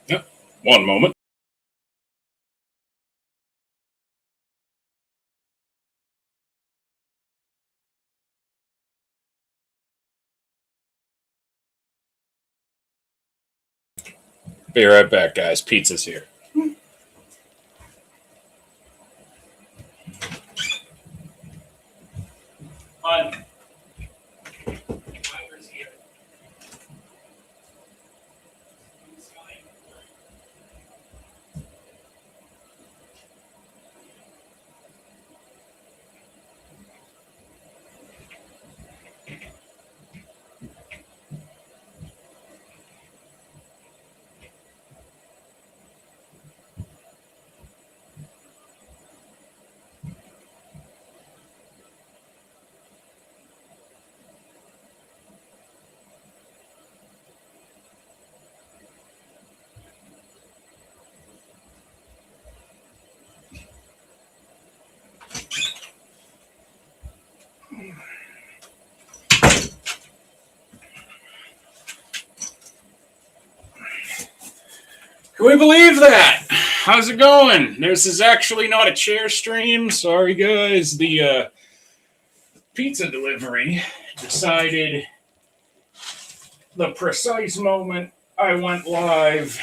Yep. One moment. Be right back, guys. Pizza's here. On. Can we believe that? How's it going? This is actually not a chair stream. Sorry, guys. The pizza delivery decided the precise moment I went live,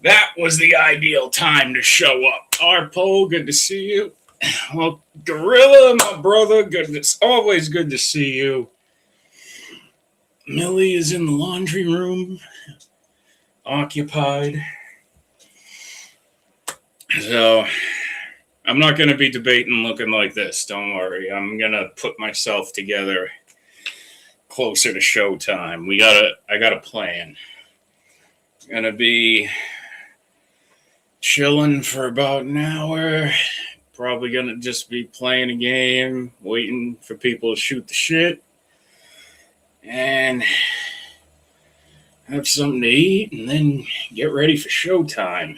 that was the ideal time to show up. Arpo, good to see you. Well, Gorilla, my brother, good. It's always good to see you. Millie is in the laundry room, occupied. So I'm not going to be debating looking like this. Don't worry. I'm going to put myself together closer to showtime. I got a plan. Going to be chilling for about an hour. Probably going to just be playing a game, waiting for people to shoot the shit. And have something to eat, and then get ready for showtime.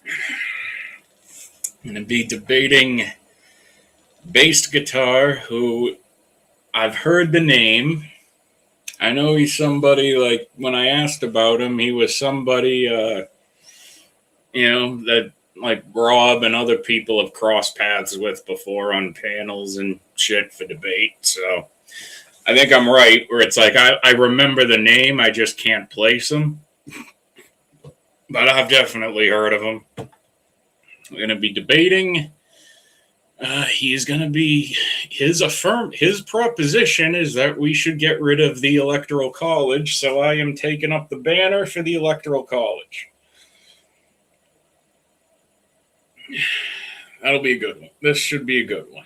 I'm going to be debating Basegitar, who I've heard the name. I know he's somebody, like, when I asked about him, he was somebody, that, like, Rob and other people have crossed paths with before on panels and shit for debate, so I think I'm right, where it's like I remember the name, I just can't place him. But I've definitely heard of him. We're going to be debating. He's going to be his proposition is that we should get rid of the Electoral College. So I am taking up the banner for the Electoral College. That'll be a good one. This should be a good one.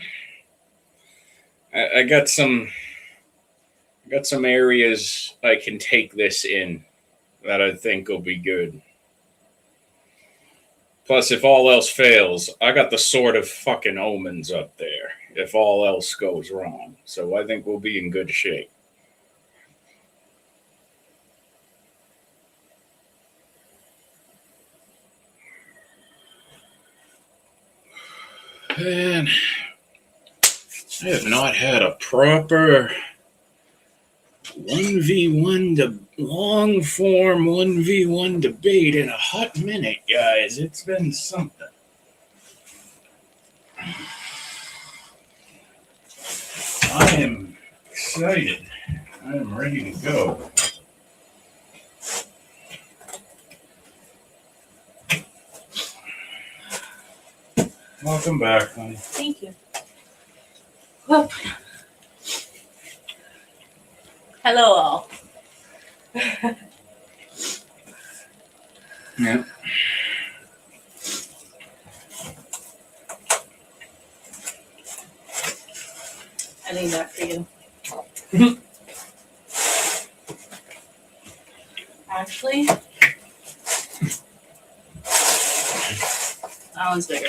I got some areas I can take this in that I think will be good. Plus, if all else fails, I got the Sword of fucking Omens up there, if all else goes wrong. So I think we'll be in good shape. Man, I have not had a proper 1v1 long form 1v1 debate in a hot minute, guys. It's been something. I am excited. I am ready to go. Welcome back, honey. Thank you. Well, hello, all. Yeah. I need that for you. Actually, that one's bigger.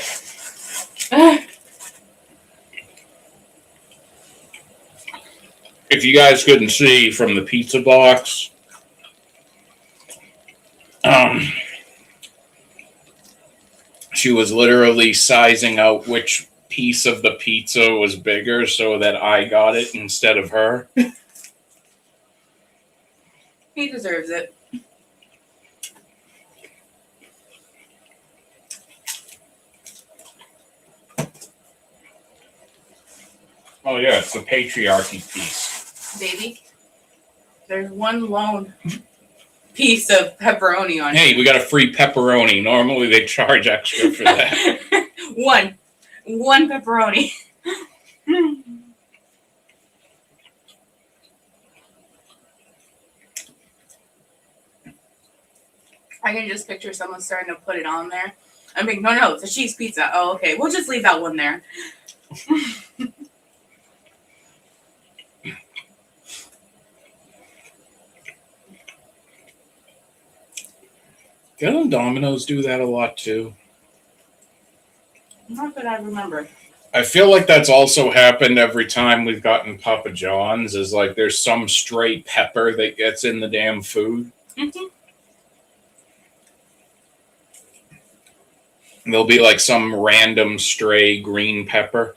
If you guys couldn't see from the pizza box, she was literally sizing out which piece of the pizza was bigger so that I got it instead of her. He deserves it. Oh yeah, it's the patriarchy piece. Baby, there's one lone piece of pepperoni on Hey, we got a free pepperoni. Normally they charge extra for that. One pepperoni. I can just picture someone starting to put it on there. I'm like, no, it's a cheese pizza. Oh, okay. We'll just leave that one there. Don't Domino's do that a lot too? Not that I remember. I feel like that's also happened every time we've gotten Papa John's, is like there's some stray pepper that gets in the damn food. Mm-hmm. There'll be like some random stray green pepper.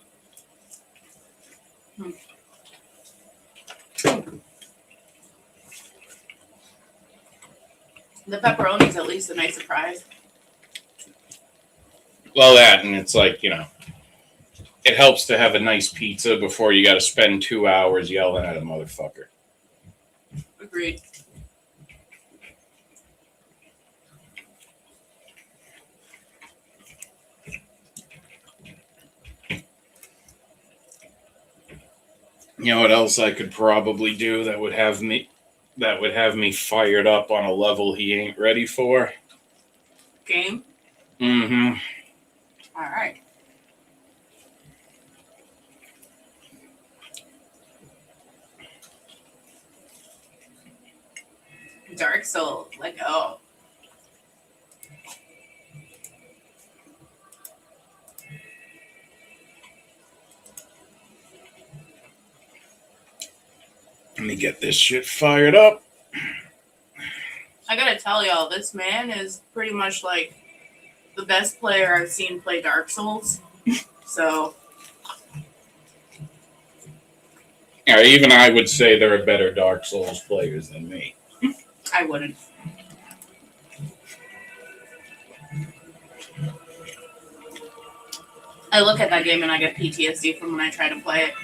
The pepperoni's at least a nice surprise. Well, that, and it's like, it helps to have a nice pizza before you got to spend 2 hours yelling at a motherfucker. Agreed. You know what else I could probably do that would have me fired up on a level he ain't ready for? Game? Mm-hmm. All right. Dark Souls. Like, oh. Let me get this shit fired up. I gotta tell y'all, this man is pretty much like the best player I've seen play Dark Souls. So. Yeah, even I would say there are better Dark Souls players than me. I wouldn't. I look at that game and I get PTSD from when I try to play it.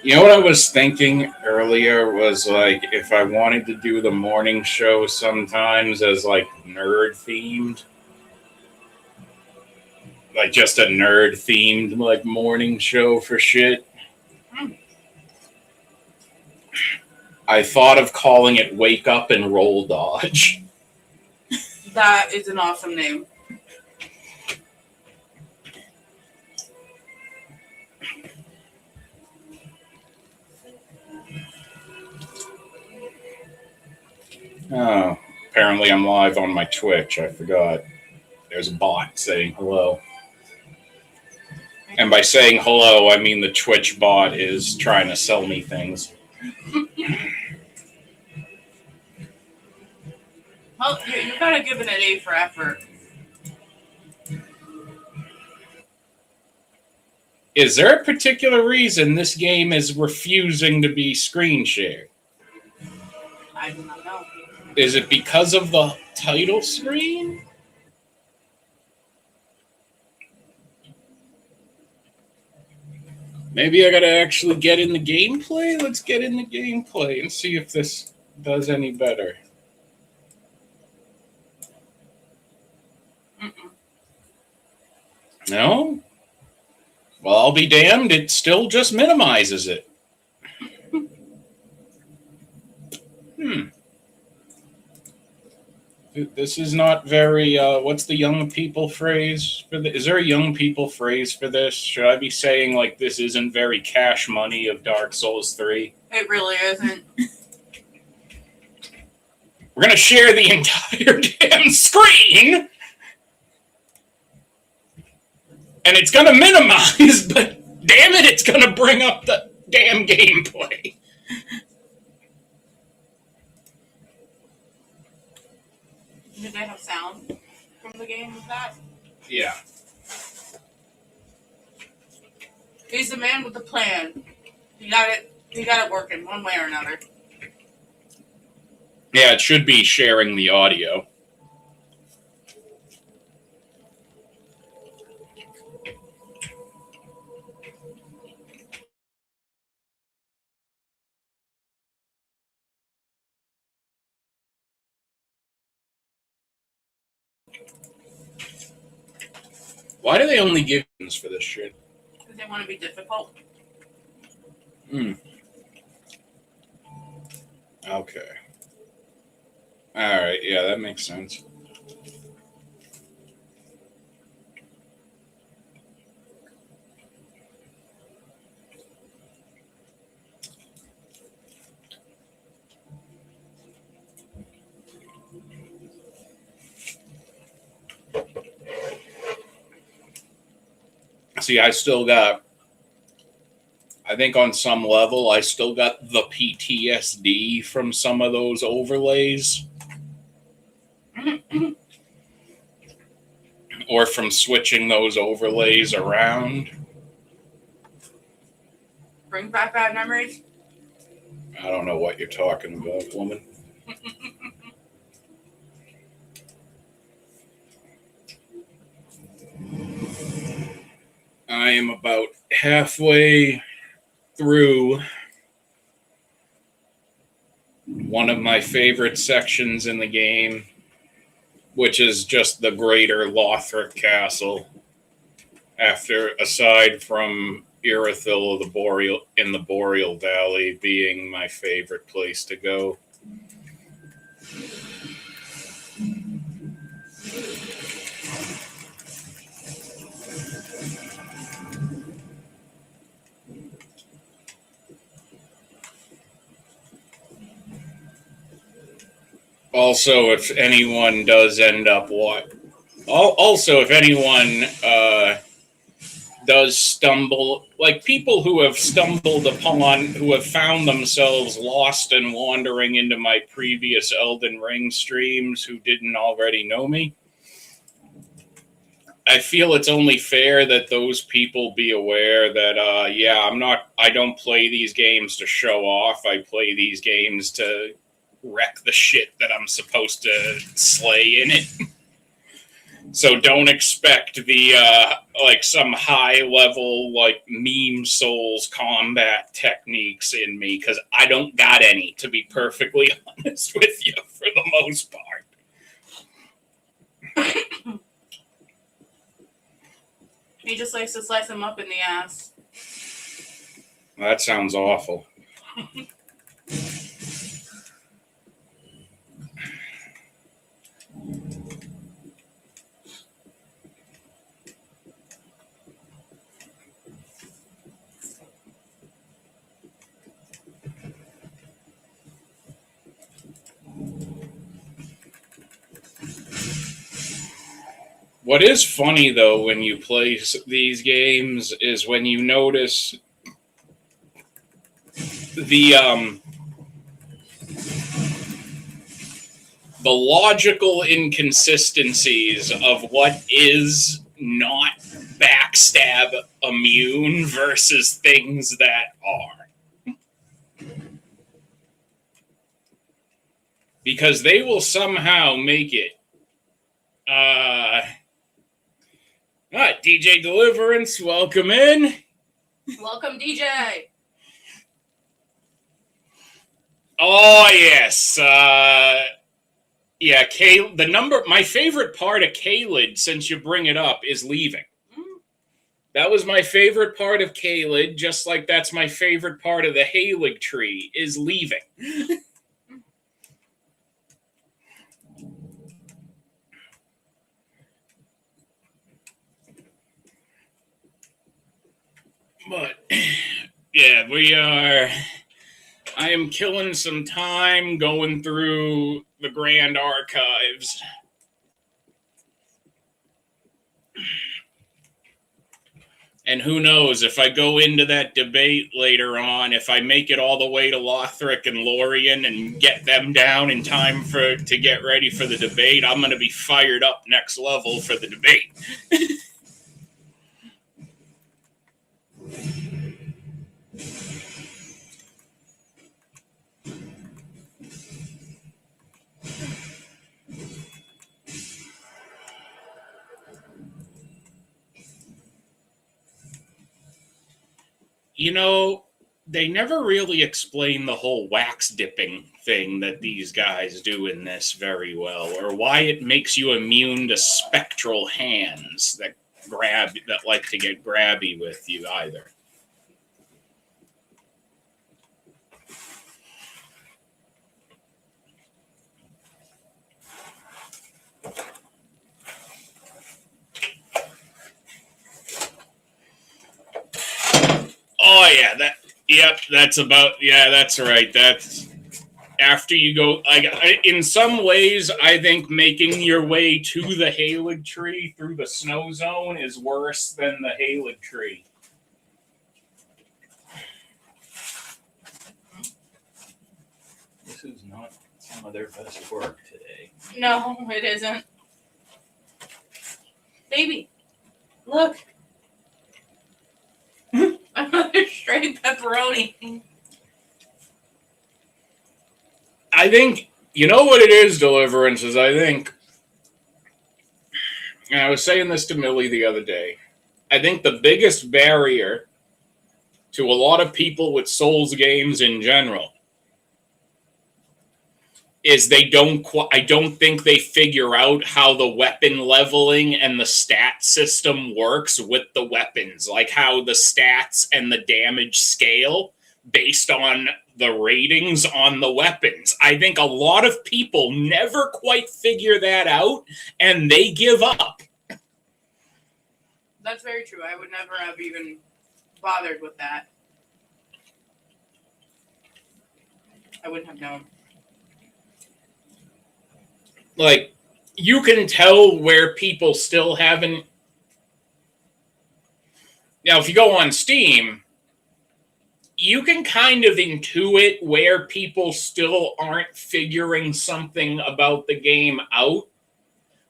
You know what I was thinking earlier was like if I wanted to do the morning show sometimes as like nerd themed. Like just a nerd themed like morning show for shit. I thought of calling it Wake Up and Roll Dodge. That is an awesome name. Oh, apparently I'm live on my Twitch. I forgot. There's a bot saying hello. And by saying hello, I mean the Twitch bot is trying to sell me things. Well, you gotta give it an A for effort. Is there a particular reason this game is refusing to be screen shared? I do not know. Is it because of the title screen? Maybe I gotta actually get in the gameplay? Let's get in the gameplay and see if this does any better. Mm-mm. No? Well, I'll be damned. It still just minimizes it. This is not very, what's the young people phrase for this? Is there a young people phrase for this? Should I be saying, like, this isn't very cash money of Dark Souls 3? It really isn't. We're going to share the entire damn screen! And it's going to minimize, but damn it, it's going to bring up the damn gameplay. Did they have sound from the game with that? Yeah. He's the man with the plan. He got it You got it working one way or another. Yeah, it should be sharing the audio. Why do they only give us for this shit? Because they want to be difficult. Okay. Alright, yeah, that makes sense. See, I think on some level, I still got the PTSD from some of those overlays. Or from switching those overlays around. Bring back bad memories. I don't know what you're talking about, woman. I am about halfway through one of my favorite sections in the game, which is just the greater Lothric Castle. Aside from Irithyll in the Boreal Valley being my favorite place to go. Also, if anyone does end up if anyone does stumble, like people who have stumbled upon, who have found themselves lost and wandering into my previous Elden Ring streams who didn't already know me, I feel it's only fair that those people be aware that, I don't play these games to show off. I play these games to wreck the shit that I'm supposed to slay in it. So don't expect the some high level meme souls combat techniques in me, because I don't got any, to be perfectly honest with you, for the most part. He just likes to slice him up in the ass. That sounds awful. What is funny, though, when you play these games is when you notice the logical inconsistencies of what is not backstab immune versus things that are. Because they will somehow make it DJ Deliverance, welcome in. Welcome, DJ. Oh, yes. My favorite part of Caelid, since you bring it up, is leaving. That was my favorite part of Caelid, just like that's my favorite part of the Halig tree, is leaving. But, yeah, I am killing some time going through the Grand Archives. And who knows, if I go into that debate later on, if I make it all the way to Lothric and Lorien and get them down in time to get ready for the debate, I'm going to be fired up next level for the debate. they never really explain the whole wax dipping thing that these guys do in this very well, or why it makes you immune to spectral hands that like to get grabby with you either. Oh yeah, that's right. That's after you go. In some ways, I think making your way to the Halig tree through the snow zone is worse than the Halig tree. This is not some of their best work today. No, it isn't. Baby, look. Another straight pepperoni. I think, you know what it is, Deliverance, is I think, and I was saying this to Millie the other day, I think the biggest barrier to a lot of people with Souls games in general is I don't think they figure out how the weapon leveling and the stat system works with the weapons, like how the stats and the damage scale based on the ratings on the weapons. I think a lot of people never quite figure that out, and they give up. That's very true. I would never have even bothered with that. I wouldn't have known. Like, you can tell where people still haven't. Now, if you go on Steam, you can kind of intuit where people still aren't figuring something about the game out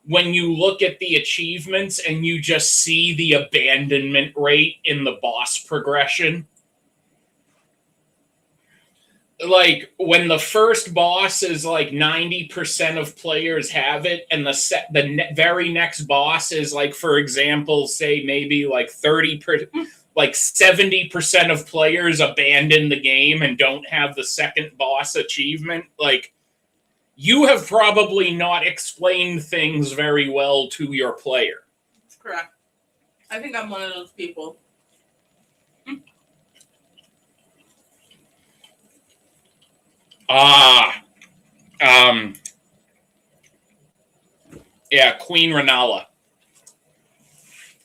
when you look at the achievements and you just see the abandonment rate in the boss progression. Like, when the first boss is like 90% of players have it, and the very next boss is like, for example, say maybe like 70% of players abandon the game and don't have the second boss achievement. Like, you have probably not explained things very well to your player. That's correct. I think I'm one of those people. Yeah, Queen Renala.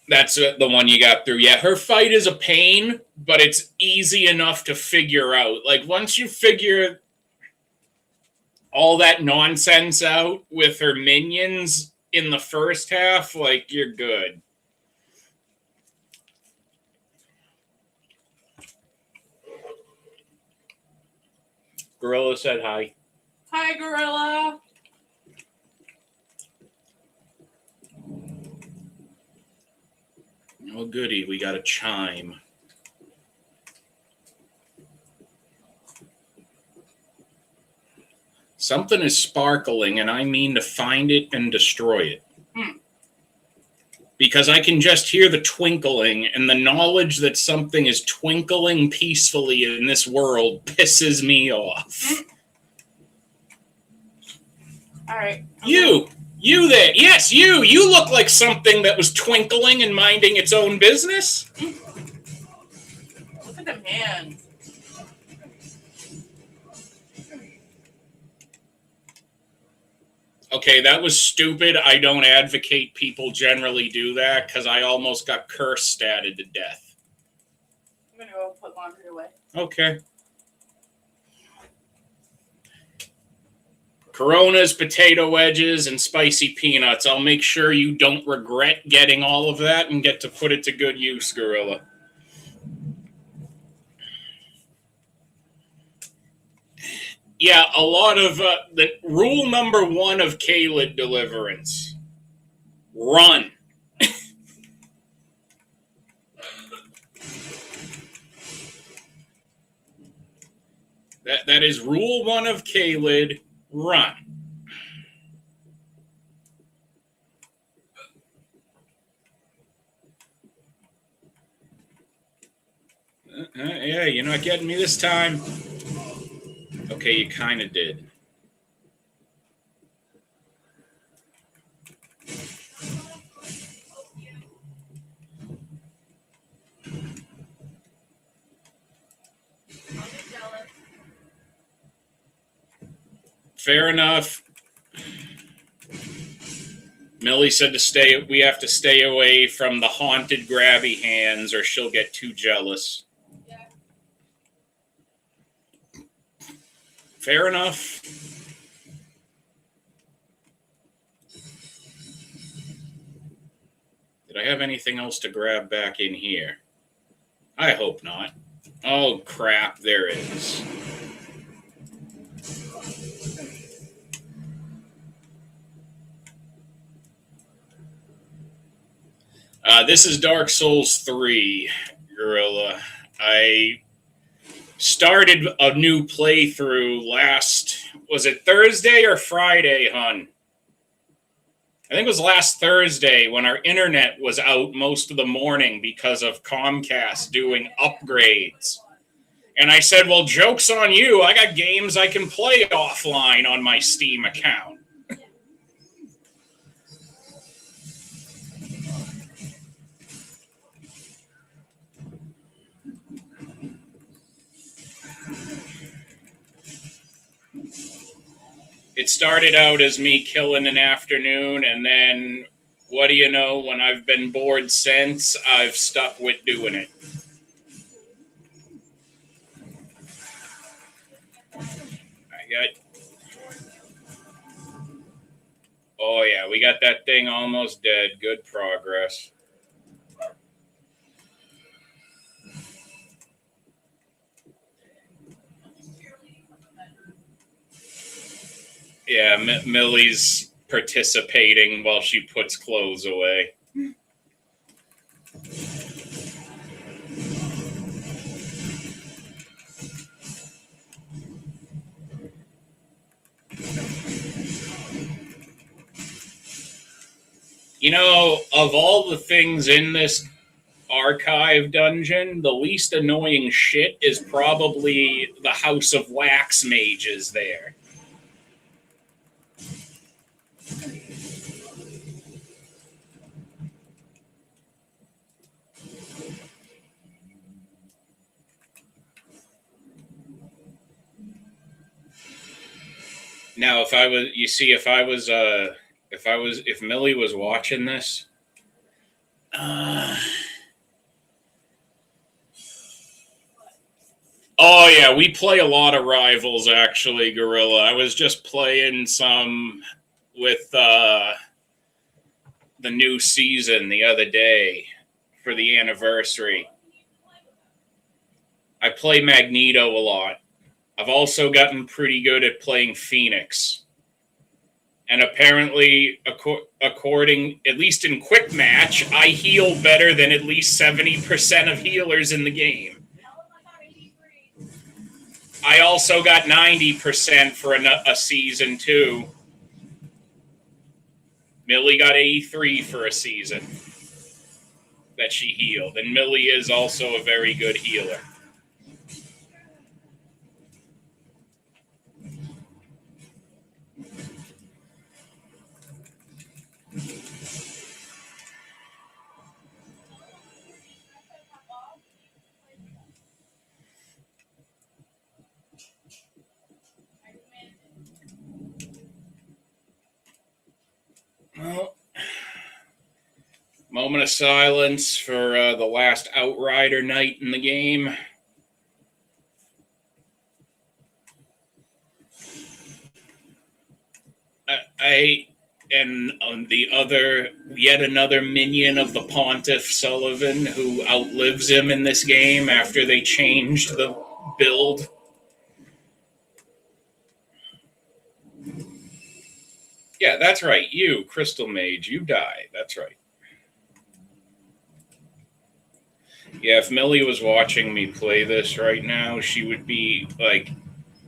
That's the one you got through. Yeah, her fight is a pain, but it's easy enough to figure out. Like, once you figure all that nonsense out with her minions in the first half, like, you're good. Gorilla said hi. Hi, Gorilla. Oh, goody. We got a chime. Something is sparkling, and I mean to find it and destroy it. Because I can just hear the twinkling, and the knowledge that something is twinkling peacefully in this world pisses me off. All right. You there. Yes, you. You look like something that was twinkling and minding its own business. Look at them hands. Okay, that was stupid. I don't advocate people generally do that because I almost got curse statted to death. I'm going to go put laundry away. Okay. Coronas, potato wedges, and spicy peanuts. I'll make sure you don't regret getting all of that and get to put it to good use, Gorilla. Yeah, a lot of the rule number 1 of Caelid Deliverance: run. That is rule 1 of Caelid: run. Yeah, you're not getting me this time. Okay, you kind of did. Fair enough. Millie said to stay. We have to stay away from the haunted grabby hands, or she'll get too jealous. Fair enough. Did I have anything else to grab back in here? I hope not. Oh crap! There it is. This is Dark Souls 3, Gorilla. I started a new playthrough was it Thursday or Friday, hun? I think it was last Thursday when our internet was out most of the morning because of Comcast doing upgrades. And I said, well, joke's on you. I got games I can play offline on my Steam account. It started out as me killing an afternoon, and then, what do you know, when I've been bored since, I've stuck with doing it. Oh yeah, we got that thing almost dead. Good progress. Yeah, Millie's participating while she puts clothes away. You know, of all the things in this archive dungeon, the least annoying shit is probably the House of Wax mages there. Now, if Millie was watching this, oh yeah, we play a lot of Rivals actually, Gorilla. I was just playing some with the new season the other day for the anniversary. I play Magneto a lot. I've also gotten pretty good at playing Phoenix. And apparently, according, at least in Quick Match, I heal better than at least 70% of healers in the game. I also got 90% for a season, too. Millie got 83 for a season that she healed. And Millie is also a very good healer. Well, moment of silence for the last Outrider night in the game. And yet another minion of the Pontiff, Sullivan, who outlives him in this game after they changed the build. Yeah, that's right. You, Crystal Mage, you die. That's right. Yeah, if Millie was watching me play this right now, she would be like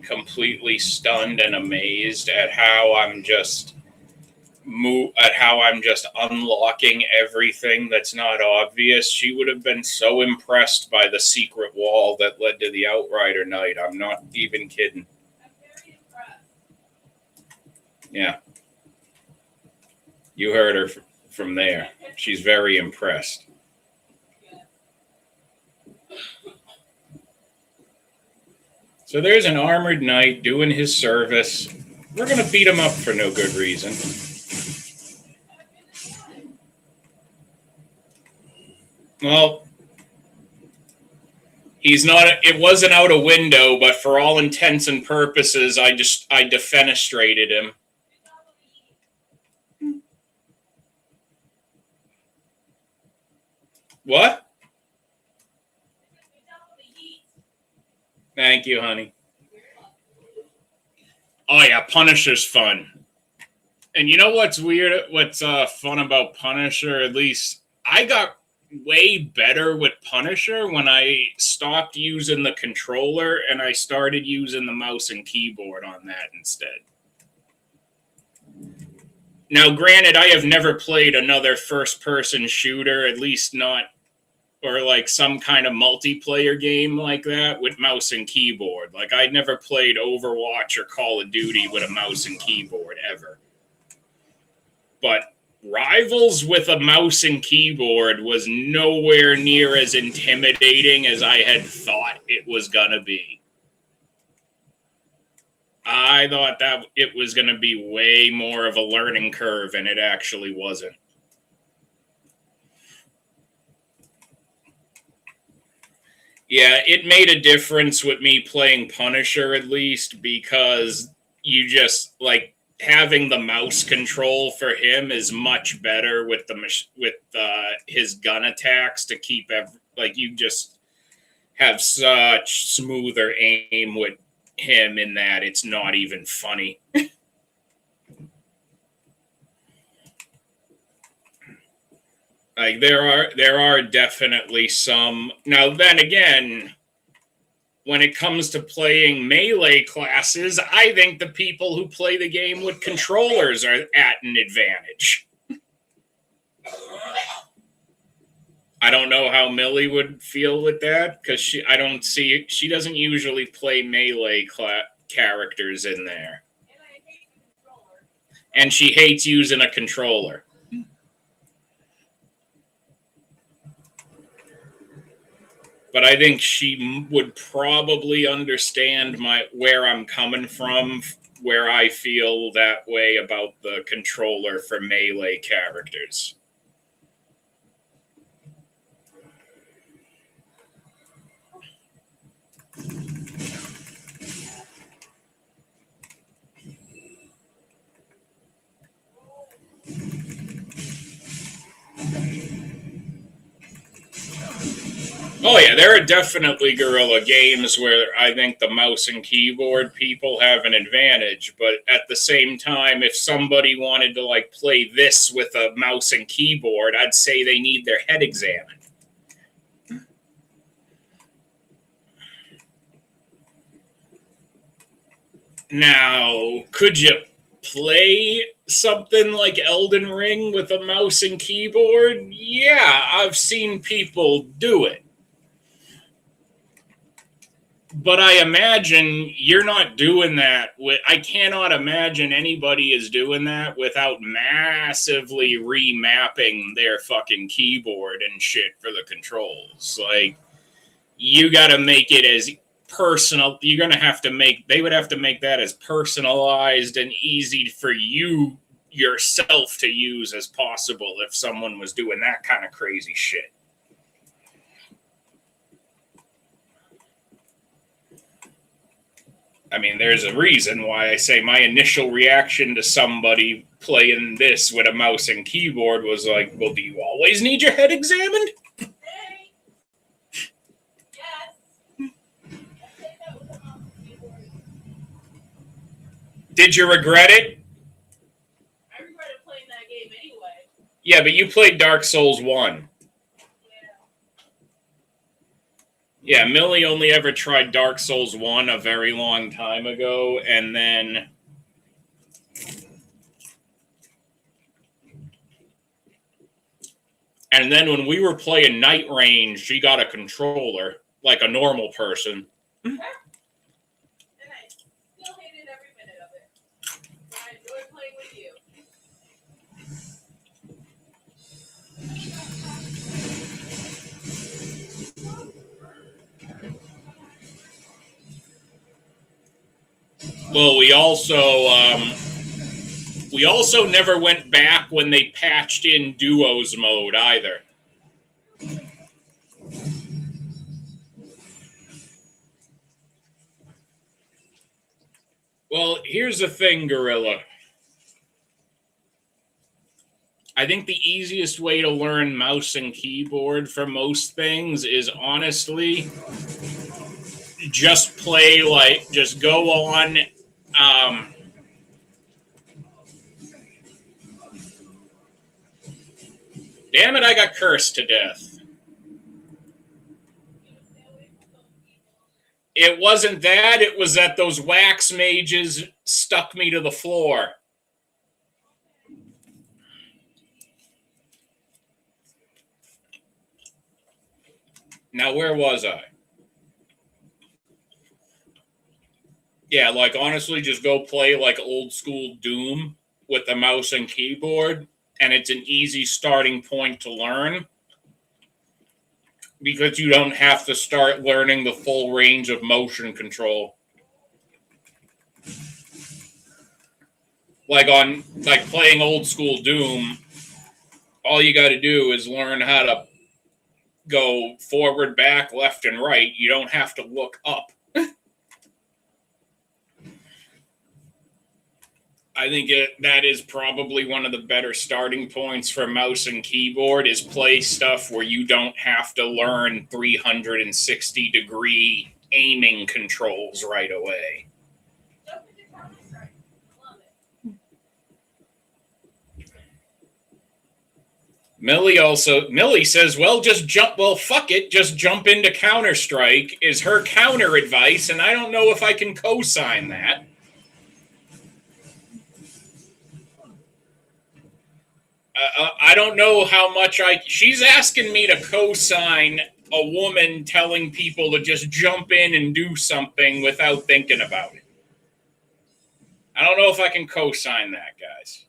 completely stunned and amazed at how I'm just at how I'm just unlocking everything that's not obvious. She would have been so impressed by the secret wall that led to the Outrider night. I'm not even kidding. Yeah. You heard her from there. She's very impressed. So there's an armored knight doing his service. We're going to beat him up for no good reason. Well, he's not. It wasn't out a window, but for all intents and purposes, I defenestrated him. What? Thank you, honey. Oh yeah, Punisher's fun. And you know what's weird? What's fun about Punisher? At least I got way better with Punisher when I stopped using the controller and I started using the mouse and keyboard on that instead. Now, granted, I have never played another first-person shooter, at least not, or like some kind of multiplayer game like that with mouse and keyboard. Like, I'd never played Overwatch or Call of Duty with a mouse and keyboard ever. But Rivals with a mouse and keyboard was nowhere near as intimidating as I had thought it was going to be. I thought that it was going to be way more of a learning curve, and it actually wasn't. Yeah, it made a difference with me playing Punisher, at least, because you just, like, having the mouse control for him is much better with his gun attacks to keep, like, you just have such smoother aim with him in that it's not even funny. Like there are definitely some. Now then again, when it comes to playing melee classes, I think the people who play the game with controllers are at an advantage. I don't know how Millie would feel with that because she doesn't usually play melee characters in there. And she hates using a controller. But I think she would probably understand where I'm coming from, where I feel that way about the controller for melee characters. Oh yeah, there are definitely guerrilla games where I think the mouse and keyboard people have an advantage, but at the same time, if somebody wanted to like play this with a mouse and keyboard, I'd say they need their head examined. Now, could you play something like Elden Ring with a mouse and keyboard? Yeah, I've seen people do it. But I imagine you're not doing that I cannot imagine anybody is doing that without massively remapping their fucking keyboard and shit for the controls. Like, you gotta make it as personal. They would have to make that as personalized and easy for you yourself to use as possible if someone was doing that kind of crazy shit. I mean, there's a reason why I say my initial reaction to somebody playing this with a mouse and keyboard was like, well, do you always need your head examined? Yes. Did you regret it? I regretted playing that game anyway. Yeah, but you played Dark Souls 1. Yeah, Millie only ever tried Dark Souls 1 a very long time ago, and then And then when we were playing Night Range, she got a controller like a normal person. And I still hated every minute of it. But I enjoyed playing with you. Well, we also never went back when they patched in duos mode either. Well, here's the thing, Gorilla. I think the easiest way to learn mouse and keyboard for most things is honestly just just go on. Damn it, I got cursed to death. It wasn't that, it was that those wax mages stuck me to the floor. Now, where was I? Yeah, like honestly, just go play like old school Doom with the mouse and keyboard, and it's an easy starting point to learn because you don't have to start learning the full range of motion control. Like playing old school Doom, all you got to do is learn how to go forward, back, left, and right. You don't have to look up. I think that is probably one of the better starting points for mouse and keyboard is play stuff where you don't have to learn 360-degree aiming controls right away. Millie says, well, fuck it, just jump into Counter-Strike is her counter advice, and I don't know if I can co-sign that. I don't know how much she's asking me to co-sign a woman telling people to just jump in and do something without thinking about it. I don't know if I can co-sign that, guys.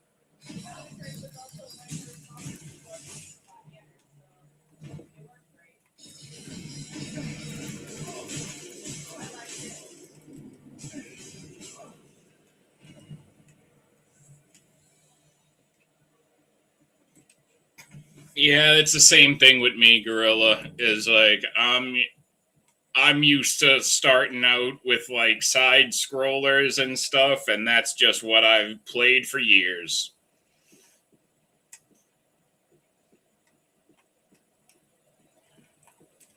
Yeah, it's the same thing with me, Gorilla. Is like I'm used to starting out with like side scrollers and stuff, and that's just what I've played for years.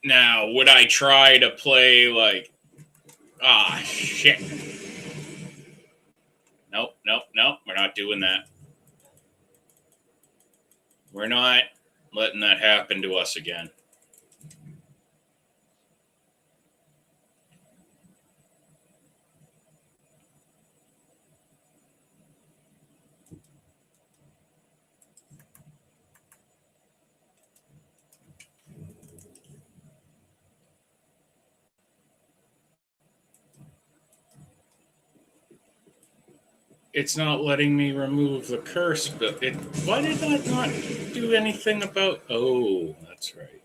Now, would I try to play like shit. Nope, we're not doing that. We're not letting that happen to us again. It's not letting me remove the curse, but why did that not do anything about... Oh, that's right.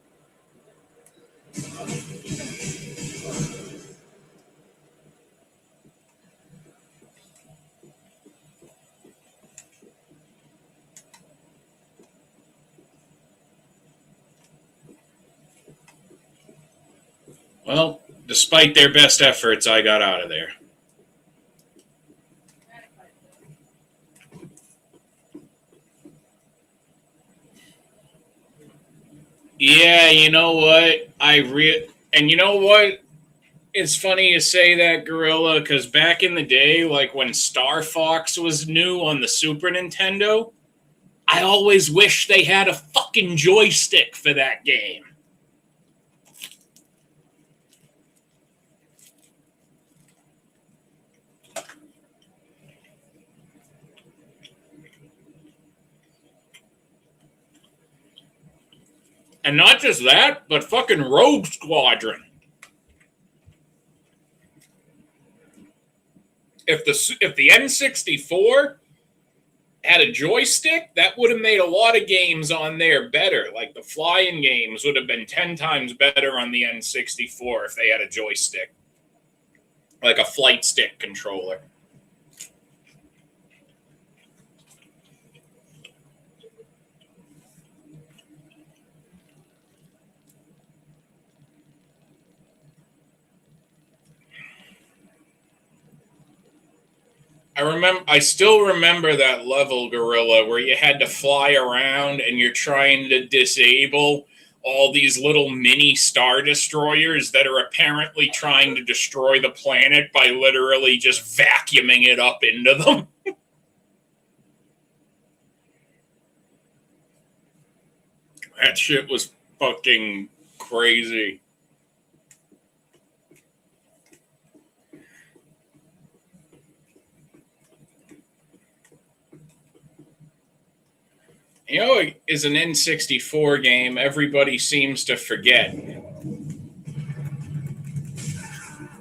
Well, despite their best efforts, I got out of there. Yeah, you know what? And you know what? It's funny you say that, Gorilla, because back in the day, like when Star Fox was new on the Super Nintendo, I always wished they had a fucking joystick for that game. And not just that, but fucking Rogue Squadron. If the N64 had a joystick, that would have made a lot of games on there better. Like the flying games would have been 10 times better on the N64 if they had a joystick. Like a flight stick controller. I still remember that level, Gorilla, where you had to fly around and you're trying to disable all these little mini star destroyers that are apparently trying to destroy the planet by literally just vacuuming it up into them. That shit was fucking crazy. You know, it is an N64 game everybody seems to forget. And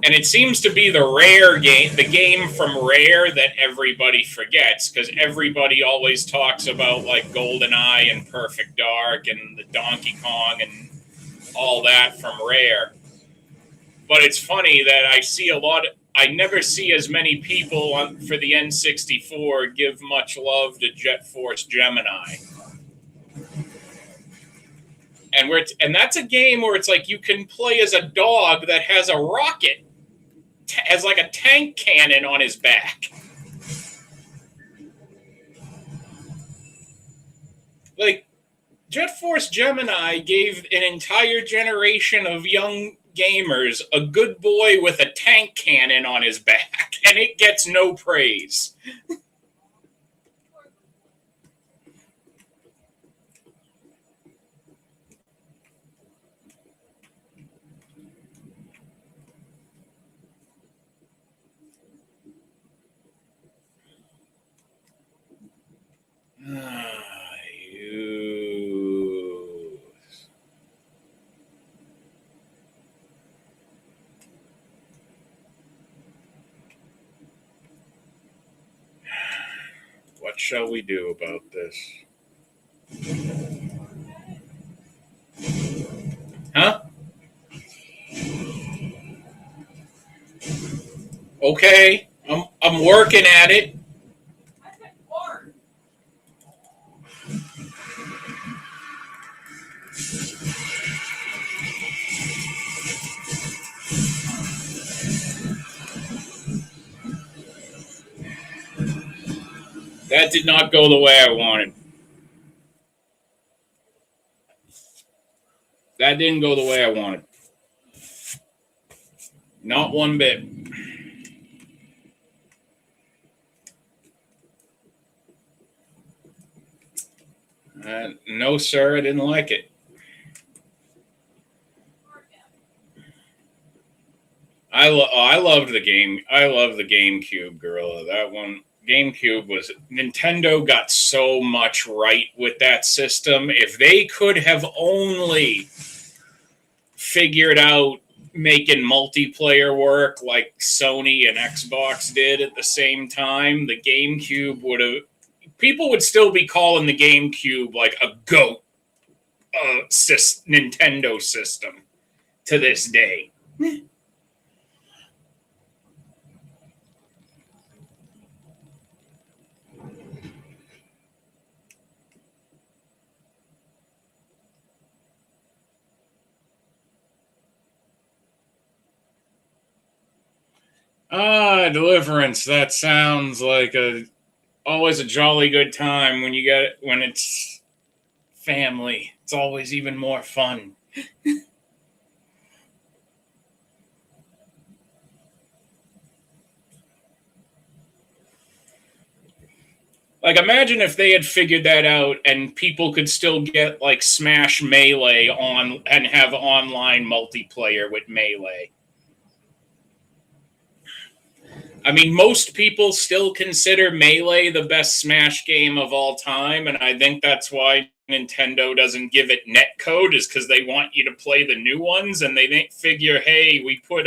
it seems to be the Rare game, the game from Rare that everybody forgets, because everybody always talks about like GoldenEye and Perfect Dark and the Donkey Kong and all that from Rare. But it's funny that I never see as many people for the N64 give much love to Jet Force Gemini. And that's a game where it's like you can play as a dog that has a rocket, has like a tank cannon on his back. Like, Jet Force Gemini gave an entire generation of young gamers a good boy with a tank cannon on his back, and it gets no praise. What shall we do about this? Huh? Okay, I'm working at it. That did not go the way I wanted. That didn't go the way I wanted. Not one bit. No, sir, I didn't like it. I loved the game. I love the GameCube, Gorilla. That one, GameCube was Nintendo got so much right with that system. If they could have only figured out making multiplayer work like Sony and Xbox did at the same time, the GameCube would have. People would still be calling the GameCube like a GOAT Nintendo system to this day. Deliverance. That sounds like always a jolly good time when it's family. It's always even more fun. Like, imagine if they had figured that out and people could still get like Smash Melee on and have online multiplayer with Melee. I mean, most people still consider Melee the best Smash game of all time, and I think that's why Nintendo doesn't give it netcode is because they want you to play the new ones, and they figure, hey, we put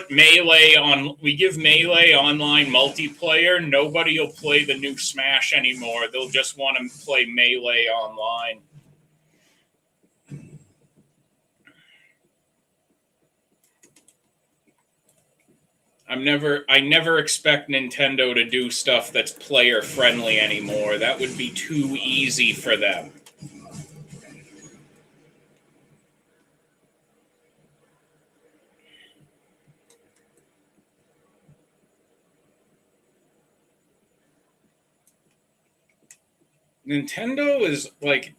Melee on, we give Melee online multiplayer, nobody will play the new Smash anymore. They'll just want to play Melee online. I never expect Nintendo to do stuff that's player friendly anymore. That would be too easy for them. Nintendo is like,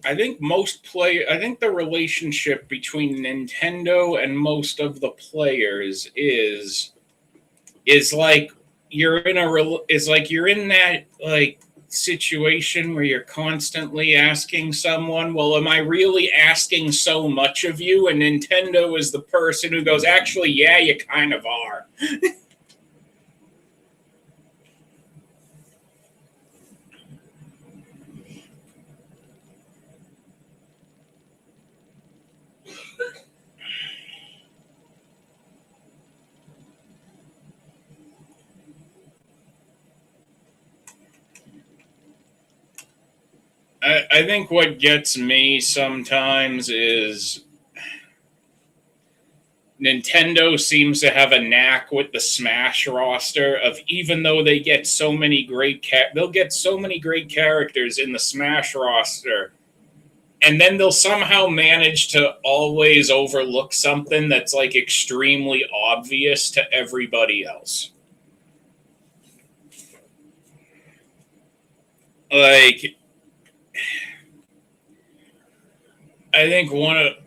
I think the relationship between Nintendo and most of the players is like you're in that like situation where you're constantly asking someone, well, am I really asking so much of you? And Nintendo is the person who goes, actually, yeah, you kind of are. I think what gets me sometimes is Nintendo seems to have a knack with the Smash roster of, even though they get so many they'll get so many great characters in the Smash roster, and then they'll somehow manage to always overlook something that's like extremely obvious to everybody else. Like, I think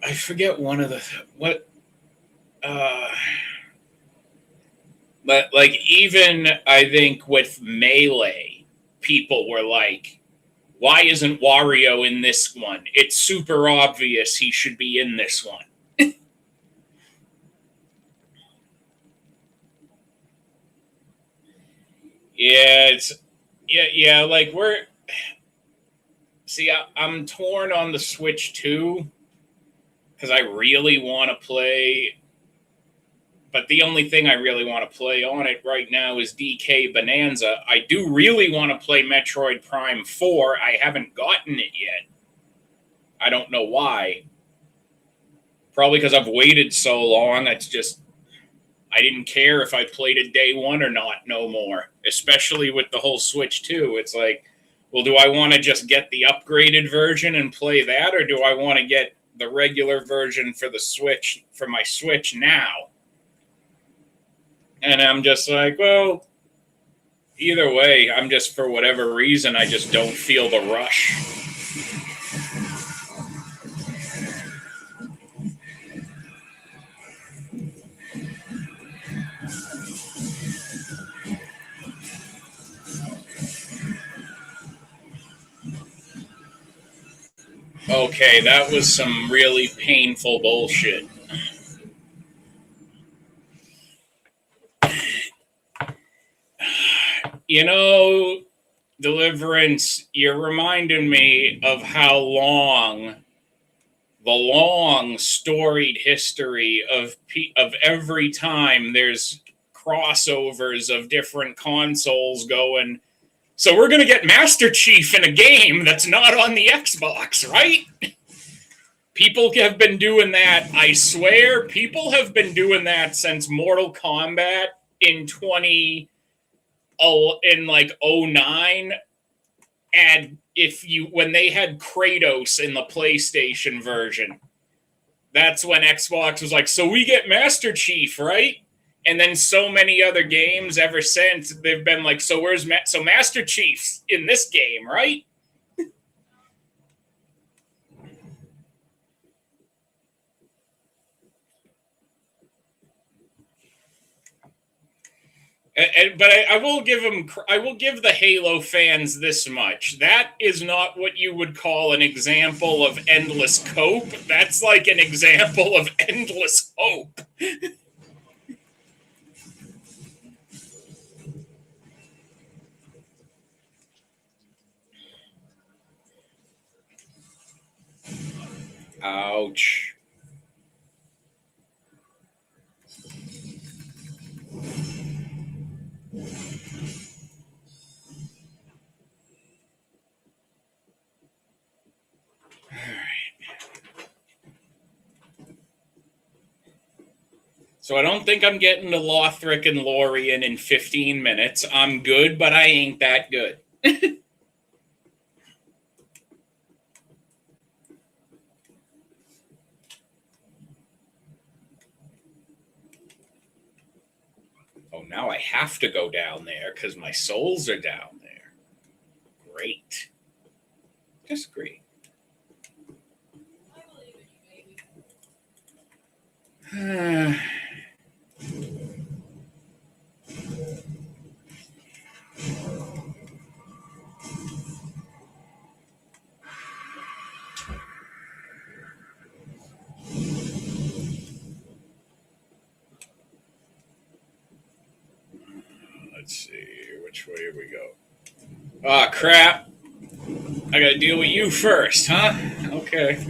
I forget one of the what but like, even I think with Melee, people were like, why isn't Wario in this one? It's super obvious he should be in this one. Yeah, like I'm torn on the Switch too, because I really want to play, but the only thing I really want to play on it right now is DK Bonanza. I do really want to play Metroid Prime 4. I haven't gotten it yet. I don't know why. Probably because I've waited so long. It's just, I didn't care if I played it day one or not no more, especially with the whole Switch 2. It's like, well, do I want to just get the upgraded version and play that, or do I want to get the regular version for the Switch, for my Switch now? And I'm just like, well, either way, I'm just, for whatever reason, I just don't feel the rush. Okay, that was some really painful bullshit. You know, Deliverance, you're reminding me of how the long storied history of every time there's crossovers of different consoles going, so we're going to get Master Chief in a game that's not on the Xbox, right? People have been doing that. I swear, people have been doing that since Mortal Kombat in like 09. And when they had Kratos in the PlayStation version, that's when Xbox was like, so we get Master Chief, right? And then so many other games ever since, they've been like, so so Master Chief's in this game, right? But I will give the Halo fans this much. That is not what you would call an example of endless cope. That's like an example of endless hope. Ouch. So I don't think I'm getting to Lothric and Lorien in 15 minutes. I'm good, but I ain't that good. Oh, now I have to go down there because my souls are down there. Great. Just great. Let's see, which way we go? Ah, crap. I gotta deal with you first, huh? Okay.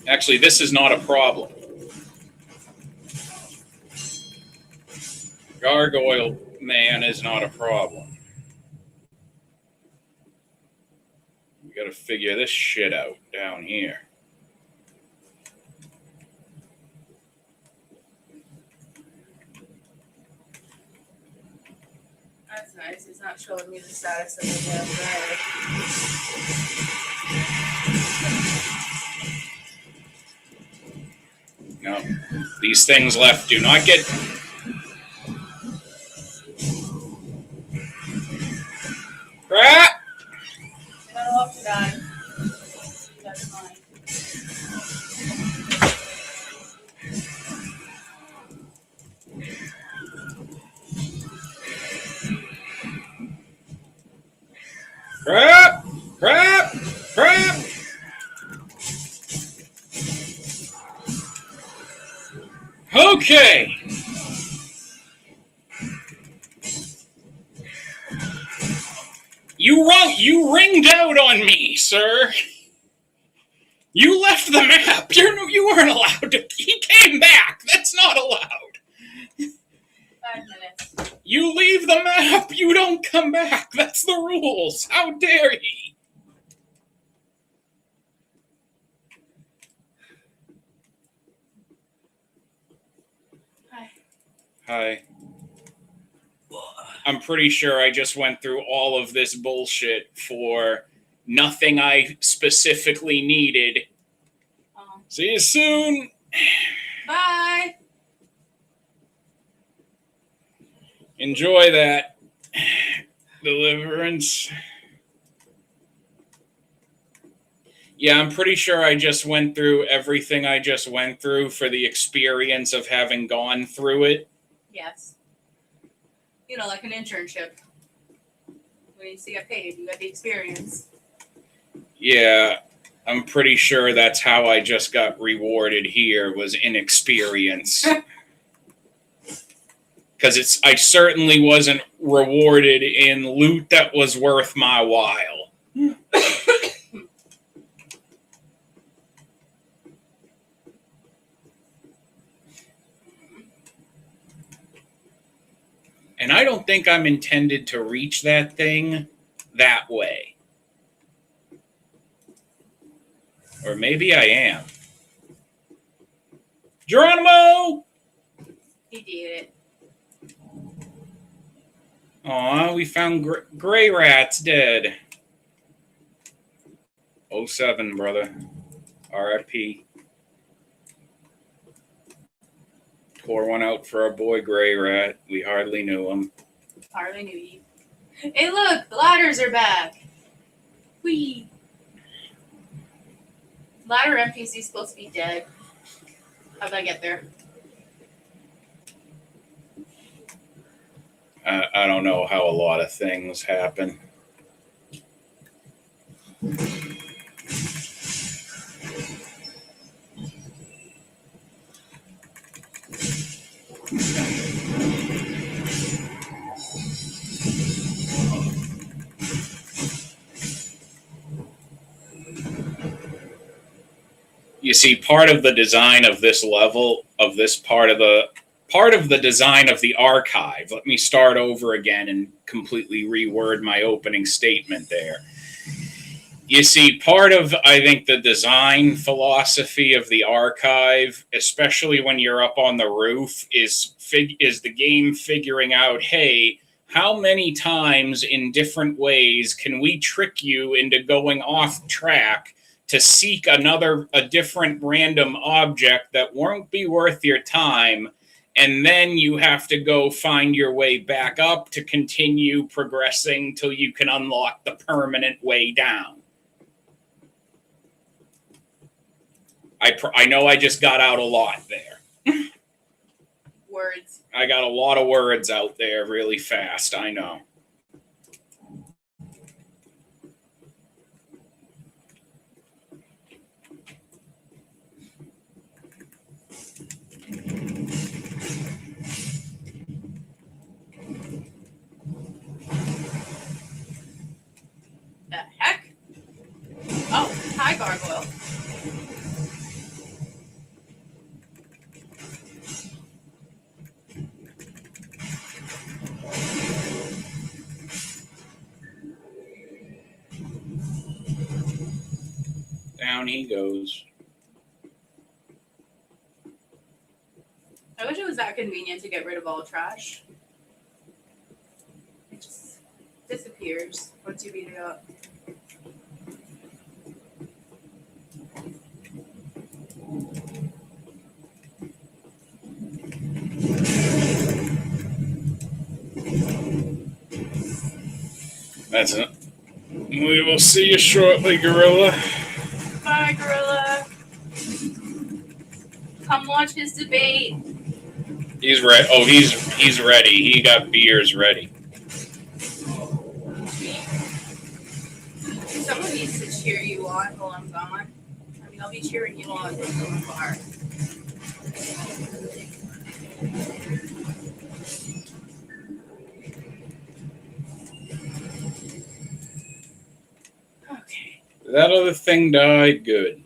Actually, this is not a problem. Gargoyle man is not a problem. We gotta figure this shit out down here. That's nice. It's not showing me the status of the damn No. These things left do not get... Crap! I don't know if to die. That's fine. Crap! Crap! Crap! Okay! You ringed out on me, sir. You left the map. You weren't allowed to. He came back. That's not allowed. 5 minutes. You leave the map. You don't come back. That's the rules. How dare he? Hi. I'm pretty sure I just went through all of this bullshit for nothing I specifically needed. See you soon. Bye. Enjoy that deliverance. Yeah, I'm pretty sure I just went through everything I just went through for the experience of having gone through it. Yes. You know, like an internship. When you get paid, you got the experience. Yeah, I'm pretty sure that's how I just got rewarded here, was inexperience. Because I certainly wasn't rewarded in loot that was worth my while. And I don't think I'm intended to reach that thing that way. Or maybe I am. Geronimo! He did it. Aw, we found gray rats dead. 07, brother. RIP. Pour one out for our boy Gray Rat. We hardly knew him. Hardly knew you. Hey, look! The ladders are back! Whee! Ladder NPC's supposed to be dead. How'd I get there? I don't know how a lot of things happen. see, part of the design of this level, of this part of the design of the archive, let me start over again and completely reword my opening statement there. You see, part of, I think, the design philosophy of the archive, especially when you're up on the roof, is the game figuring out, hey, how many times in different ways can we trick you into going off track to seek a different random object that won't be worth your time, and then you have to go find your way back up to continue progressing till you can unlock the permanent way down. I know I just got out a lot there. Words. I got a lot of words out there really fast, I know. The heck? Oh, hi, Gargoyle. Down he goes. I wish it was that convenient to get rid of all trash. It just disappears once you beat it up. That's it. We will see you shortly, Gorilla. Bye, Gorilla. Come watch his debate. He's ready. Oh, he's ready. He got beers ready. Someone needs to cheer you on while I'm gone. I mean, I'll be cheering you on from afar. Okay. That other thing died. Good.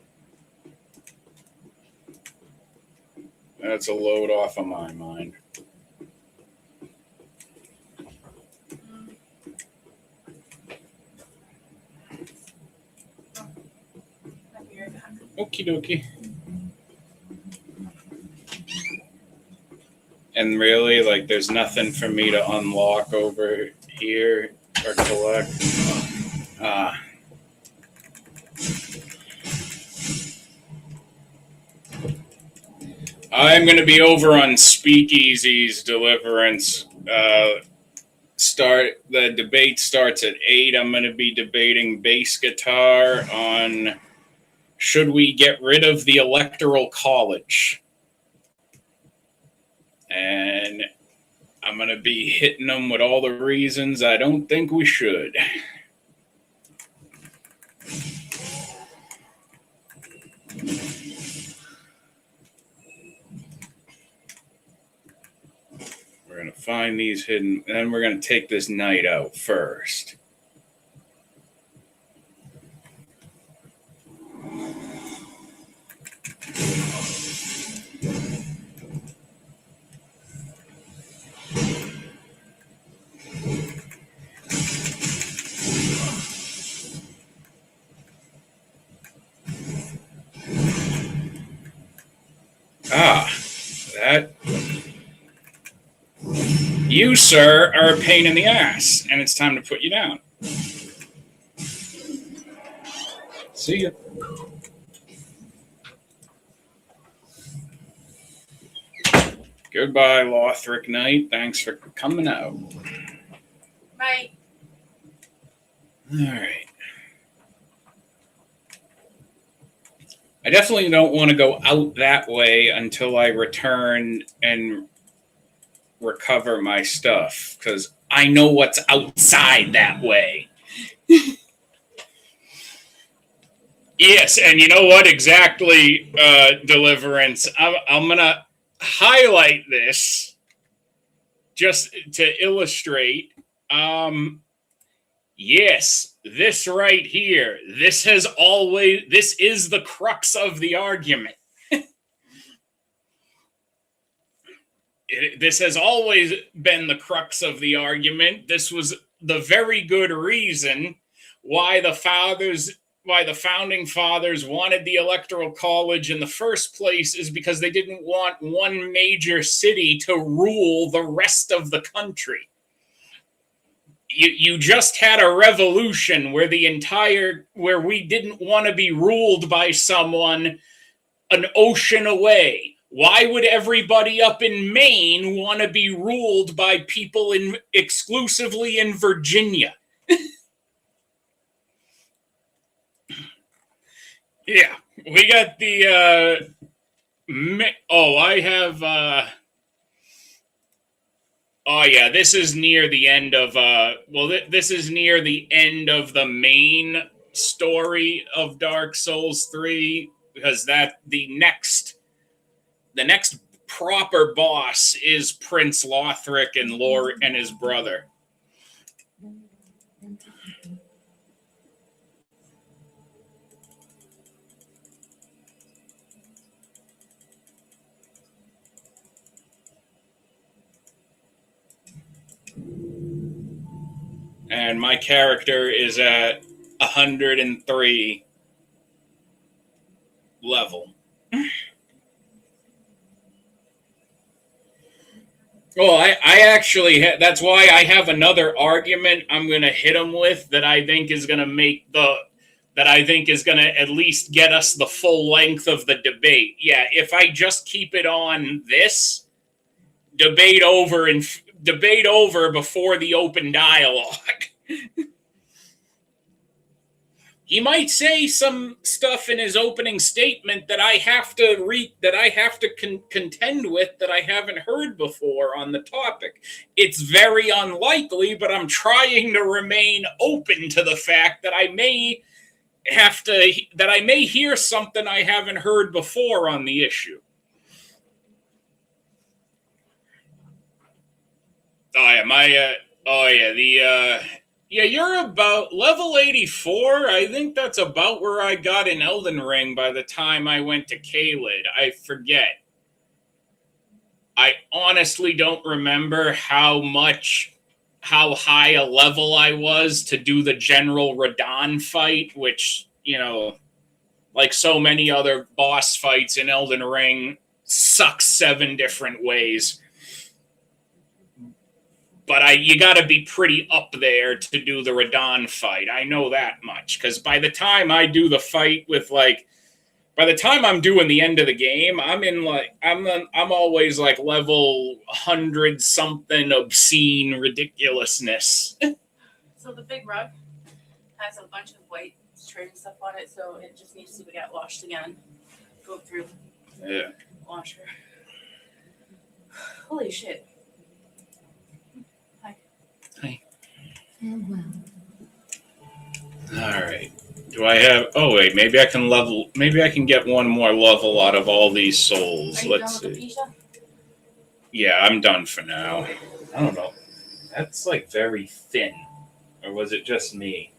That's a load off of my mind. Okie dokie. And really, like, there's nothing for me to unlock over here or collect. I'm going to be over on Speakeasy's Deliverance. The debate starts at 8. I'm going to be debating Basegitar on should we get rid of the Electoral College. And I'm going to be hitting them with all the reasons I don't think we should. We're going to find these hidden, and then we're going to take this knight out first. That. You, sir, are a pain in the ass, and it's time to put you down. See ya. Goodbye, Lothric Knight. Thanks for coming out. Bye. All right. I definitely don't want to go out that way until I return and recover my stuff, because I know what's outside that way. Yes, and you know what? Exactly, Deliverance. I'm going to highlight this just to illustrate. Yes, this right here, this is the crux of the argument. This has always been the crux of the argument. This was the very good reason why the founding fathers wanted the Electoral College in the first place, is because they didn't want one major city to rule the rest of the country. You just had a revolution where where we didn't want to be ruled by someone an ocean away. Why would everybody up in Maine want to be ruled by people exclusively in Virginia? Yeah, we got the this is near the end of this is near the end of the main story of Dark Souls 3, because the next proper boss is Prince Lothric and his brother. And my character is at 103 level. Well, I actually that's why I have another argument I'm going to hit him with that I think is going to at least get us the full length of the debate. Yeah, if I just keep it on this debate over before the open dialogue. He might say some stuff in his opening statement that I have to contend with that I haven't heard before on the topic. It's very unlikely, but I'm trying to remain open to the fact that I may hear something I haven't heard before on the issue. You're about level 84. I think that's about where I got in Elden Ring by the time I went to Caelid. I forget. I honestly don't remember how high a level I was to do the General Radahn fight, which, like so many other boss fights in Elden Ring, sucks 7 different ways. But you got to be pretty up there to do the Radahn fight. I know that much, because by the time I do the fight by the time I'm doing the end of the game, I'm always like level 100 something obscene ridiculousness. So the big rug has a bunch of white trading stuff on it, so it just needs to get washed again. Go through. Yeah. Washer. Holy shit. Hi. Farewell. All right. Do I have? Oh wait, maybe I can get one more level out of all these souls. Let's see. Yeah, I'm done for now. I don't know. That's like very thin, or was it just me?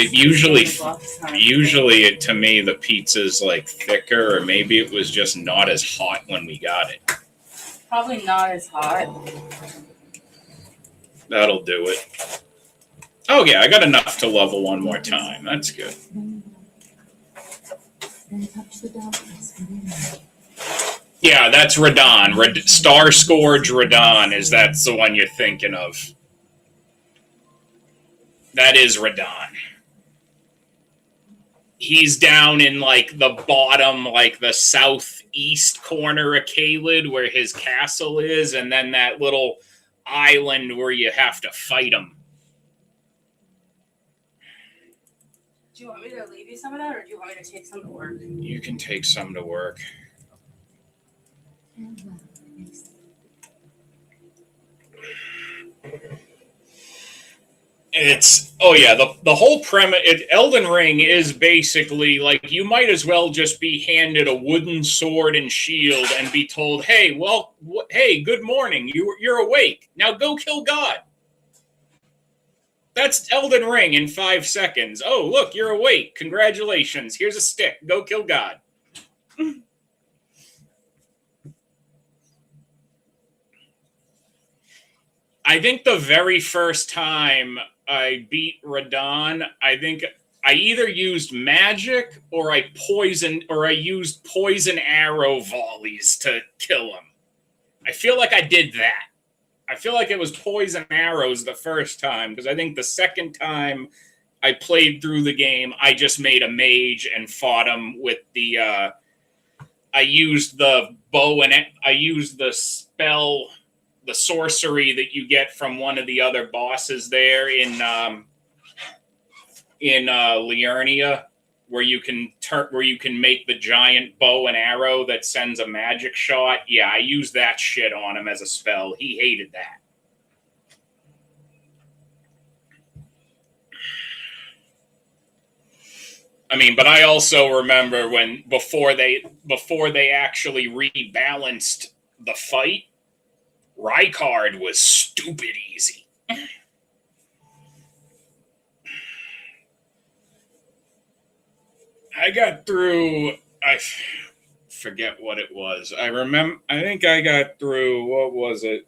Usually to me the pizza's like thicker, or maybe it was just not as hot when we got it. Probably not as hot. That'll do it. Oh yeah, I got enough to level one more time. That's good. Yeah, that's Radahn. Star Scourge Radahn that's the one you're thinking of. That is Radahn. He's down in like the bottom, like the southeast corner of Caelid where his castle is, and then that little island where you have to fight him. Do you want me to leave you some of that, or do you want me to take some to work? You can take some to work. The whole premise. Elden Ring is basically like you might as well just be handed a wooden sword and shield and be told, "Hey, good morning. You're awake. Now go kill God." That's Elden Ring in 5 seconds. Oh, look, you're awake. Congratulations. Here's a stick. Go kill God. I think the very first time I beat Radon, I think I either used magic or I used poison arrow volleys to kill him. I feel like I did that. I feel like it was poison arrows the first time, because I think the second time I played through the game, I just made a mage and fought him with the I used the bow and I used the spell, the sorcery that you get from one of the other bosses there in Liurnia, where you can make the giant bow and arrow that sends a magic shot. Yeah, I used that shit on him as a spell. He hated that. I mean, but I also remember when before they actually rebalanced the fight, Rykard was stupid easy. I got through, I forget what it was. I think I got through, what was it?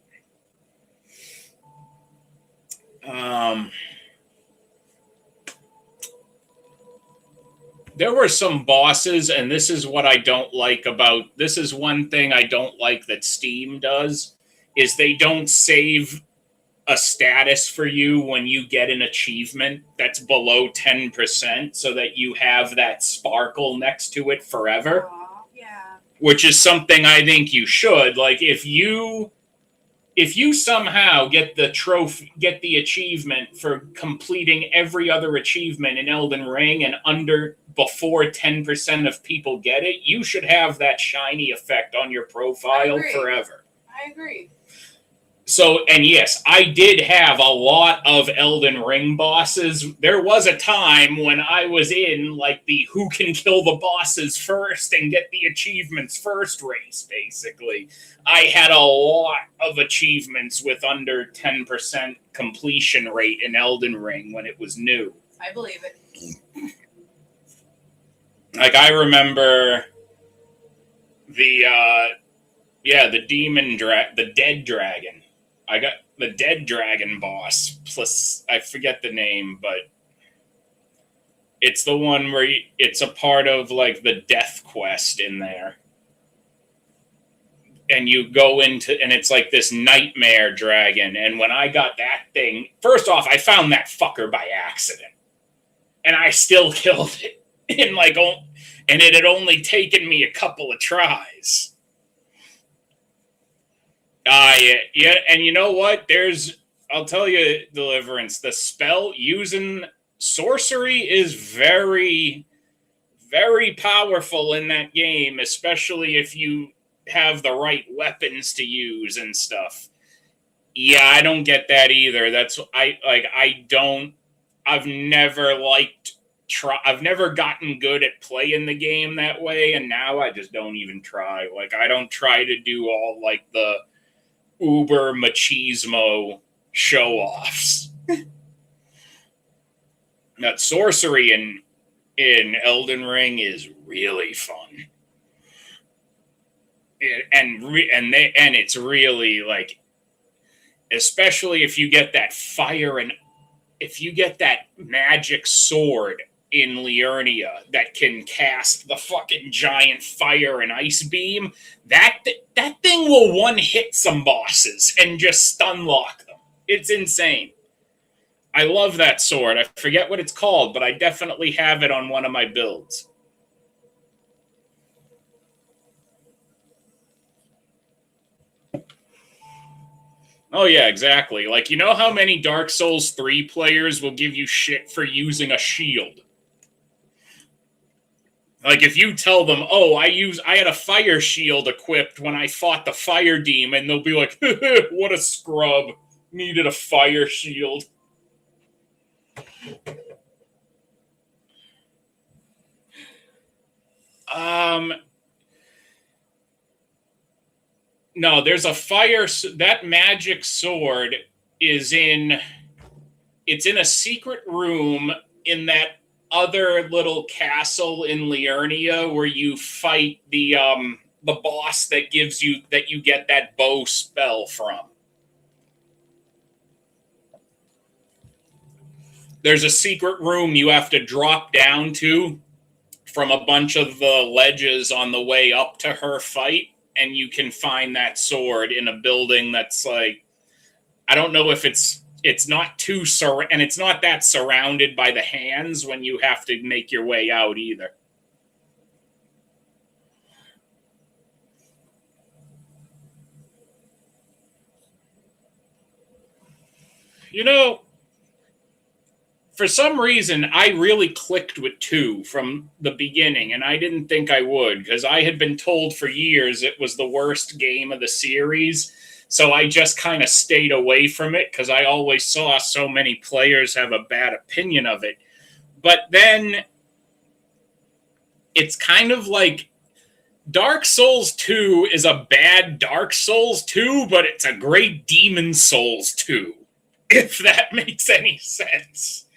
There were some bosses, and this is one thing I don't like that Steam does, is they don't save a status for you when you get an achievement that's below 10%, so that you have that sparkle next to it forever. Yeah. Which is something I think you should. Like, if you somehow get the achievement for completing every other achievement in Elden Ring, and before 10% of people get it, you should have that shiny effect on your profile forever. I agree. So, and yes, I did have a lot of Elden Ring bosses. There was a time when I was in, like, the who can kill the bosses first and get the achievements first race, basically. I had a lot of achievements with under 10% completion rate in Elden Ring when it was new. I believe it. Like, I remember the dead dragon. I got the dead dragon boss, plus I forget the name, but it's the one where it's a part of, like, the death quest in there. And you go into, and it's like this nightmare dragon. And when I got that thing, first off, I found that fucker by accident. And I still killed it. And it had only taken me a couple of tries. Yeah, and you know what? I'll tell you, Deliverance, the spell using sorcery is very, very powerful in that game, especially if you have the right weapons to use and stuff. Yeah, I don't get that either. I've never gotten good at playing the game that way, and now I just don't even try. Like, I don't try to do all, like, the uber machismo show-offs. That sorcery in Elden Ring is really fun. And it's really, like, especially if you get that fire, and if you get that magic sword in Liurnia that can cast the fucking giant fire and ice beam, that thing will one-hit some bosses and just stun lock them. It's insane. I love that sword. I forget what it's called, but I definitely have it on one of my builds. Oh yeah, exactly. Like, you know how many Dark Souls 3 players will give you shit for using a shield? Like, if you tell them, oh, I had a fire shield equipped when I fought the fire demon, they'll be like, what a scrub. Needed a fire shield. No, there's a fire. That magic sword is in It's in a secret room in that other little castle in Liurnia where you fight the boss that you get that bow spell from. There's a secret room you have to drop down to from a bunch of the ledges on the way up to her fight, and you can find that sword in a building that's like, I don't know if it's not too and it's not that surrounded by the hands when you have to make your way out either. You know, for some reason, I really clicked with 2 from the beginning, and I didn't think I would, because I had been told for years it was the worst game of the series. So I just kind of stayed away from it because I always saw so many players have a bad opinion of it. But then it's kind of like Dark Souls 2 is a bad Dark Souls 2, but it's a great Demon Souls 2, if that makes any sense.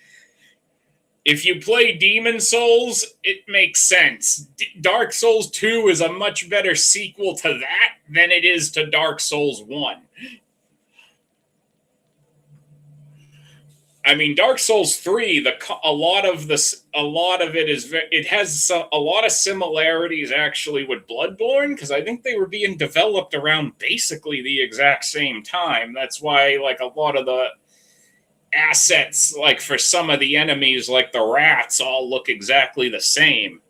If you play Demon Souls, it makes sense. Dark Souls 2 is a much better sequel to that than it is to Dark Souls 1. I mean, Dark Souls 3, a lot of it has a lot of similarities actually with Bloodborne, because I think they were being developed around basically the exact same time. That's why like a lot of the assets, like for some of the enemies, like the rats, all look exactly the same.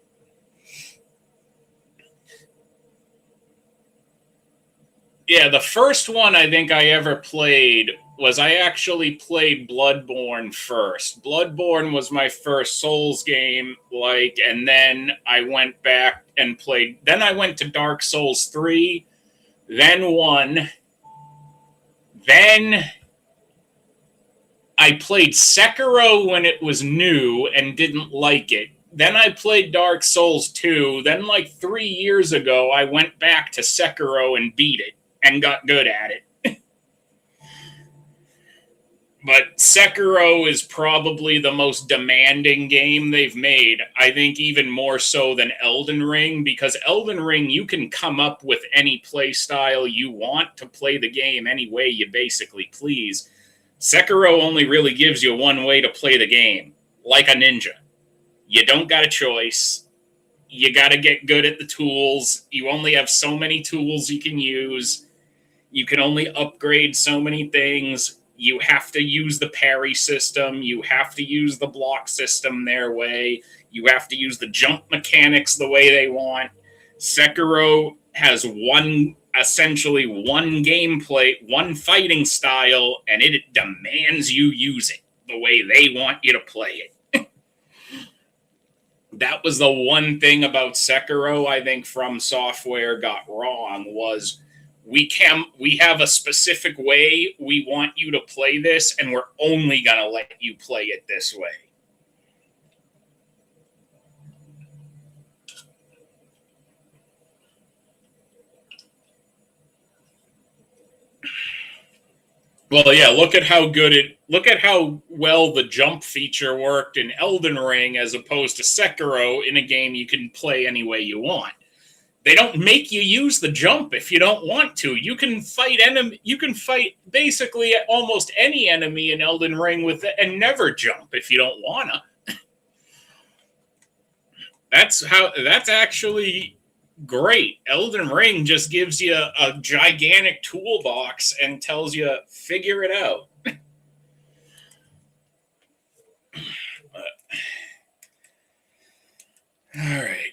Yeah, the first one I think I ever played was I actually played Bloodborne first. Bloodborne was my first Souls game, like, and then I went back and played. Then I went to Dark Souls 3, then 1, then I played Sekiro when it was new and didn't like it. Then I played Dark Souls 2. Then, like 3 years ago, I went back to Sekiro and beat it and got good at it. But Sekiro is probably the most demanding game they've made. I think even more so than Elden Ring, because Elden Ring, you can come up with any play style you want to play the game any way you basically please. Sekiro only really gives you one way to play the game, like a ninja. You don't got a choice. You got to get good at the tools. You only have so many tools you can use. You can only upgrade so many things. You have to use the parry system. You have to use the block system their way. You have to use the jump mechanics the way they want. Sekiro has essentially one gameplay, one fighting style, and it demands you use it the way they want you to play it. That was the one thing about Sekiro I think From Software got wrong, was we have a specific way we want you to play this, and we're only going to let you play it this way. Well, yeah, look at how well the jump feature worked in Elden Ring as opposed to Sekiro, in a game you can play any way you want. They don't make you use the jump if you don't want to. You can fight basically almost any enemy in Elden Ring with it and never jump if you don't wanna. That's actually great. Elden Ring just gives you a gigantic toolbox and tells you, figure it out. All right.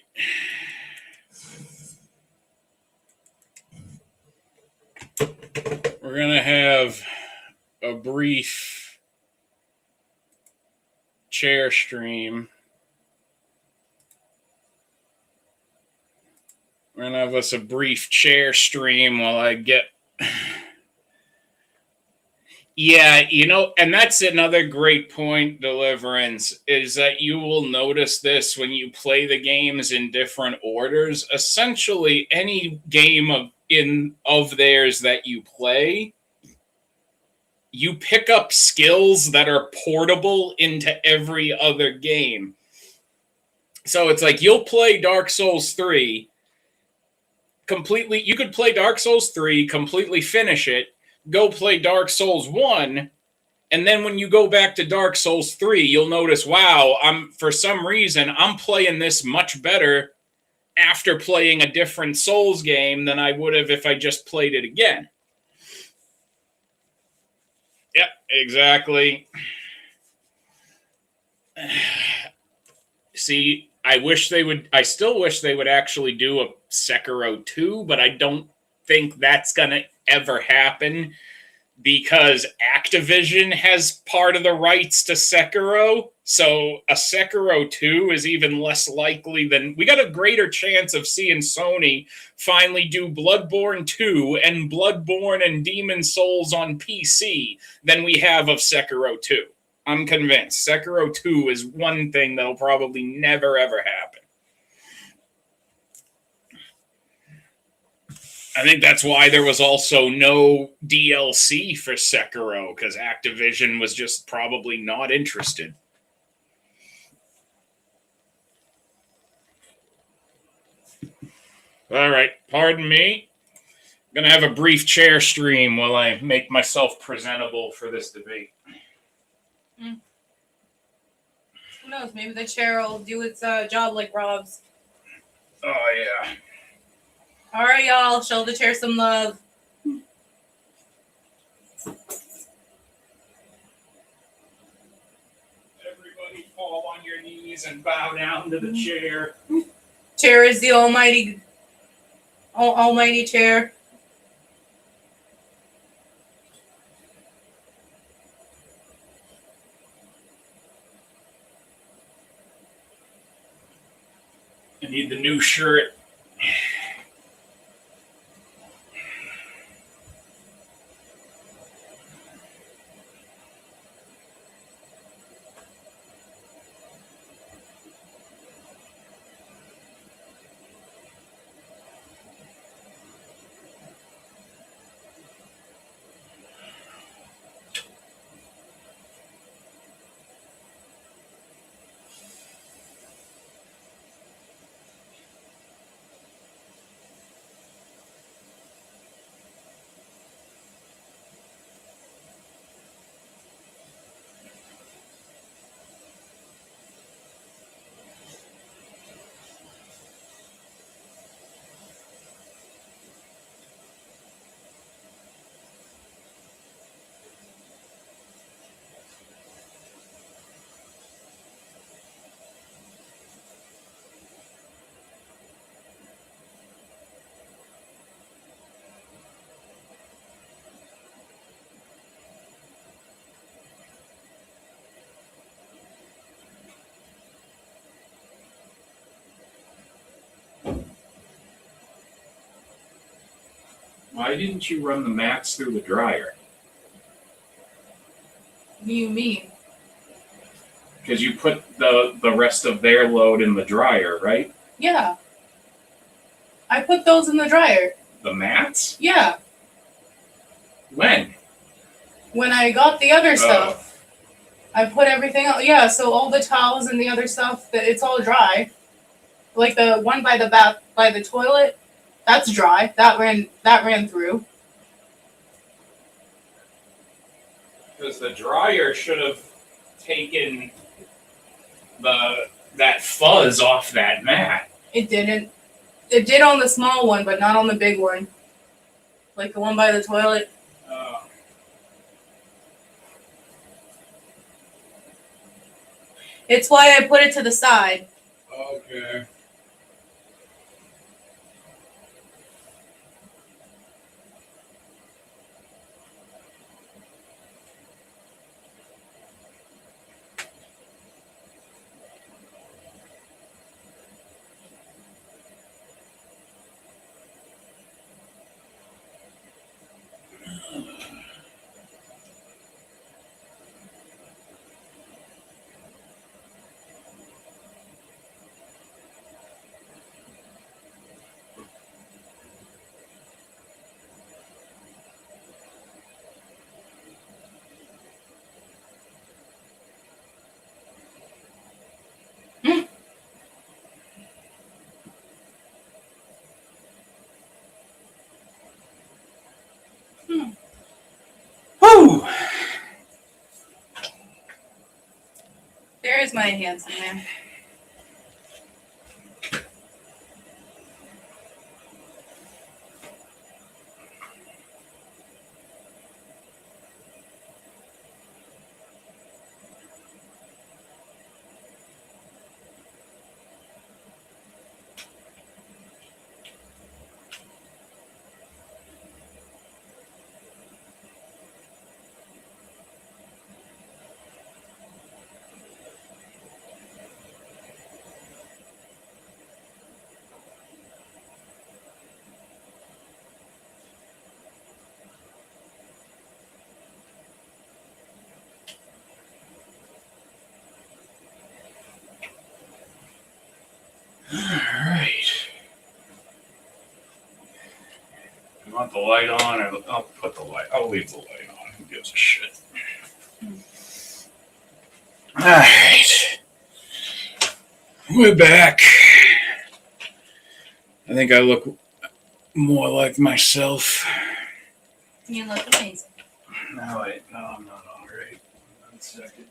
We're going to have a brief chair stream. We're going to have us a brief chair stream while I get... Yeah, and that's another great point, Deliverance, is that you will notice this when you play the games in different orders. Essentially, any game of theirs that you play, you pick up skills that are portable into every other game. So it's like you'll play Dark Souls 3 completely. You could play Dark Souls 3, completely finish it, go play Dark Souls 1, and then when you go back to Dark Souls 3, you'll notice, wow, for some reason I'm playing this much better after playing a different Souls game than I would have if I just played it again. Yep, exactly. See, I still wish they would actually do a Sekiro 2, but I don't think that's going to ever happen because Activision has part of the rights to Sekiro. So a Sekiro 2 is even less likely than... We got a greater chance of seeing Sony finally do Bloodborne 2 and Bloodborne and Demon Souls on PC than we have of Sekiro 2. I'm convinced. Sekiro 2 is one thing that'll probably never, ever happen. I think that's why there was also no DLC for Sekiro, because Activision was just probably not interested. All right, pardon me. I'm going to have a brief chair stream while I make myself presentable for this debate. Who knows? Maybe the chair will do its job like Rob's. Oh, yeah. All right, y'all. Show the chair some love. Everybody fall on your knees and bow down to the chair. Chair is the almighty chair. I need the new shirt. Why didn't you run the mats through the dryer? What do you mean? Because you put the rest of their load in the dryer, right? Yeah. I put those in the dryer. The mats? Yeah. When? When I got the other stuff, I put everything else. Yeah, so all the towels and the other stuff, it's all dry. Like the one by the toilet, that's dry. That ran through. Because the dryer should have taken that fuzz off that mat. It didn't. It did on the small one, but not on the big one. Like the one by the toilet. It's why I put it to the side. Okay. There's my handsome man. All right. You want the light on? Or I'll put the light. I'll leave the light on. Who gives a shit? All right. We're back. I think I look more like myself. You look amazing. No, wait. No, I'm not all right. 1 second.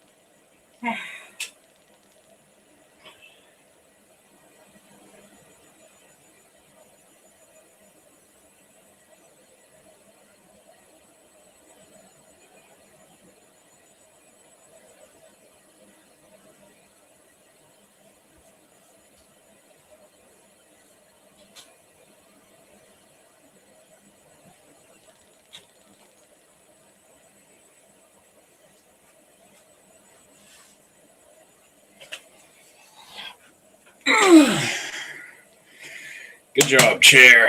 Good job, Chair.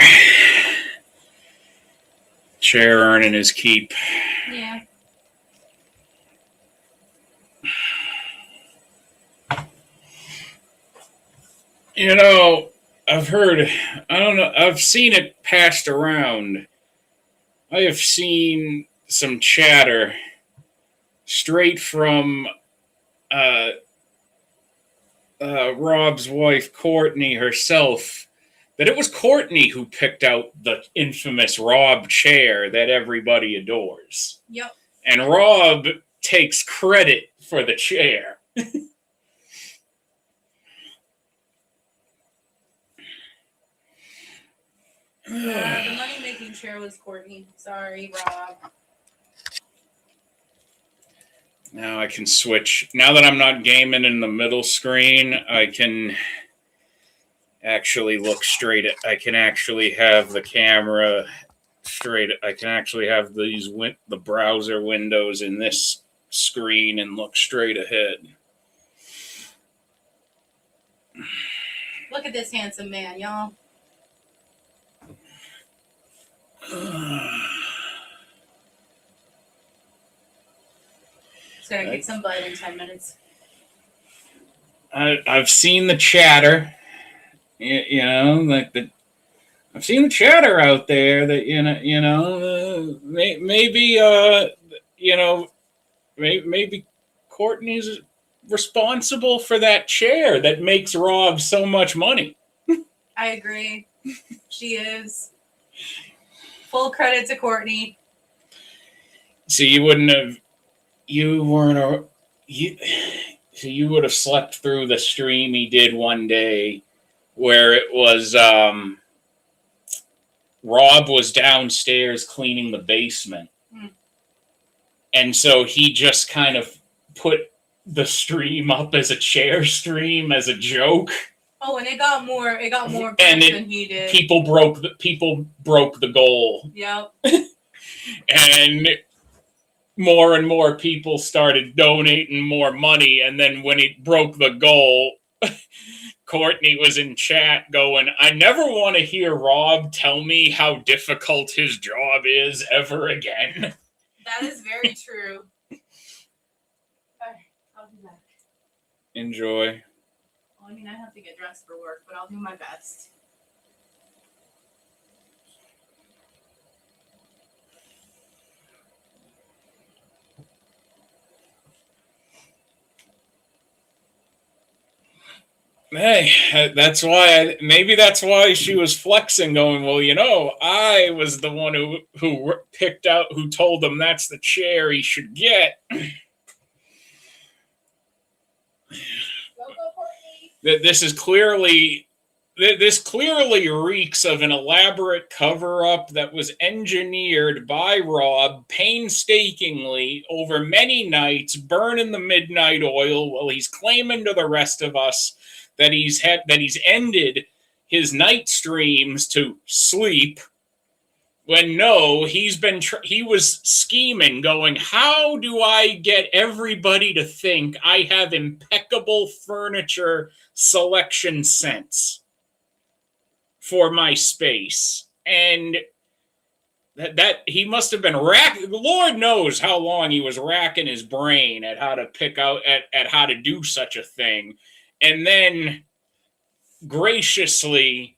Chair earning his keep. Yeah. You know, I've heard, I don't know, I've seen it passed around. I have seen some chatter straight from Rob's wife, Courtney, herself, that it was Courtney who picked out the infamous Rob chair that everybody adores. Yep. And Rob takes credit for the chair. The money-making chair was Courtney. Sorry, Rob. Now I can switch. Now that I'm not gaming in the middle screen, I can actually look straight at. I can actually have the camera straight. I can actually have the browser windows in this screen and look straight ahead. Look at this handsome man, y'all. It's gonna kick some butt in 10 minutes. I've seen the chatter. You know, like I've seen the chatter out there that maybe Courtney's responsible for that chair that makes Rob so much money. I agree. She is. Full credit to Courtney. So you would have slept through the stream he did one day where it was Rob was downstairs cleaning the basement. And so he just kind of put the stream up as a chair stream as a joke. Oh, and it got more and than he did. People broke the goal. Yep. And more people started donating more money, and then when he broke the goal, Courtney was in chat going, "I never want to hear Rob tell me how difficult his job is ever again." That is very true. Alright, I'll be back. Enjoy. Well, I mean, I have to get dressed for work, but I'll do my best. Hey, that's why she was flexing, going, "Well, I was the one who picked out, who told him that's the chair he should get." This is clearly this clearly reeks of an elaborate cover-up that was engineered by Rob painstakingly over many nights, burning the midnight oil while he's claiming to the rest of us that he's ended his night streams to sleep. When no, he was scheming, going, how do I get everybody to think I have impeccable furniture selection sense for my space? And that he must have been Lord knows how long he was racking his brain at how to pick out at how to do such a thing. And then graciously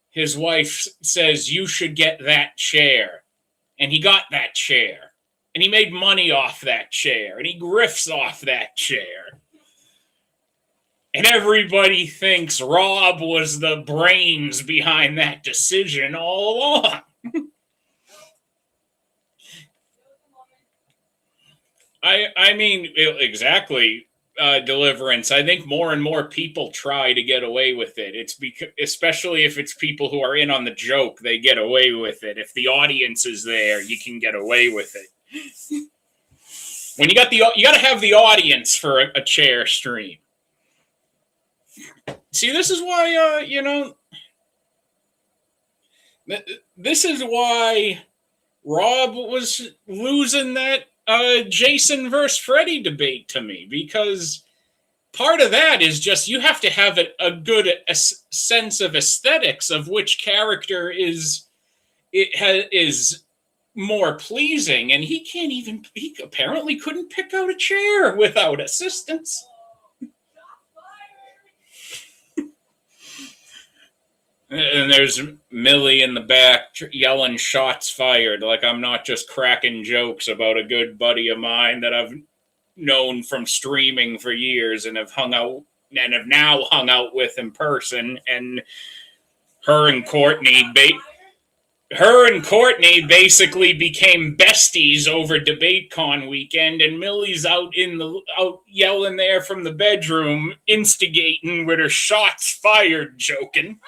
his wife says, you should get that chair. And he got that chair. And he made money off that chair. And he grifts off that chair. And everybody thinks Rob was the brains behind that decision all along. I mean, exactly. Deliverance. I think more and more people try to get away with it. It's especially if it's people who are in on the joke, they get away with it. If the audience is there, you can get away with it. When you got to have the audience for a chair stream. See, this is why this is why Rob was losing that Jason versus Freddy debate to me, because part of that is just you have to have a good sense of aesthetics of which character is more pleasing, and he apparently couldn't pick out a chair without assistance. And there's Millie in the back yelling shots fired, like I'm not just cracking jokes about a good buddy of mine that I've known from streaming for years and have now hung out with in person. And her and Courtney basically became besties over DebateCon weekend, and Millie's out yelling there from the bedroom, instigating with her shots fired joking.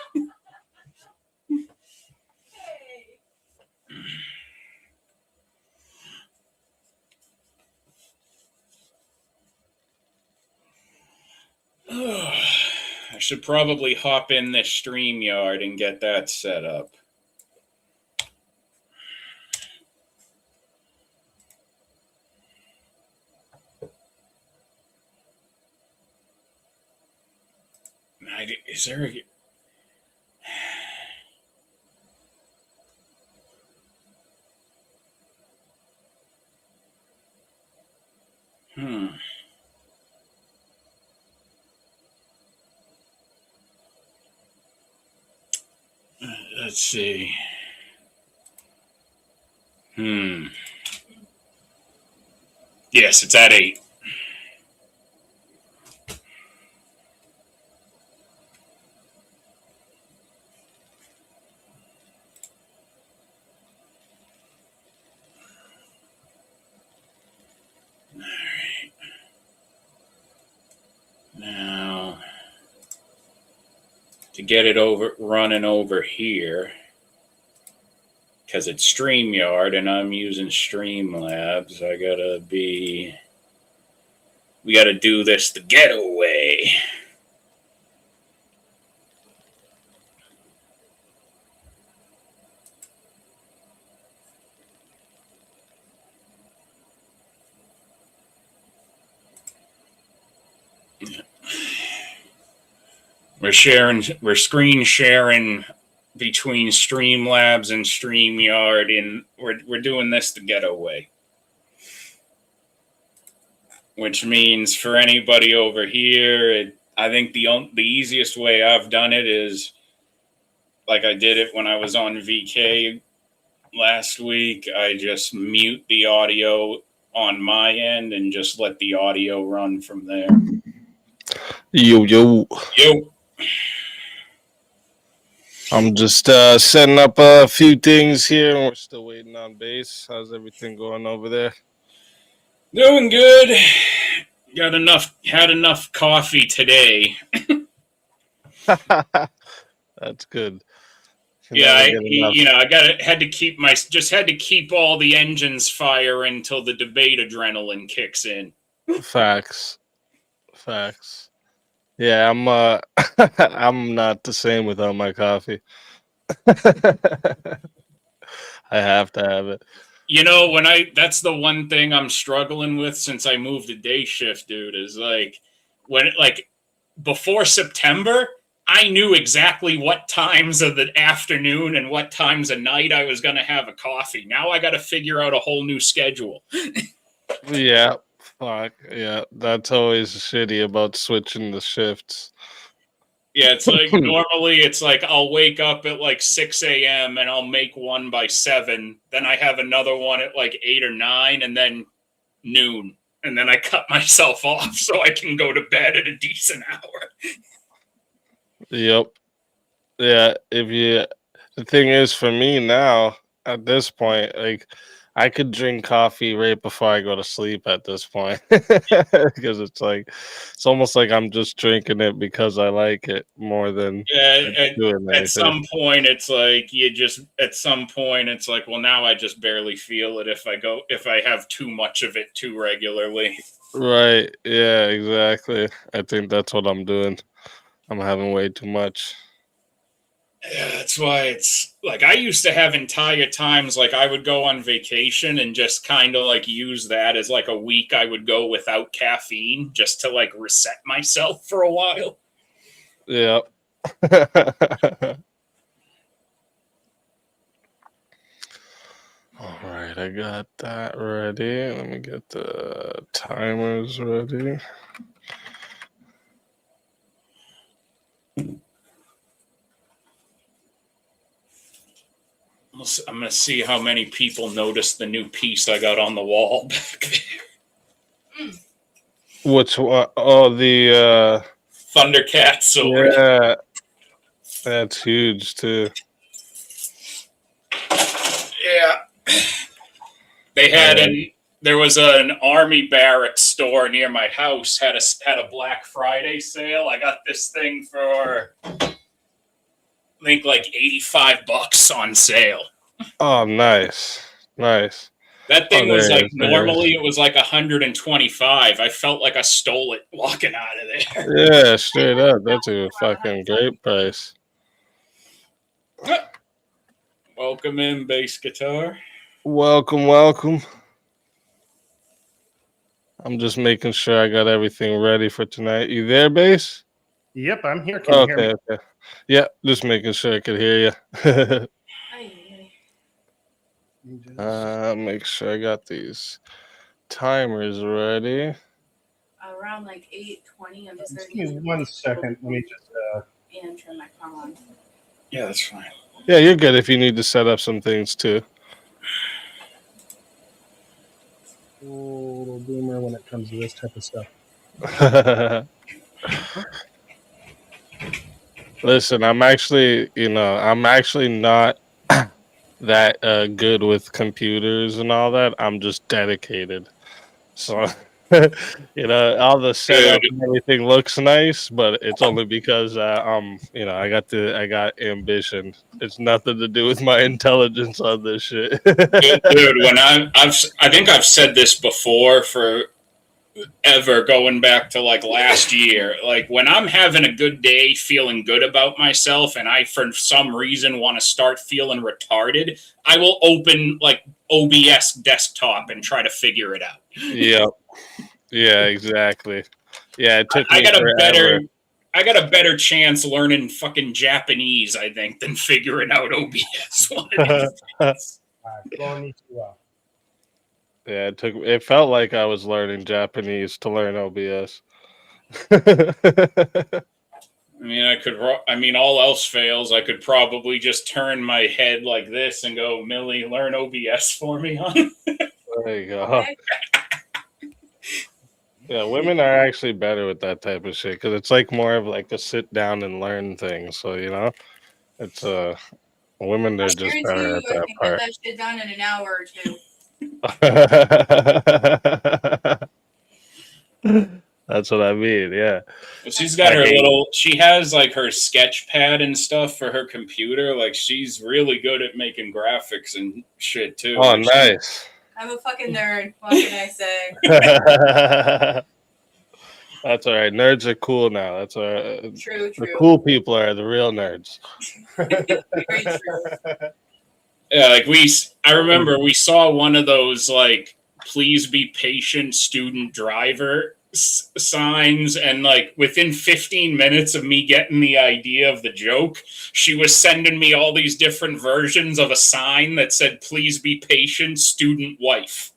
I should probably hop in this StreamYard and get that set up. Is there a... Let's see. Yes, it's at 8. All right. Now, to get it running over here, because it's StreamYard and I'm using Streamlabs, we gotta do this the getaway. We're screen sharing between Streamlabs and StreamYard, and we're doing this the getaway. Which means for anybody over here, I think the easiest way I've done it is like I did it when I was on VK last week. I just mute the audio on my end and just let the audio run from there. Yo. I'm just setting up a few things here, and we're still waiting on Base. How's everything going over there? Doing good. Had enough coffee today. That's good. Yeah, Never get enough. I had to keep all the engines firing until the debate adrenaline kicks in. Facts. Facts. Yeah, I'm I'm not the same without my coffee. I have to have it. That's the one thing I'm struggling with since I moved to day shift, dude, is like before September, I knew exactly what times of the afternoon and what times of night I was going to have a coffee. Now I got to figure out a whole new schedule. Yeah, fuck. Yeah, that's always shitty about switching the shifts. Yeah, it's like normally it's like I'll wake up at like 6 a.m. and I'll make one by 7. Then I have another one at like 8 or 9 and then noon. And then I cut myself off so I can go to bed at a decent hour. Yep. Yeah, the thing is for me now at this point, like I could drink coffee right before I go to sleep at this point because it's almost like I'm just drinking it because I like it more than doing At anything. some point it's like, well, now I just barely feel it if I have too much of it too regularly. Right. Yeah, exactly. I think that's what I'm doing. I'm having way too much. Yeah, that's why it's like I used to have entire times like I would go on vacation and just kind of like use that as like a week I would go without caffeine just to like reset myself for a while. Yeah. All right, I got that ready. Let me get the timers ready. I'm going to see how many people noticed the new piece I got on the wall back there. Which one? Oh, the Thundercat sword. yeah, that's huge too. Yeah. There was an army barracks store near my house had a Black Friday sale. I got this thing for I think like $85 on sale. Oh, nice. That thing was like normally it it was like 125. I felt like I stole it walking out of there. Yeah, straight up. That's a fucking great price. Welcome in, Basegitar. Welcome. I'm just making sure I got everything ready for tonight. You there, Base? Yep, I'm here. Can you hear me? Okay. Yeah, just making sure I could hear you. Make sure I got these timers ready. Around like 8:20, I'm just Give me 1 second. Let me just and turn my car on. Yeah, that's fine. Yeah, you're good if you need to set up some things too. little boomer when it comes to this type of stuff. Listen, I'm actually not that good with computers and all that. I'm just dedicated. So, all the setup and everything looks nice, but it's only because I got ambition. It's nothing to do with my intelligence on this shit. Dude, when I think I've said this before forever, going back to like last year. Like when I'm having a good day, feeling good about myself, and I for some reason want to start feeling retarded, I will open like OBS desktop and try to figure it out. Yeah, exactly. Yeah, it took me I got forever. I got a better chance learning fucking Japanese, I think, than figuring out OBS. Yeah, it felt like I was learning Japanese to learn OBS. All else fails, I could probably just turn my head like this and go, Millie, learn OBS for me, hon. There you go. Yeah, women are actually better with that type of shit because it's like more of like a sit down and learn thing. So it's women are just better at that part. Get that shit done in an hour or two. That's what I mean. Yeah. She's got I her hate- little. She has like her sketch pad and stuff for her computer. Like she's really good at making graphics and shit too. Oh, Like, nice. I'm a fucking nerd. What can I say? That's all right. Nerds are cool now. That's all right. True, The true. cool people are the real nerds. Very true. Yeah, like I remember we saw one of those like "Please be patient, student driver" signs, and like within 15 minutes of me getting the idea of the joke, she was sending me all these different versions of a sign that said "Please be patient, student wife."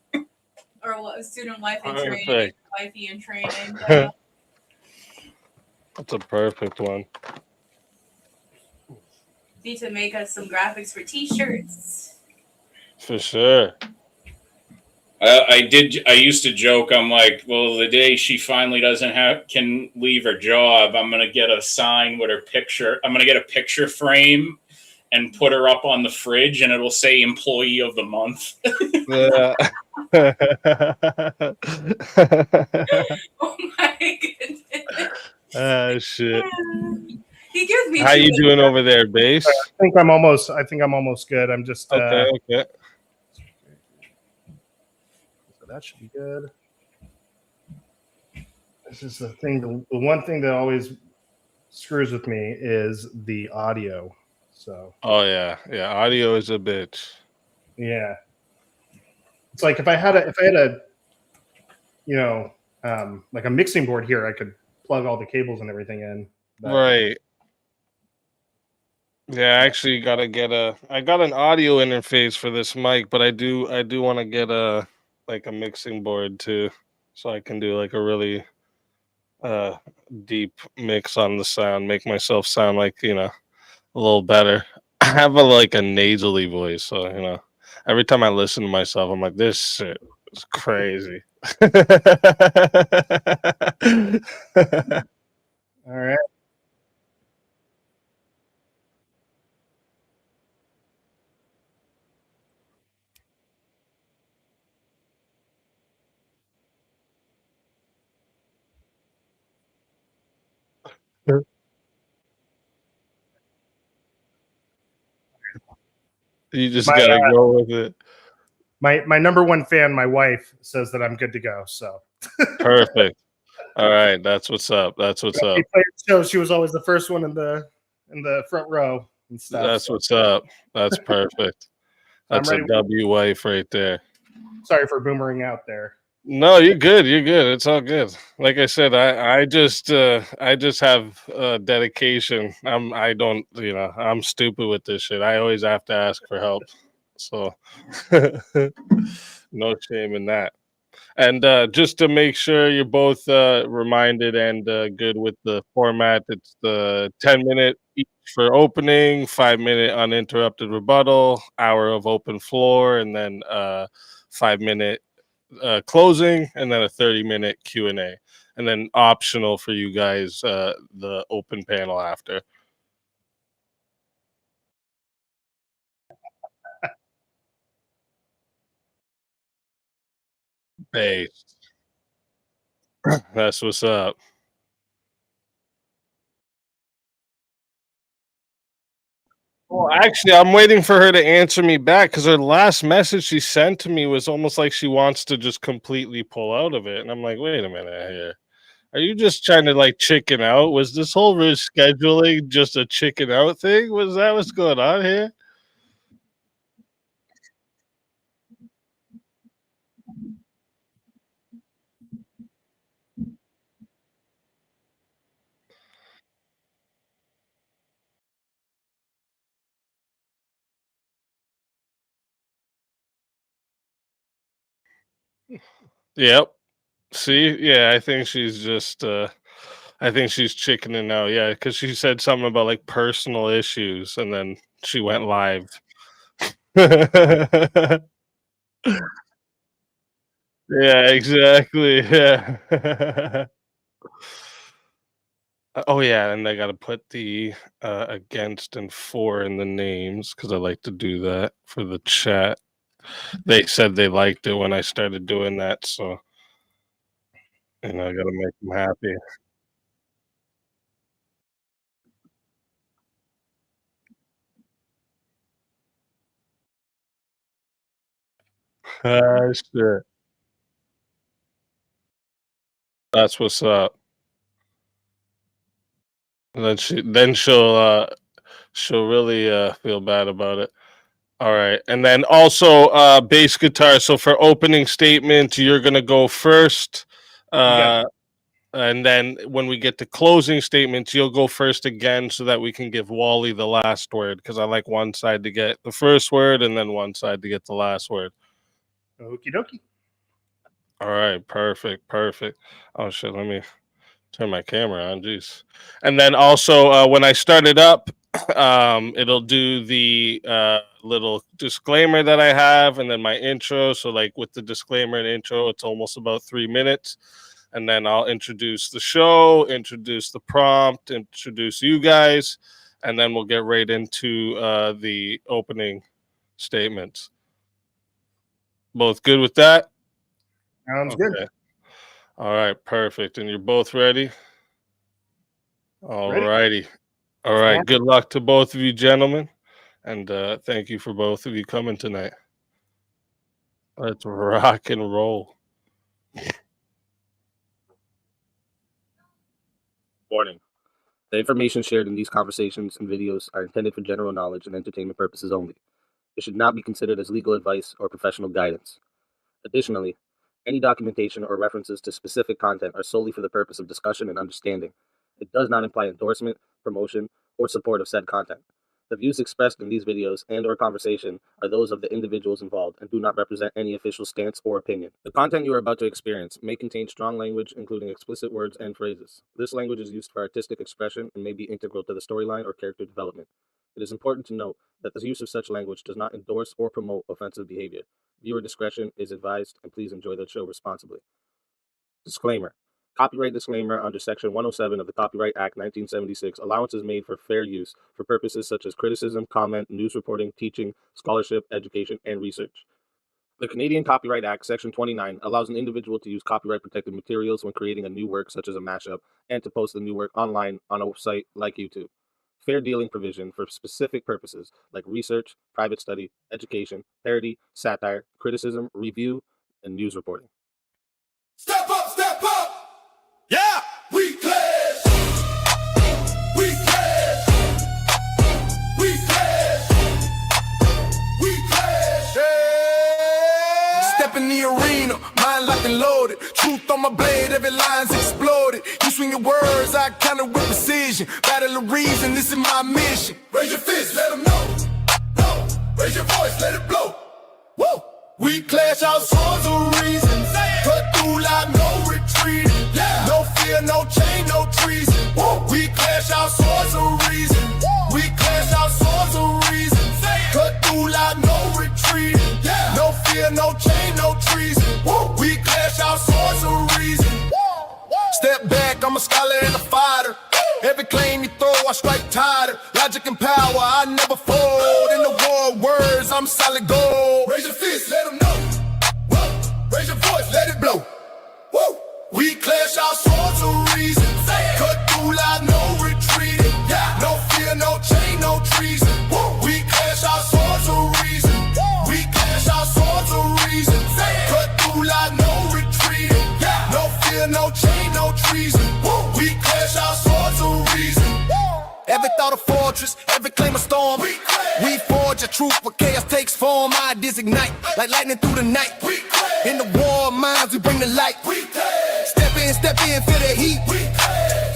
Or what? Student wife in training, Perfect. wifey in training. Yeah. That's a perfect one. Need to make us some graphics for T-shirts. For sure. I used to joke. I'm like, well, the day she finally can leave her job, I'm gonna get a sign with her picture. I'm gonna get a picture frame and put her up on the fridge, and it'll say "Employee of the Month." Yeah. Oh my goodness. Shit. He gives me. How you doing over there, Base? I think I'm almost good. I'm just Okay. so that should be good. This is the thing. The one thing that always screws with me is the audio. So Oh yeah. Audio is a bitch. yeah, it's like if I had a like a mixing board here, I could plug all the cables and everything in. But Right. Yeah, I actually I got an audio interface for this mic, but I do want to get a mixing board too, so I can do like a really deep mix on the sound, make myself sound like, a little better. I have a nasally voice, so every time I listen to myself, I'm like, this shit is crazy. all right. You just My, gotta go with it. My number one fan, my wife, says that I'm good to go. So Perfect. All right, that's what's up. That's what's up. So she was always the first one in the front row and stuff. That's so. what's up. That's perfect. That's a ready. W wife right there. Sorry for boomering out there. No, you're good. You're good. It's all good. Like I said, I just have dedication. I don't, I'm stupid with this shit. I always have to ask for help. So no shame in that. And just to make sure you're both reminded and good with the format, it's the 10-minute each for opening, 5-minute uninterrupted rebuttal, hour of open floor, and then 5-minute closing, and then a 30-minute Q&A. And then optional for you guys, the open panel after. Based. That's what's up. Well, actually, I'm waiting for her to answer me back because her last message she sent to me was almost like she wants to just completely pull out of it. And I'm like, wait a minute here. Are you just trying to chicken out? Was this whole rescheduling just a chicken out thing? Was that what's going on here? Yep. See, yeah, I think she's just I think she's chickening out. Yeah, because she said something about personal issues and then she went live. Yeah, exactly. Yeah. Oh yeah, and I got to put the against and for in the names because I like to do that for the chat. They said they liked it when I started doing that, so I gotta make them happy. Shit. That's what's up. Then she'll really feel bad about it. All right. And then also bass guitar. So for opening statement, you're gonna go first. got And then when we get to closing statements, you'll go first again so that we can give Wally the last word, because I like one side to get the first word and then one side to get the last word. Okie dokie. All right, perfect. Oh shit, let me turn my camera on. Jeez. And then also when I start it up, it'll do the little disclaimer that I have, and then my intro. So like with the disclaimer and intro, it's almost about 3 minutes. And then I'll introduce the show, introduce the prompt, introduce you guys, and then we'll get right into the opening statements. Both good with that? Sounds good. All right, perfect. And you're both ready? All righty. All right. Good luck to both of you, gentlemen. And thank you for both of you coming tonight. Let's rock and roll. Warning. The information shared in these conversations and videos are intended for general knowledge and entertainment purposes only. It should not be considered as legal advice or professional guidance. Additionally, any documentation or references to specific content are solely for the purpose of discussion and understanding. It does not imply endorsement, promotion, or support of said content. The views expressed in these videos and/or conversation are those of the individuals involved and do not represent any official stance or opinion. The content you are about to experience may contain strong language, including explicit words and phrases. This language is used for artistic expression and may be integral to the storyline or character development. It is important to note that the use of such language does not endorse or promote offensive behavior. Viewer discretion is advised, and please enjoy the show responsibly. Disclaimer. Copyright disclaimer under Section 107 of the Copyright Act 1976. Allowance is made for fair use for purposes such as criticism, comment, news reporting, teaching, scholarship, education, and research. The Canadian Copyright Act, Section 29, allows an individual to use copyright-protected materials when creating a new work, such as a mashup, and to post the new work online on a site like YouTube. Fair dealing provision for specific purposes like research, private study, education, parody, satire, criticism, review, and news reporting. Step up, step up! Yeah! We clash! We clash! We clash! We clash! Yeah! Step in the arena, mind locked and loaded. Truth on my blade, every line's exploded. You swing your words, I counter with precision. Battle of reason, this is my mission. Raise your fist, let them know. No. Raise your voice, let it blow. Woo! We clash our swords of reason. Cut through like no retreating. Yeah. No fear, no chain, no treason. Woo. We clash our swords of reason. Woo. We clash our swords of reason. Cut through like no retreating. Yeah. No fear, no chain, no treason. Woo. We clash our swords of reason. Woo. Step back, I'm a scholar and a fighter. Every claim you throw, I strike tighter. Logic and power, I never fold. In the war of words, I'm solid gold. Raise your fist, let them know. Whoa. Raise your voice, let it blow. Woo. We clash our swords of reason. Cut through like no retreating. Yeah. No fear, no chain, no treason. Woo. We clash our swords of reason. Woo. We clash our swords of reason. Cut through like no retreating. Yeah. No fear, no chain, no treason. Woo. We clash our swords of reason. Every thought a fortress, every claim a storm. We forge a truth where chaos takes form. Ideas ignite like lightning through the night. In the war of minds, we bring the light. Step in, feel the heat.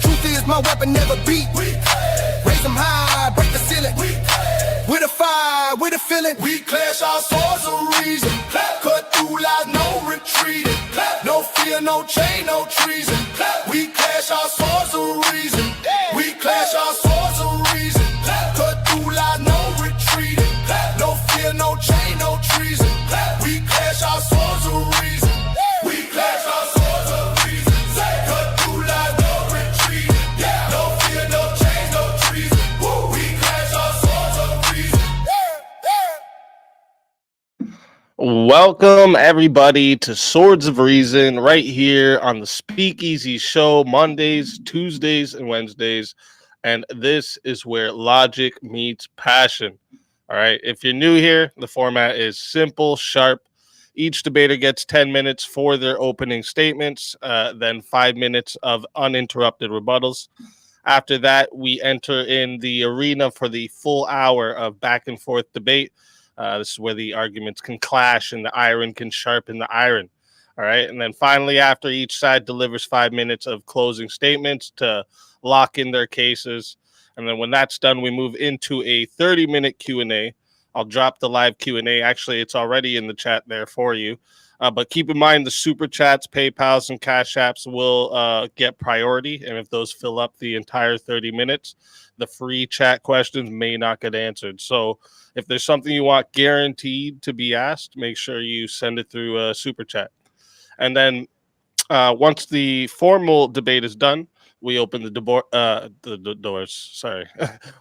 Truth is my weapon, never beat. Raise them high, break the ceiling. With a fire, with a feeling. We clash our swords of reason. Cut through like no retreating. No fear, no chain, no treason. We clash our swords of reason. We clash our swords of reason. Cut through like no retreating. No fear, no chain, no treason. We clash our swords of reason. We clash our swords of reason. Cut through like no retreating. No fear, no chain, no treason. We clash our swords of reason. Welcome, everybody, to Swords of Reason right here on the Speakeasy Show, Mondays, Tuesdays, and Wednesdays. And this is where logic meets passion. All right. If you're new here, the format is simple, sharp. Each debater gets 10 minutes for their opening statements, then 5 minutes of uninterrupted rebuttals. After that, we enter in the arena for the full hour of back and forth debate. This is where the arguments can clash and the iron can sharpen the iron. All right. And then finally, after each side delivers 5 minutes of closing statements to lock in their cases. And then when that's done, we move into a 30-minute Q&A. I'll drop the live Q&A. Actually, it's already in the chat there for you. But keep in mind the super chats, PayPals, and Cash Apps will get priority. And if those fill up the entire 30 minutes, the free chat questions may not get answered. So if there's something you want guaranteed to be asked, make sure you send it through a super chat. And then once the formal debate is done, we open the doors. Sorry,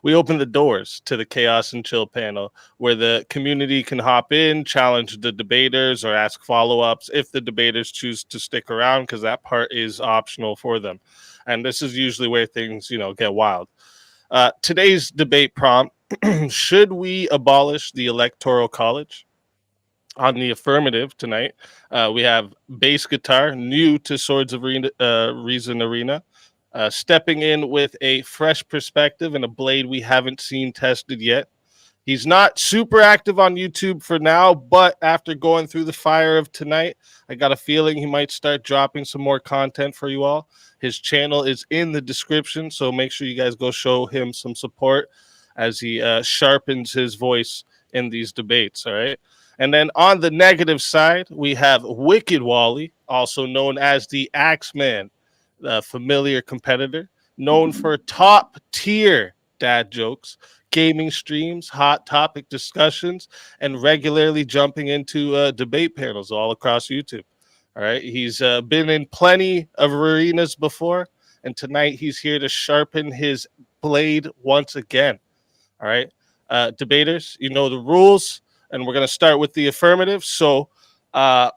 we open the doors to the Chaos and Chill panel, where the community can hop in, challenge the debaters, or ask follow-ups if the debaters choose to stick around, because that part is optional for them. And this is usually where things, get wild. Today's debate prompt: should we abolish the Electoral College? On the affirmative tonight, we have Basegitar, new to Swords of Reason Arena, stepping in with a fresh perspective and a blade we haven't seen tested yet. He's not super active on YouTube for now, but after going through the fire of tonight, I got a feeling he might start dropping some more content for you all. His channel is in the description, so make sure you guys go show him some support as he sharpens his voice in these debates, all right? And then on the negative side, we have Wicked Wally, also known as the Axeman, a familiar competitor, known for top-tier dad jokes, gaming streams, hot topic discussions, and regularly jumping into debate panels all across YouTube. All right, he's been in plenty of arenas before, and tonight he's here to sharpen his blade once again. All right, debaters, you know the rules. And we're going to start with the affirmative. So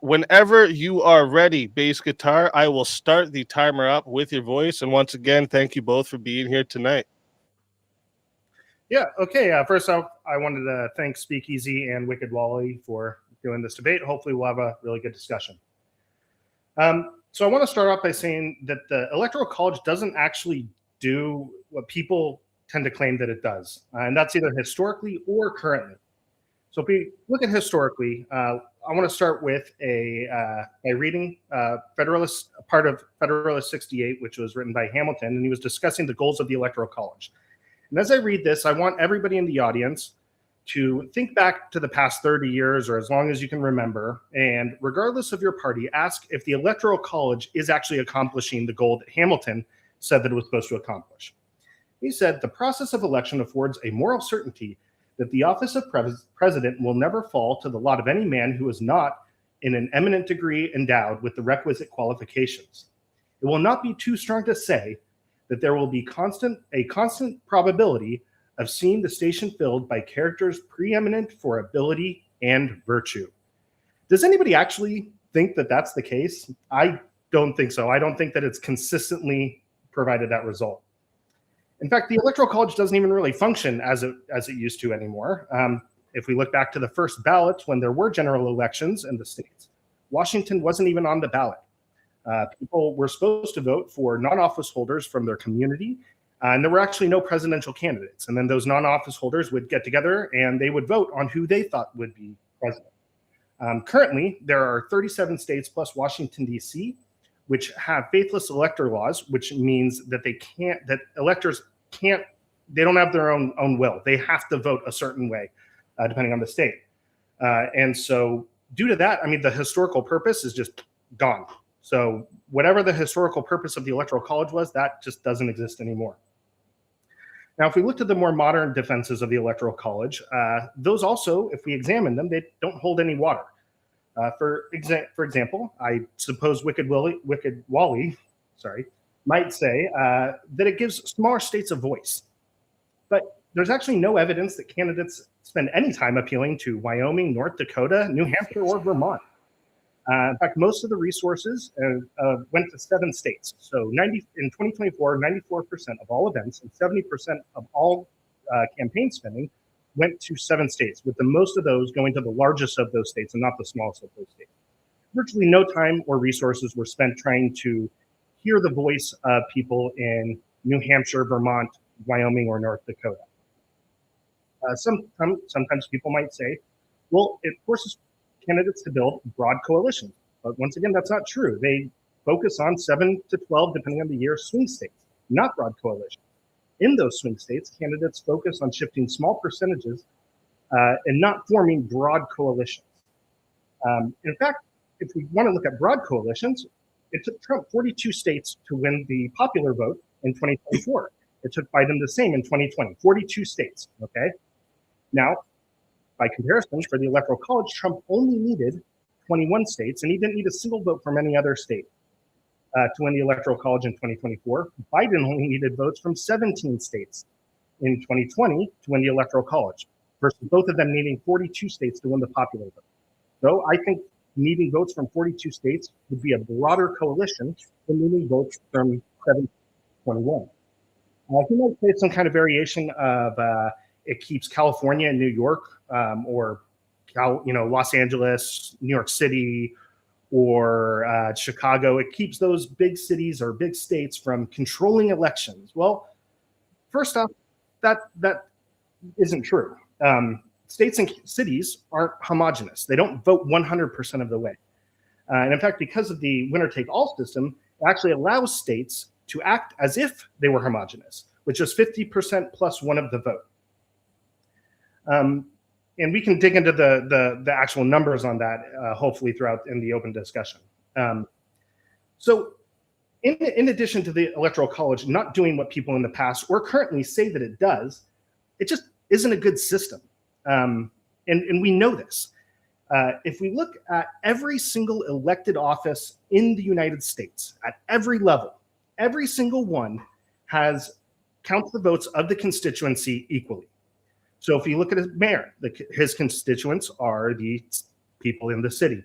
whenever you are ready, Basegitar, I will start the timer up with your voice. And once again, thank you both for being here tonight. Yeah, okay. First off, I wanted to thank Speakeasy and Wicked Wally for doing this debate. Hopefully we'll have a really good discussion. So I want to start off by saying that the Electoral College doesn't actually do what people tend to claim that it does. And that's either historically or currently. So if we look at historically, I want to start with a reading Federalist, part of Federalist 68, which was written by Hamilton, and he was discussing the goals of the Electoral College. And as I read this, I want everybody in the audience to think back to the past 30 years or as long as you can remember, and regardless of your party, ask if the Electoral College is actually accomplishing the goal that Hamilton said that it was supposed to accomplish. He said, the process of election affords a moral certainty that the office of president will never fall to the lot of any man who is not in an eminent degree endowed with the requisite qualifications. It will not be too strong to say that there will be a constant probability of seeing the station filled by characters preeminent for ability and virtue. Does anybody actually think that that's the case? I don't think so. I don't think that it's consistently provided that result. In fact, the Electoral College doesn't even really function as it used to anymore. If we look back to the first ballots when there were general elections in the states, Washington wasn't even on the ballot. People were supposed to vote for non-office holders from their community, and there were actually no presidential candidates. And then those non-office holders would get together and they would vote on who they thought would be president. Currently, there are 37 states plus Washington, D.C., which have faithless elector laws, which means that electors they don't have their own will. They have to vote a certain way, depending on the state. And so due to that, the historical purpose is just gone. So whatever the historical purpose of the Electoral College was, that just doesn't exist anymore. Now, if we look at the more modern defenses of the Electoral College, those also, if we examine them, they don't hold any water. For example, I suppose Wicked Wally, might say that it gives smaller states a voice. But there's actually no evidence that candidates spend any time appealing to Wyoming, North Dakota, New Hampshire, or Vermont. In fact, most of the resources went to 7 states. So in 2024, 94% of all events and 70% of all campaign spending went to 7 states, with the most of those going to the largest of those states and not the smallest of those states. Virtually no time or resources were spent trying to hear the voice of people in New Hampshire, Vermont, Wyoming, or North Dakota. Sometimes people might say, well, it forces candidates to build broad coalitions. But once again, that's not true. They focus on 7 to 12, depending on the year, swing states, not broad coalitions. In those swing states, candidates focus on shifting small percentages and not forming broad coalitions. In fact, if we want to look at broad coalitions, it took Trump 42 states to win the popular vote in 2024. It took Biden the same in 2020, 42 states, okay? Now, by comparison, for the Electoral College, Trump only needed 21 states, and he didn't need a single vote from any other state to win the Electoral College in 2024. Biden only needed votes from 17 states in 2020 to win the Electoral College, versus both of them needing 42 states to win the popular vote. So I think needing votes from 42 states would be a broader coalition than needing votes from 7 to 21. He might say some kind of variation of it keeps California and New York, or Los Angeles, New York City, or Chicago. It keeps those big cities or big states from controlling elections. Well, first off, that isn't true. States and cities aren't homogenous. They don't vote 100% of the way. And in fact, because of the winner-take-all system, it actually allows states to act as if they were homogenous, which is 50% plus one of the vote. And we can dig into the actual numbers on that, hopefully throughout in the open discussion. So in addition to the Electoral College not doing what people in the past or currently say that it does, it just isn't a good system. And we know this. If we look at every single elected office in the United States, at every level, every single one counts the votes of the constituency equally. So if you look at his mayor, his constituents are the people in the city.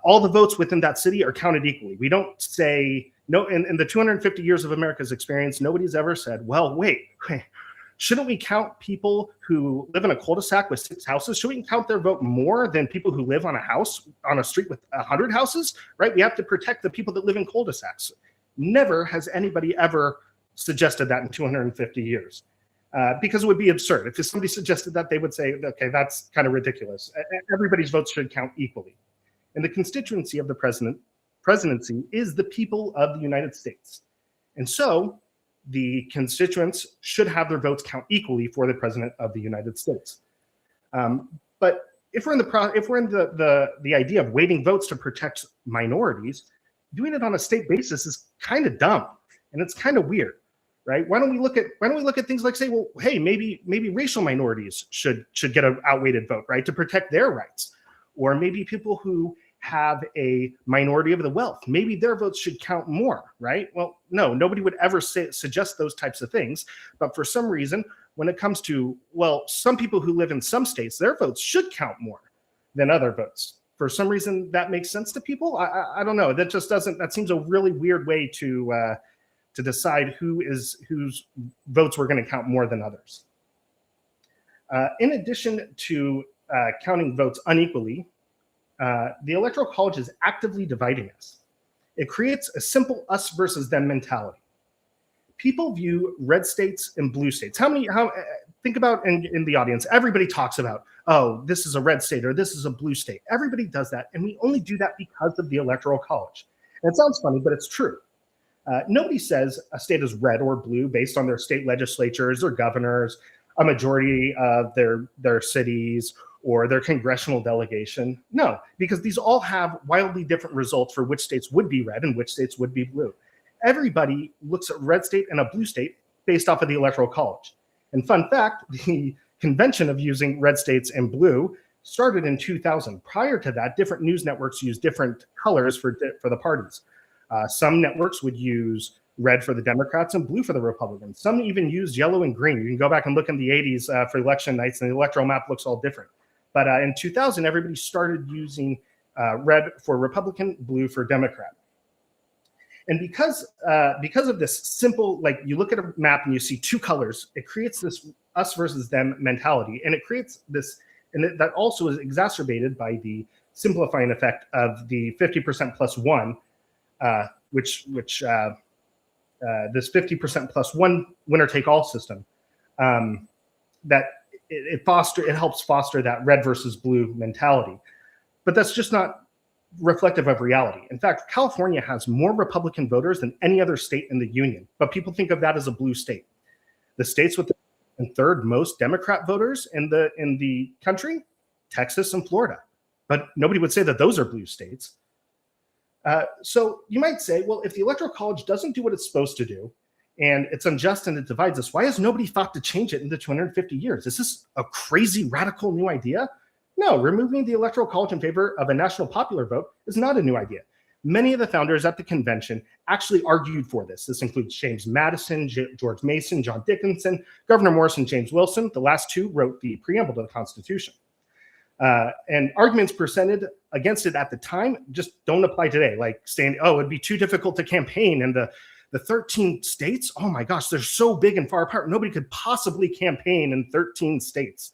All the votes within that city are counted equally. We don't say, no, in the 250 years of America's experience, nobody's ever said, well, wait, shouldn't we count people who live in a cul-de-sac with 6 houses? Should we count their vote more than people who live on a street with 100 houses, right? We have to protect the people that live in cul-de-sacs. Never has anybody ever suggested that in 250 years. Because it would be absurd. If somebody suggested that, they would say, okay, that's kind of ridiculous. Everybody's votes should count equally. And the constituency of the presidency is the people of the United States. And so the constituents should have their votes count equally for the president of the United States. But if we're in the idea of weighting votes to protect minorities, doing it on a state basis is kind of dumb, and it's kind of weird, right? Why don't we look at things like, say, well, hey, maybe racial minorities should get an outweighted vote, right, to protect their rights, or maybe people who have a minority of the wealth, maybe their votes should count more, right? Well, no, nobody would ever suggest those types of things. But for some reason, when it comes to, well, some people who live in some states, their votes should count more than other votes. For some reason, that makes sense to people. I don't know. That just doesn't. That seems a really weird way to decide whose votes we're going to count more than others. In addition to counting votes unequally, the Electoral College is actively dividing us. It creates a simple us versus them mentality. People view red states and blue states. Think about in the audience, everybody talks about, oh, this is a red state or this is a blue state. Everybody does that, and we only do that because of the Electoral College. And it sounds funny, but it's true. Nobody says a state is red or blue based on their state legislatures or governors, a majority of their cities, or their congressional delegation. No, because these all have wildly different results for which states would be red and which states would be blue. Everybody looks at red state and a blue state based off of the Electoral College. And fun fact, the convention of using red states and blue started in 2000. Prior to that, different news networks used different colors for the parties. Some networks would use red for the Democrats and blue for the Republicans. Some even used yellow and green. You can go back and look in the 80s for election nights, and the electoral map looks all different. But in 2000, everybody started using red for Republican, blue for Democrat. And because of this simple, like you look at a map and you see two colors, it creates this us versus them mentality, and it creates this, and that also is exacerbated by the simplifying effect of the 50% plus one, which this 50% plus one winner take all system, that it helps foster that red versus blue mentality. But that's just not reflective of reality. In fact, California has more Republican voters than any other state in the union, but people think of that as a blue state. The states with the third most Democrat voters in the country, Texas and Florida, but nobody would say that those are blue states. So you might say, well, if the Electoral College doesn't do what it's supposed to do, and it's unjust and it divides us, why has nobody thought to change it in the 250 years? Is this a crazy, radical new idea? No, removing the Electoral College in favor of a national popular vote is not a new idea. Many of the founders at the convention actually argued for this. This includes James Madison, George Mason, John Dickinson, Governor Morrison, James Wilson. The last two wrote the preamble to the Constitution. And arguments presented against it at the time just don't apply today, like saying, oh, it'd be too difficult to campaign, and the 13 states, oh my gosh, they're so big and far apart. Nobody could possibly campaign in 13 states.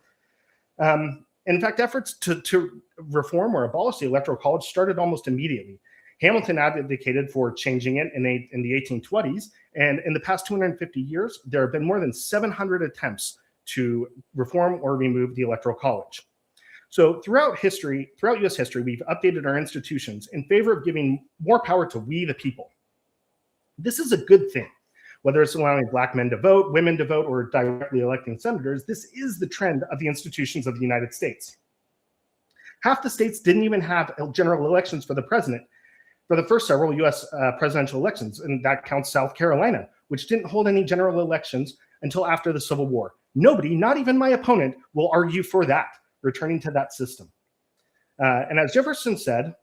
In fact, efforts to reform or abolish the Electoral College started almost immediately. Hamilton advocated for changing it in the 1820s, and in the past 250 years, there have been more than 700 attempts to reform or remove the Electoral College. So throughout U.S. history, we've updated our institutions in favor of giving more power to we the people. This is a good thing. Whether it's allowing Black men to vote, women to vote, or directly electing senators, this is the trend of the institutions of the United States. Half the states didn't even have general elections for the president for the first several U.S. Presidential elections, and that counts South Carolina, which didn't hold any general elections until after the Civil War. Nobody, not even my opponent, will argue for that, returning to that system. And as Jefferson said,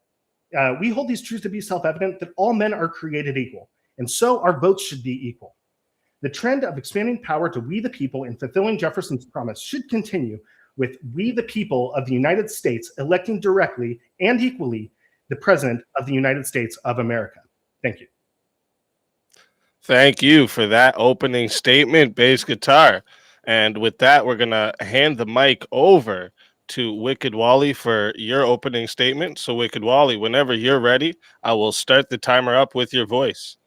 we hold these truths to be self-evident, that all men are created equal, and so our votes should be equal. The trend of expanding power to we the people and fulfilling Jefferson's promise should continue, with we the people of the United States electing directly and equally the President of the United States of America. Thank you. Thank you for that opening statement, Basegitar. And with that, we're going to hand the mic over to Wicked Wally for your opening statement. So, Wicked Wally, whenever you're ready, I will start the timer up with your voice.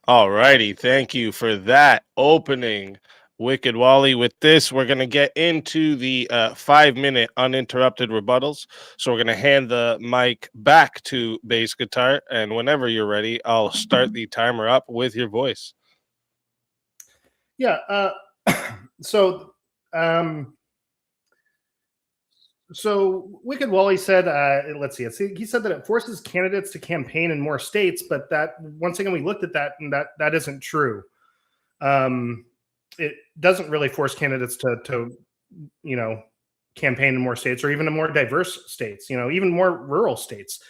All righty. Thank you for that opening, Wicked Wally. With this, we're going to get into the 5-minute uninterrupted rebuttals. So we're going to hand the mic back to Basegitar. And whenever you're ready, I'll start the timer up with your voice. Yeah. So, so Wicked Wally said, let's see, he said that it forces candidates to campaign in more states, but that once again we looked at that, and that isn't true. It doesn't really force candidates to campaign in more states, or even in more diverse states. Even more rural states.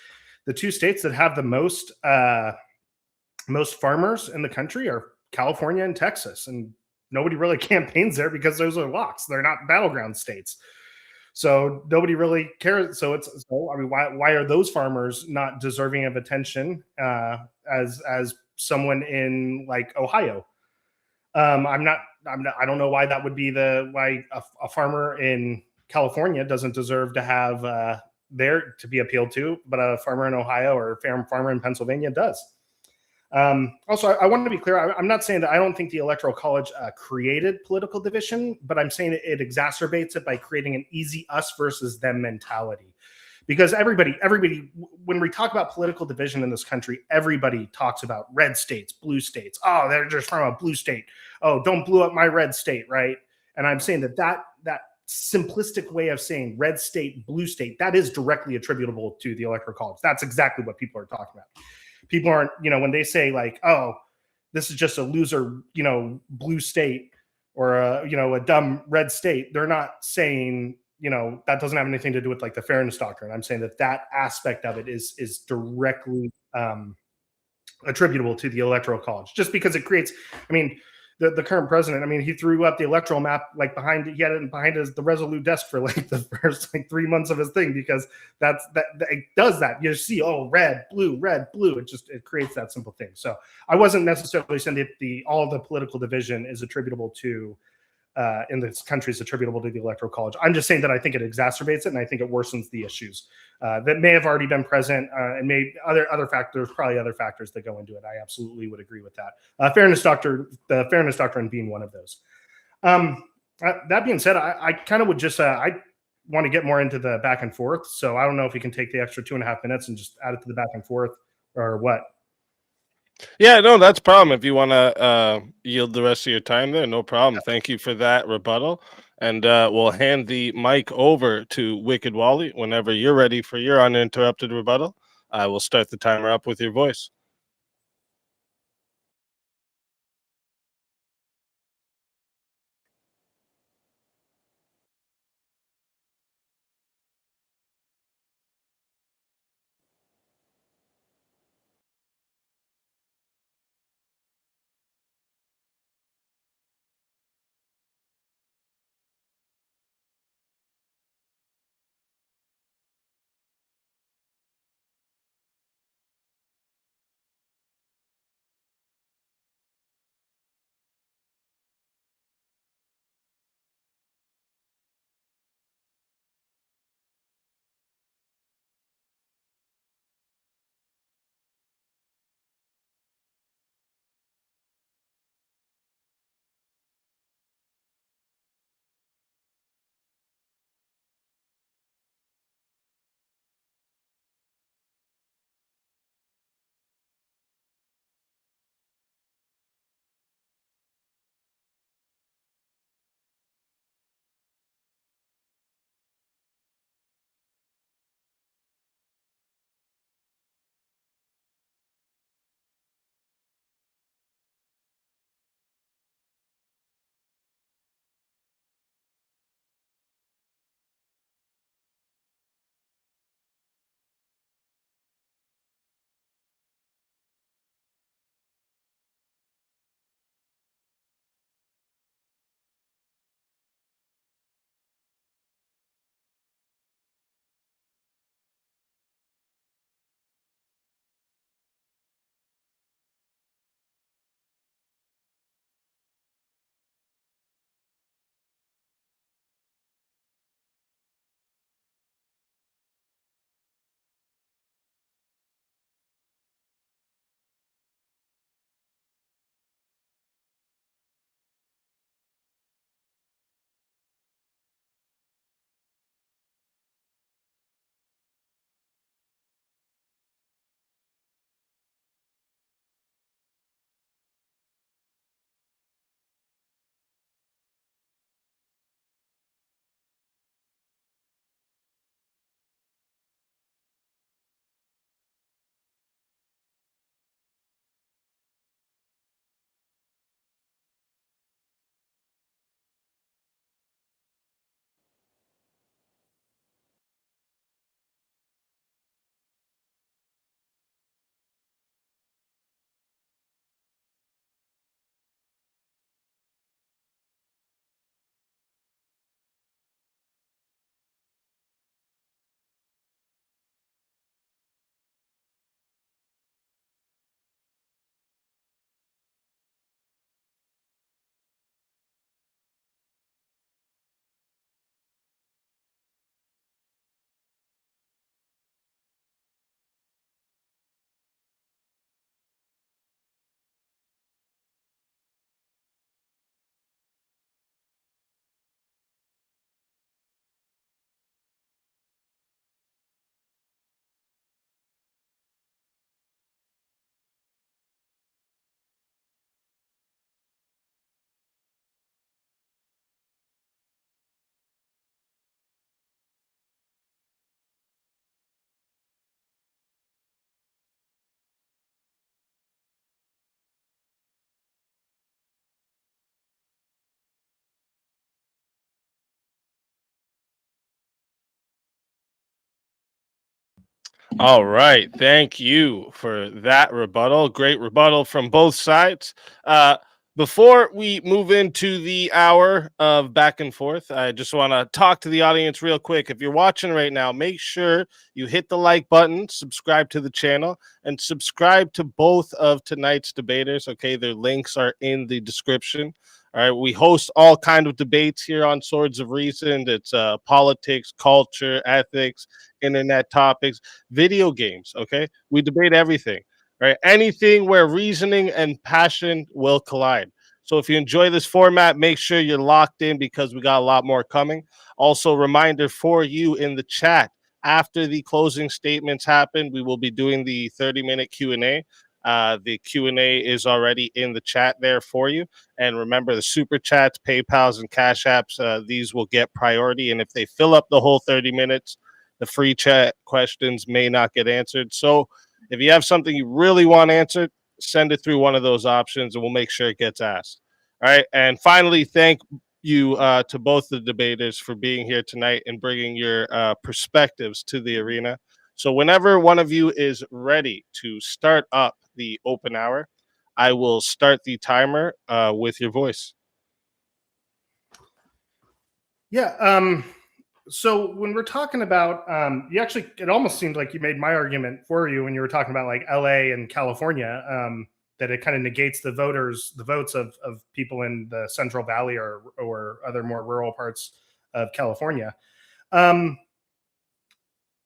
The two states that have the most farmers in the country are California and Texas, and nobody really campaigns there because those are locks. They're not battleground states. So nobody really cares. So why are those farmers not deserving of attention as someone in like Ohio? I don't know why that would be why a farmer in California doesn't deserve to have there to be appealed to, but a farmer in Ohio or a farmer in Pennsylvania does. Also, I want to be clear. I'm not saying that I don't think the Electoral College created political division, but I'm saying it exacerbates it by creating an easy us versus them mentality. Because everybody, when we talk about political division in this country, everybody talks about red states, blue states. Oh, they're just from a blue state. Oh, don't blow up my red state, right? And I'm saying that simplistic way of saying red state, blue state, that is directly attributable to the Electoral College. That's exactly what people are talking about. People aren't, when they say like, oh, this is just a loser, blue state or a dumb red state, they're not saying, that doesn't have anything to do with like the fairness doctrine. I'm saying that aspect of it is directly attributable to the Electoral College, just because it creates, the current president, he threw up the electoral map like he had it behind the Resolute desk for like the first 3 months of his thing, because it does that. You see, red, blue, it creates that simple thing. So I wasn't necessarily saying that all of the political division is attributable to in this country is attributable to the Electoral College. I'm just saying that I think it exacerbates it, and I think it worsens the issues that may have already been present, and other factors, probably other factors that go into it. I absolutely would agree with that. The fairness doctrine being one of those. That being said, I kind of would just I want to get more into the back and forth. So I don't know if you can take the extra 2.5 minutes and just add it to the back and forth, or what. Yeah, no, that's a problem. If you want to yield the rest of your time there, no problem. Thank you for that rebuttal. And we'll hand the mic over to Wicked Wally. Whenever you're ready for your uninterrupted rebuttal, I will start the timer up with your voice. All right. Thank you for that rebuttal. Great rebuttal from both sides. Before we move into the hour of back and forth, I just want to talk to the audience real quick. If you're watching right now, make sure you hit the like button, subscribe to the channel, and subscribe to both of tonight's debaters. Okay, their links are in the description. All right, we host all kind of debates here on Swords of Reason. It's politics, culture, ethics, internet topics, video games. Okay, we debate everything, right? Anything where reasoning and passion will collide. So if you enjoy this format, make sure you're locked in because we got a lot more coming. Also, reminder for you in the chat, after the closing statements happen, we will be doing the 30-minute Q&A. The Q&A is already in the chat there for you. And remember, the super chats, PayPals, and Cash Apps, these will get priority. And if they fill up the whole 30 minutes, the free chat questions may not get answered. So if you have something you really want answered, send it through one of those options and we'll make sure it gets asked. All right. And finally, thank you to both the debaters for being here tonight and bringing your perspectives to the arena. So whenever one of you is ready to start up the open hour, I will start the timer with your voice. Yeah. So when we're talking about, you actually, it almost seemed like you made my argument for you when you were talking about like LA and California, that it kind of negates the votes of people in the Central Valley or other more rural parts of California.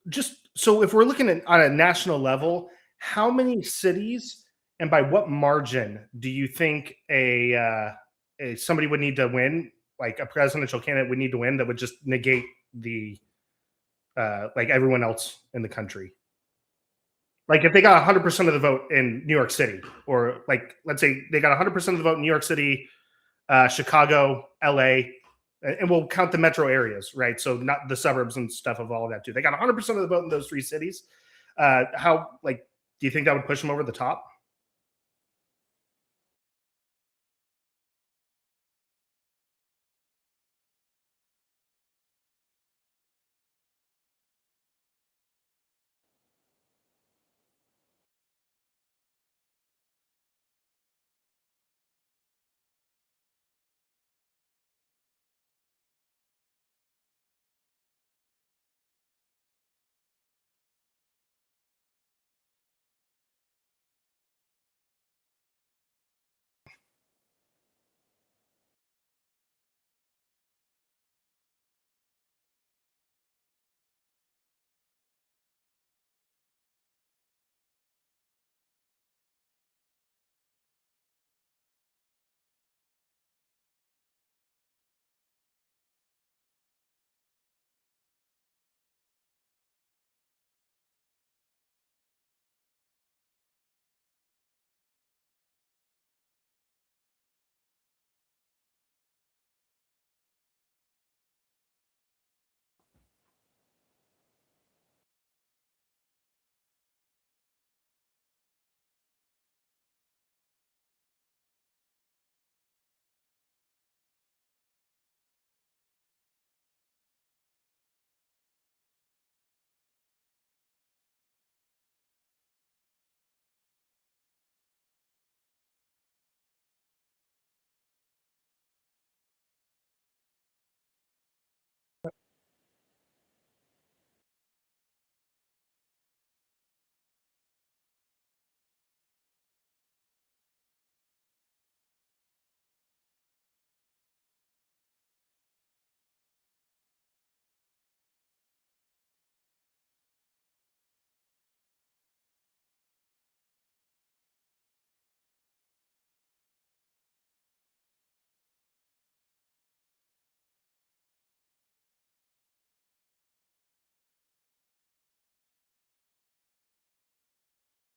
Just so if we're looking at on a national level, how many cities and by what margin do you think somebody would need to win, like a presidential candidate would need to win that would just negate the like everyone else in the country? Like if they got 100% of the vote in New York City, or like let's say they got 100% of the vote in New York City, Chicago, LA, and we'll count the metro areas, right? So not the suburbs and stuff of all of that too. They got 100% of the vote in those three cities. How, like, do you think that would push them over the top?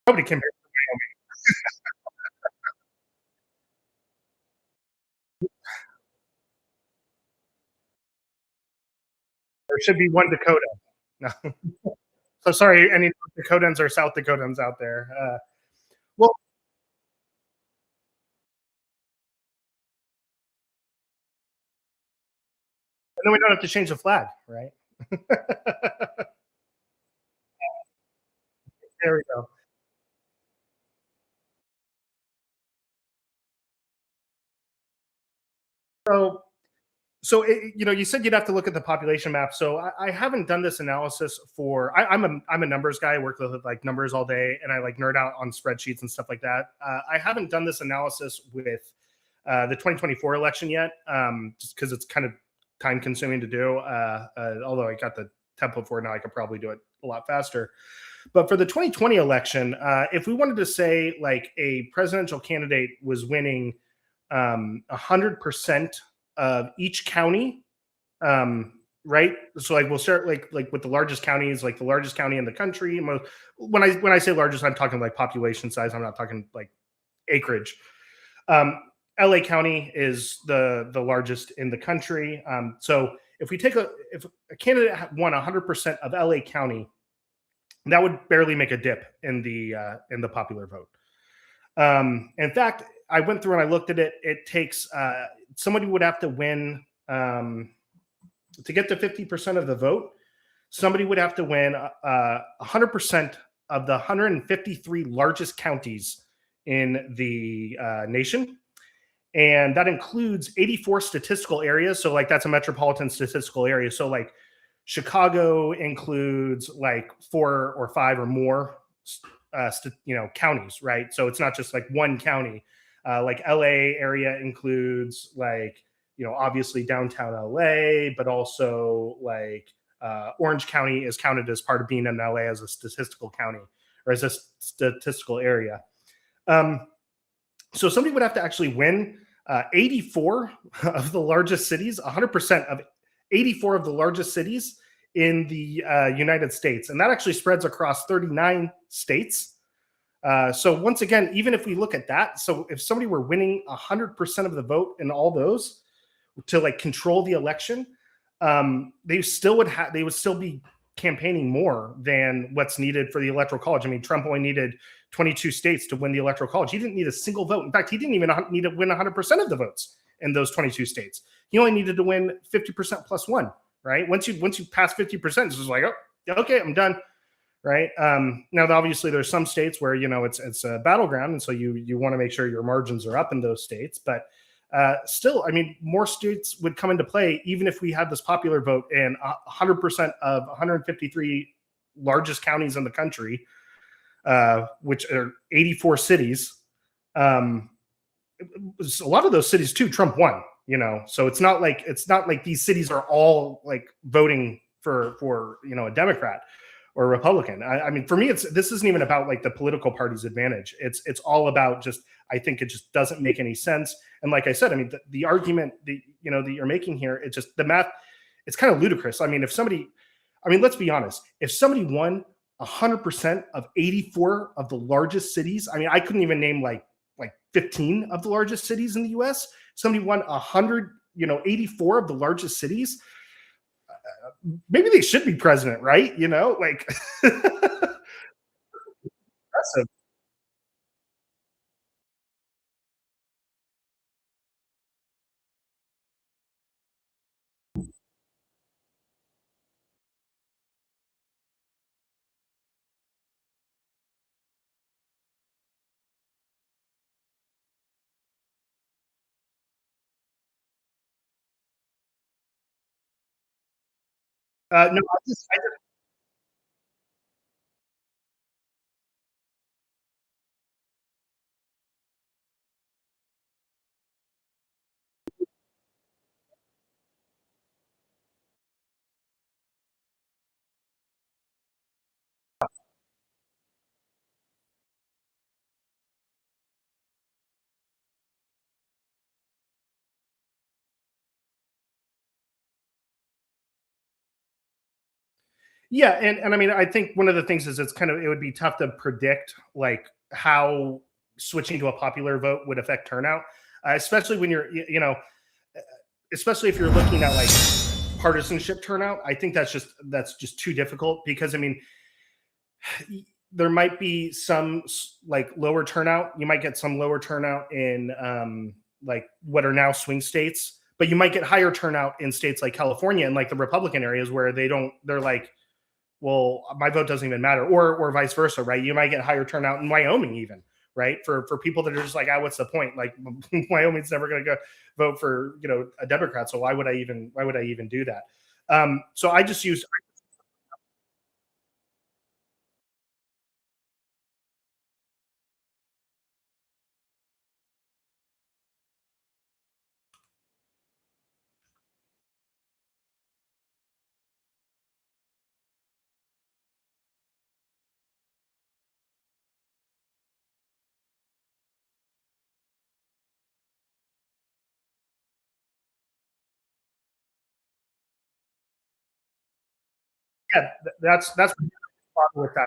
Nobody can. There should be one Dakota. No. So sorry, any Dakotans or South Dakotans out there. Well, then we don't have to change the flag, right? There we go. So you said you'd have to look at the population map. So I haven't done this analysis for. I'm a numbers guy. I work with like numbers all day, and I like nerd out on spreadsheets and stuff like that. I haven't done this analysis with the 2024 election yet, just because it's kind of time consuming to do. Although I got the template for it now, I could probably do it a lot faster. But for the 2020 election, if we wanted to say like a presidential candidate was winning 100% of each county, right? So like we'll start like with the largest counties, like the largest county in the country. When I say largest, I'm talking like population size. I'm not talking like acreage. LA County is the largest in the country. So if a candidate won 100% of LA County, that would barely make a dip in the popular vote. In fact, I went through and I looked at it. It takes somebody would have to win to get to 50% of the vote. Somebody would have to win 100% of the 153 largest counties in the nation. And that includes 84 statistical areas. So like that's a metropolitan statistical area. So like Chicago includes like 4 or 5 or more counties, right? So it's not just like one county. Like LA area includes like, obviously downtown LA, but also like Orange County is counted as part of being in LA as a statistical county or as a statistical area. So somebody would have to actually win 84 of the largest cities, 100% of 84 of the largest cities in the United States. And that actually spreads across 39 states. So once again, even if we look at that, so if somebody were winning 100% of the vote in all those to like control the election, they would still be campaigning more than what's needed for the Electoral College. I mean, Trump only needed 22 states to win the Electoral College. He didn't need a single vote. In fact, he didn't even need to win 100% of the votes in those 22 states. He only needed to win 50% plus one, right? Once you pass 50%, it's just like, oh, okay, I'm done, right? Now, obviously, there's some states where it's a battleground, and so you want to make sure your margins are up in those states. But still, I mean, more states would come into play even if we had this popular vote in 100% of 153 largest counties in the country, which are 84 cities. A lot of those cities too, Trump won. So it's not like these cities are all like voting for a Democrat or a Republican. I mean, for me, this isn't even about like the political party's advantage. It's all about just, I think it just doesn't make any sense. And like I said, I mean, the argument that you're making here, it's just the math. It's kind of ludicrous. I mean, let's be honest. If somebody won 100% of 84 of the largest cities, I mean, I couldn't even name like 15 of the largest cities in the U.S. Somebody won 84 of the largest cities. Maybe they should be president, right? Like impressive. No, I just Yeah, and I mean, I think one of the things is it would be tough to predict like how switching to a popular vote would affect turnout, especially when especially if you're looking at like partisanship turnout. I think that's just too difficult because I mean, there might be some like lower turnout. You might get some lower turnout in like what are now swing states, but you might get higher turnout in states like California and like the Republican areas where they're like well, my vote doesn't even matter, or vice versa, right? You might get higher turnout in Wyoming even, right? For people that are just like, what's the point? Like Wyoming's never going to go vote for a Democrat, so why would I even do that? So I just use. Yeah, that's with that.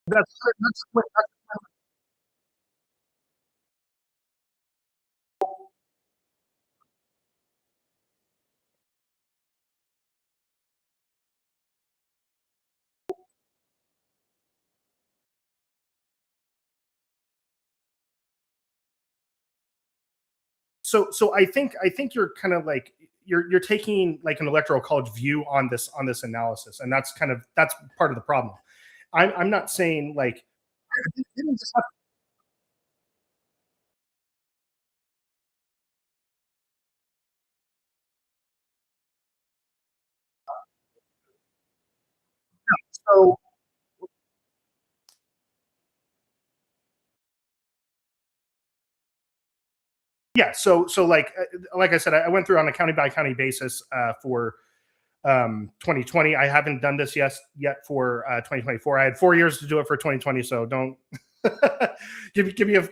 That's so I think you're kind of like you're taking like an electoral college view on this analysis, and that's part of the problem. I'm not saying like so yeah so like I said, I went through on a county by county basis for 2020. I haven't done this yet for 2024. I had 4 years to do it for 2020, so don't give me a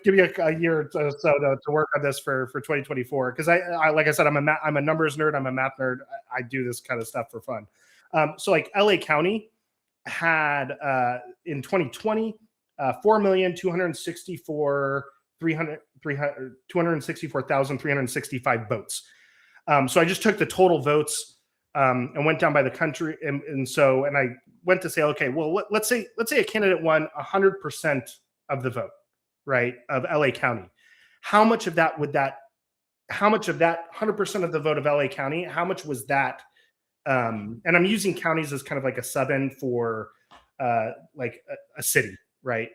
year or so to work on this for 2024, because I like I said, I'm a numbers nerd, I'm a math nerd. I do this kind of stuff for fun. So like LA County had in 2020 4,264,365 votes. So I just took the total votes and went down by the country, and I went to say, okay, well, let's say a candidate won 100% of the vote, right, of LA County. How much of that 100% of the vote of LA County, how much was that? And I'm using counties as kind of like a sub end for like a city, right?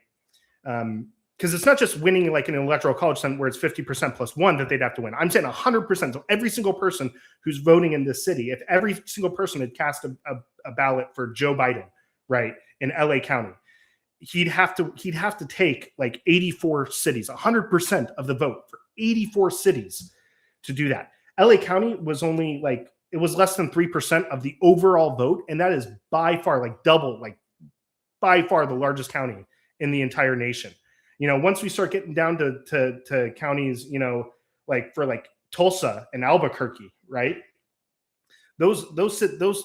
Because it's not just winning like an electoral college where it's 50% plus one that they'd have to win. I'm saying 100%. So every single person who's voting in this city, if every single person had cast a ballot for Joe Biden, right, in LA County, he'd have to take like 84 cities, 100% of the vote for 84 cities to do that. LA County was only like, it was less than 3% of the overall vote, and that is by far like double, like by far the largest county in the entire nation. Once we start getting down to counties, like for like Tulsa and Albuquerque, right? Those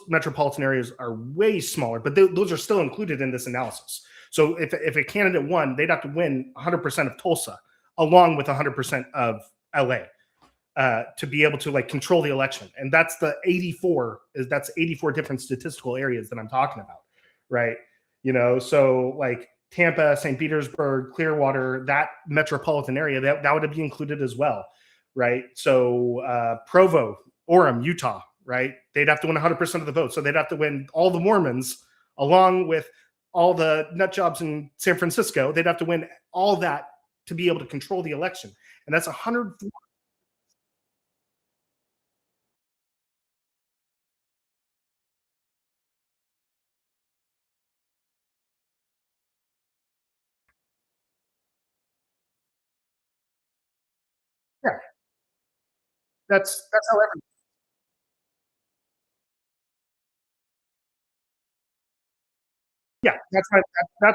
metropolitan areas are way smaller, but those are still included in this analysis. So if a candidate won, they'd have to win 100% of Tulsa along with 100% of LA to be able to like control the election. And that's the 84 different statistical areas that I'm talking about, right? So like Tampa, St. Petersburg, Clearwater, that metropolitan area, that would be included as well, right? So Provo, Orem, Utah, right? They'd have to win 100% of the vote. So they'd have to win all the Mormons along with all the nut jobs in San Francisco. They'd have to win all that to be able to control the election. And that's 100. Yeah, that's how every. Yeah, that's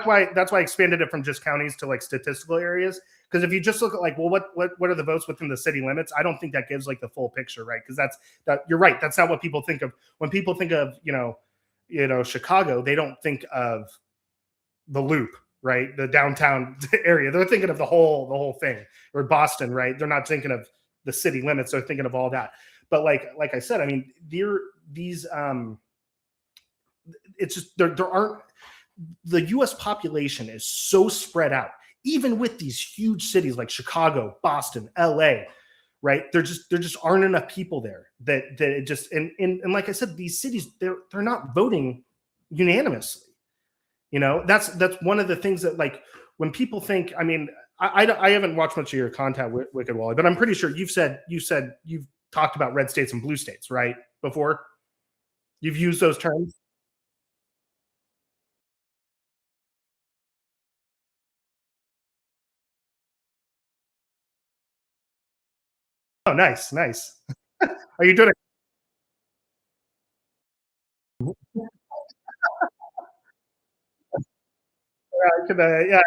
why I expanded it from just counties to like statistical areas. Because if you just look at like, well, what are the votes within the city limits? I don't think that gives like the full picture, right? Because you're right. That's not what people think of when people think of Chicago. They don't think of the Loop, right? The downtown area. They're thinking of the whole thing. Or Boston, right? They're not thinking of the city limits. They're thinking of all that. But like I said, I mean, these it's just there aren't the U.S. population is so spread out, even with these huge cities like Chicago, Boston, L.A., right? There just aren't enough people there that it just, and like I said, these cities, they're not voting unanimously. That's one of the things that, like, when people think, I mean, I haven't watched much of your content, Wicked Wally, but I'm pretty sure you've talked about red states and blue states, right? Before you've used those terms. Oh, nice. Are you doing it? Yeah.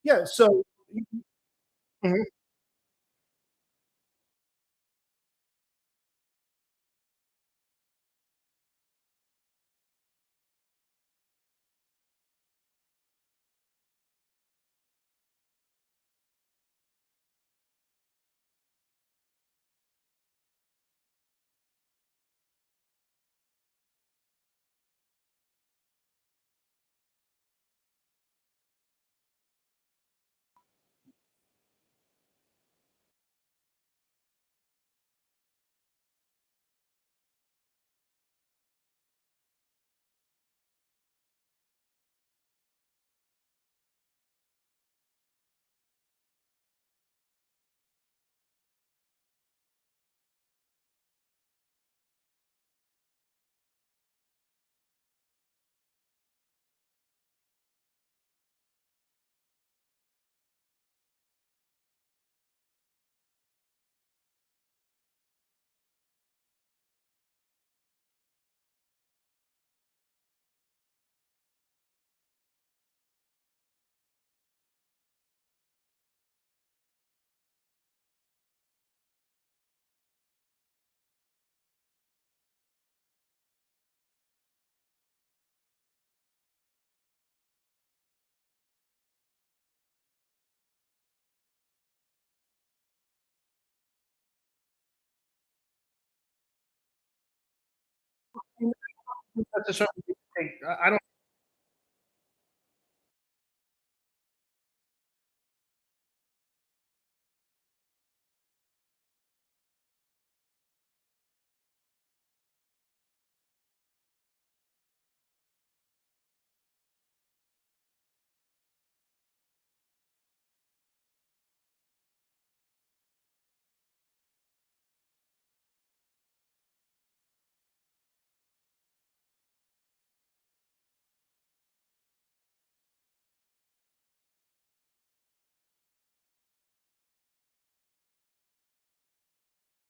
Yeah. So, mhm. That's a certain thing. I don't.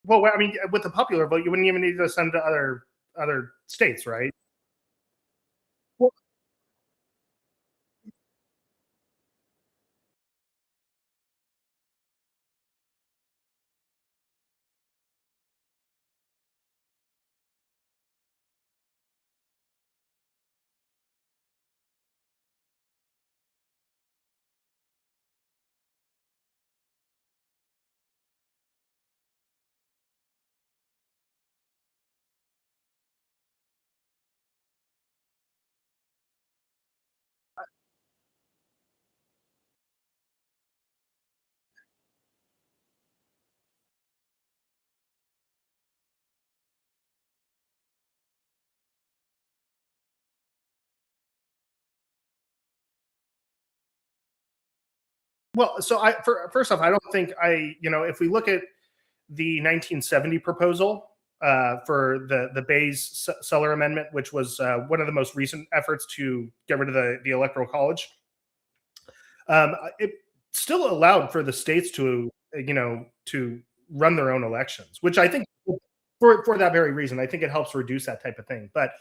Well, I mean, with the popular vote, you wouldn't even need to send to other states, right? Well, so first off, I don't think if we look at the 1970 proposal for the Bayes Seller Amendment, which was one of the most recent efforts to get rid of the Electoral College, it still allowed for the states to run their own elections, which I think for that very reason, I think it helps reduce that type of thing. But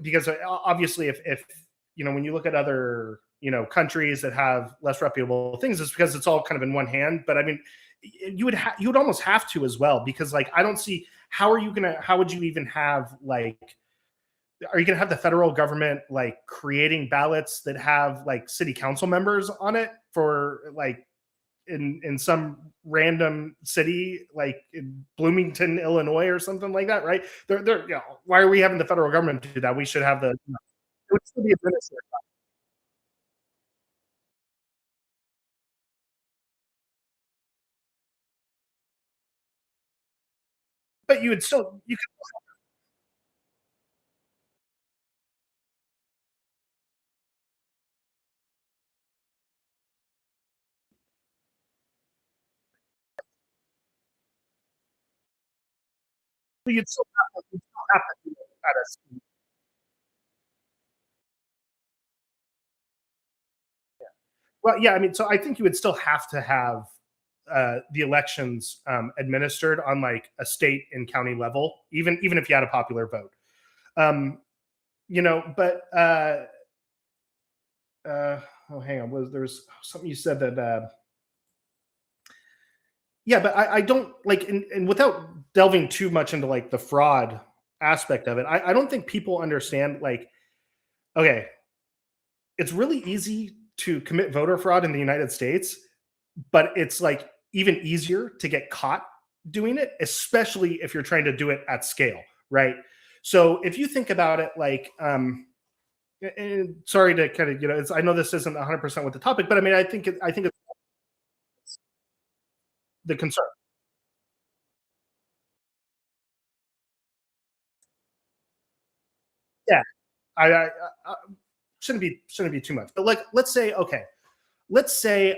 because obviously, if when you look at other countries that have less reputable things, it's because it's all kind of in one hand. But I mean, you would almost have to as well, because like I don't see how would you even have like, are you gonna have the federal government like creating ballots that have like city council members on it for like in some random city like in Bloomington, Illinois, or something like that, right? They're why are we having the federal government do that? We should have it would still be administered. But you could, you'd still have to do it at a, well, yeah, I mean, so I think you would still have to have the elections administered on like a state and county level, even if you had a popular vote. Um, but oh, hang on, there's something you said that yeah, but I don't like, and without delving too much into like the fraud aspect of it, I don't think people understand like, okay, it's really easy to commit voter fraud in the United States, but it's like even easier to get caught doing it, especially if you're trying to do it at scale, right? So if you think about it, like, and sorry to kind of, I know this isn't 100% with the topic, but I mean, I think it's the concern. Yeah, I shouldn't be too much, but like, let's say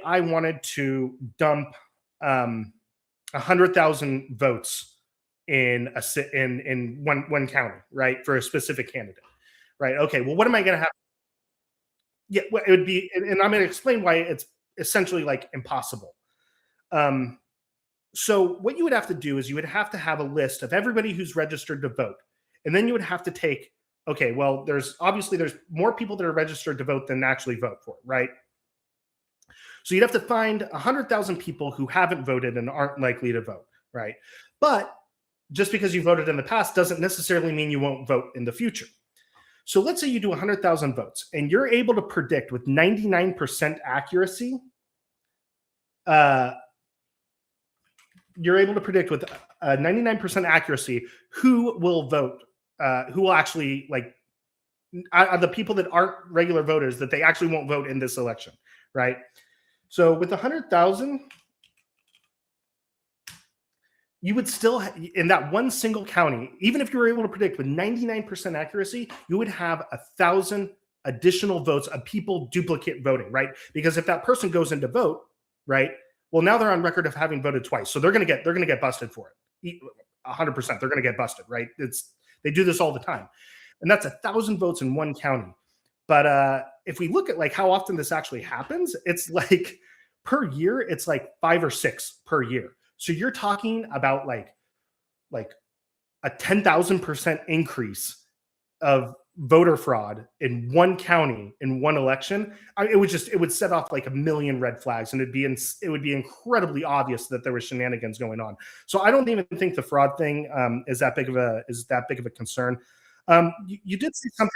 I wanted to dump 100,000 votes in in one county, right, for a specific candidate, right? Okay, well, what am I going to have? Yeah, well, it would be, and I'm going to explain why it's essentially like impossible. Um, so what you would have to do is you would have to have a list of everybody who's registered to vote, and then you would have to take. Okay, well, there's more people that are registered to vote than actually vote for it, right? So you'd have to find 100,000 people who haven't voted and aren't likely to vote, right? But just because you voted in the past doesn't necessarily mean you won't vote in the future. So let's say you do 100,000 votes and you're able to predict with 99% accuracy, uh, you're able to predict with 99% accuracy who will vote, who will actually like the people that aren't regular voters, that they actually won't vote in this election, right? So with 100,000, you would still in that one single county, even if you were able to predict with 99% accuracy, you would have 1,000 additional votes of people duplicate voting, right? Because if that person goes in to vote, right, well, now they're on record of having voted twice, so they're going to get busted for it. 100%, they're going to get busted, right? They do this all the time, and that's 1,000 votes in one county. But if we look at like how often this actually happens, it's like per year, it's like 5 or 6 per year. So you're talking about like a 10,000% increase of voter fraud in one county in one election. It would set off like a million red flags, and it would be incredibly obvious that there was shenanigans going on. So I don't even think the fraud thing is that big of a concern. You did see something.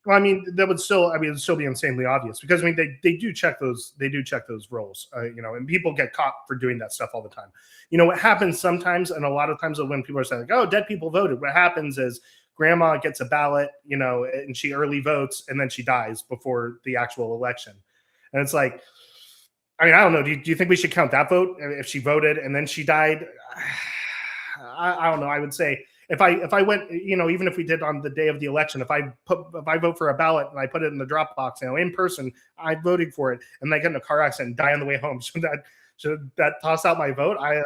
Well, I mean, that would still, I mean, it'd still be insanely obvious because I mean, they do check those roles, and people get caught for doing that stuff all the time. What happens sometimes, and a lot of times when people are saying like, "Oh, dead people voted," what happens is grandma gets a ballot, and she early votes, and then she dies before the actual election, and it's like, I mean, I don't know. Do you think we should count that vote if she voted and then she died? I don't know. I would say if I went, even if we did on the day of the election, if I vote for a ballot and I put it in the drop box, in person, I voted for it, and I get in a car accident and die on the way home, should that toss out my vote? I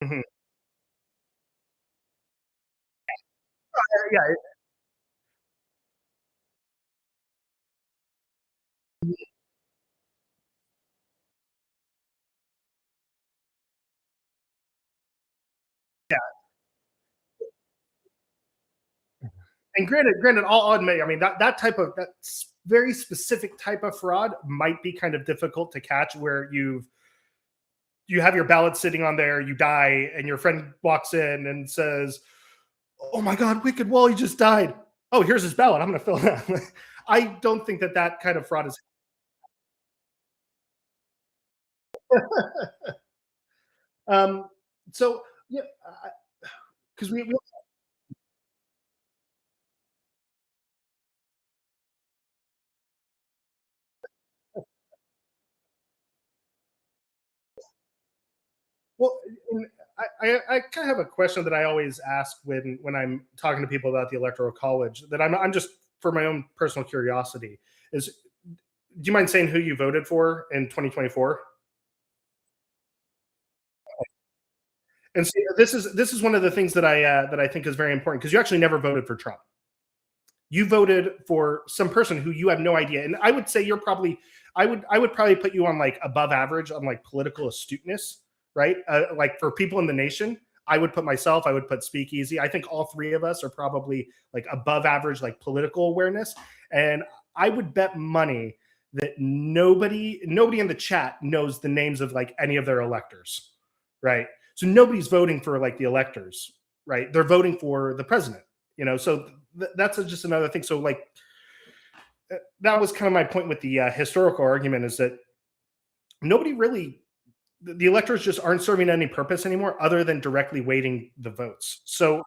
Mhm. Yeah, and granted, I'll admit, I mean that type of very specific type of fraud might be kind of difficult to catch, where you have your ballot sitting on there, you die, and your friend walks in and says, "Oh my God, Wicked Wally just died. Oh, here's his ballot. I'm going to fill it out." I don't think that kind of fraud is. Um, so yeah, because we well, I kind of have a question that I always ask when I'm talking to people about the Electoral College. That I'm just for my own personal curiosity is. Do you mind saying who you voted for in 2024? And see, this is one of the things that I think is very important, because you actually never voted for Trump. You voted for some person who you have no idea. And I would say you're probably, I would probably put you on like above average on like political astuteness, right? Like for people in the nation, I would put myself, I would put Speakeasy. I think all three of us are probably like above average, like political awareness. And I would bet money that nobody in the chat knows the names of like any of their electors, right? So nobody's voting for like the electors, right? They're voting for the president, so that's just another thing. So like that was kind of my point with the historical argument, is that nobody really, the electors just aren't serving any purpose anymore other than directly weighting the votes. So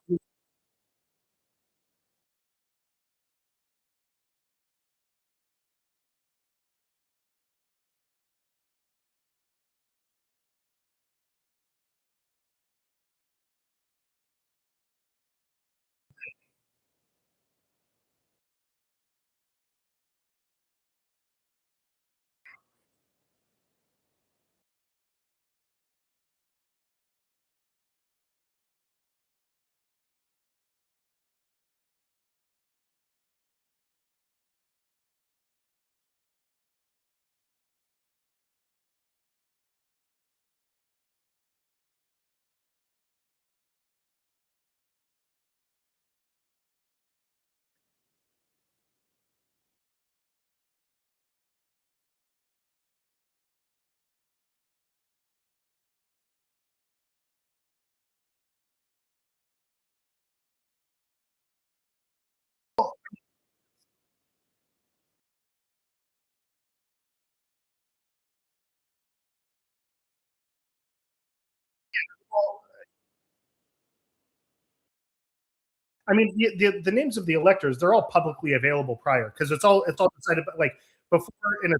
I mean, the names of the electors, they're all publicly available prior, because it's all decided like before in a.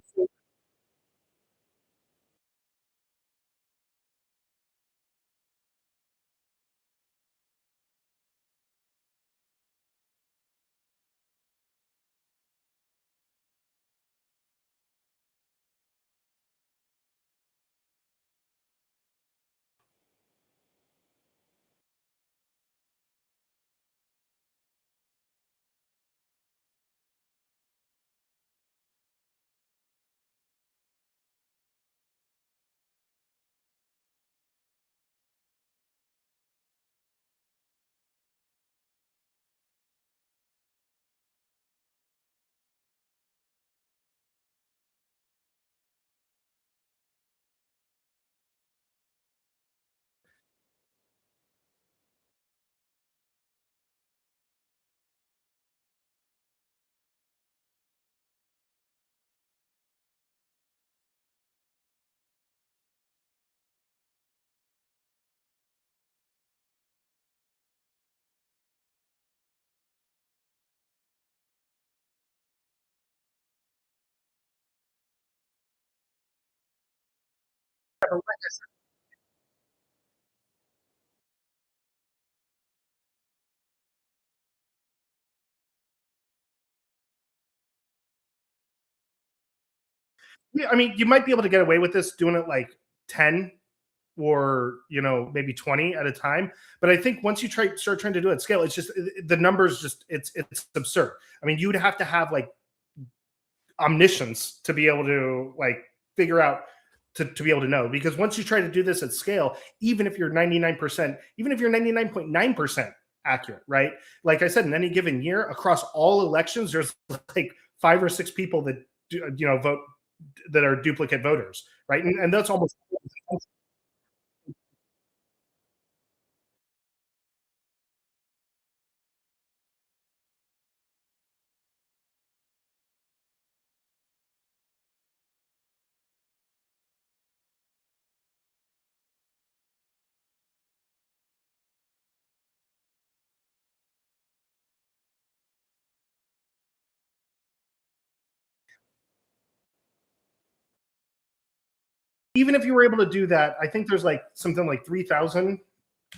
Yeah, I mean, you might be able to get away with this doing it like 10 or maybe 20 at a time. But I think once you start trying to do it at scale, it's just the numbers it's absurd. I mean, you would have to have like omniscience to be able to like figure out to be able to know, because once you try to do this at scale, even if you're 99%, even if you're 99.9% accurate, right? Like I said, in any given year across all elections, there's like 5 or 6 people that vote that are duplicate voters, right? And that's almost even if you were able to do that, I think there's like something like 3,000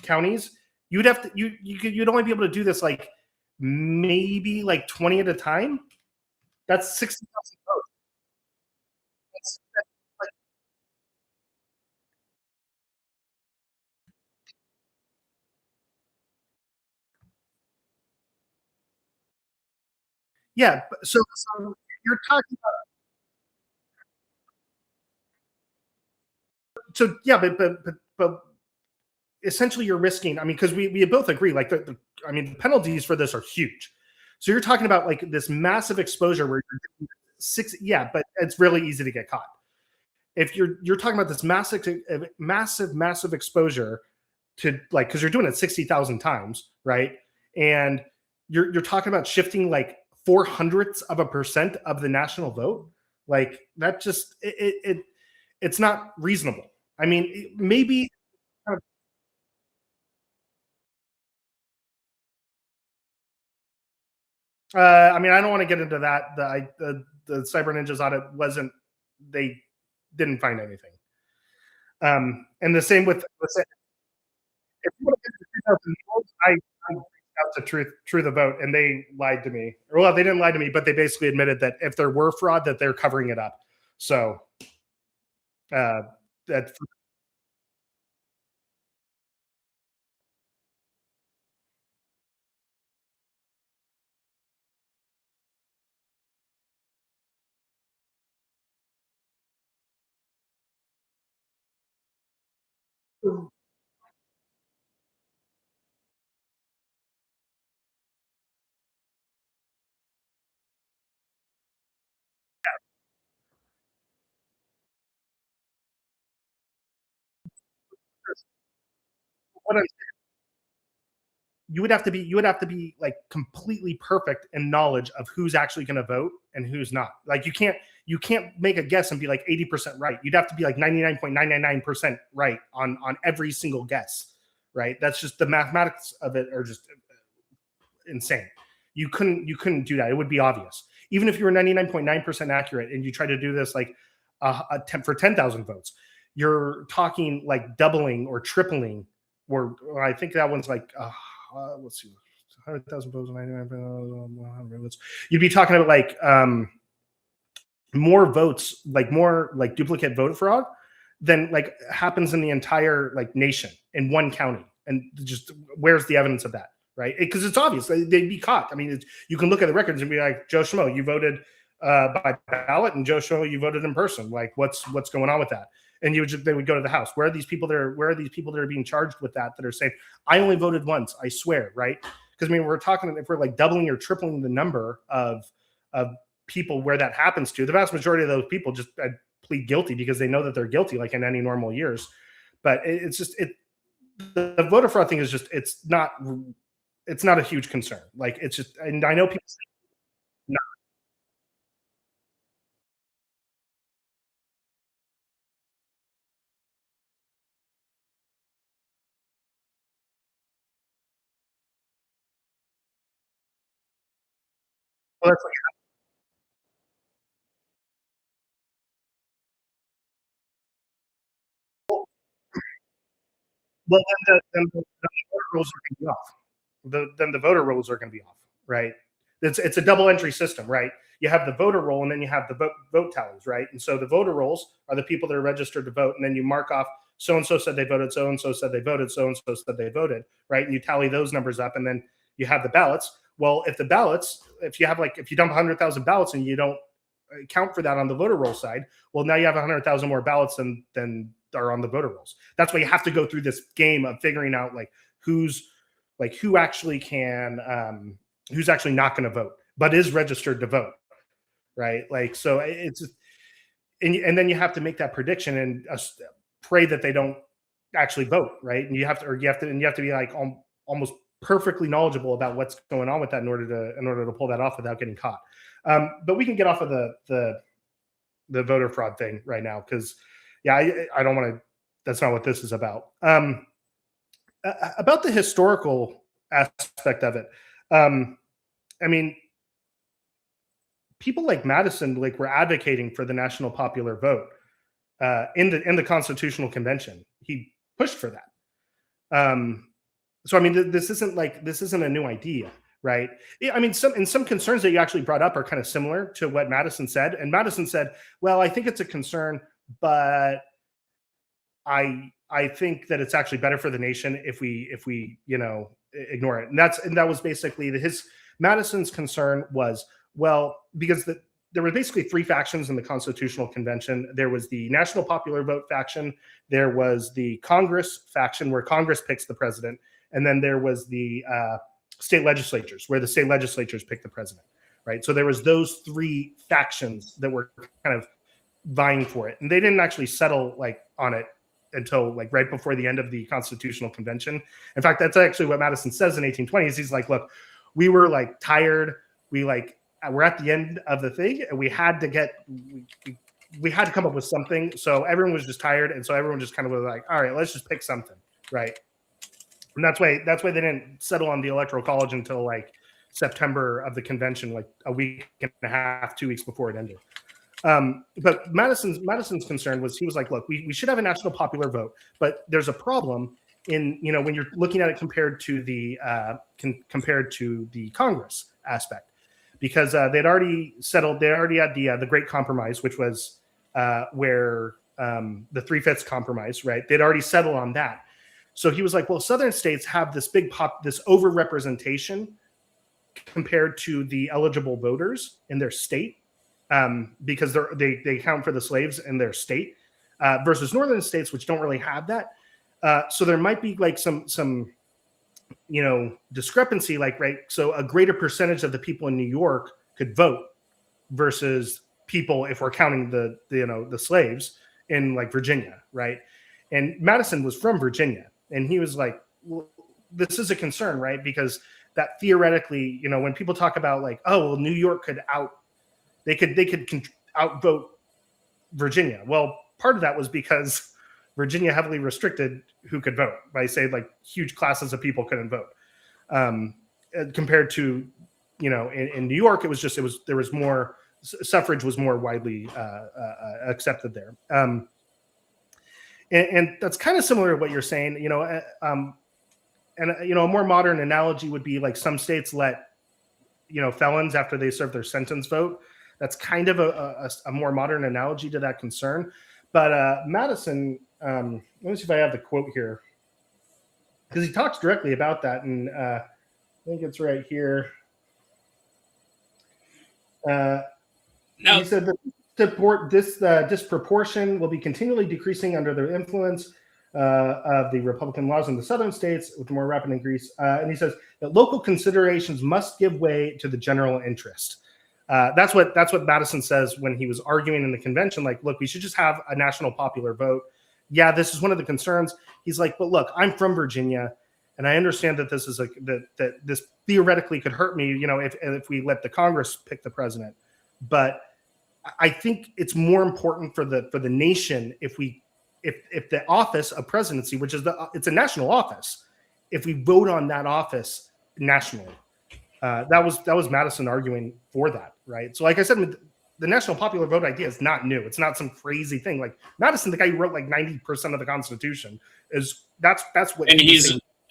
counties. You'd have to you'd only be able to do this like maybe like 20 at a time. That's 60,000 votes. That's like, yeah. So you're talking about, so yeah, but essentially you're risking. I mean, because we both agree, like the penalties for this are huge. So you're talking about like this massive exposure where you're yeah, but it's really easy to get caught. If you're talking about this massive exposure to like, because you're doing it 60,000 times, right? And you're talking about shifting like 0.04% of the national vote. Like that just it's not reasonable. I mean, maybe. I mean, I don't want to get into that. The Cyber Ninjas audit wasn't. They didn't find anything. And the same with if you want to get the 2,000 votes, I reached out to Truth the Vote, and they lied to me. Well, they didn't lie to me, but they basically admitted that if there were fraud, that they're covering it up. So that. What I'm you would have to be like completely perfect in knowledge of who's actually going to vote and who's not. Like you can't make a guess and be like 80% right. You'd have to be like 99.999% right on every single guess, right? That's just the mathematics of it are just insane. You couldn't do that. It would be obvious. Even if you were 99.9% accurate and you try to do this like for 10,000 votes, you're talking like doubling or tripling, or I think that one's like let's see, 100,000 votes, 100 votes. You'd be talking about like more votes, like more like duplicate vote fraud than like happens in the entire like nation in one county. And just where's the evidence of that, right? Because it's obvious they'd be caught. I mean, you can look at the records and be like, Joe Schmo, you voted by ballot, and Joe Schmo, you voted in person. Like, what's going on with that? And they would go to the house. Where are these people that are being charged with that are saying, I only voted once, I swear, right? Because I mean, we're talking, if we're like doubling or tripling the number of people where that happens to, the vast majority of those people just plead guilty because they know that they're guilty, like in any normal years. But it's just the voter fraud thing is just it's not a huge concern. Like it's just, and I know people say no. Well, that's like, well, then the voter rules are going to be off. Then the voter rolls are going to be off, right? It's a double entry system, right? You have the voter roll and then you have the vote tallies, right? And so the voter rolls are the people that are registered to vote, and then you mark off so-and-so said they voted, so-and-so said they voted, so-and-so said they voted, right? And you tally those numbers up, and then you have the ballots. Well, if you dump 100,000 ballots and you don't account for that on the voter roll side, well, now you have 100,000 more ballots than are on the voter rolls. That's why you have to go through this game of figuring out who actually can, who's actually not going to vote, but is registered to vote, right? So it's, and then you have to make that prediction and pray that they don't actually vote, right? And you have to be like almost perfectly knowledgeable about what's going on with that in order to pull that off without getting caught. But we can get off of the voter fraud thing right now, because I don't want to. That's not what this is about. About the historical aspect of it. I mean, people like Madison were advocating for the national popular vote in the Constitutional Convention. He pushed for that. So I mean, this isn't a new idea, right? I mean, some concerns that you actually brought up are kind of similar to what Madison said. And Madison said, "Well, I think it's a concern, but I think that it's actually better for the nation if we ignore it." And that was basically Madison's concern was, well, because there were basically three factions in the Constitutional Convention. There was the National Popular Vote faction, there was the Congress faction where Congress picks the president, and then there was the state legislatures where the state legislatures pick the president, right? So there was those three factions that were kind of vying for it, and they didn't actually settle on it until right before the end of the Constitutional Convention. In fact, that's actually what Madison says in 1820. He's like, "Look, we were tired. We're at the end of the thing, and we had to come up with something. So everyone was just tired, and so everyone just kind of was like, all right, let's just pick something, right?" And that's why they didn't settle on the Electoral College until September of the convention, a week and a half, 2 weeks before it ended. But Madison's concern was, he was like, "Look, we should have a national popular vote, but there's a problem in when you're looking at it compared to the Congress aspect." Because they'd already settled, they already had the Great Compromise, which was where the 3/5 compromise, right? They'd already settled on that. So he was like, well, Southern states have this this overrepresentation compared to the eligible voters in their state, because they count for the slaves in their state, versus Northern states, which don't really have that. So there might be some discrepancy, right? So a greater percentage of the people in New York could vote versus people, if we're counting the slaves in Virginia, right? And Madison was from Virginia, and he was like, well, this is a concern, right? Because that theoretically, when people talk about oh, well, New York could outvote Virginia. Well, part of that was because Virginia heavily restricted who could vote by huge classes of people couldn't vote. Compared to, in New York, there was more suffrage was more widely accepted there. And that's kind of similar to what you're saying, and a more modern analogy would be some states let, felons after they serve their sentence vote. That's kind of a more modern analogy to that concern. But Madison, let me see if I have the quote here, because he talks directly about that, and I think it's right here. He said that this disproportion will be continually decreasing under the influence of the Republican laws in the southern states with more rapid increase. And he says that local considerations must give way to the general interest. That's what Madison says when he was arguing in the convention. Look, we should just have a national popular vote. Yeah, this is one of the concerns. He's like, but look, I'm from Virginia, and I understand that this is that this theoretically could hurt me, if we let the Congress pick the president. But I think it's more important for the nation if the office of presidency, which is it's a national office, if we vote on that office nationally. That was Madison arguing for that, right? So, like I said, the national popular vote idea is not new. It's not some crazy thing. Madison, the guy who wrote 90% of the Constitution, that's what.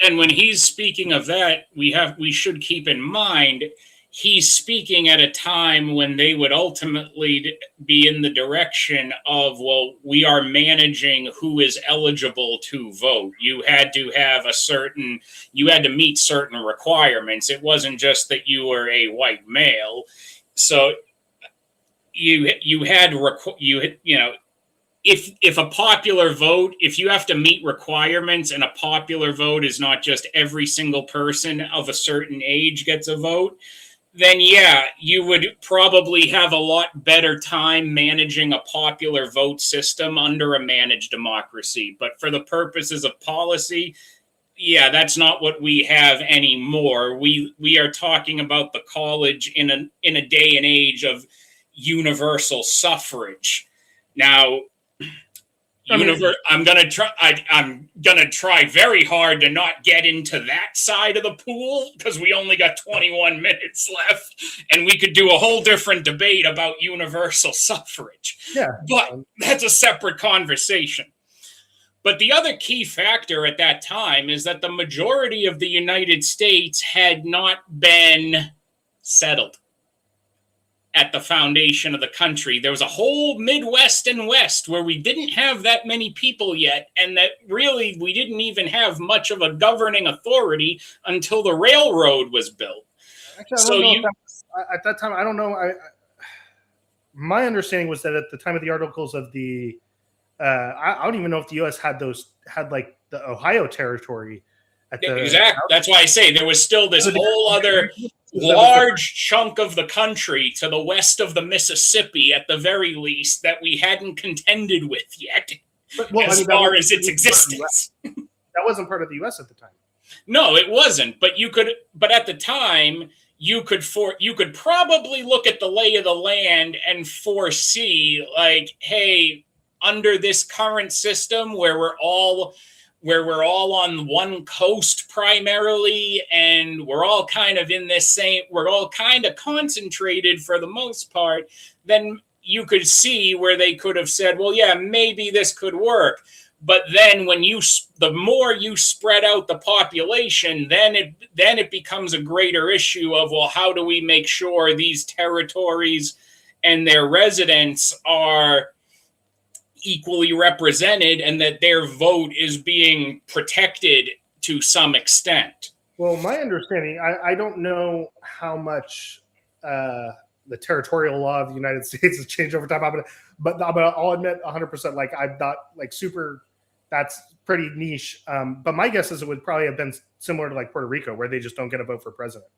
And when he's speaking of that, we should keep in mind he's speaking at a time when they would ultimately be in the direction of, well, we are managing who is eligible to vote. You had to have you had to meet certain requirements. It wasn't just that you were a white male. So you had, if a popular vote, if you have to meet requirements and a popular vote is not just every single person of a certain age gets a vote, then yeah, you would probably have a lot better time managing a popular vote system under a managed democracy. But for the purposes of policy, yeah, that's not what we have anymore. We are talking about the college in a day and age of universal suffrage. Now, I'm gonna try very hard to not get into that side of the pool because we only got 21 minutes left, and we could do a whole different debate about universal suffrage. Yeah, but that's a separate conversation. But the other key factor at that time is that the majority of the United States had not been settled at the foundation of the country. There was a whole Midwest and West where we didn't have that many people yet, and that really we didn't even have much of a governing authority until the railroad was built. Actually, at that time, I don't know. My understanding was that at the time of the Articles of the, I don't even know if the U.S. had like the Ohio Territory. Exactly. That's why I say there was still this whole other large chunk of the country to the west of the Mississippi, at the very least, that we hadn't contended with yet, as far as its existence. That wasn't part of the U.S. at the time. No, it wasn't. But But at the time, you could probably look at the lay of the land and foresee, like, hey, under this current system where we're all on one coast primarily, and we're all kind of we're all kind of concentrated for the most part, then you could see where they could have said, well, yeah, maybe this could work. But then the more you spread out the population, then it becomes a greater issue of, well, how do we make sure these territories and their residents are equally represented and that their vote is being protected to some extent? Well, my understanding, I don't know how much the territorial law of the United States has changed over time, but I'll admit 100%, like, I'm not like super, that's pretty niche. But my guess is it would probably have been similar to like Puerto Rico, where they just don't get a vote for president.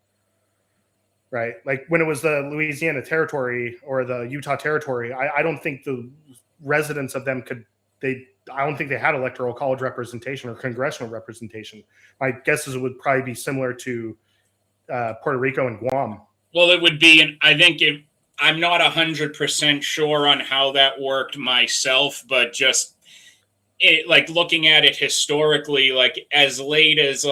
Right? Like when it was the Louisiana Territory or the Utah Territory, I don't think the residents of them I don't think they had electoral college representation or congressional representation. My guess is it would probably be similar to Puerto Rico and Guam. Well, it would be, I'm not 100% sure on how that worked myself, but just like looking at it historically, like as late as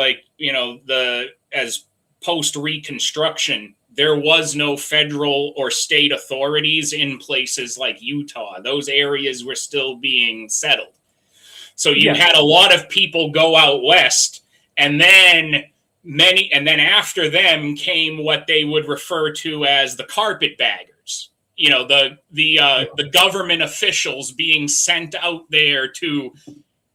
as post-Reconstruction, there was no federal or state authorities in places like Utah. Those areas were still being settled. So you had a lot of people go out west, and then after them came what they would refer to as the carpetbaggers. The government officials being sent out there to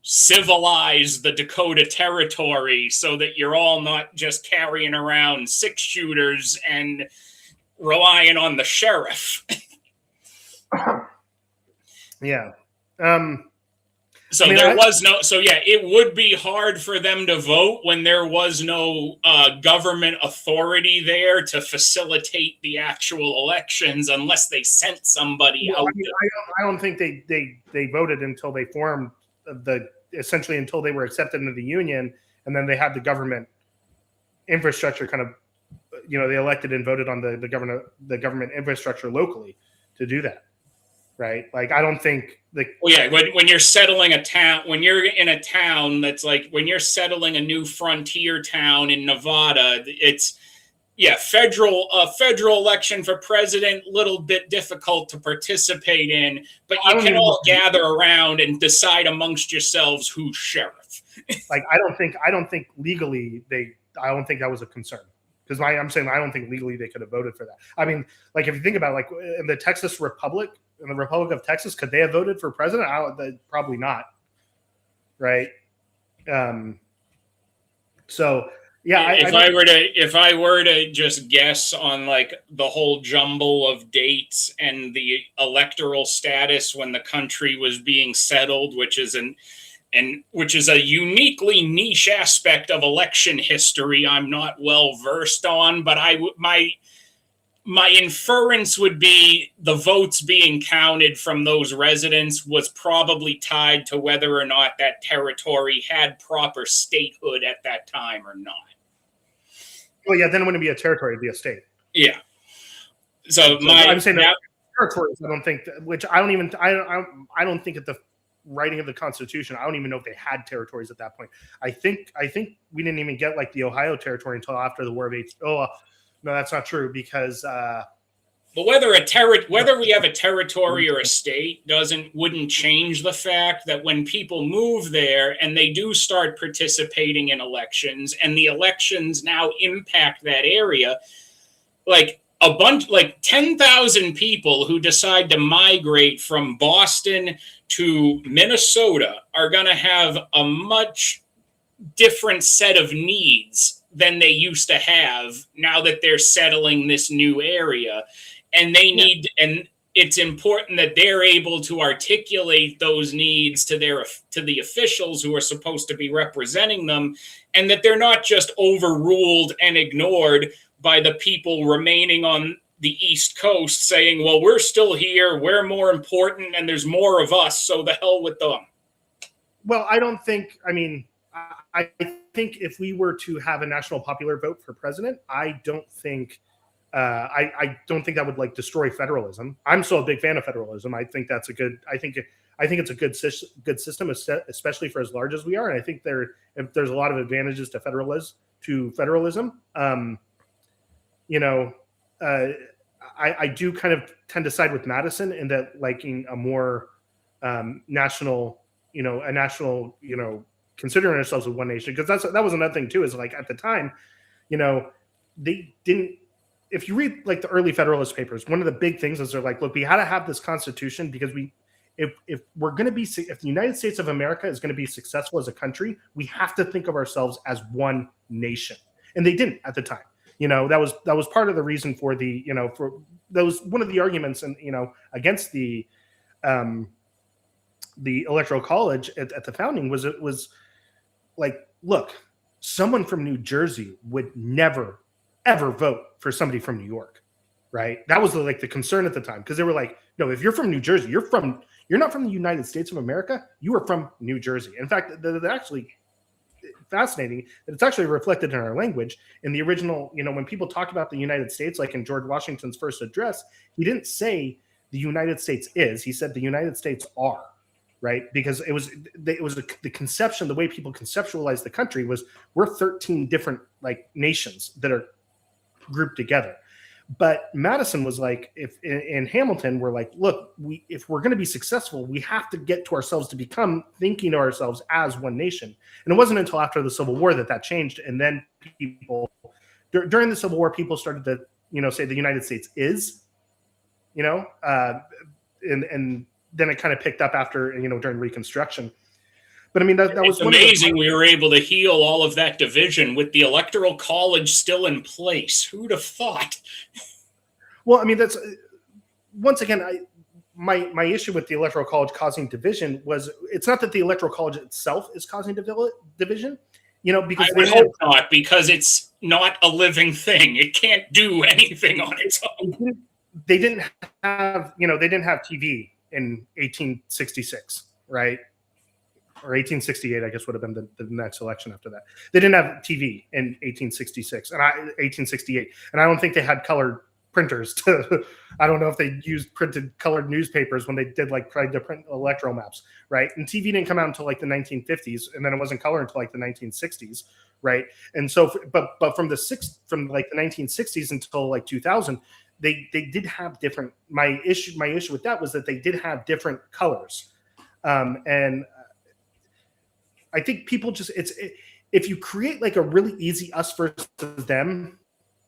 civilize the Dakota Territory so that you're all not just carrying around 6-shooters and relying on the sheriff. Yeah. It would be hard for them to vote when there was no government authority there to facilitate the actual elections unless they sent somebody out. I don't think they voted until they formed essentially until they were accepted into the union, and then they had the government infrastructure kind of, they elected and voted on the government infrastructure locally to do that. Right. Like, I don't think when you're settling a town, when you're in a town that's like, when you're settling a new frontier town in Nevada, it's federal election for president, little bit difficult to participate in, but you can all gather around and decide amongst yourselves who's sheriff. Like, I don't think legally I don't think that was a concern. because I'm saying I don't think legally they could have voted for that. I mean, like if you think about it, like in the Texas Republic, in the Republic of Texas, could they have voted for president? Probably not, right? So yeah, if I were to just guess on like the whole jumble of dates and the electoral status when the country was being settled, which is a uniquely niche aspect of election history I'm not well versed on, but my inference would be the votes being counted from those residents was probably tied to whether or not that territory had proper statehood at that time or not. Well, yeah, then it wouldn't be a territory; it'd be a state. Yeah. So I'm saying that territories. I don't think, I don't think at the writing of the Constitution, I don't even know if they had territories at that point. I think we didn't even get like the Ohio territory until after the War of 18. Oh, no, that's not true because. But whether we have a territory or a state wouldn't change the fact that when people move there and they do start participating in elections, and the elections now impact that area, like 10,000 people who decide to migrate from Boston to Minnesota are going to have a much different set of needs than they used to have now that they're settling this new area. And and it's important that they're able to articulate those needs to the officials who are supposed to be representing them, and that they're not just overruled and ignored by the people remaining on the East Coast saying, well, we're still here, we're more important, and there's more of us, so the hell with them. Well, I think if we were to have a national popular vote for president, I don't think that would like destroy federalism. I'm still a big fan of federalism. I think that's I think it's a good system, especially for as large as we are. And I think there's a lot of advantages to federalism. I do kind of tend to side with Madison in that liking a more national, considering ourselves as one nation, because that was another thing too, is like at the time, they didn't. If you read like the early Federalist Papers, one of the big things is they're like, look, we had to have this Constitution because if the United States of America is going to be successful as a country, we have to think of ourselves as one nation, and they didn't at the time. That was part of the reason for that was one of the arguments and against the Electoral College at the founding was like, look, someone from New Jersey would never ever vote for somebody from New York, right? That was the concern at the time, because they were like, no, if you're from New Jersey, you're not from the United States of America, you are from New Jersey. In fact, they're actually fascinating that it's actually reflected in our language. In the original, when people talk about the United States, like in George Washington's first address, he didn't say the United States is, he said the United States are, right? Because it was the conception, the way people conceptualized the country was we're 13 different nations that are grouped together. But Madison was like, if in Hamilton, we're like, look, if we're going to be successful, we have to get to ourselves to become thinking of ourselves as one nation. And it wasn't until after the Civil War that changed. And then people during the Civil War, people started to, say the United States is, and then it kind of picked up after, during Reconstruction. But I mean, that was amazing. We were able to heal all of that division with the Electoral College still in place. Who'd have thought? Well, I mean, that's once again, my issue with the Electoral College causing division was it's not that the Electoral College itself is causing division, because I would hope not, because it's not a living thing. It can't do anything on its own. They didn't have TV in 1866, right? Or 1868, I guess would have been the next election after that. They didn't have TV in 1866 and 1868, and I don't think they had colored printers. I don't know if they used printed colored newspapers when they did tried to print electoral maps, right? And TV didn't come out until the 1950s, and then it wasn't color until the 1960s, right? And so, but from the 1960s until 2000, they did have different. My issue with that was that they did have different colors, and I think people if you create a really easy us versus them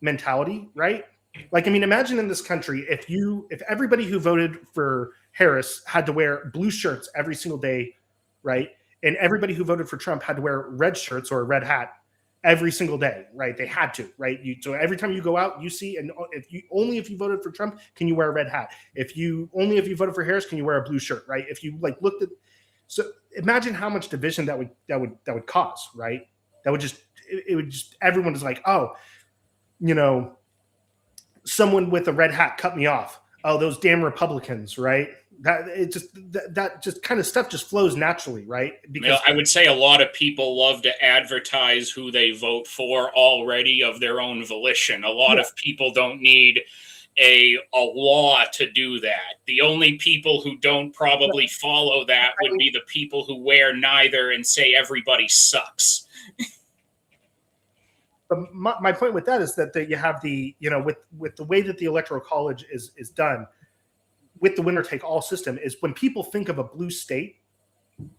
mentality, right? Like, I mean, imagine in this country if everybody who voted for Harris had to wear blue shirts every single day, right? And everybody who voted for Trump had to wear red shirts or a red hat every single day, right? They had to, right? So every time you go out, you see, and if you voted for Trump, can you wear a red hat? If you voted for Harris, can you wear a blue shirt, right? If you like looked at, so imagine how much division that would cause, right? That would just everyone is like, oh, someone with a red hat cut me off. Oh, those damn Republicans, right? That just kind of stuff just flows naturally, right? Because I would say a lot of people love to advertise who they vote for already of their own volition. A lot of people don't need a law to do that. The only people who don't probably follow that would be the people who wear neither and say everybody sucks. But my point with that is that you have the, with the way that the Electoral College is done, with the winner take all system, is when people think of a blue state,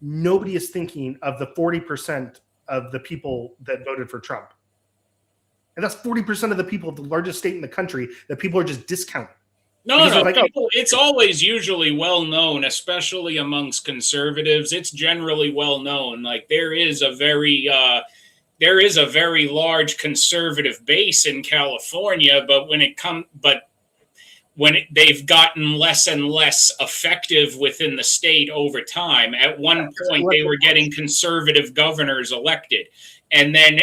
nobody is thinking of the 40% of the people that voted for Trump. And that's 40% of the people of the largest state in the country that people are just discounting. No, like, it's always usually well known, especially amongst conservatives. It's generally well known. Like there is a very large conservative base in California, but they've gotten less and less effective within the state over time. At one point, they were getting conservative governors elected. And then,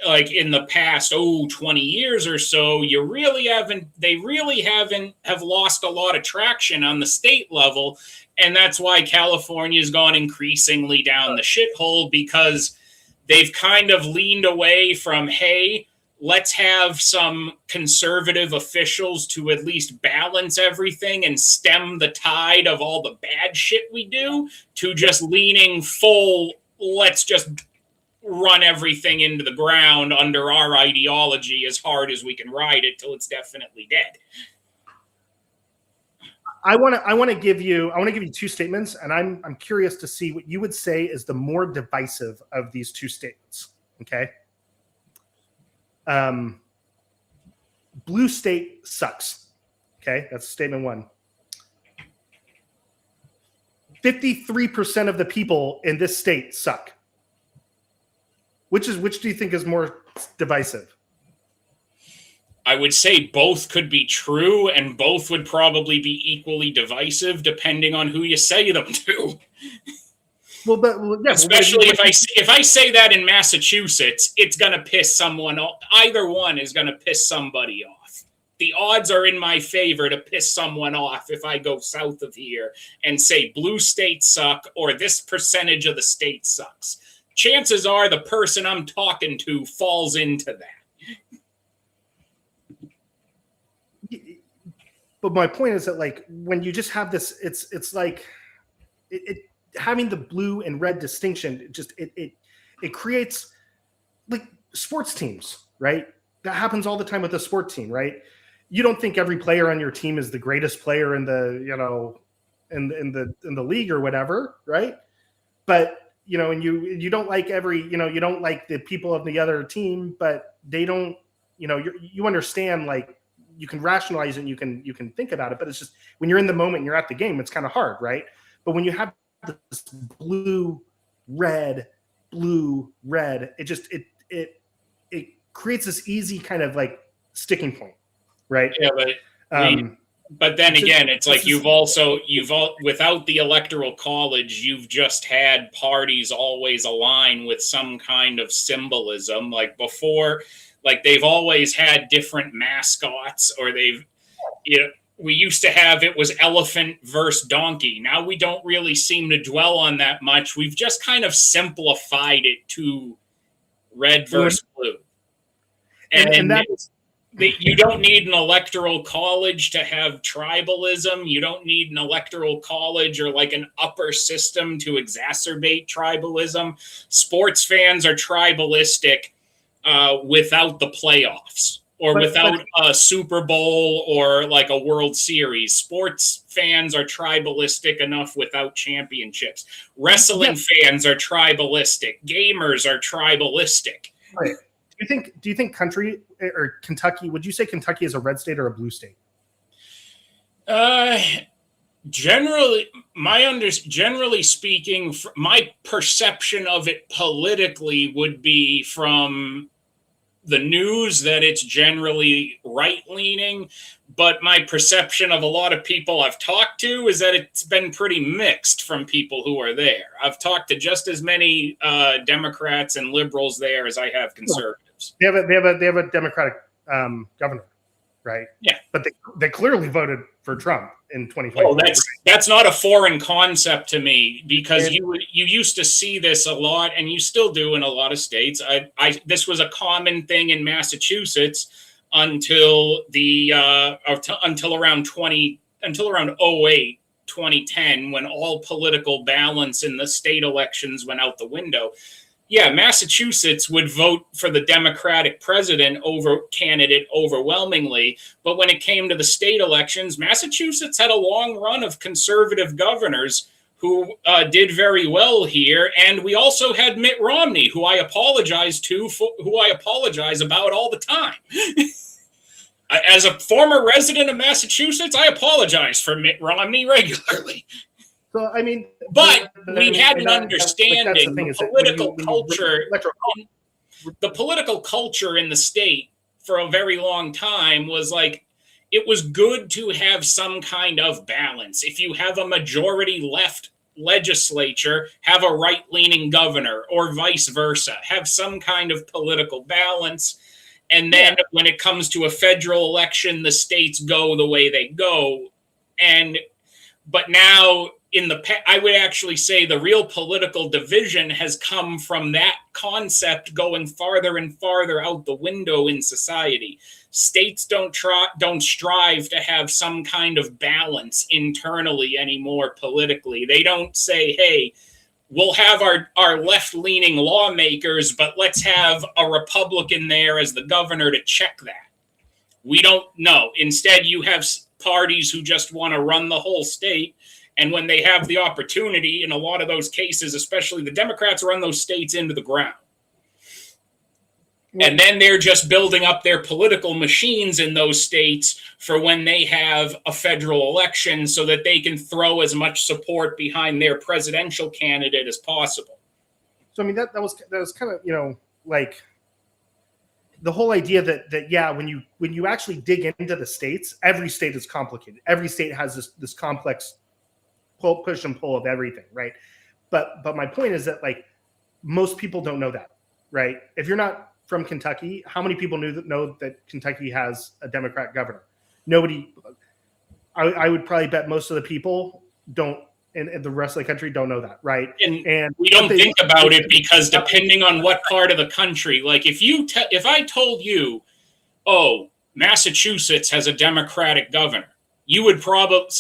like in the past, 20 years or so, they really have lost a lot of traction on the state level. And that's why California's gone increasingly down the shithole, because they've kind of leaned away from, hey, let's have some conservative officials to at least balance everything and stem the tide of all the bad shit we do, to just leaning full, let's just run everything into the ground under our ideology as hard as we can ride it till it's definitely dead. I want to give you two statements, and I'm curious to see what you would say is the more divisive of these two statements. Okay. Blue state sucks. Okay, that's statement one. 53% of the people in this state suck. Which do you think is more divisive? I would say both could be true, and both would probably be equally divisive, depending on who you say them to. Especially if I say that in Massachusetts, it's gonna piss someone off. Either one is gonna piss somebody off. The odds are in my favor to piss someone off if I go south of here and say blue states suck or this percentage of the state sucks. Chances are the person I'm talking to falls into that. But my point is that, like, when you just have this, it's like having the blue and red distinction, it creates like sports teams, right? That happens all the time with a sport team, right? You don't think every player on your team is the greatest player in the in the league or whatever, right? But and you don't like you don't like the people of the other team, but they don't, you understand, like, you can rationalize it and you can think about it, but it's just when you're in the moment and you're at the game, it's kind of hard, right? But when you have this blue, red, it creates this easy kind of like sticking point, right? Yeah, but then again, it's like without the Electoral College, you've just had parties always align with some kind of symbolism. Like before, like they've always had different mascots, or we used to have, it was elephant versus donkey. Now we don't really seem to dwell on that much. We've just kind of simplified it to red versus blue. And that's, you don't need an electoral college to have tribalism. You don't need an electoral college or like an upper system to exacerbate tribalism. Sports fans are tribalistic without the playoffs or without a Super Bowl or like a World Series. Sports fans are tribalistic enough without championships. Wrestling fans are tribalistic. Gamers are tribalistic. Right. Do you think country or Kentucky? Would you say Kentucky is a red state or a blue state? Generally, generally speaking, my perception of it politically would be from the news that it's generally right-leaning, but my perception of a lot of people I've talked to is that it's been pretty mixed from people who are there. I've talked to just as many Democrats and liberals there as I have conservatives. They have a Democratic governor, right? Yeah, but they clearly voted for Trump in 2020. Oh, that's not a foreign concept to me, because you used to see this a lot, and you still do in a lot of states. This was a common thing in Massachusetts until around 2008, 2010, when all political balance in the state elections went out the window. Yeah, Massachusetts would vote for the Democratic candidate overwhelmingly. But when it came to the state elections, Massachusetts had a long run of conservative governors who did very well here. And we also had Mitt Romney, who I apologize about all the time. As a former resident of Massachusetts, I apologize for Mitt Romney regularly. So, I mean, but we had an understanding. The political culture in the state for a very long time was like, it was good to have some kind of balance. If you have a majority left legislature, have a right-leaning governor, or vice versa. Have some kind of political balance. And then when it comes to a federal election, the states go the way they go. But now, I would actually say the real political division has come from that concept going farther and farther out the window in society. States don't strive to have some kind of balance internally anymore politically. They don't say, hey, we'll have our left-leaning lawmakers, but let's have a Republican there as the governor to check that. We don't know. Instead, you have parties who just want to run the whole state. And when they have the opportunity, in a lot of those cases, especially the Democrats, run those states into the ground. And then they're just building up their political machines in those states for when they have a federal election so that they can throw as much support behind their presidential candidate as possible. So, I mean, that was kind of, like the whole idea that when you actually dig into the states, every state is complicated. Every state has this complex push and pull of everything, right? But my point is that, like, most people don't know that, right? If you're not from Kentucky, how many people know that Kentucky has a Democrat governor? Nobody. I would probably bet most of the people don't, and the rest of the country don't know that, right? And we don't think about it because depending on what part of the country, like if I told you, oh, Massachusetts has a Democratic governor,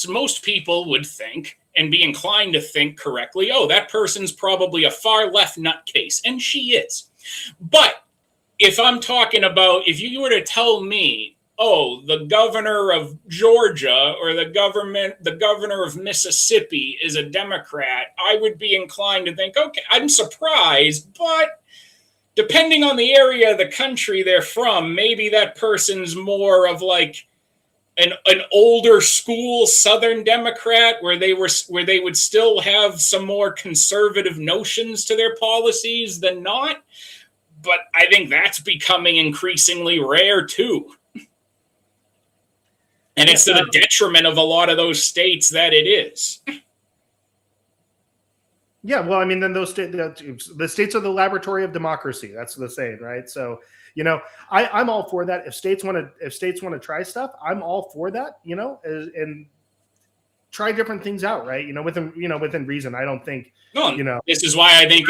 most people would think and be inclined to think correctly, oh, that person's probably a far left nutcase, and she is. But if I'm talking about, if you were to tell me, oh, the governor of Georgia or the governor of Mississippi is a Democrat, I would be inclined to think, okay, I'm surprised, but depending on the area of the country they're from, maybe that person's more of like an older school Southern Democrat where they would still have some more conservative notions to their policies than not. But I think that's becoming increasingly rare too. And it's to the detriment of a lot of those states that it is. Yeah, well, I mean, then the states are the laboratory of democracy. That's the saying, right? So, I'm all for that. If states want to try stuff, I'm all for that. And try different things out, right? Within reason. I don't think. No, this is why I think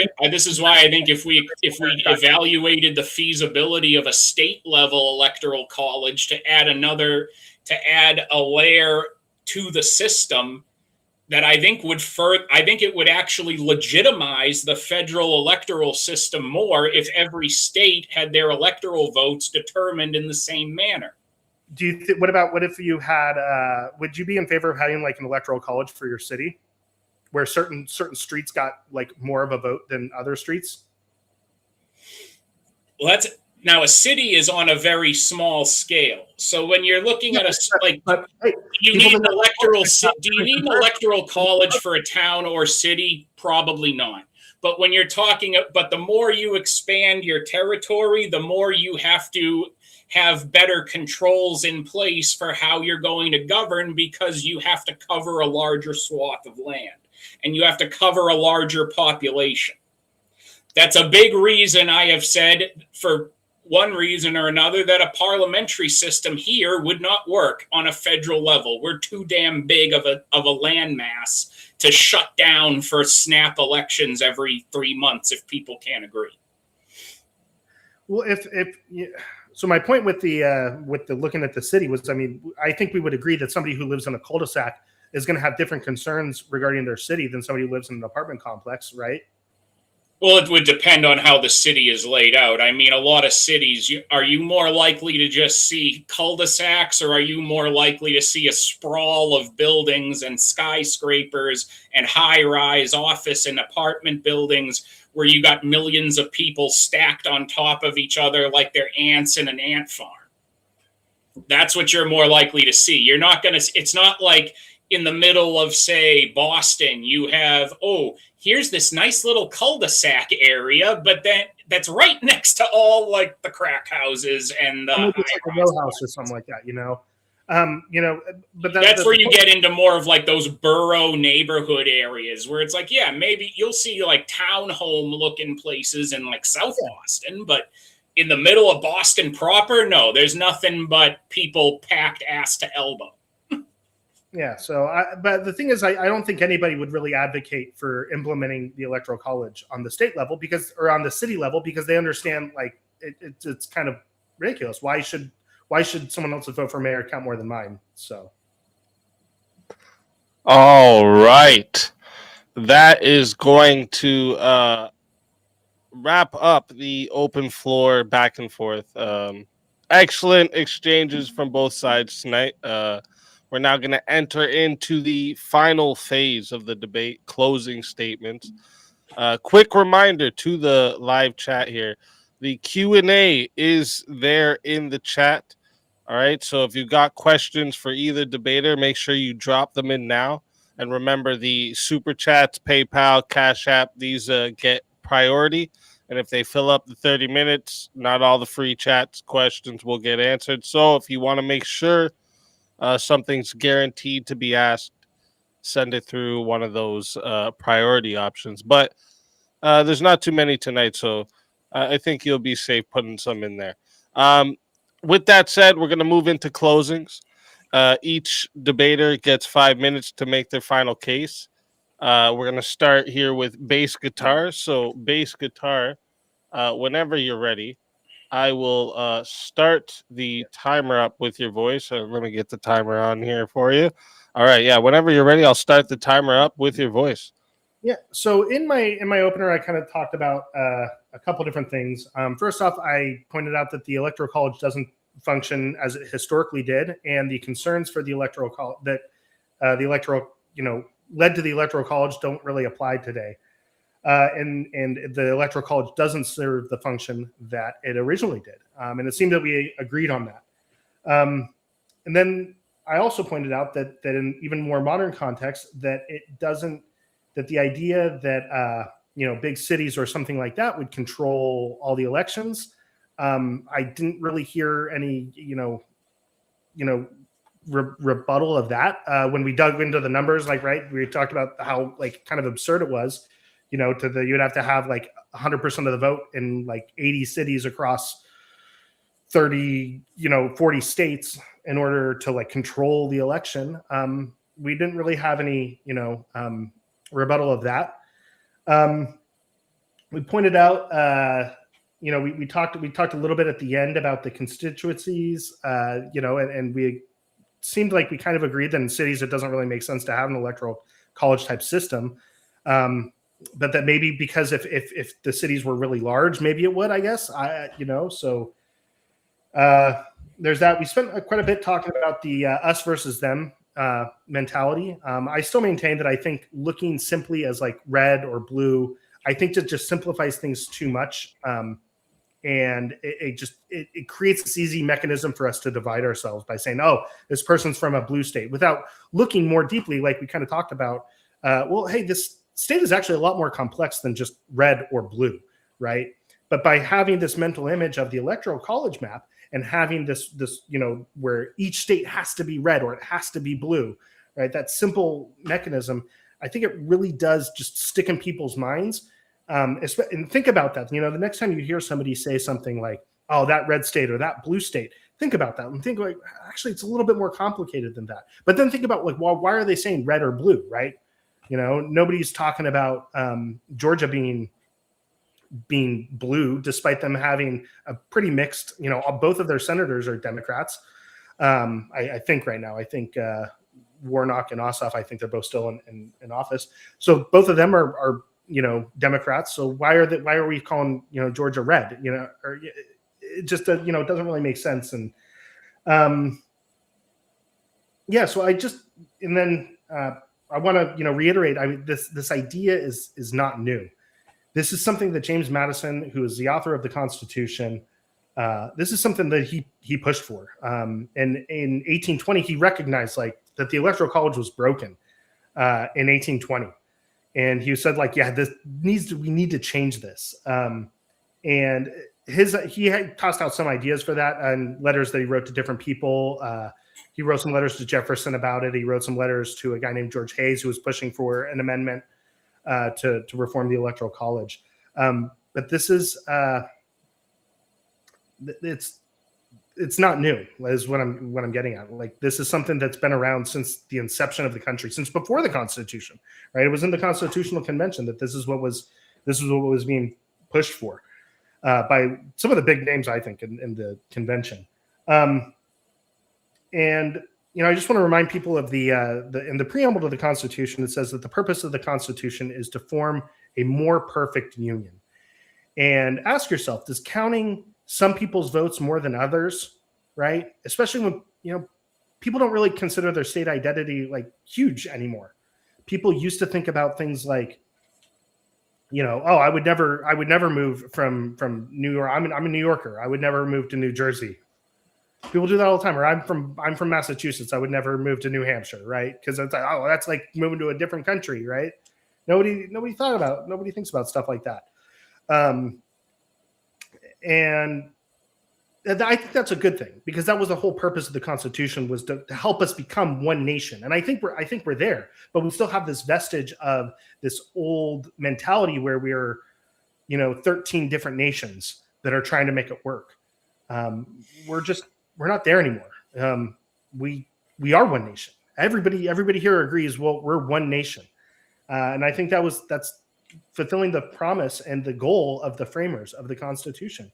if we evaluated the feasibility of a state level electoral college to add a layer to the system, that I think it would actually legitimize the federal electoral system more if every state had their electoral votes determined in the same manner. What if you had? Would you be in favor of having like an electoral college for your city, where certain streets got like more of a vote than other streets? Well, Now, a city is on a very small scale. So when you're looking at But hey, do you people need an that- electoral college for a town or city? Probably not. But when you're but the more you expand your territory, the more you have to have better controls in place for how you're going to govern, because you have to cover a larger swath of land and you have to cover a larger population. That's a big reason I have said, for one reason or another, that a parliamentary system here would not work on a federal level. We're too damn big of a landmass to shut down for snap elections every 3 months if people can't agree. Well, so my point with the looking at the city was, I mean, I think we would agree that somebody who lives in a cul-de-sac is going to have different concerns regarding their city than somebody who lives in an apartment complex, right? Well, it would depend on how the city is laid out. I mean, a lot of cities, are you more likely to just see cul-de-sacs, or are you more likely to see a sprawl of buildings and skyscrapers and high-rise office and apartment buildings where you got millions of people stacked on top of each other like they're ants in an ant farm? That's what you're more likely to see. You're not going to, it's not like in the middle of, say, Boston, you have, here's this nice little cul-de-sac area, but then that's right next to all like the crack houses and the it's like a row house or something like that, you know. But that's where you get into more of like those borough neighborhood areas where it's like, yeah, maybe you'll see like townhome looking places in like South Boston, but in the middle of Boston proper, no, there's nothing but people packed ass to elbow. Yeah. So, but the thing is, I don't think anybody would really advocate for implementing the electoral college on the state level or on the city level, because they understand like it's kind of ridiculous. Why should someone else's vote for mayor count more than mine? So. All right. That is going to wrap up the open floor back and forth. Excellent exchanges from both sides tonight. We're now going to enter into the final phase of the debate, closing statements. Quick reminder to the live chat here. The Q&A is there in the chat. All right. So if you've got questions for either debater, make sure you drop them in now. And remember, the super chats, PayPal, Cash App, these get priority. And if they fill up the 30 minutes, not all the free chats questions will get answered. So if you want to make sure something's guaranteed to be asked, send it through one of those priority options. But there's not too many tonight, so I think you'll be safe putting some in there. With that said, we're going to move into closings. Each debater gets 5 minutes to make their final case. We're going to start here with Basegitar. So Basegitar, whenever you're ready, I will start the timer up with your voice. Let me get the timer on here for you. All right, yeah. Whenever you're ready, I'll start the timer up with your voice. Yeah. So in my opener, I kind of talked about a couple different things. First off, I pointed out that the Electoral College doesn't function as it historically did, and the concerns for the Electoral College that the Electoral, led to the Electoral College don't really apply today. And the Electoral College doesn't serve the function that it originally did. And it seemed that we agreed on that. And then I also pointed out that in even more modern context, that the idea that, big cities or something like that would control all the elections. I didn't really hear any, rebuttal of that when we dug into the numbers. Like, right, we talked about how like kind of absurd it was. You'd have to have like 100% of the vote in like 80 cities across 40 states in order to like control the election. We didn't really have any, rebuttal of that. We pointed out, we talked a little bit at the end about the constituencies, and we seemed like we kind of agreed that in cities it doesn't really make sense to have an electoral college type system. But that maybe because if the cities were really large, maybe it would, I guess. So there's that. We spent quite a bit talking about the us versus them mentality. I still maintain that I think looking simply as like red or blue, I think it just simplifies things too much. And And it creates this easy mechanism for us to divide ourselves by saying, oh, this person's from a blue state, without looking more deeply, like we kind of talked about. Well, hey, this state is actually a lot more complex than just red or blue, right? But by having this mental image of the electoral college map and having this, where each state has to be red or it has to be blue, right? That simple mechanism, I think it really does just stick in people's minds. And think about that. The next time you hear somebody say something like, oh, that red state or that blue state, think about that and think like, actually, it's a little bit more complicated than that. But then think about like, well, why are they saying red or blue, right? Nobody's talking about Georgia being blue, despite them having a pretty mixed, both of their senators are Democrats. I think right now, Warnock and Ossoff, I think they're both still in office. So both of them are Democrats. So why are we calling, Georgia red, or it just, it doesn't really make sense. And so I want to, reiterate, this idea is not new. This is something that James Madison, who is the author of the Constitution, this is something that he pushed for. And in 1820, he recognized that the Electoral College was broken in 1820. And he said, we need to change this. And he had tossed out some ideas for that and letters that he wrote to different people. He wrote some letters to Jefferson about it. He wrote some letters to a guy named George Hayes, who was pushing for an amendment to reform the Electoral College. But this is it's not new, is what I'm getting at. This is something that's been around since the inception of the country, since before the Constitution, right? It was in the Constitutional Convention that this is what was being pushed for by some of the big names, I think, in the convention. And I just want to remind people of in the preamble to the Constitution, it says that the purpose of the Constitution is to form a more perfect union. And ask yourself, does counting some people's votes more than others, right? Especially when, people don't really consider their state identity huge anymore. People used to think about things like, I would never move from New York. I'm a New Yorker. I would never move to New Jersey. People do that all the time. Or I'm from Massachusetts. I would never move to New Hampshire, right? Because it's that's like moving to a different country, right? Nobody thinks about stuff like that. And I think that's a good thing, because that was the whole purpose of the Constitution, was to help us become one nation. And I think we're there, but we still have this vestige of this old mentality where we're, 13 different nations that are trying to make it work. We're not there anymore. We are one nation. Everybody here agrees, well, we're one nation. And I think that's fulfilling the promise and the goal of the framers of the Constitution.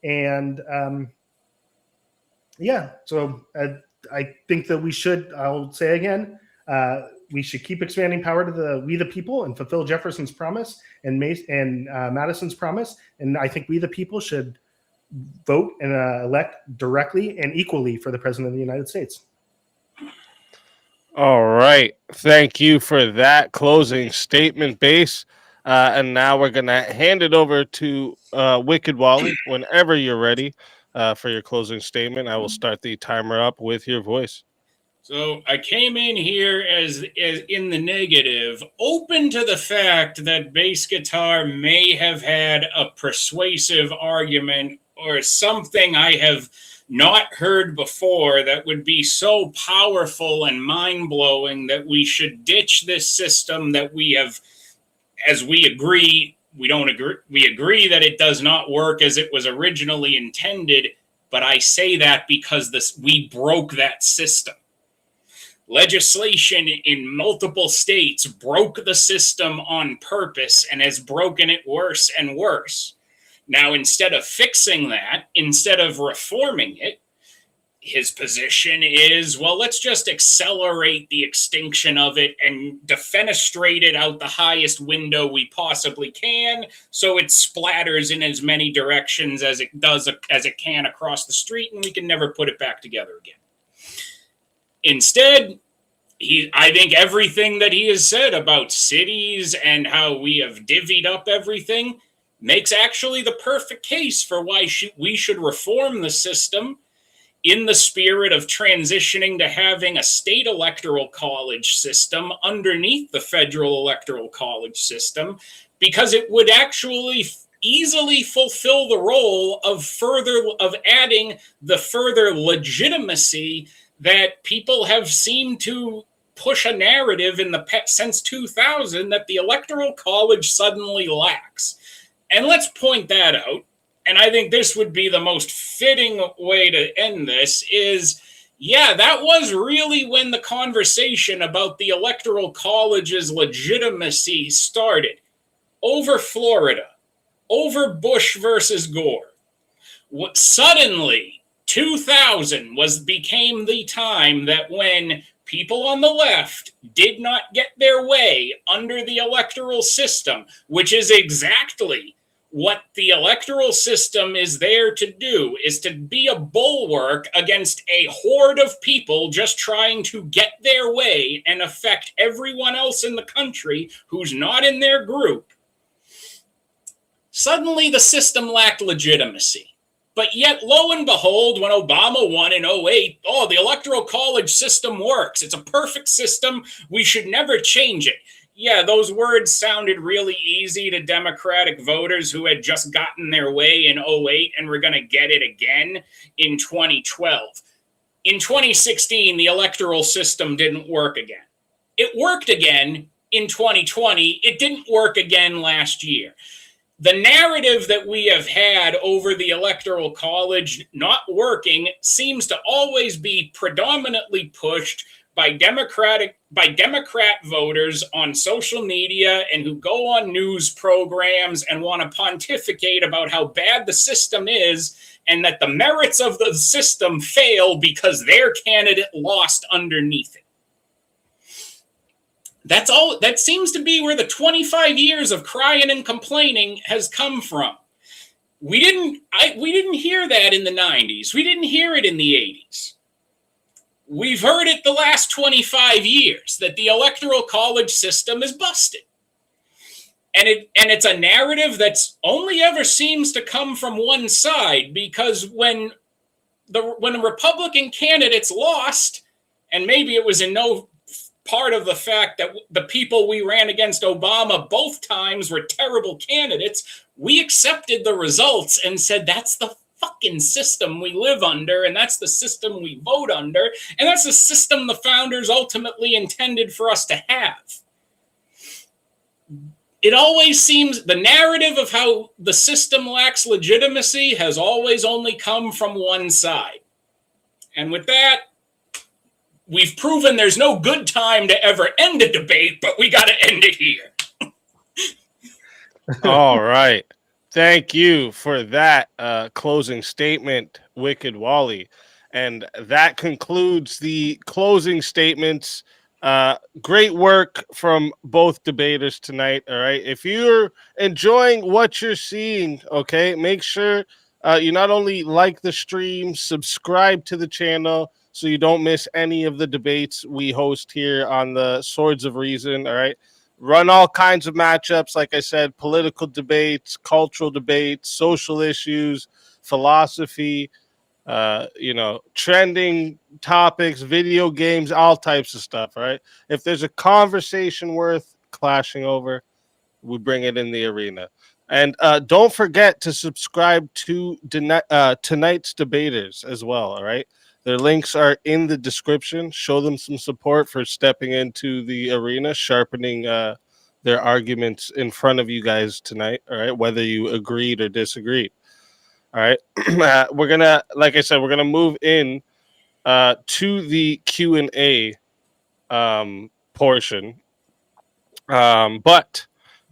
And so I think that I'll say again, we should keep expanding power to we the people and fulfill Jefferson's promise and Madison's promise. And I think we the people should vote and elect directly and equally for the President of the United States. All right. Thank you for that closing statement, Base. And now we're going to hand it over to Wicked Wally whenever you're ready for your closing statement. I will start the timer up with your voice. So I came in here as in the negative, open to the fact that Basegitar may have had a persuasive argument or something I have not heard before that would be so powerful and mind-blowing that we should ditch this system that we have, as we agree, we agree that it does not work as it was originally intended, but I say that because we broke that system. Legislation in multiple states broke the system on purpose and has broken it worse and worse. Now, instead of fixing that, instead of reforming it, his position is, well, let's just accelerate the extinction of it and defenestrate it out the highest window we possibly can, so it splatters in as many directions as it can across the street, and we can never put it back together again. Instead, I think everything that he has said about cities and how we have divvied up everything, makes actually the perfect case for why we should reform the system in the spirit of transitioning to having a state electoral college system underneath the federal electoral college system, because it would actually easily fulfill the role of adding the further legitimacy that people have seemed to push a narrative in the since 2000 that the electoral college suddenly lacks. And let's point that out. And I think this would be the most fitting way to end this is, yeah, that was really when the conversation about the electoral college's legitimacy started. Over Florida, over Bush versus Gore. Suddenly, 2000 became the time that when people on the left did not get their way under the electoral system, which is exactly what the electoral system is there to do, is to be a bulwark against a horde of people just trying to get their way and affect everyone else in the country who's not in their group. Suddenly the system lacked legitimacy. But yet, lo and behold, when Obama won in 2008, the electoral college system works. It's a perfect system. We should never change it. Yeah, those words sounded really easy to Democratic voters who had just gotten their way in 2008 and were going to get it again in 2012. In 2016, the electoral system didn't work again. It worked again in 2020. It didn't work again last year. The narrative that we have had over the electoral college not working seems to always be predominantly pushed by Democrat voters on social media and who go on news programs and want to pontificate about how bad the system is and that the merits of the system fail because their candidate lost underneath it. That's all. That seems to be where the 25 years of crying and complaining has come from. We didn't hear that in the 90s. We didn't hear it in the 80s. We've heard it the last 25 years that the electoral college system is busted. And it's a narrative that's only ever seems to come from one side, because when Republican candidates lost, and maybe it was in no part of the fact that the people we ran against Obama both times were terrible candidates, we accepted the results and said that's the fucking system we live under, and that's the system we vote under, and that's the system the founders ultimately intended for us to have. It always seems the narrative of how the system lacks legitimacy has always only come from one side. And with that, we've proven there's no good time to ever end a debate, but we got to end it here. All right. Thank you for that closing statement, Wicked Wally. And that concludes the closing statements. Great work from both debaters tonight. All right. If you're enjoying what you're seeing, okay, make sure you not only like the stream, subscribe to the channel, so you don't miss any of the debates we host here on the Swords of Reason, all right? Run all kinds of matchups, like I said, political debates, cultural debates, social issues, philosophy, trending topics, video games, all types of stuff, all right? If there's a conversation worth clashing over, we bring it in the arena. And don't forget to subscribe to tonight's debaters as well, all right? Their links are in the description. Show them some support for stepping into the arena, sharpening their arguments in front of you guys tonight. All right, whether you agreed or disagreed. All right, we're gonna, like I said, we're gonna move in to the Q&A portion. But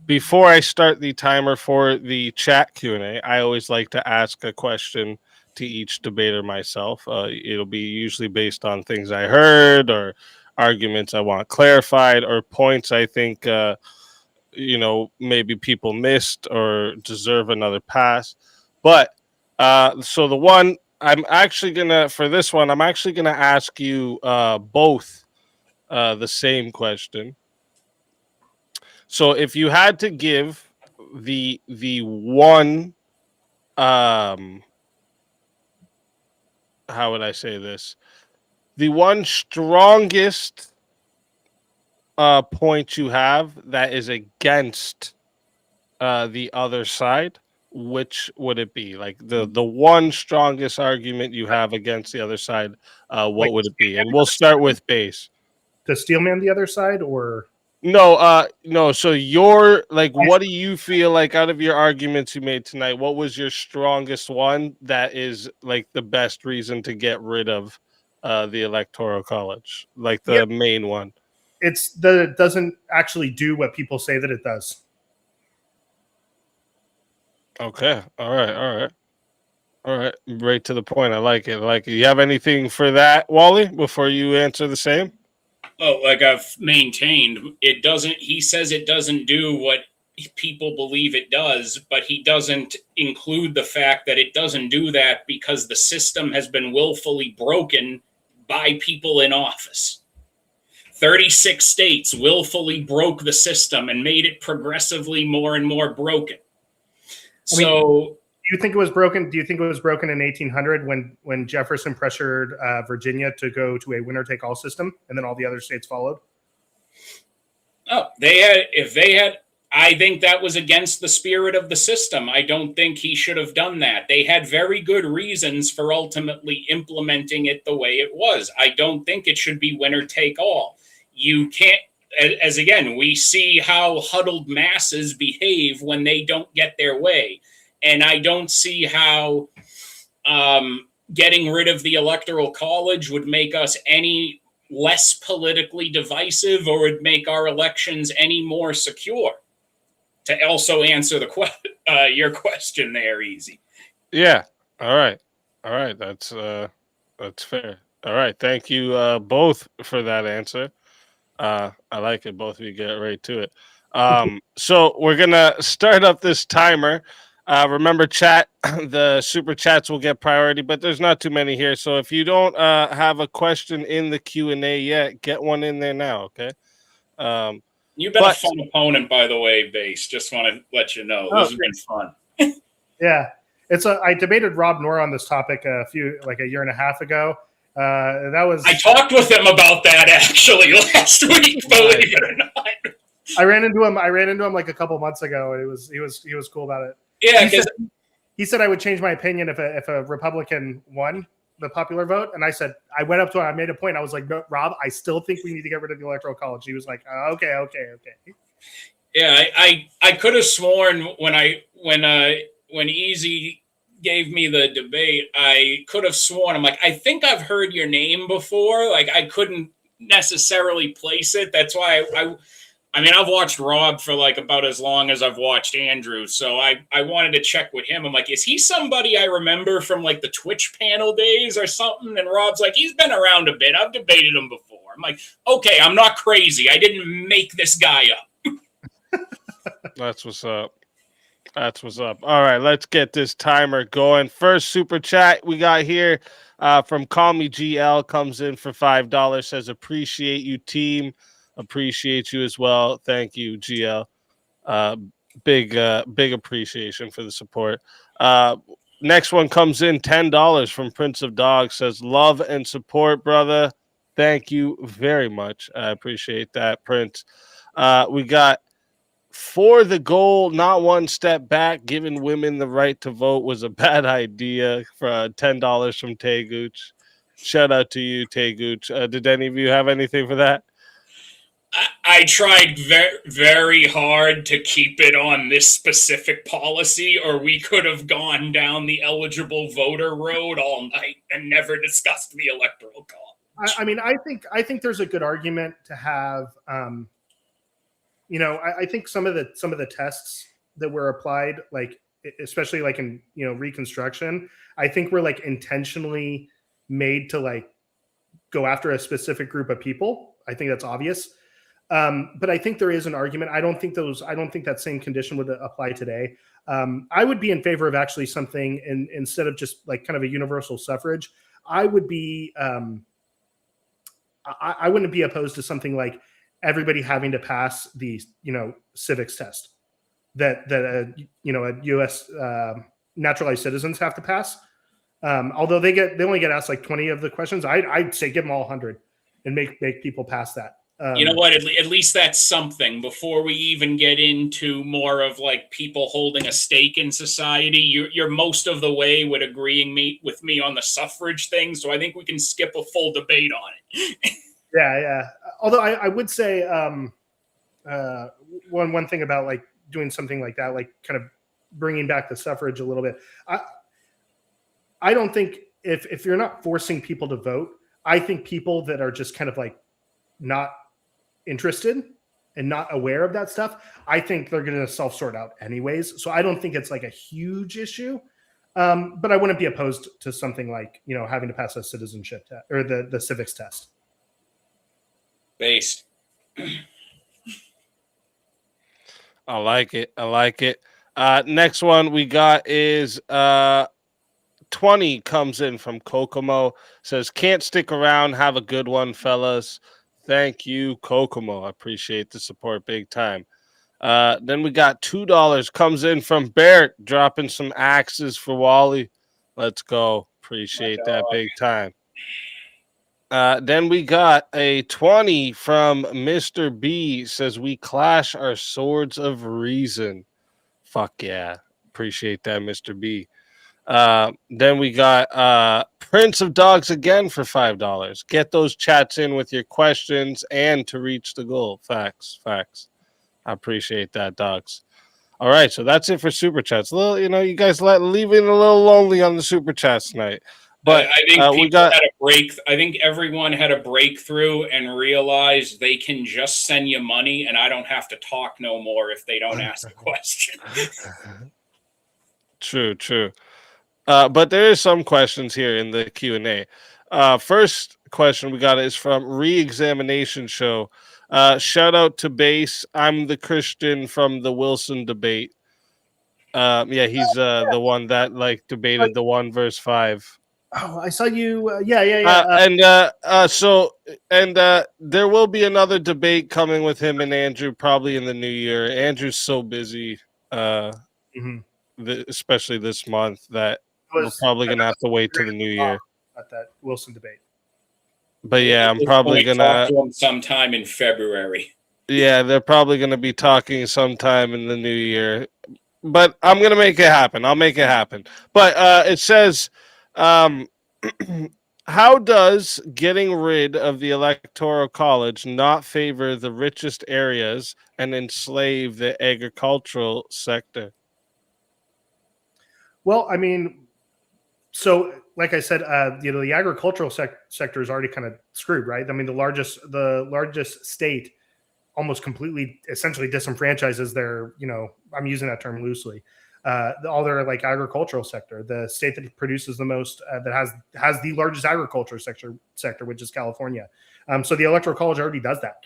before I start the timer for the chat Q&A, I always like to ask a question to each debater myself. It'll be usually based on things I heard or arguments I want clarified or points I think maybe people missed or deserve another pass. But so the one I'm actually gonna ask you both the same question. So if you had to give the one how would I say this? The one strongest point you have that is against the other side, which would it be? Like the one strongest argument you have against the other side, what Like, would it be? And we'll start with base. to Steelman the other side, or No. So your like, what do you feel like out of your arguments you made tonight? What was your strongest one that is like the best reason to get rid of the Electoral College, like the Yep. main one? it's that it doesn't actually do what people say that it does. Okay. All right. Right to the point. I like it. I like it. You have anything for that, Wally, before you answer the same? Oh, like I've maintained, it doesn't. He says it doesn't do what people believe it does, but he doesn't include the fact that it doesn't do that because the system has been willfully broken by people in office. 36 states willfully broke the system and made it progressively more and more broken. I mean, So, do you think it was broken? Do you think it was broken in 1800 when Jefferson pressured Virginia to go to a winner-take-all system, and then all the other states followed? oh, if they had, I think that was against the spirit of the system. I don't think he should have done that. They had very good reasons for ultimately implementing it the way it was. I don't think it should be winner take all. You can't, as again, we see how huddled masses behave when they don't get their way. And I don't see how getting rid of the Electoral College would make us any less politically divisive or would make our elections any more secure. To also answer your question there, Easy. Yeah. All right. That's fair. All right. Thank you both for that answer. I like it. Both of you get right to it. So we're gonna start up this timer. Remember, chat. The super chats will get priority, but there's not too many here. So if you don't have a question in the Q&A yet, get one in there now. Okay. You've been a fun opponent, by the way, Base. Just want to let you know. This has been fun. Yeah. I debated Rob Noor on this topic a year and a half ago. I talked with him about that actually last week, believe it or not. I ran into him like a couple months ago, and he was cool about it. Yeah, he said I would change my opinion if a Republican won the popular vote, and I went up to him. I made a point. I was like, no, Rob, I still think we need to get rid of the Electoral College. He was like, okay. Yeah, I could have sworn when Easy gave me the debate, I could have sworn, I'm like, I think I've heard your name before. Like, I couldn't necessarily place it. That's why I mean, I've watched Rob for like about as long as I've watched Andrew. So I wanted to check with him. I'm like, is he somebody I remember from like the Twitch panel days or something? And Rob's like, he's been around a bit. I've debated him before. I'm like, okay, I'm not crazy. I didn't make this guy up. That's what's up. All right, let's get this timer going. First super chat we got here from Call Me GL comes in for $5. Says, appreciate you, team. Appreciate you as well. Thank you, GL. Big appreciation for the support. Next one comes in $10 from Prince of Dogs. Says, love and support, brother. Thank you very much. I appreciate that, Prince. We got for the goal, not one step back. Giving women the right to vote was a bad idea. For $10 from Taygooch. Shout out to you, Taygooch. Did any of you have anything for that? I tried very, very hard to keep it on this specific policy, or we could have gone down the eligible voter road all night and never discussed the Electoral College. I think there's a good argument to have. I think some of the tests that were applied, like especially like in Reconstruction, I think were like intentionally made to like go after a specific group of people. I think that's obvious. But I think there is an argument. I don't think that same condition would apply today. I would be in favor of actually something instead of just like kind of a universal suffrage. I would be, I wouldn't be opposed to something like everybody having to pass the civics test, that U.S. Naturalized citizens have to pass. Although they only get asked like 20 of the questions, I'd say give them all 100 and make people pass that. You know what? At least that's something. Before we even get into more of like people holding a stake in society, you're most of the way with agreeing with me on the suffrage thing. So I think we can skip a full debate on it. Yeah. Although I would say one thing about like doing something like that, like kind of bringing back the suffrage a little bit. I don't think if you're not forcing people to vote, I think people that are just kind of like not interested and not aware of that stuff, I think they're going to self-sort out anyways. So I don't think it's like a huge issue. But I wouldn't be opposed to something like, having to pass a citizenship test or the civics test. Based. I like it. Next one we got is 20 comes in from Kokomo. Says, can't stick around. Have a good one, fellas. Thank you, Kokomo. I appreciate the support big time. Then we got $2 comes in from Barrett, dropping some axes for Wally. Let's go. Appreciate that big time. Then we got a 20 from Mr. B. Says, we clash our swords of reason. Fuck yeah. Appreciate that, Mr. B. Then we got Prince of Dogs again for $5. Get those chats in with your questions and to reach the goal. Facts. I appreciate that, dogs. All right, so that's it for super chats. A little, you guys leaving a little lonely on the super chats tonight. But I think people had a break. I think everyone had a breakthrough and realized they can just send you money, and I don't have to talk no more if they don't ask a question. True. But there is some questions here in the Q&A. First question we got is from Re-Examination Show. Shout out to Base. I'm the Christian from the Wilson debate. He's the one that debated the 1 verse 5. Oh, I saw you. There will be another debate coming with him and Andrew probably in the new year. Andrew's so busy, especially this month, that we're probably gonna have to wait till the new year at that Wilson debate. But yeah, I'm probably gonna talk to him sometime in February. Yeah, they're probably gonna be talking sometime in the new year. But I'm gonna make it happen. I'll make it happen. But it says, how does getting rid of the Electoral College not favor the richest areas and enslave the agricultural sector? Well, I mean, so like I said, the agricultural sector is already kind of screwed, right? I mean, the largest state almost completely, essentially disenfranchises their, I'm using that term loosely, all their agricultural sector. The state that produces the most, that has the largest agriculture sector, which is California. So the Electoral College already does that.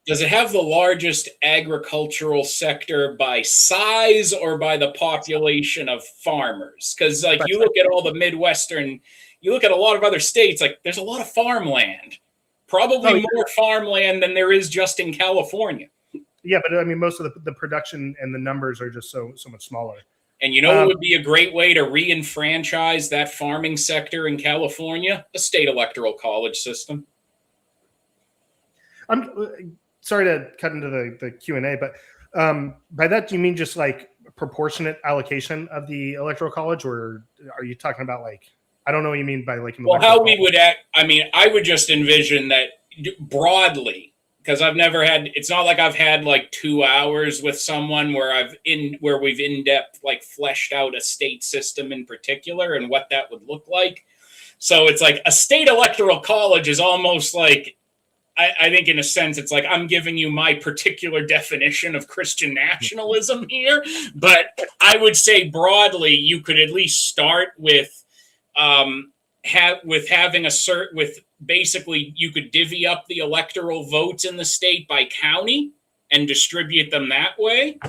Does it have the largest agricultural sector by size or by the population of farmers? Because you look at all the Midwestern, you look at a lot of other states, there's a lot of farmland, probably more farmland than there is just in California. Yeah, but I mean, most of the production and the numbers are just so much smaller. And what would be a great way to re-enfranchise that farming sector in California? A state electoral college system. I'm sorry to cut into the Q&A, but by that, do you mean just proportionate allocation of the Electoral College, or are you talking about I don't know what you mean by how we would act? I mean, I would just envision that broadly, because I've never had. It's not like I've had 2 hours with someone where we've in depth fleshed out a state system in particular and what that would look like. So it's a state electoral college is almost I think in a sense, it's I'm giving you my particular definition of Christian nationalism here. But I would say broadly, you could at least start with basically you could divvy up the electoral votes in the state by county and distribute them that way.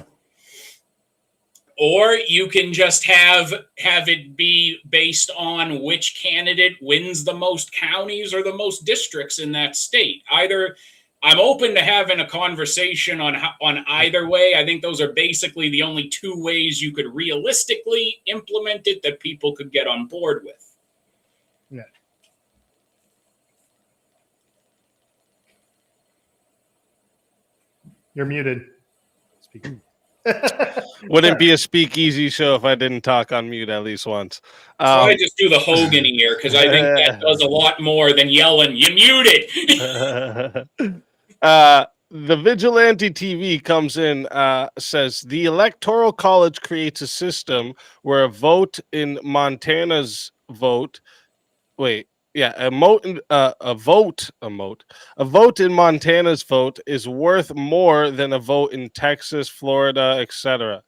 Or you can just have it be based on which candidate wins the most counties or the most districts in that state. Either I'm open to having a conversation on either way. I think those are basically the only two ways you could realistically implement it that people could get on board with. Yeah. You're muted. Speaking. Wouldn't be a speakeasy show if I didn't talk on mute at least once. So I just do the Hogan ear because I think that does a lot more than yelling, "You muted." The Vigilante TV comes in, says the Electoral College creates a system where a vote in Montana's vote. Wait, yeah, a vote in Montana's vote is worth more than a vote in Texas, Florida, etc.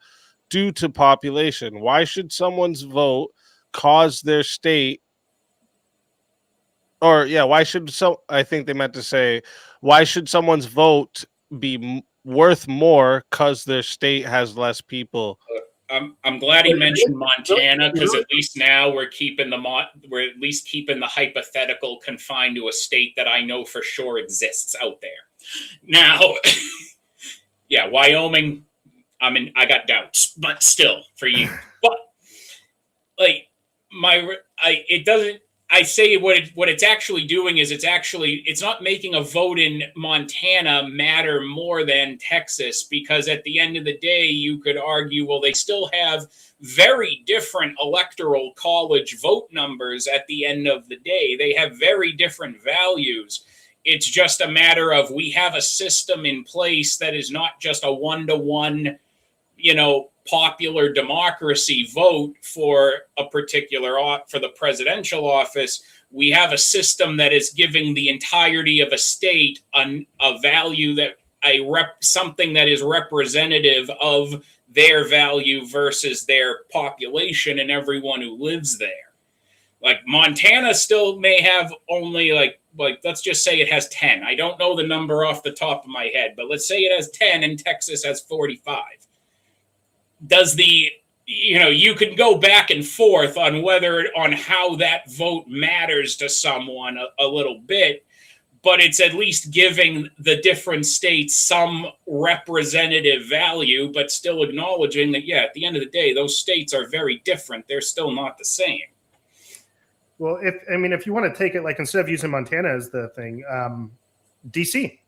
due to population. Why should someone's vote cause their state, or yeah, why should I think they meant to say, why should someone's vote be worth more because their state has less people? I'm glad he mentioned Montana because at least now we're keeping the hypothetical confined to a state that I know for sure exists out there. Now, yeah, Wyoming. I got doubts, but still for you. But like it doesn't. I say what it's actually doing is it's not making a vote in Montana matter more than Texas, because at the end of the day, you could argue, well, they still have very different electoral college vote numbers at the end of the day. They have very different values. It's just a matter of we have a system in place that is not just a 1-to-1, popular democracy vote for a particular for the presidential office. We have a system that is giving the entirety of a state a value that something that is representative of their value versus their population and everyone who lives there. Like Montana still may have only like let's just say it has 10. I don't know the number off the top of my head, but let's say it has 10 and Texas has 45. You can go back and forth on how that vote matters to someone a little bit, but it's at least giving the different states some representative value, but still acknowledging that, yeah, at the end of the day, those states are very different. They're still not the same. Well, if you want to take it, like, instead of using Montana as the thing, DC,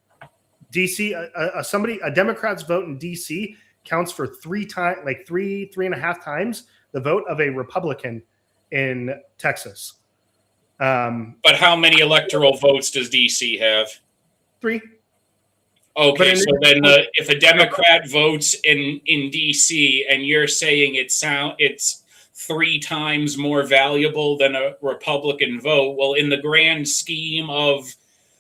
a Democrat's vote in DC counts for three and a half times the vote of a Republican in Texas. But how many electoral votes does DC have? 3. Okay, so then if a Democrat votes in DC and you're saying it's 3 times more valuable than a Republican vote, well, in the grand scheme of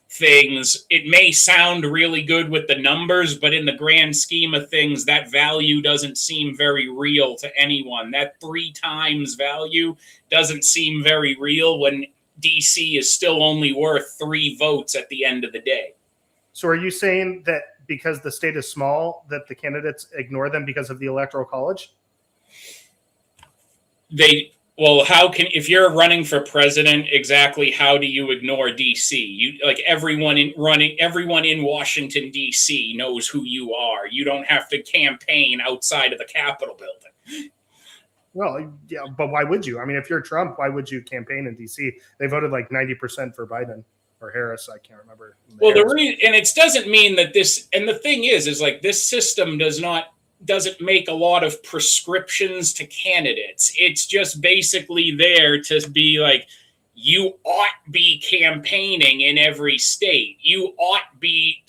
things, it may sound really good with the numbers, but in the grand scheme of things, that value doesn't seem very real to anyone. That 3 times value doesn't seem very real when DC is still only worth 3 votes at the end of the day. So are you saying that because the state is small, that the candidates ignore them because of the Electoral College? If you're running for president, exactly how do you ignore DC? Everyone in Washington DC knows who you are. You don't have to campaign outside of the Capitol building. Well, yeah, but why would you? I mean, if you're Trump, why would you campaign in DC? They voted like 90% for Biden or Harris. I can't remember. Well, it doesn't mean that this. And the thing is like this system doesn't make a lot of prescriptions to candidates. It's just basically there to be like, you ought be campaigning in every state. You ought be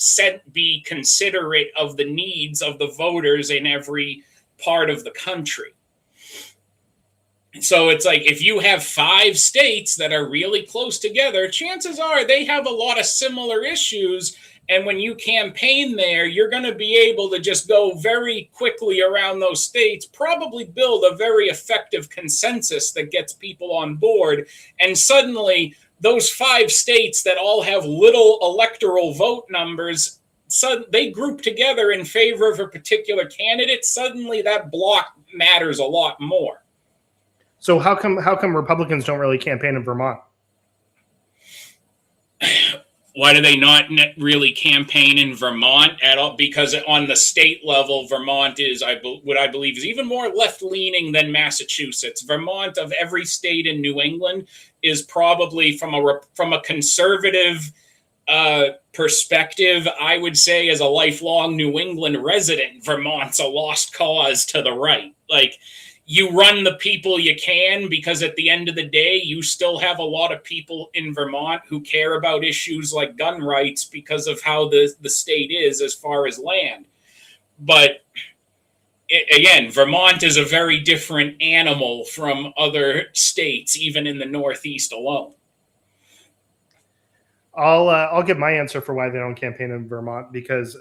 considerate of the needs of the voters in every part of the country. So it's like, if you have 5 states that are really close together, chances are they have a lot of similar issues. And when you campaign there, you're going to be able to just go very quickly around those states, probably build a very effective consensus that gets people on board. And suddenly, those 5 states that all have little electoral vote numbers, they group together in favor of a particular candidate. Suddenly, that block matters a lot more. So how come Republicans don't really campaign in Vermont? Why do they not really campaign in Vermont at all? Because on the state level, Vermont is, what I believe, is even more left-leaning than Massachusetts. Vermont, of every state in New England, is probably from a conservative perspective, I would say, as a lifelong New England resident, Vermont's a lost cause to the right. Like, you run the people you can, because at the end of the day, you still have a lot of people in Vermont who care about issues like gun rights because of how the state is as far as land. But again, Vermont is a very different animal from other states, even in the Northeast alone. I'll give my answer for why they don't campaign in Vermont, because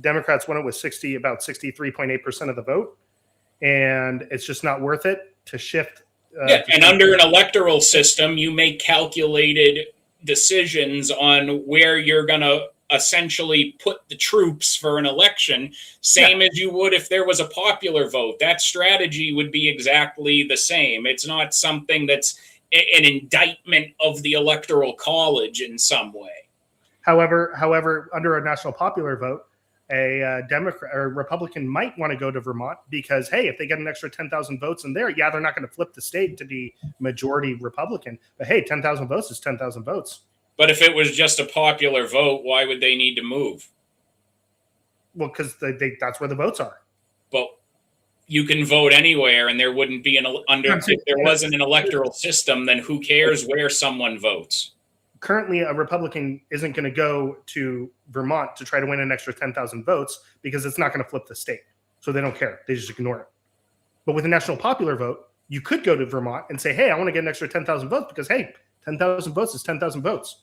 Democrats won it with about 63.8% of the vote, and it's just not worth it to shift. And under an electoral system, you make calculated decisions on where you're going to essentially put the troops for an election, same as you would if there was a popular vote. That strategy would be exactly the same. It's not something that's an indictment of the Electoral College in some way. However, under a national popular vote, a Democrat or Republican might want to go to Vermont because, hey, if they get an extra 10,000 votes in there, they're not going to flip the state to be majority Republican. But hey, 10,000 votes is 10,000 votes. But if it was just a popular vote, why would they need to move? Well, because that's where the votes are. But you can vote anywhere, and there wouldn't be if there wasn't an electoral system, then who cares where someone votes? Currently, a Republican isn't going to go to Vermont to try to win an extra 10,000 votes because it's not going to flip the state. So they don't care. They just ignore it. But with a national popular vote, you could go to Vermont and say, hey, I want to get an extra 10,000 votes because, hey, 10,000 votes is 10,000 votes.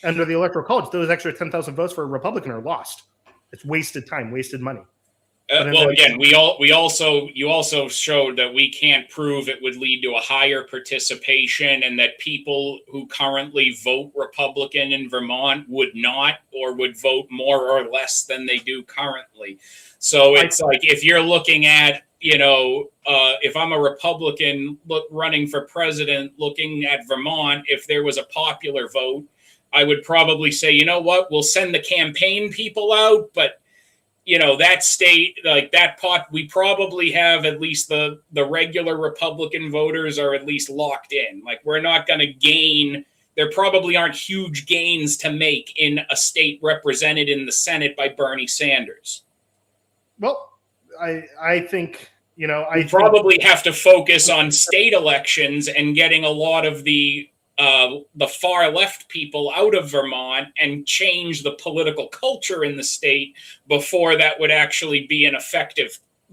Under the Electoral College, those extra 10,000 votes for a Republican are lost. It's wasted time, wasted money. Well, again, you also showed that we can't prove it would lead to a higher participation, and that people who currently vote Republican in Vermont would not, or would vote more or less than they do currently. So it's like, if you're looking at, if I'm a Republican running for president, looking at Vermont, if there was a popular vote, I would probably say, you know what, we'll send the campaign people out, but that state, like that we probably have at least the regular Republican voters are at least locked in. Like, we're not going to gain. There probably aren't huge gains to make in a state represented in the Senate by Bernie Sanders. Well, I think, I probably have to focus on state elections and getting a lot of the far left people out of Vermont and change the political culture in the state before that would actually be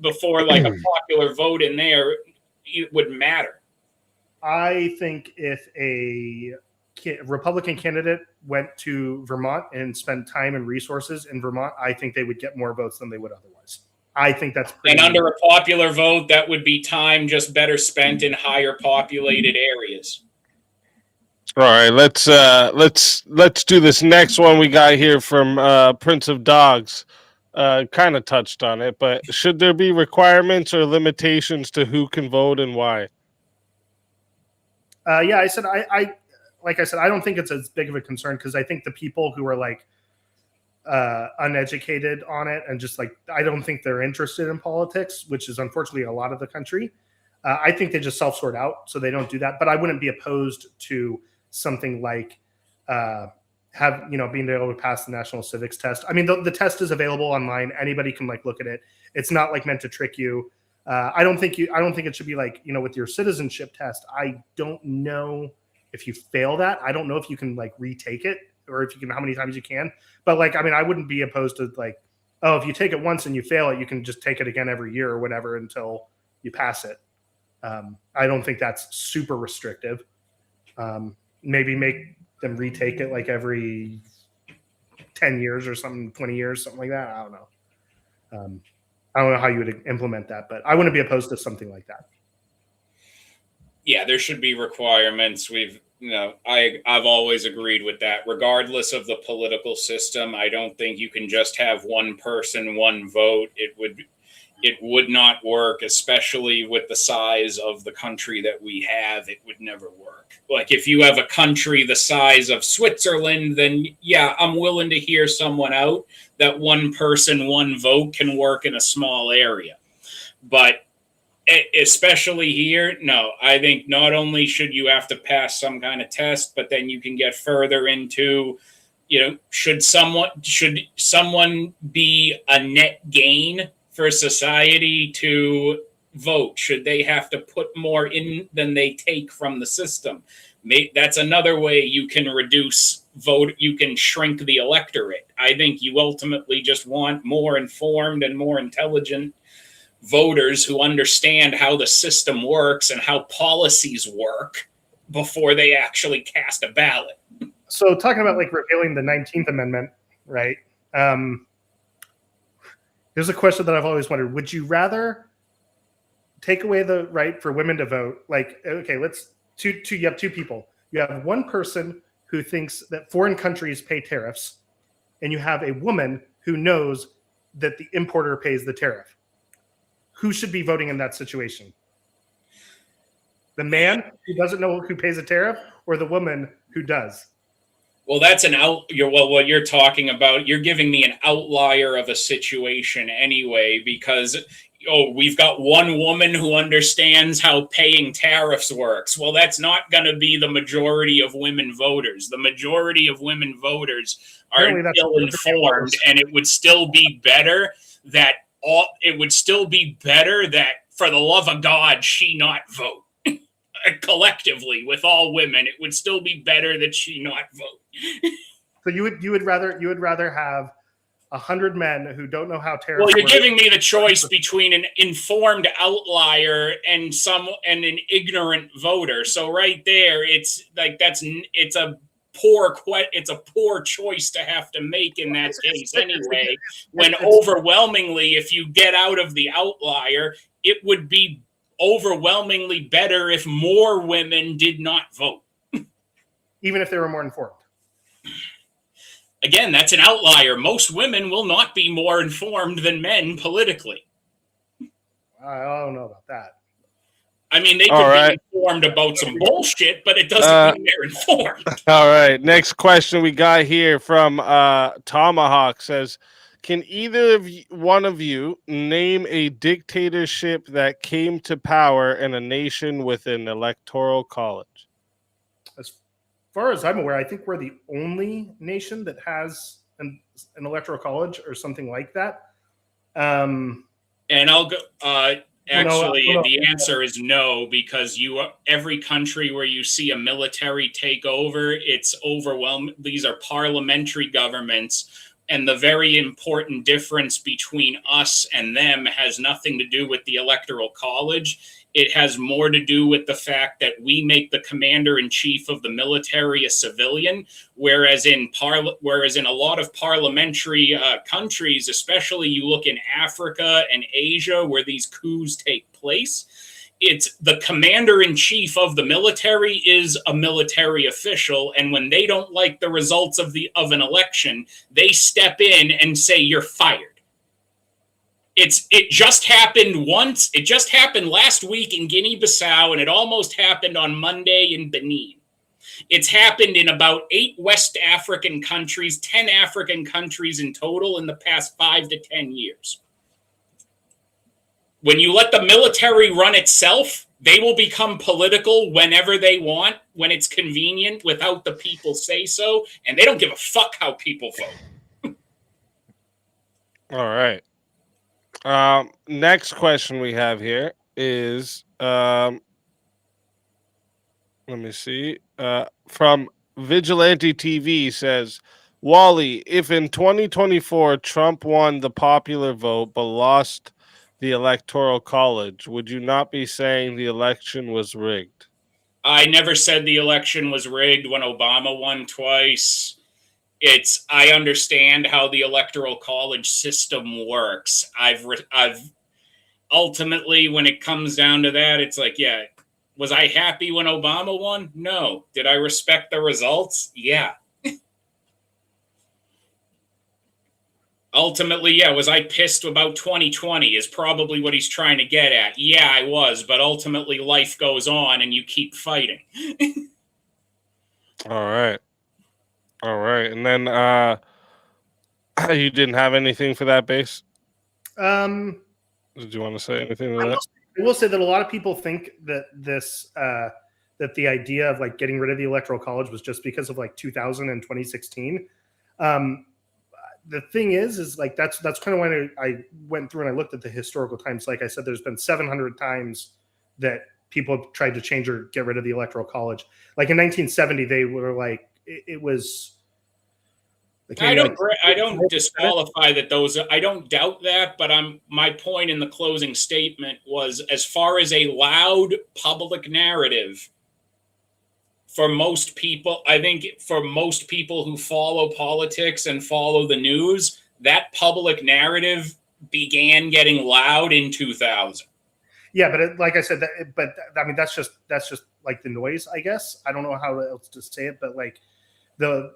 before like a popular vote in there, it would matter. I think if a Republican candidate went to Vermont and spent time and resources in Vermont, I think they would get more votes than they would otherwise. I think that's pretty. And under a popular vote, that would be time just better spent in higher populated areas. All right, let's do this next one we got here from Prince of Dogs. Kind of touched on it, but should there be requirements or limitations to who can vote and why? Yeah, I said I don't think it's as big of a concern, because I think the people who are like uneducated on it and just like, I don't think they're interested in politics, which is unfortunately a lot of the country. I think they just self-sort out, so they don't do that. But I wouldn't be opposed to something like being able to pass the national civics test. I mean, the test is available online. Anybody can look at it. It's not meant to trick you. I don't think it should be with your citizenship test. I don't know if you fail that. I don't know if you can retake it, or if you can, how many times you can. But I wouldn't be opposed to if you take it once and you fail it, you can just take it again every year or whatever until you pass it. I don't think that's super restrictive. Maybe make them retake it every 10 years or something, 20 years, something like that. I don't know. I don't know how you would implement that, but I wouldn't be opposed to something like that. Yeah, there should be requirements. I've always agreed with that. Regardless of the political system, I don't think you can just have one person, one vote. It would not work, especially with the size of the country that we have. It would never work. Like if you have a country the size of Switzerland, then yeah, I'm willing to hear someone out that one person, one vote can work in a small area. But especially here, no, I think not only should you have to pass some kind of test, but then you can get further into, should someone be a net gain for society to vote? Should they have to put more in than they take from the system? That's another way you can reduce vote. You can shrink the electorate. I think you ultimately just want more informed and more intelligent voters who understand how the system works and how policies work before they actually cast a ballot. So talking about like repealing the 19th Amendment, right? Here's a question that I've always wondered. Would you rather take away the right for women to vote? Like, okay, you have two people. You have one person who thinks that foreign countries pay tariffs, and you have a woman who knows that the importer pays the tariff. Who should be voting in that situation? The man who doesn't know who pays a tariff, or the woman who does? Well, that's what you're talking about. You're giving me an outlier of a situation anyway, because we've got one woman who understands how paying tariffs works. Well, that's not going to be the majority of women voters. The majority of women voters are ill informed, and it would still be better that for the love of God, she not vote. Collectively, with all women, it would still be better that she not vote. So you would rather have 100 men who don't know how tariffs. Well, you're giving me the choice between an informed outlier and an ignorant voter. So right there, it's a poor choice to have to make in that case anyway. When overwhelmingly, if you get out of the outlier, it would be overwhelmingly better if more women did not vote. Even if they were more informed. Again, that's an outlier. Most women will not be more informed than men politically. I don't know about that. I mean, they could be informed about some bullshit, but it doesn't mean they're informed. All right. Next question we got here from Tomahawk says, can either one of you name a dictatorship that came to power in a nation with an electoral college? As far as I'm aware, I think we're the only nation that has an electoral college or something like that. And I'll go. The answer is no, because every country where you see a military take over, it's overwhelming. These are parliamentary governments. And the very important difference between us and them has nothing to do with the Electoral College. It has more to do with the fact that we make the commander-in-chief of the military a civilian, whereas in a lot of parliamentary countries, especially you look in Africa and Asia where these coups take place, it's the commander-in-chief of the military is a military official, and when they don't like the results of an election, they step in and say you're fired. It just happened once. It just happened last week in Guinea-Bissau, and it almost happened on Monday in Benin. It's happened in about 8 West African countries, 10 African countries in total in the past 5 to 10 years. When you let the military run itself, they will become political whenever they want, when it's convenient, without the people say so, and they don't give a fuck how people vote. All right. Next question we have here is, let me see, from Vigilante TV says, Wally, if in 2024 Trump won the popular vote but lost the Electoral College, would you not be saying the election was rigged? I never said the election was rigged when Obama won twice. I understand how the Electoral College system works. I've ultimately, when it comes down to that, it's like, yeah, was I happy when Obama won? No. Did I respect the results? Yeah. Ultimately, yeah, was I pissed about 2020 is probably what he's trying to get at. Yeah, I was, but ultimately life goes on and you keep fighting. All right. All right. And then you didn't have anything for that base? Um, Did you want to say anything to I that? will say that a lot of people think that this that the idea of like getting rid of the electoral college was just because of like 2000 and 2016. The thing is like that's kind of when I went through and I looked at the historical times. Like I said, there's been 700 times that people have tried to change or get rid of the electoral college. Like in 1970, they were like it was. Like I maybe don't disqualify that those. I don't doubt that, but my point in the closing statement was, as far as a loud public narrative, for most people, I think for most people who follow politics and follow the news, that public narrative began getting loud in 2000. Yeah, but like I said, I mean that's just like the noise, I guess. I don't know how else to say it, but like the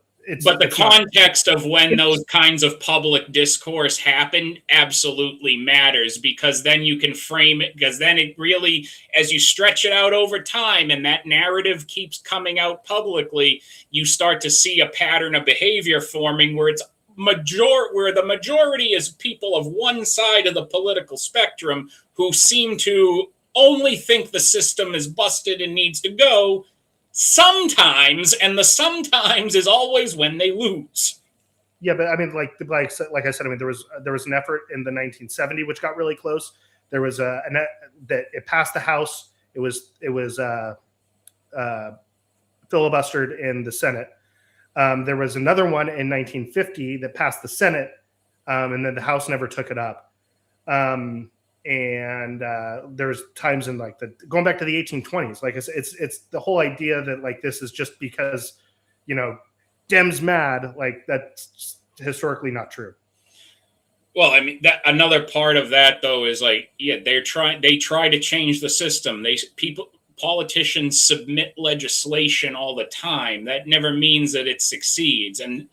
context of when those kinds of public discourse happen absolutely matters, because then you can frame it, because then it really, as you stretch it out over time and that narrative keeps coming out publicly, you start to see a pattern of behavior forming where where the majority is people of one side of the political spectrum who seem to only think the system is busted and needs to go sometimes, and the sometimes is always when they lose. Yeah, but I mean, like I said, I mean, there was an effort in the 1970 which got really close. There was that it passed the House. It was filibustered in the Senate. There was another one in 1950 that passed the Senate, and then the House never took it up. And there's times in like going back to the 1820s, like it's the whole idea that like this is just because, you know, Dems mad, like that's historically not true. Well, I mean, that another part of that though is like, yeah, they try to change the system. Politicians submit legislation all the time. That never means that it succeeds. And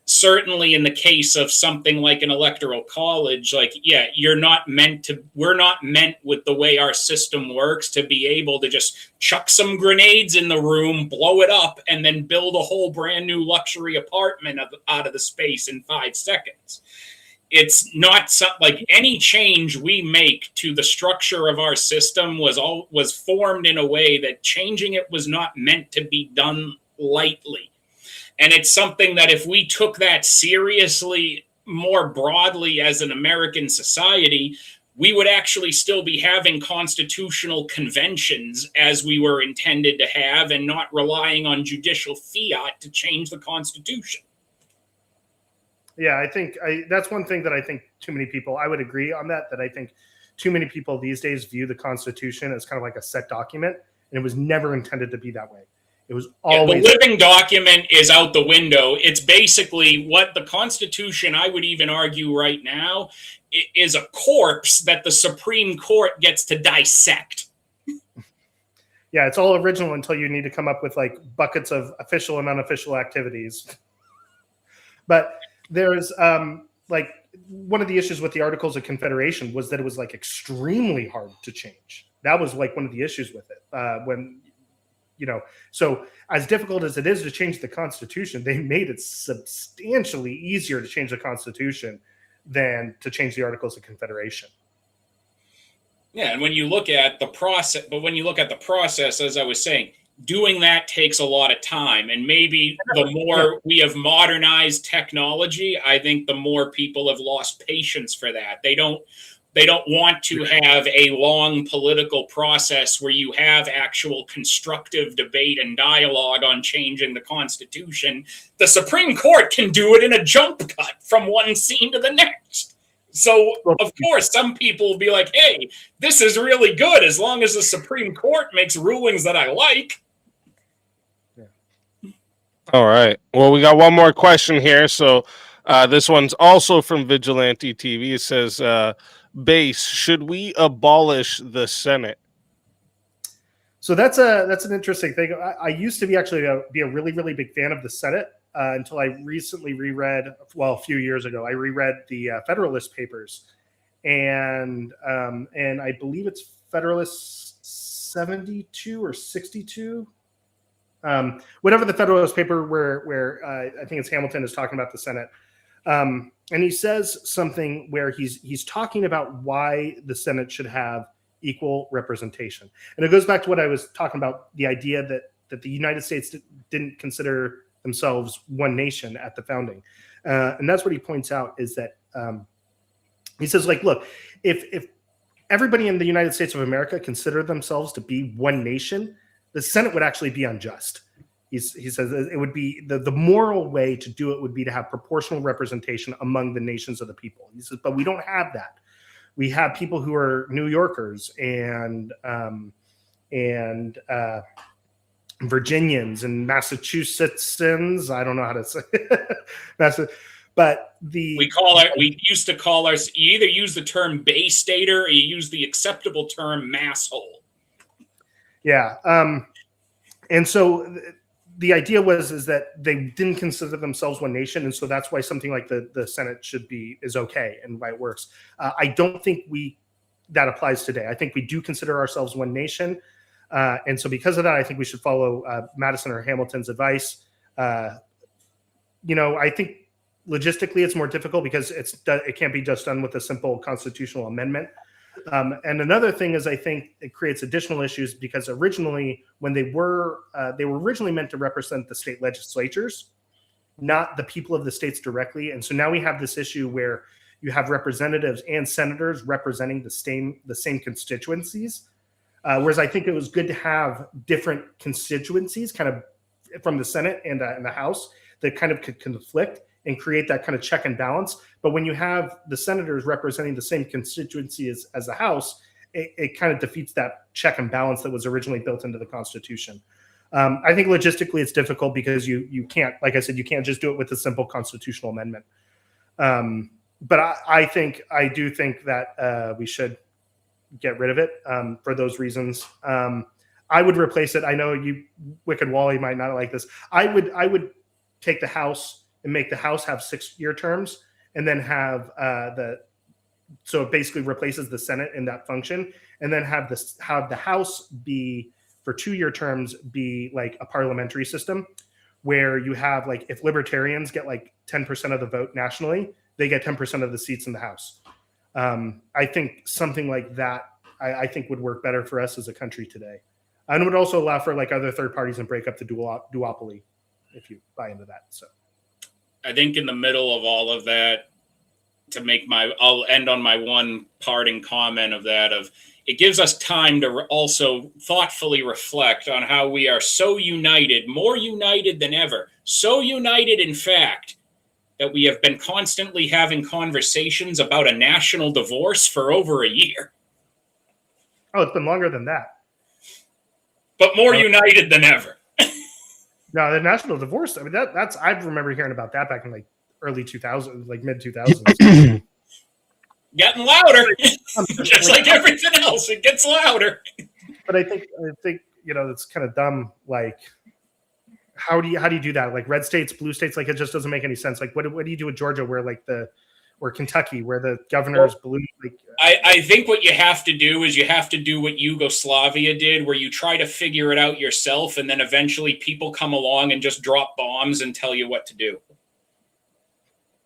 certainly in the case of something like an electoral college, like, yeah, we're not meant with the way our system works to be able to just chuck some grenades in the room, blow it up, and then build a whole brand new luxury apartment out of the space in 5 seconds. It's not like any change we make to the structure of our system was formed in a way that changing it was not meant to be done lightly. And it's something that if we took that seriously more broadly as an American society, we would actually still be having constitutional conventions as we were intended to have, and not relying on judicial fiat to change the Constitution. Yeah, I think that's one thing that I think too many people, I would agree on that I think too many people these days view the Constitution as kind of like a set document, and it was never intended to be that way. It was always the living document is out the window. It's basically what the Constitution, I would even argue right now, is a corpse that the Supreme Court gets to dissect. Yeah, it's all original until you need to come up with like buckets of official and unofficial activities. But there's like one of the issues with the Articles of Confederation was that it was like extremely hard to change. That was like one of the issues with it. When, you know, so as difficult as it is to change the Constitution, they made it substantially easier to change the Constitution than to change the Articles of Confederation. Yeah, and when you look at the process, as I was saying, doing that takes a lot of time. And maybe the more we have modernized technology, I think the more people have lost patience for that. They don't want to have a long political process where you have actual constructive debate and dialogue on changing the Constitution. The Supreme Court can do it in a jump cut from one scene to the next. So, of course, some people will be like, hey, this is really good as long as the Supreme Court makes rulings that I like. All right. Well, we got one more question here. So this one's also from Vigilante TV. It says, Base, should we abolish the Senate? So that's an interesting thing. I used to be a really, really big fan of the Senate. until I recently reread, well, a few years ago, I reread the Federalist Papers, and I believe it's Federalist 72 or 62. Whatever the Federalist paper where I think it's Hamilton is talking about the Senate. And he says something where he's talking about why the Senate should have equal representation. And it goes back to what I was talking about, the idea that the United States didn't consider themselves one nation at the founding. And that's what he points out is that he says, like, look, if everybody in the United States of America considered themselves to be one nation, the Senate would actually be unjust. He says it would be the moral way to do it would be to have proportional representation among the nations of the people. He says, but we don't have that. We have people who are New Yorkers and Virginians and Massachusettsans. I don't know how to say, but we used to call us. You either use the term Bay Stater or you use the acceptable term masshole. Yeah, and so the idea is that they didn't consider themselves one nation, and so that's why something like the Senate is okay and why it works. I don't think that applies today. I think we do consider ourselves one nation. And so because of that, I think we should follow Madison or Hamilton's advice. I think logistically it's more difficult because it can't be just done with a simple constitutional amendment. And another thing is I think it creates additional issues because originally when they were originally meant to represent the state legislatures, not the people of the states directly. And so now we have this issue where you have representatives and senators representing the same constituencies. Whereas I think it was good to have different constituencies kind of from the Senate and the House that kind of could conflict and create that kind of check and balance. But when you have the senators representing the same constituency as the House, it kind of defeats that check and balance that was originally built into the Constitution. I think logistically it's difficult because you can't, like I said, you can't just do it with a simple constitutional amendment. But I do think that we should get rid of it for those reasons. I would replace it. I know Wicked Wally might not like this. I would take the House and make the House have 6-year terms, and then have so it basically replaces the Senate in that function, and then have the House be for 2-year terms be like a parliamentary system, where you have like if libertarians get like 10% of the vote nationally, they get 10% of the seats in the House. I think something like that I think would work better for us as a country today, and would also allow for like other third parties and break up the duopoly if you buy into that. So. I think in the middle of all of that, I'll end on my one parting comment of it gives us time to also thoughtfully reflect on how we are so united, more united than ever. So united, in fact, that we have been constantly having conversations about a national divorce for over a year. Oh, it's been longer than that. But more united than ever. No, the national divorce. I mean, that's I remember hearing about that back in like early 2000s, like mid 2000s. Getting louder, just like everything else. It gets louder. But I think it's kind of dumb. Like, how do you do that? Like red states, blue states. Like it just doesn't make any sense. Like what do you do with Georgia, or Kentucky, where the governor is blue? Like, I think what you have to do is you have to do what Yugoslavia did, where you try to figure it out yourself, and then eventually people come along and just drop bombs and tell you what to do.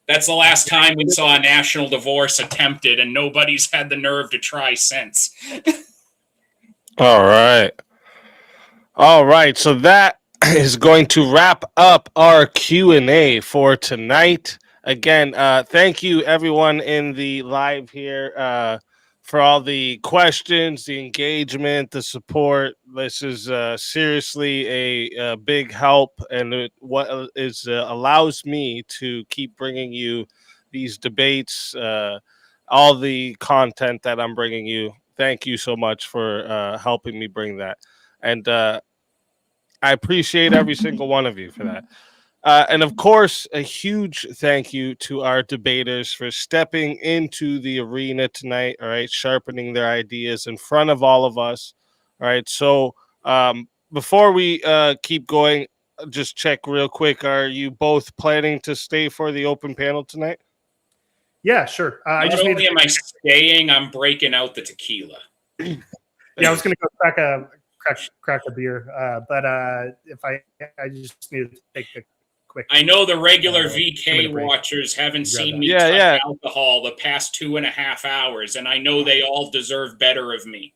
That's the last time we saw a national divorce attempted, and nobody's had the nerve to try since. All right. So that is going to wrap up our Q&A for tonight. Again, thank you everyone in the live here for all the questions, the engagement, the support. This is seriously a big help, and what allows me to keep bringing you these debates, all the content that I'm bringing you. Thank you so much for helping me bring that, and I appreciate every single one of you for that. And of course, a huge thank you to our debaters for stepping into the arena tonight, all right, sharpening their ideas in front of all of us. All right, so before we keep going, just check real quick. Are you both planning to stay for the open panel tonight? Yeah, sure. I Not just only need. am I staying, I'm breaking out the tequila. Yeah, I was gonna go crack a beer, but if I just need to take a quick. I know the regular minute VK break. watchers haven't seen that. me Yeah, touch yeah. alcohol the past 2.5 hours, and I know they all deserve better of me.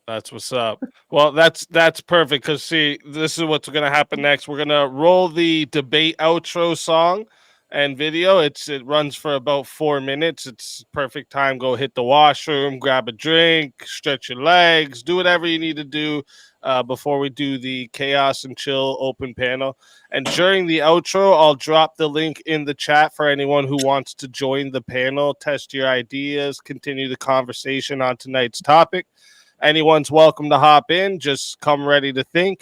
That's what's up. Well, that's perfect because see, this is what's gonna happen next. We're gonna roll the debate outro song and video. It runs for about 4 minutes. It's perfect time. Go hit the washroom, grab a drink, stretch your legs, do whatever you need to do before we do the chaos and chill open panel. And during the outro, I'll drop the link in the chat for anyone who wants to join the panel, test your ideas, continue the conversation on tonight's topic. Anyone's welcome to hop in. Just come ready to think,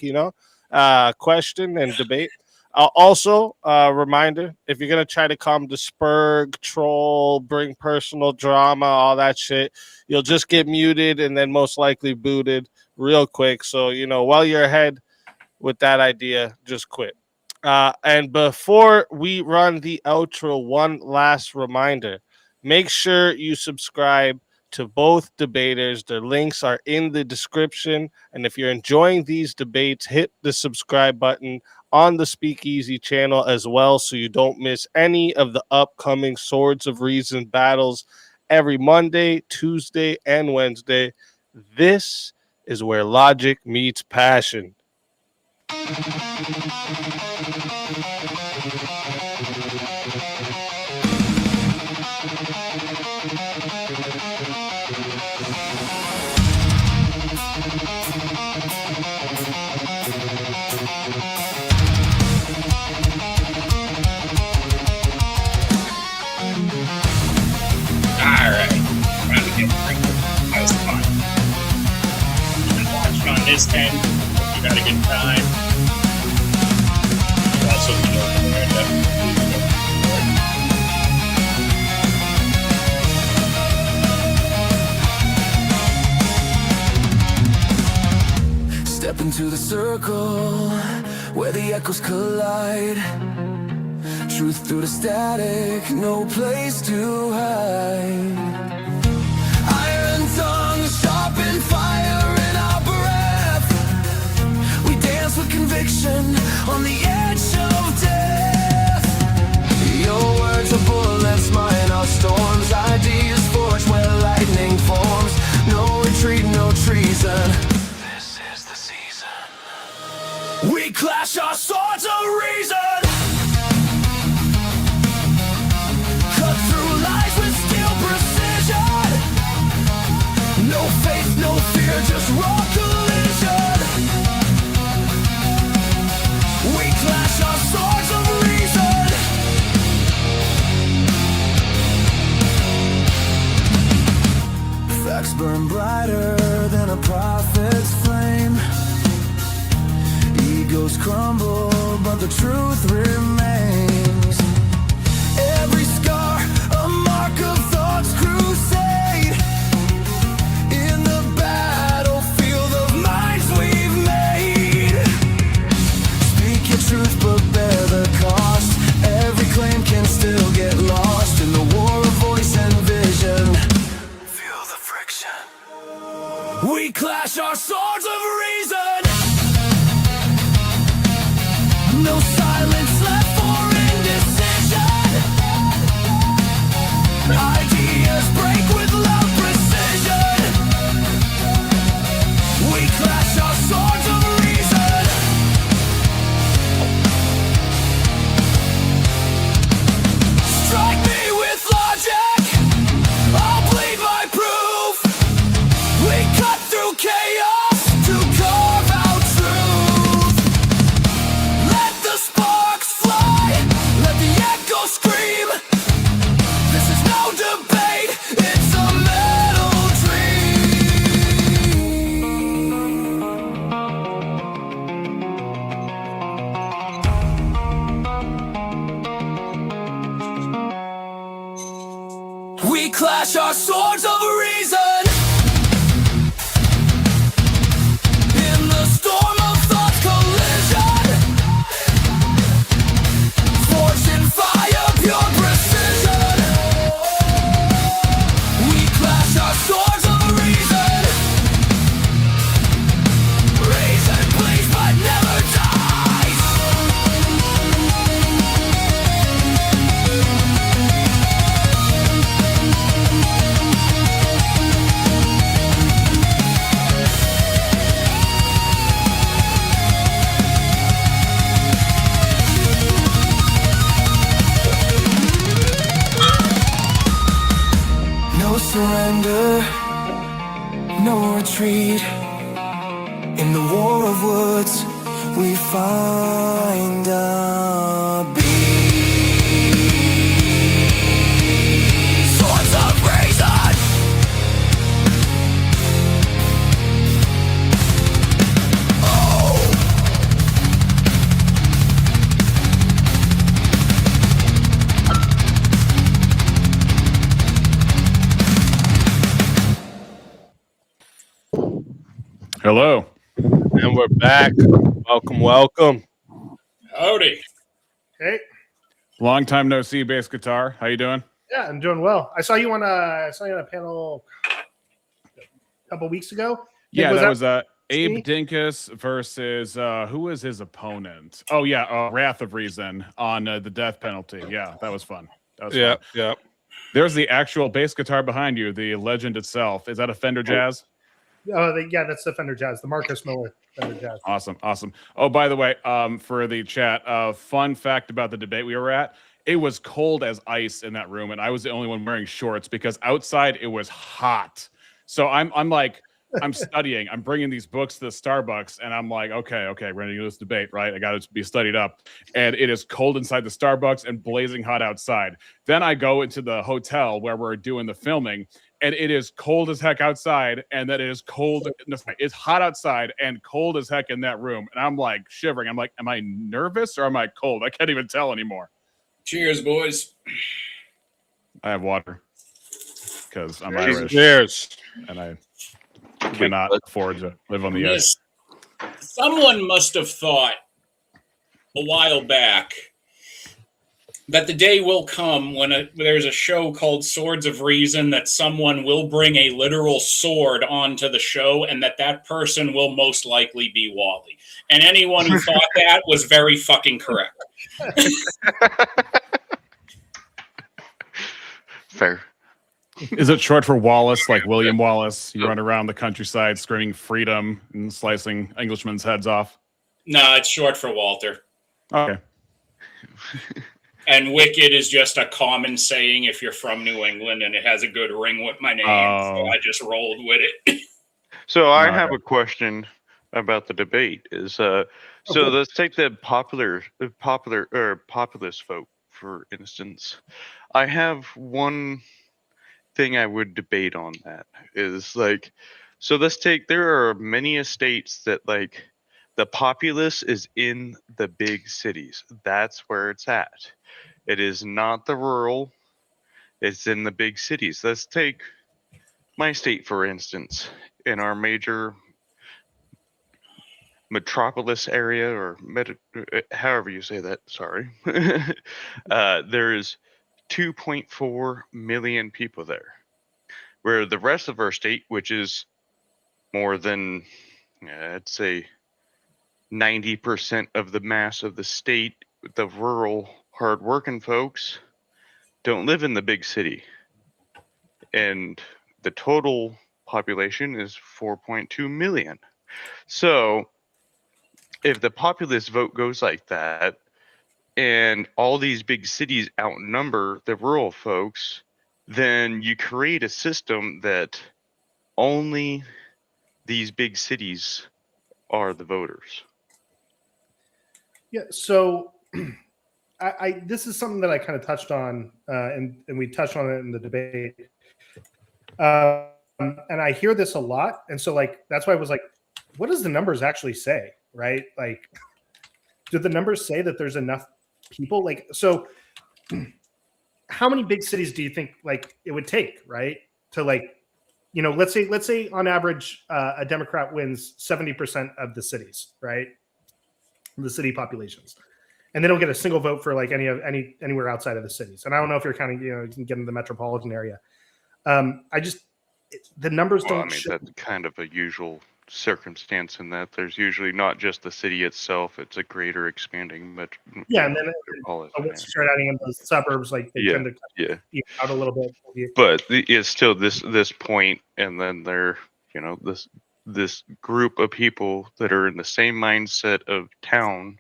question and debate. Also, reminder, if you're going to try to come to spurg, troll, bring personal drama, all that shit, you'll just get muted and then most likely booted real quick. So, while you're ahead with that idea, just quit. And before we run the outro, one last reminder. Make sure you subscribe to both debaters. Their links are in the description. And if you're enjoying these debates, hit the subscribe button on the Speakeasy channel as well so you don't miss any of the upcoming Swords of Reason battles every Monday, Tuesday, and Wednesday. This is where logic meets passion. That was fun. You can watch on this end. You got a good time. You also be over there to Step into the circle where the echoes collide. Truth through the static, no place to hide. Iron tongue, sharpen fire in our breath. We dance with conviction on the edge of death. Your words are bullets, mine are storms. Ideas forged where lightning forms. No retreat, no treason. This is the season. We clash our swords of reason. Cut through lies with steel precision. No faith, no fear, just raw collision. We clash our swords of reason. Facts burn brighter than a prophet's flame. Egos crumble, but the truth remains. Every scar, a mark of thought's crusade. In the battlefield of minds we've made. Speak your truth, but bear the cost. Every claim can still get lost in the war of voice and vision. Feel the friction. We clash our swords of reason. No silence left for indecision. Ideas break with loud precision. We clash our swords of reason. Strike me with logic, I'll bleed my proof. We cut through chaos to carve out truth. Let the sparks fly, let the echo scream. This is no debate, it's a metal dream. We clash our swords of reason. In the storm of thought's collision. retreat. In the war of words, we find a beat. Swords of reason. Hello. And we're back. Welcome, welcome. Howdy. Hey, Long time no see, Basegitar. How you doing? yeah, I'm doing well. I saw you on a panel a couple weeks ago. Yeah, Was that was me? Abe Dinkus versus who was his opponent? Oh yeah, Wrath of Reason on the death penalty. Yeah, that was fun. That was Yeah, fun. yeah. There's the actual bass guitar behind you, the legend itself. Is that a Fender Jazz? Yeah, that's the Fender Jazz, the Marcus Miller Fender Jazz. Awesome, awesome. Oh, by the way, for the chat, fun fact about the debate we were at: it was cold as ice in that room, and I was the only one wearing shorts because outside it was hot. So I'm like, I'm studying. I'm bringing these books to the Starbucks, and I'm like, okay, we're gonna do this debate, right? I got to be studied up, and it is cold inside the Starbucks and blazing hot outside. Then I go into the hotel where we're doing the filming, and it is cold as heck outside, and that it is cold. No, sorry, it's hot outside and cold as heck in that room, and I'm like shivering. I'm like, am I nervous or am I cold? I can't even tell anymore. Cheers, boys. I have water because I'm Irish Cheers. and I cannot afford to live on the edge. Yes. Someone must have thought a while back that the day will come when there's a show called Swords of Reason that someone will bring a literal sword onto the show, and that person will most likely be Wally. And anyone who thought that was very fucking correct. Fair. Is it short for Wallace, like William Wallace? You run around the countryside screaming freedom and slicing Englishmen's heads off? No, it's short for Walter. Okay. And wicked is just a common saying if you're from New England, and it has a good ring with my name, so I just rolled with it. So I have a question about the debate. So let's take the populist vote, for instance. I have one thing I would debate on that is like, so there are many states that like the populace is in the big cities. That's where it's at. It is not the rural. It's in the big cities. Let's take my state, for instance. In our major metropolis area, or however you say that, sorry, there is 2.4 million people there. Where the rest of our state, which is more than, I'd say, 90% of the mass of the state, the rural, hardworking folks, don't live in the big city. And the total population is 4.2 million. So if the populist vote goes like that, and all these big cities outnumber the rural folks, then you create a system that only these big cities are the voters. Yeah, so I this is something that I kind of touched on, and we touched on it in the debate. And I hear this a lot, and so like that's why I was like, what does the numbers actually say, right? Like, do the numbers say that there's enough people? Like, so how many big cities do you think like it would take, right, to like, you know, let's say on average a Democrat wins 70% of the cities, right, the city populations, and they don't get a single vote for like anywhere outside of the cities. And I don't know if you're counting, you can get in the metropolitan area. The numbers don't. I mean, that's kind of a usual circumstance in that there's usually not just the city itself; it's a greater expanding and then once you start adding in those suburbs, like they tend to out a little bit. But it's still this point, and then there, this group of people that are in the same mindset of town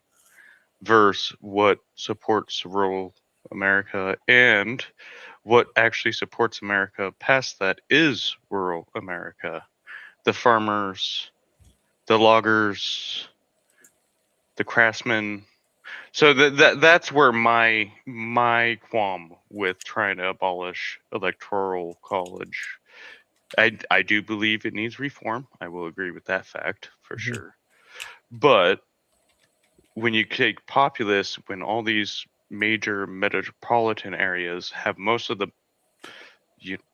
versus what supports rural America, and what actually supports America past that is rural America. the farmers, the loggers, the craftsmen. So that's where my qualm with trying to abolish electoral college. I do believe it needs reform. I will agree with that fact for sure. But when you take populace, when all these major metropolitan areas have most of the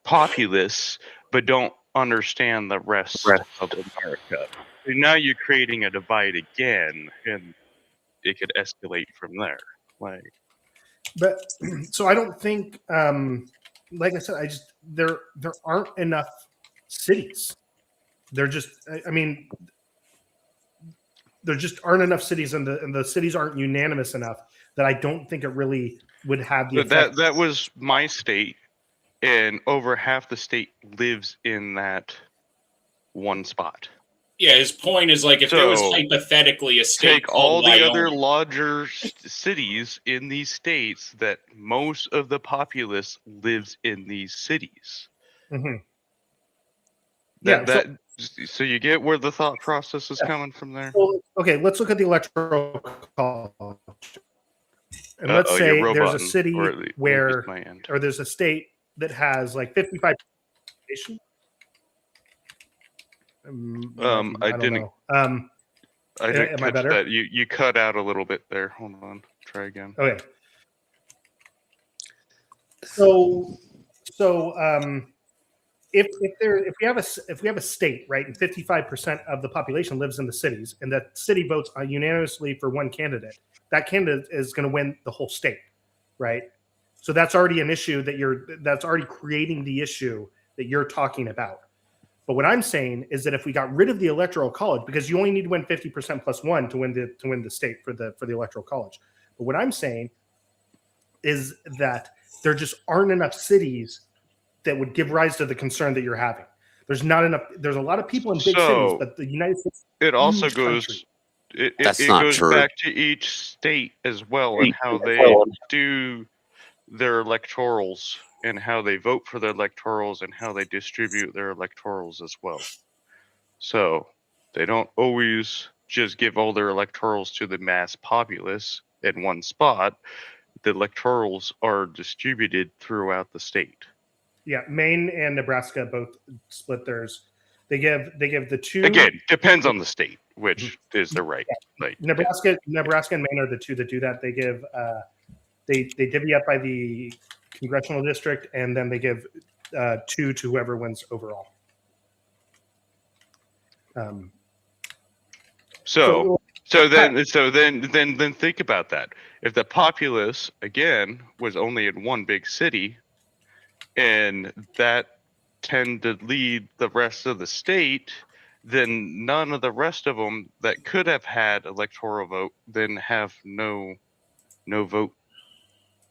populace, but don't understand the rest of America, and now you're creating a divide again, and it could escalate from there. Like, But so I don't think, like I said, there aren't enough cities. There just, I mean, there just aren't enough cities, and the cities aren't unanimous enough that I don't think it really would have the effect. that was my state, and over half the state lives in that one spot. Yeah, his point is like if there was So, hypothetically a state Take all called the other Wyoming. larger cities in these states that most of the populace lives in these cities. Mhm. So you get where the thought process is coming from there. Well, okay, let's look at the electoral college. And let's Uh-oh, say you're there's a roboting, city or at least where, my end. or there's a state that has like 55 population. I don't didn't. know. I didn't am I catch better? that. You cut out a little bit there. Hold on. Try again. Okay. So if we have a state, right, and 55% of the population lives in the cities, and that city votes unanimously for one candidate, that candidate is going to win the whole state, right? So that's already an issue that's already creating the issue that you're talking about. But what I'm saying is that if we got rid of the electoral college, because you only need to win 50% plus one to win the state for the electoral college. But what I'm saying is that there just aren't enough cities that would give rise to the concern that you're having. There's not enough. There's a lot of people in big cities, but the United States. It also huge goes. country. It goes back to each state as well and how they do their electorals and how they vote for their electorals and how they distribute their electorals as well. So they don't always just give all their electorals to the mass populace in one spot. The electorals are distributed throughout the state. Yeah, Maine and Nebraska both split theirs. They give the two. Again, depends on the state, which is the right. Like Nebraska and Maine are the two that do that. They give they divvy up by the congressional district, and then they give two to whoever wins overall. So then think about that. If the populace again was only in one big city, and that tend to lead the rest of the state, then none of the rest of them that could have had electoral vote then have no vote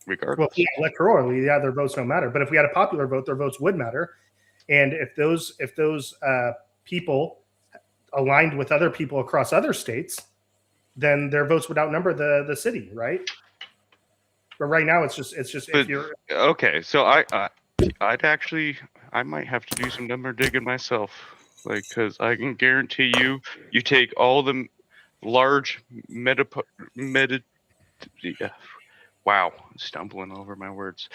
regardless. Well, yeah, electorally, yeah, their votes don't matter. But if we had a popular vote, their votes would matter. And if those people aligned with other people across other states, then their votes would outnumber the city, right? But right now, it's just if you're okay. So I might have to do some number digging myself, like, because I can guarantee you take all the large wow, I'm stumbling over my words.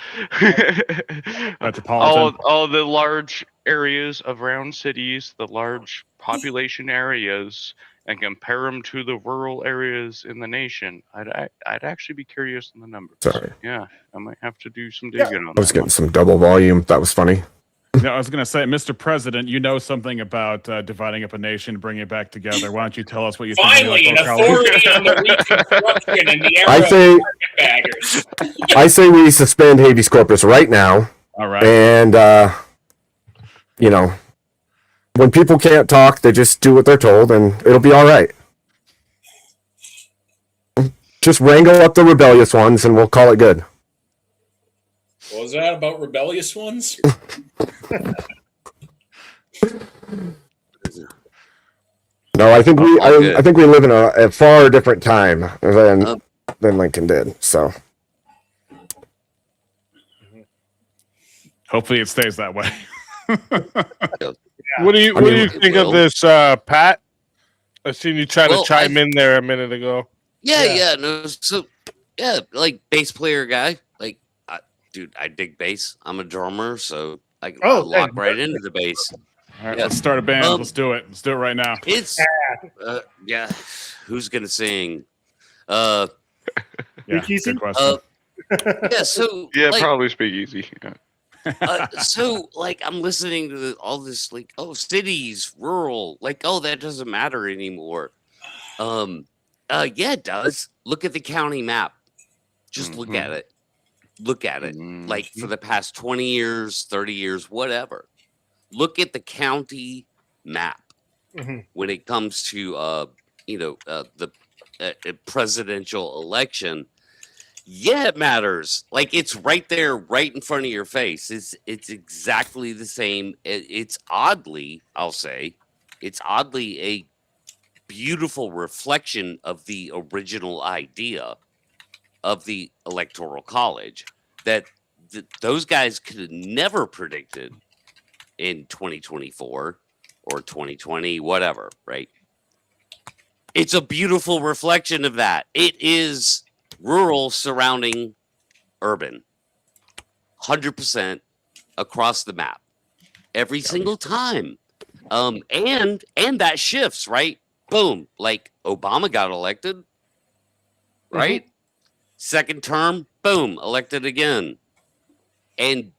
Metropolitan. all the large areas around cities, the large population areas, and compare them to the rural areas in the nation. I'd actually be curious on the numbers. Sorry. Yeah, I might have to do some digging on I was that getting one. some double volume. That was funny. No, I was going to say, Mr. President, you know something about dividing up a nation, bringing it back together. Why don't you tell us what you Finally, think? an authority on the Reconstruction in the era I say- of carpetbaggers. I say we suspend habeas corpus right now, All right. and when people can't talk, they just do what they're told, and it'll be all right. Just wrangle up the rebellious ones, and we'll call it good. What was that about rebellious ones? No, I think good. I think we live in a far different time than Lincoln did. So Hopefully it stays that way. What do you I what do mean, you It think of will. this, Pat? I seen you try Well, to chime I've- in there a minute ago. Yeah, no. So, yeah, like bass player guy. Like, dude, I dig bass. I'm a drummer, so I Oh, lock okay. right into the bass. All right, Yeah. let's start a band. Um, Let's do it. Let's do it right now. It's yeah. Who's gonna sing? Yeah, Speakeasy? good question. Yeah. So Yeah, like, probably speak easy. so like I'm listening to all this like, oh, cities, rural, like, oh, that doesn't matter anymore. Yeah, it does. Look at the county map. Just look at it. Look at it. Like for the past 20 years, 30 years, whatever. Look at the county map when it comes to the presidential election. Yeah, it matters. Like it's right there, right in front of your face. It's exactly the same. It's oddly, I'll say, it's oddly a beautiful reflection of the original idea of the Electoral College that those guys could have never predicted in 2024 or 2020, whatever, right? It's a beautiful reflection of that. It is rural surrounding urban, 100% across the map, every single time. And that shifts, right? Boom, like Obama got elected, right? Second term, boom, elected again.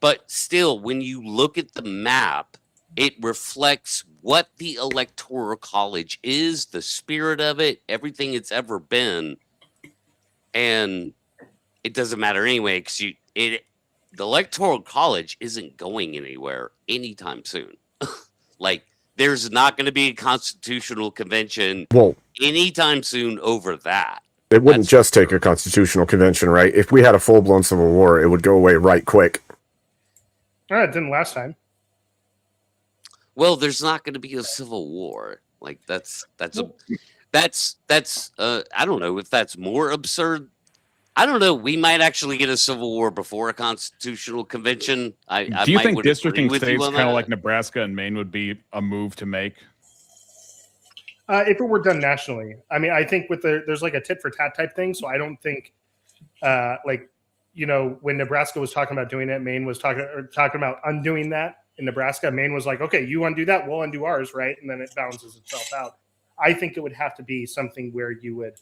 But still, when you look at the map, it reflects what the Electoral College is, the spirit of it, everything it's ever been. And it doesn't matter anyway, because the Electoral College isn't going anywhere anytime soon. Like, there's not going to be a constitutional convention anytime soon over that. It wouldn't just take a constitutional convention, right? If we had a full-blown civil war, it would go away right quick. It didn't last time. Well, there's not going to be a civil war. Like that's I don't know if that's more absurd. I don't know. We might actually get a civil war before a constitutional convention. Do you think districting states kind of like Nebraska and Maine would be a move to make? If it were done nationally, I mean, I think there's like a tit for tat type thing. So I don't think, when Nebraska was talking about doing it, Maine was talking about undoing that. In Nebraska, Maine was like, okay, you undo that, we'll undo ours, right? And then it balances itself out. I think it would have to be something where you would.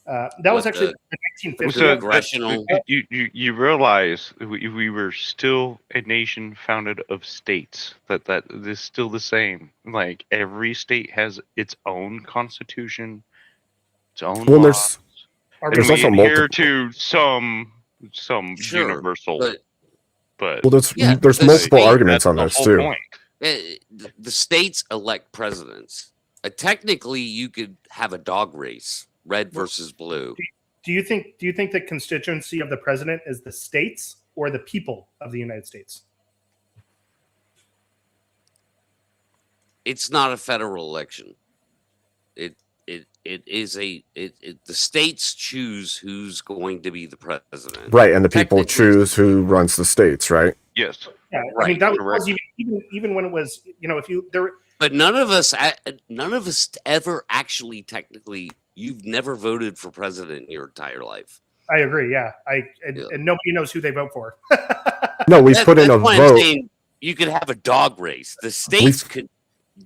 That was actually the 1950s. So congressional. You realize we were still a nation founded of states. That is still the same. Like every state has its own constitution, its own laws. There's also adhere to some Sure, universal. But there's multiple arguments on this too. The states elect presidents. Technically, you could have a dog race, red versus blue. Do you think the constituency of the president is the states or the people of the United States? It's not a federal election. The states choose who's going to be the president. Right, and the people choose who runs the states, right? Yes. Yeah, right. I mean that was even when it was, if you there. But none of us ever actually technically. You've never voted for president in your entire life. I agree. Yeah, and nobody knows who they vote for. No, we put in a vote. You could have a dog race. The states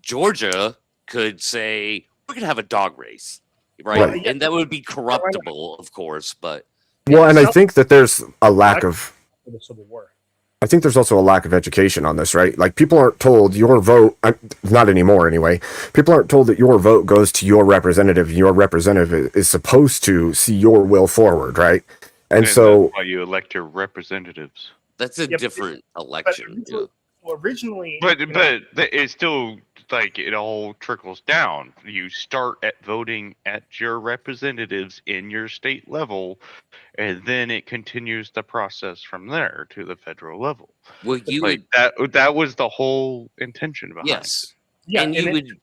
Georgia could say we're gonna have a dog race, right? And that would be corruptible, of course. But and I think that there's a lack of the Civil War. I think there's also a lack of education on this, right? Like people aren't told your vote, not anymore anyway. People aren't told that your vote goes to your representative. Your representative is supposed to see your will forward, right? And so that's why you elect your representatives. That's a different election. Originally, but it's still like it all trickles down. You start at voting at your representatives in your state level, and then it continues the process from there to the federal level. Well, that was the whole intention behind. Yes. Yeah, and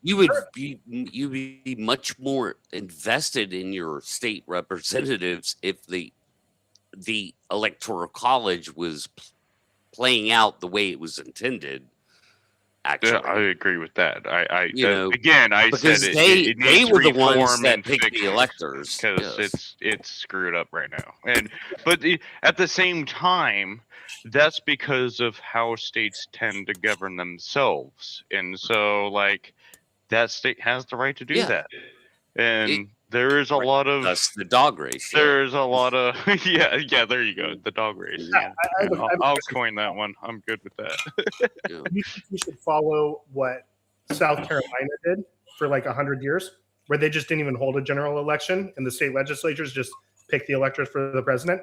you would be much more invested in your state representatives if the Electoral College was playing out the way it was intended. Actually, I agree with that. You know, again, I said because it they needs were the ones reform that and picked the fixing electors. because Yes. it's screwed up right now. But at the same time, that's because of how states tend to govern themselves, and so like that state has the right to do Yeah. that. And there is a Right. lot of That's the dog race. Yeah. there's a lot of yeah. There you go, the dog race. Yeah, I have a I'll question. coin that one. I'm good with that. Yeah. Do you think we should follow what South Carolina did for like 100 years, where they just didn't even hold a general election and the state legislatures just picked the electors for the president?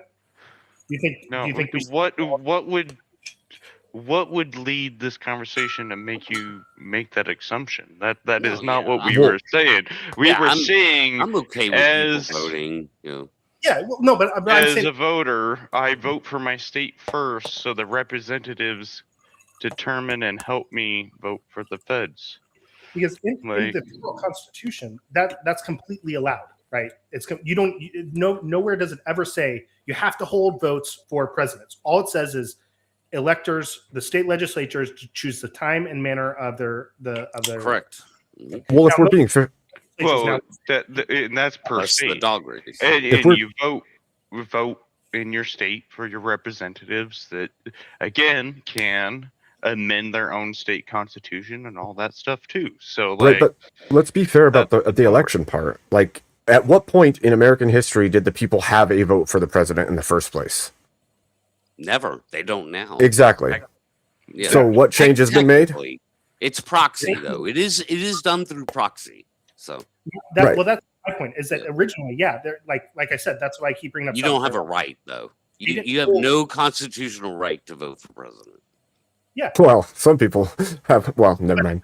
Do you think? No, do you think we? what would lead this conversation to make you make that assumption? That is No, not yeah, what we I'm- were saying. We Yeah, were saying I'm okay with as people voting. You know. Yeah, well, no, but I'm as saying a voter, I vote for my state first, so the representatives determine and help me vote for the feds. because in Like- the federal constitution, that's completely allowed, right? Nowhere does it ever say you have to hold votes for presidents. All it says is electors, the state legislatures, to choose the time and manner of their Correct. Mhm. Well, if we're being fair, Well, now, and that's per That's the state. dog race. And If we're- you vote in your state for your representatives that again can amend their own state constitution and all that stuff too. So right, like but let's be fair about the election part. Like, at what point in American history did the people have a vote for the president in the first place? Never. They don't now. Exactly. Yeah. So what change has been made? Technically, it's proxy though. It is done through proxy. So Right. well, that's my point. Is that originally, yeah, they're like I said, that's why I keep bringing up. you South don't have a Carolina. right though. They didn't You have hold- no constitutional right to vote for president. Well, some people have. Well, never mind.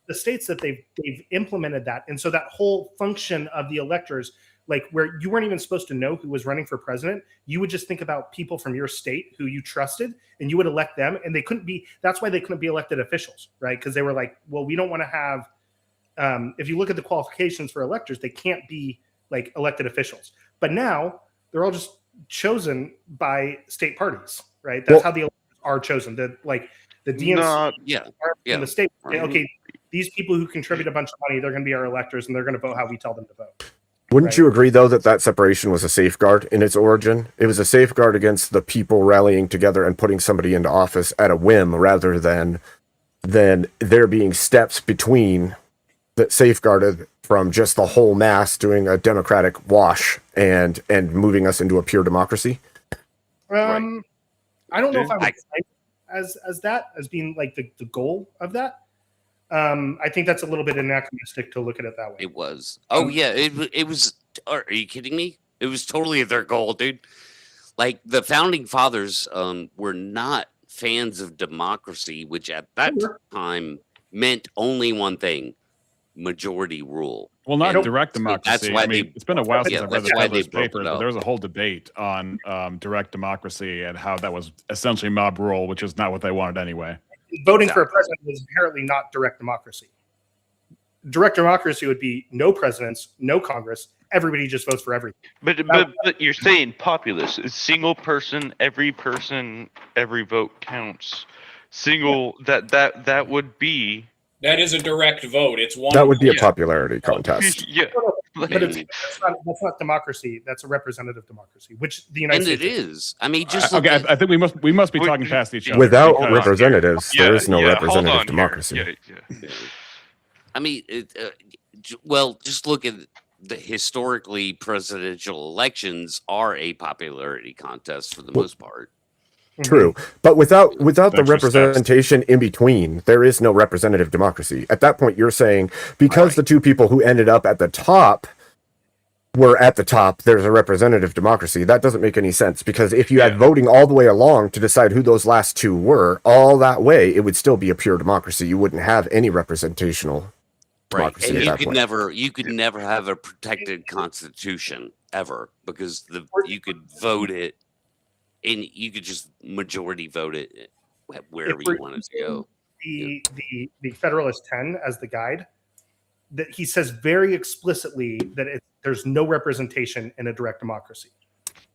The states that they've implemented that, and so that whole function of the electors, like where you weren't even supposed to know who was running for president, you would just think about people from your state who you trusted, and you would elect them, and they couldn't be. That's why they couldn't be elected officials, right? Because they were like, well, we don't want to have. If you look at the qualifications for electors, they can't be like elected officials. But now they're all just chosen by state parties, right? That's how the electors are chosen. The DNC not Yeah. in the state say, Right. okay, these people who contribute a bunch of money, they're going to be our electors, and they're going to vote how we tell them to vote. Wouldn't Right. you agree, though, that separation was a safeguard in its origin? It was a safeguard against the people rallying together and putting somebody into office at a whim, rather than there being steps between that safeguarded from just the whole mass doing a democratic wash and moving us into a pure democracy. I don't know if I would I- cite as that as being like the goal of that. I think that's a little bit anachronistic to look at it that way. It was. Oh yeah, it was. Are you kidding me? It was totally their goal, dude. Like the founding fathers were not fans of democracy, which at that time meant only one thing: majority rule. Well, not And direct so democracy. that's why I mean, they- it's been a while since Yeah, I've read that's the why they Federalist broke it Papers, but up. there was a whole debate on direct democracy and how that was essentially mob rule, which is not what they wanted anyway. Voting for a president is inherently not direct democracy. Direct democracy would be no presidents, no Congress. Everybody just votes for everything. but you're saying populace. It's single person, every vote counts. Single that would be That is a direct vote. It's one. That would be a Yeah. popularity contest. yeah. But that's not democracy. That's a representative democracy, which the United And it States is. I mean, just look Okay, at, I think we must be Wait, talking past each other. Without because- representatives, there is no hold on representative here. democracy. Yeah. I mean, well, just look at the historically presidential elections are a popularity contest for the most part. True, but without the Extra steps. representation in between, there is no representative democracy. At that point, you're saying because the two people who ended up at the top were at the top, there's a representative democracy. That doesn't make any sense, because if you had voting all the way along to decide who those last two were, all that way, it would still be a pure democracy. You wouldn't have any representational democracy And at you that could point. never have a protected constitution ever, because you could vote it and you could just majority vote it wherever you wanted to go. The Federalist 10 as the guide, that he says very explicitly that there's no representation in a direct democracy,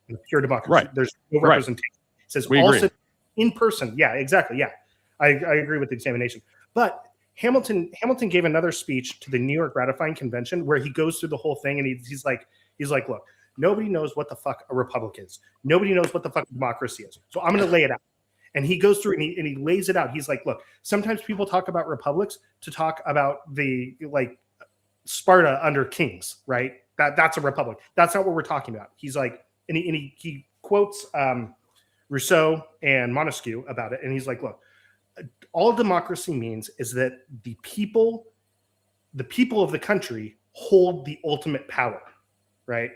in a pure democracy. Right. There's no Right. representation. It says We all agree. in person. Yeah, exactly. Yeah, I agree with the examination. But Hamilton gave another speech to the New York Ratifying Convention where he goes through the whole thing, and he's like, look, nobody knows what the fuck a republic is. Nobody knows what the fuck democracy is. So I'm going to lay it out. And he goes through and he lays it out. He's like, look, sometimes people talk about republics to talk about the like Sparta under kings, right? That's a republic. That's not what we're talking about. He's like, and he quotes Rousseau and Montesquieu about it, and he's like, look, all democracy means is that the people of the country hold the ultimate power, right?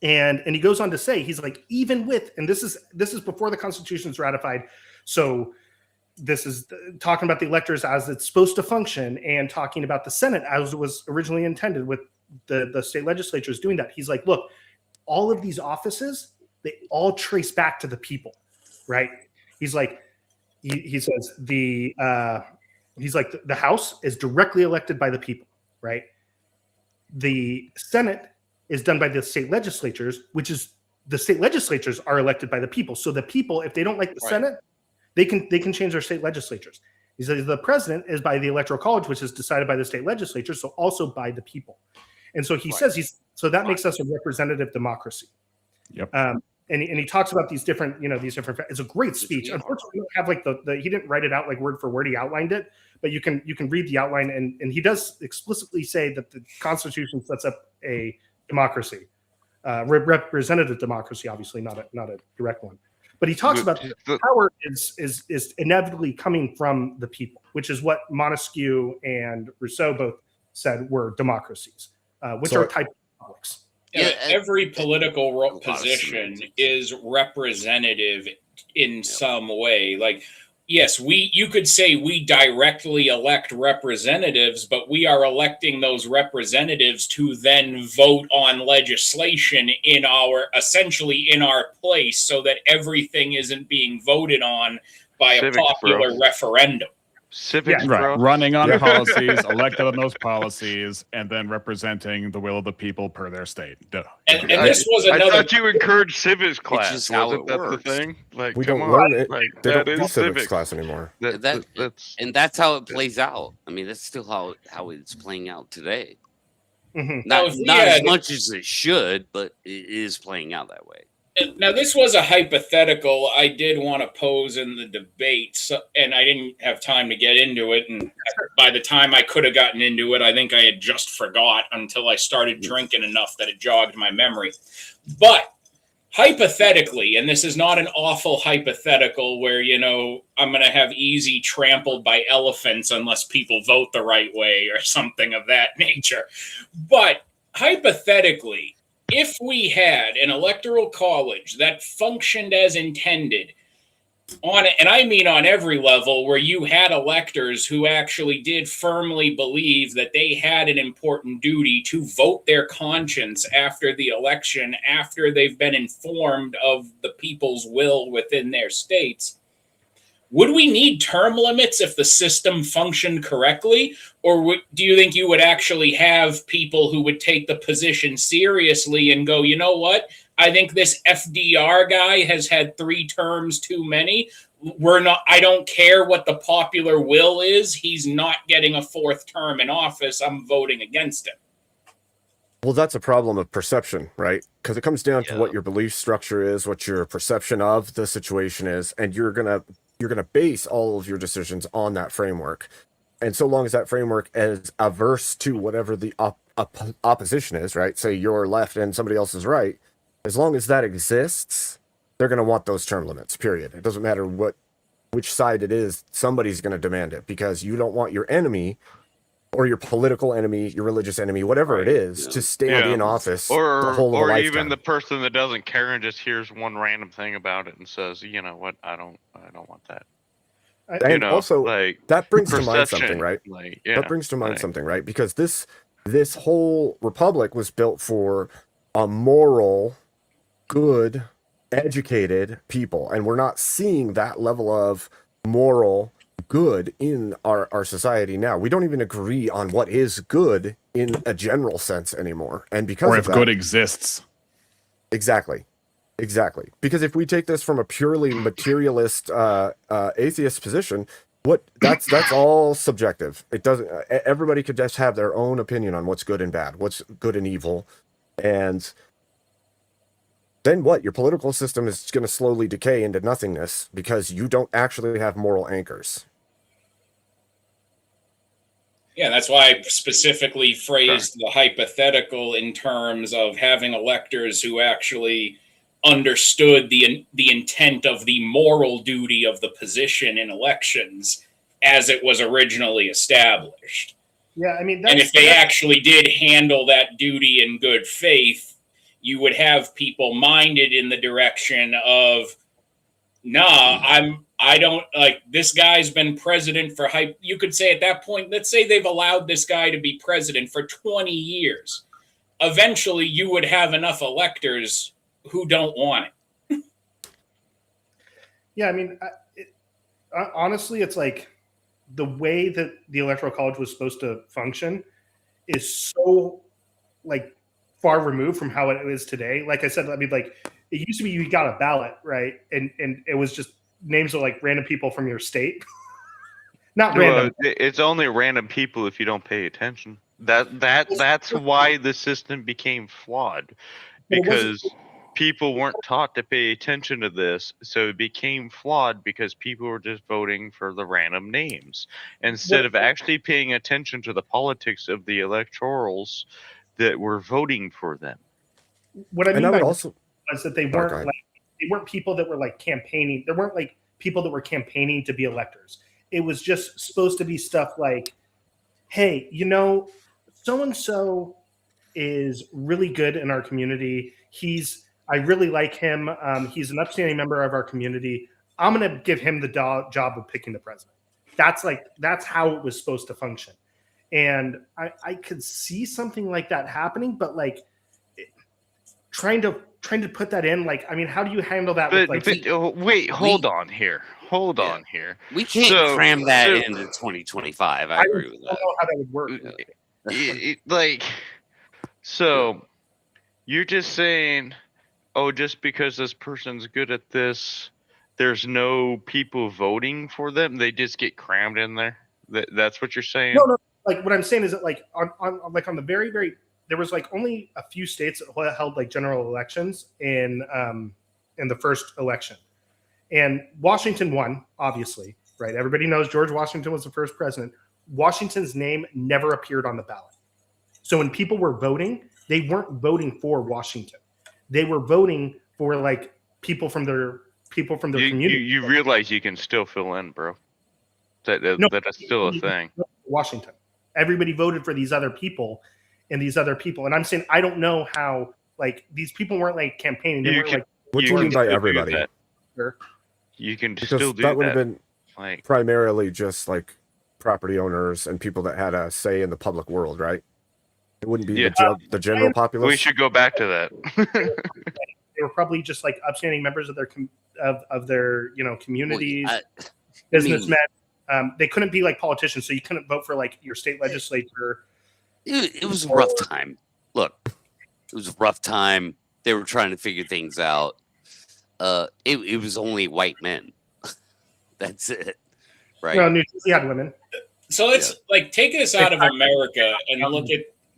And he goes on to say, he's like, even with, and this is before the Constitution is ratified, so this is talking about the electors as it's supposed to function, and talking about the Senate as it was originally intended with the state legislatures doing that. He's like, look, all of these offices, they all trace back to the people, right? He's like, he says the House is directly elected by the people, right? The Senate is done by the state legislatures, which is the state legislatures are elected by the people. So the people, if they don't like the Senate, they can change their state legislatures. He says the president is by the Electoral College, which is decided by the state legislature, so also by the people. And so he says so that makes us a representative democracy. Yep. And he talks about these different, it's a great speech. Unfortunately, we don't have like he didn't write it out like word for word. He outlined it, but you can read the outline, and he does explicitly say that the Constitution sets up a democracy, representative democracy, obviously not a direct one. But he talks about the power is inevitably coming from the people, which is what Montesquieu and Rousseau both said were democracies, which are type republics. Yeah, every political position is representative in some way. Like, yes, you could say we directly elect representatives, but we are electing those representatives to then vote on legislation essentially in our place, so that everything isn't being voted on by a popular referendum. Civics, right? Running on policies, elected on those policies, and then representing the will of the people per their state. And this was another. I thought you encouraged civics class. Just how it that works. The thing? Like, We come don't on. learn it. Like, They that don't do is civics class anymore. That's how it plays out. I mean, that's still how it's playing out today. Mm-hmm. Not as much as it should, but it is playing out that way. Now, this was a hypothetical I did want to pose in the debate, and I didn't have time to get into it. And by the time I could have gotten into it, I think I had just forgot until I started drinking enough that it jogged my memory. But hypothetically, and this is not an awful hypothetical where, I'm going to have easy trampled by elephants unless people vote the right way or something of that nature. But hypothetically, if we had an electoral college that functioned as intended and I mean on every level, where you had electors who actually did firmly believe that they had an important duty to vote their conscience after the election, after they've been informed of the people's will within their states, would we need term limits if the system functioned correctly? Or do you think you would actually have people who would take the position seriously and go, you know what? I think this FDR guy has had 3 terms too many. I don't care what the popular will is. He's not getting a 4th term in office. I'm voting against him. Well, that's a problem of perception, right? Because it comes down to what your belief structure is, what your perception of the situation is, and you're gonna base all of your decisions on that framework. And so long as that framework is averse to whatever the opposition is, right? Say you're left and somebody else is right. As long as that exists, they're going to want those term limits, period. It doesn't matter which side it is, somebody's going to demand it, because you don't want your enemy or your political enemy, your religious enemy, whatever it is, to stand in office the whole of a lifetime. Even the person that doesn't care and just hears one random thing about it and says, you know what, I don't want that. And also, that brings to mind something, right? That brings to mind something, right? Because this whole republic was built for a moral, good, educated people, and we're not seeing that level of moral good in our society now. We don't even agree on what is good in a general sense anymore, and because or if good exists. Exactly. Because if we take this from a purely materialist atheist position, That's all subjective. It doesn't. Everybody could just have their own opinion on what's good and bad, what's good and evil, and then what? Your political system is going to slowly decay into nothingness because you don't actually have moral anchors. Yeah, that's why I specifically phrased the hypothetical in terms of having electors who actually understood the intent of the moral duty of the position in elections as it was originally established. Yeah, I mean, and if they actually did handle that duty in good faith, you would have people minded in the direction of, nah, I don't like this guy's been president for you could say at that point, let's say they've allowed this guy to be president for 20 years. Eventually, you would have enough electors who don't want it. Yeah, I mean, honestly, it's like the way that the Electoral College was supposed to function is so like far removed from how it is today. Like I said, I mean, like it used to be you got a ballot, right? And it was just names of like random people from your state. Not random. It's only random people if you don't pay attention. That's why the system became flawed, because people weren't taught to pay attention to this, so it became flawed because people were just voting for the random names instead of actually paying attention to the politics of the electorals that were voting for them. What I mean by was that they weren't they weren't people that were like campaigning. There weren't like people that were campaigning to be electors. It was just supposed to be stuff like, hey, you know, so and so is really good in our community. I really like him. He's an upstanding member of our community. I'm going to give him the job of picking the president. That's how it was supposed to function. And I could see something like that happening, but like trying to put that in, like, I mean, how do you handle that? Wait, hold on here. We can't cram that into 2025. I agree with that. I don't know how that would work. So you're just saying, oh, just because this person's good at this, there's no people voting for them. They just get crammed in there. That's what you're saying? No. Like what I'm saying is that like on the very, very, there was like only a few states that held like general elections in the first election, and Washington won, obviously, right? Everybody knows George Washington was the first president. Washington's name never appeared on the ballot. So when people were voting, they weren't voting for Washington. They were voting for like people from their community. You realize you can still fill in, bro. That's still a thing. Washington. Everybody voted for these other people and these other people. And I'm saying I don't know how like these people weren't like campaigning. They weren't like, what do you mean by everybody? Sure. You can because still do that. Would have been like primarily just like property owners and people that had a say in the public world, right? It wouldn't be the general populace. We should go back to that. They were probably just like upstanding members of their communities, businessmen. They couldn't be like politicians, so you couldn't vote for like your state legislature. It was a rough time. Look, it was a rough time. They were trying to figure things out. It was only white men. That's it, right? No, New Jersey had women. So let's like take this out of America and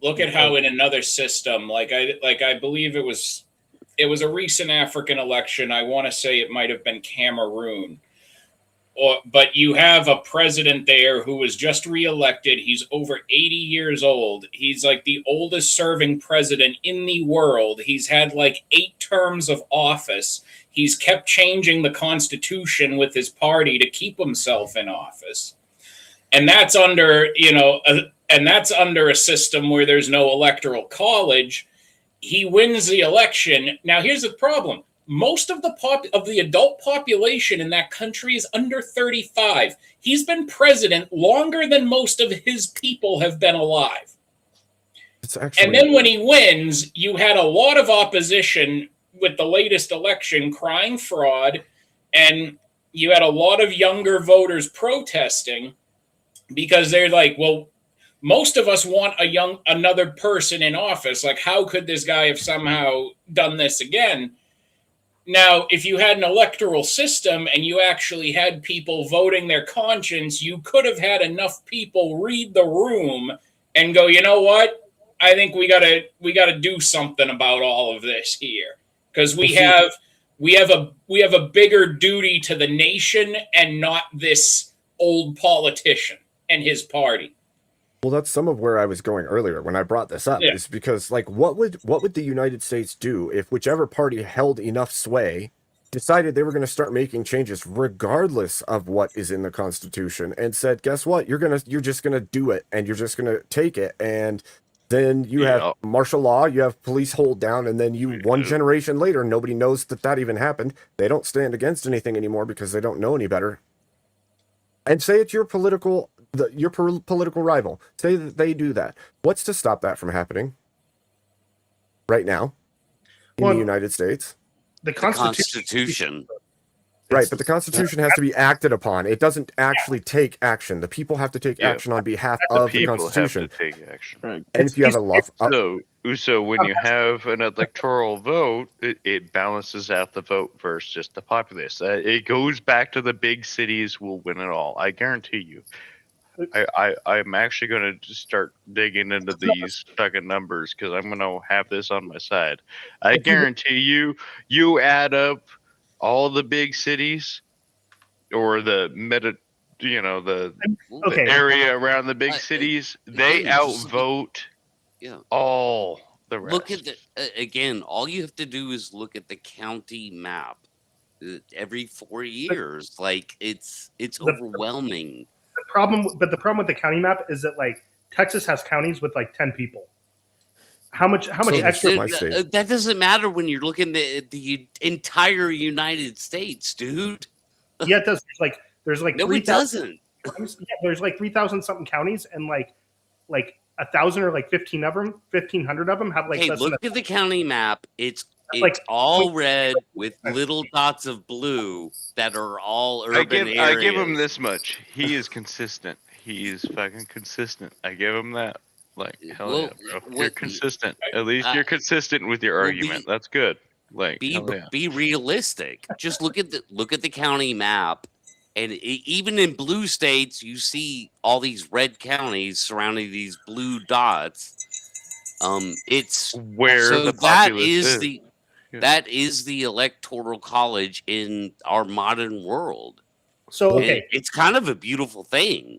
look at how in another system, like I believe it was a recent African election. I want to say it might have been Cameroon. But you have a president there who was just reelected. He's over 80 years old. He's like the oldest serving president in the world. He's had like 8 terms of office. He's kept changing the Constitution with his party to keep himself in office. And that's under, a system where there's no electoral college. He wins the election. Now, here's the problem. Most of the adult population in that country is under 35. He's been president longer than most of his people have been alive. And then when he wins, you had a lot of opposition with the latest election crying fraud, and you had a lot of younger voters protesting because they're like, well, most of us want another person in office. Like, how could this guy have somehow done this again? Now, if you had an electoral system and you actually had people voting their conscience, you could have had enough people read the room and go, you know what? I think we gotta do something about all of this here, because we have a bigger duty to the nation and not this old politician and his party. Well, that's some of where I was going earlier when I brought this up, Yeah. is because, like, what would the United States do if whichever party held enough sway decided they were going to start making changes regardless of what is in the Constitution, and said, guess what, you're just gonna do it, and you're just gonna take it, and then you have martial law, you have police hold down, and then you, one generation later, nobody knows that even happened. They don't stand against anything anymore because they don't know any better. And say it's your political rival. Say that they do that. What's to stop that from happening right now in the United States? The Constitution. Right, but the Constitution has to be acted upon. It doesn't actually take action. The people have to take action on behalf of the Constitution. Have to take action. Right. And if you have a love, so when you have an electoral vote, it balances out the vote versus just the populace. It goes back to the big cities will win it all. I guarantee you. I'm actually going to start digging into these fucking numbers because I'm going to have this on my side. I guarantee you add up all the big cities or the the area around the big cities, they outvote all the rest. Look at again, all you have to do is look at the county map every 4 years. Like it's overwhelming. The problem with the county map is that, like, Texas has counties with like 10 people. How much extra? That doesn't matter when you're looking at the entire United States, dude. Yeah, it does. There's like no, 3, it doesn't. Yeah, there's like 3,000 something counties, and like 1,000 or like 1,500 of them have like. Hey, look at the county map. It's all red with little dots of blue that are all urban areas. I give him this much. He is consistent. He is fucking consistent. I give him that. Like, hell yeah, bro. You're consistent. At least you're consistent with your argument. That's good. Like, be realistic. Just look at the county map, and even in blue states, you see all these red counties surrounding these blue dots. It's where so the that populace is the that is the electoral college in our modern world. So and it's kind of a beautiful thing.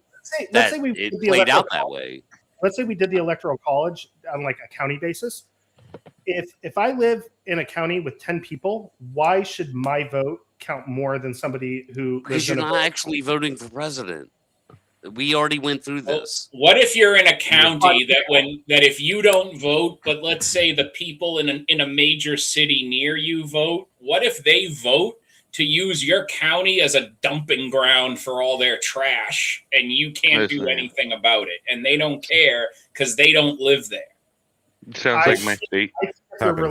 Let's say we it played out that way. Let's say we did the electoral college on like a county basis. If I live in a county with 10 people, why should my vote count more than somebody who because you're not actually voting for president? We already went through this. What if you're in a county that if you don't vote, but let's say the people in a major city near you vote, what if they vote to use your county as a dumping ground for all their trash and you can't do anything about it, and they don't care because they don't live there? Sounds like my state. Sounds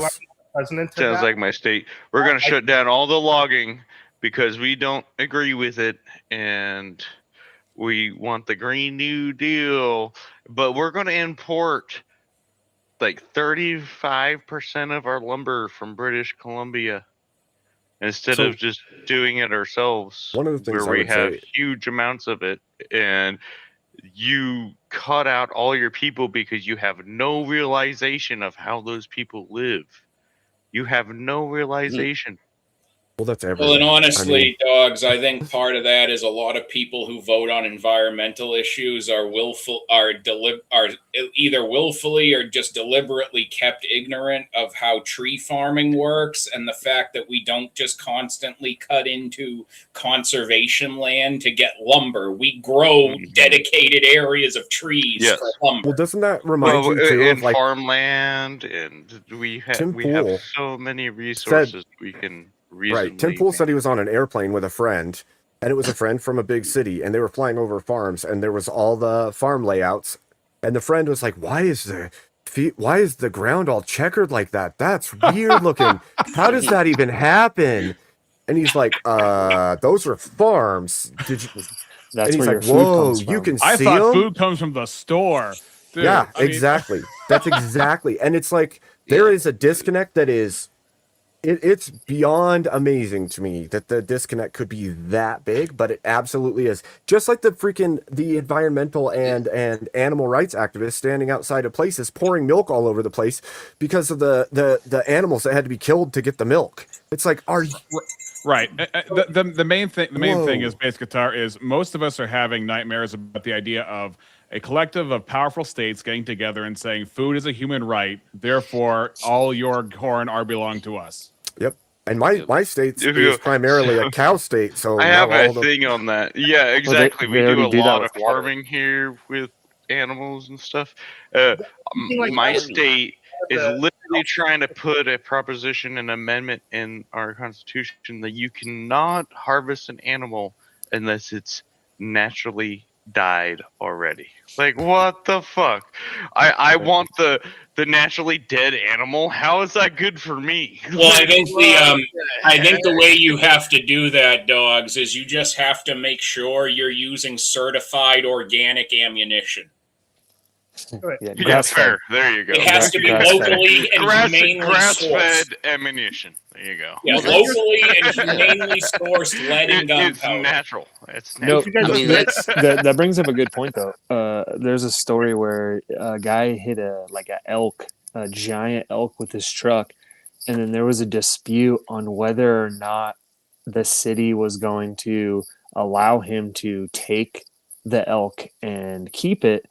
like my state. We're going to shut down all the logging because we don't agree with it, and we want the Green New Deal, but we're going to import like 35% of our lumber from British Columbia instead of just doing it ourselves. One of the things where we have huge amounts of it, and you cut out all your people because you have no realization of how those people live. You have no realization. Well, that's everything. Well, and honestly, dogs, I think part of that is a lot of people who vote on environmental issues are either willfully or just deliberately kept ignorant of how tree farming works, and the fact that we don't just constantly cut into conservation land to get lumber. We grow dedicated areas of trees for lumber. Well, doesn't that remind you too in of like farmland, and we have so many resources we can. Right. Tim Pool said he was on an airplane with a friend, and it was a friend from a big city, and they were flying over farms, and there was all the farm layouts, and the friend was like, why is the ground all checkered like that? That's weird looking. How does that even happen? And he's like, those are farms. That's and he's like, whoa, you can see I thought them? Food comes from the store. Dude, yeah, exactly. That's exactly. And it's like, there is a disconnect that is it's beyond amazing to me that the disconnect could be that big, but it absolutely is. Just like the environmental and animal rights activists standing outside of places pouring milk all over the place because of the animals that had to be killed to get the milk. It's like, are you Right. The main thing is Whoa. Basegitar is most of us are having nightmares about the idea of a collective of powerful states getting together and saying food is a human right, therefore all your corn are belong to us. Yep. And my state If you- is primarily a cow state, so I now have a all the thing on that. Yeah, exactly. they We do already a do that lot with of water. farming here with animals and stuff. Something like My that. state is The- literally trying to put a proposition, an amendment in our constitution that you cannot harvest an animal unless it's naturally died already. Like, what the fuck? I want the naturally dead animal. How is that good for me? Well, I Like, think what I think the way you have to do that, dogs, is you just have to make sure you're using certified organic ammunition. Yeah, Yeah, grass fed. fair. There you go. It has to be Grass fed. locally and humanely grass sourced. fed ammunition. There you go. Yeah, Well, that's- locally and humanely sourced lead and It's gunpowder. natural. It's No, natural. you guys I mean, look- that's that brings up a good point though. There's a story where a guy hit a giant elk with his truck, and then there was a dispute on whether or not the city was going to allow him to take the elk and keep it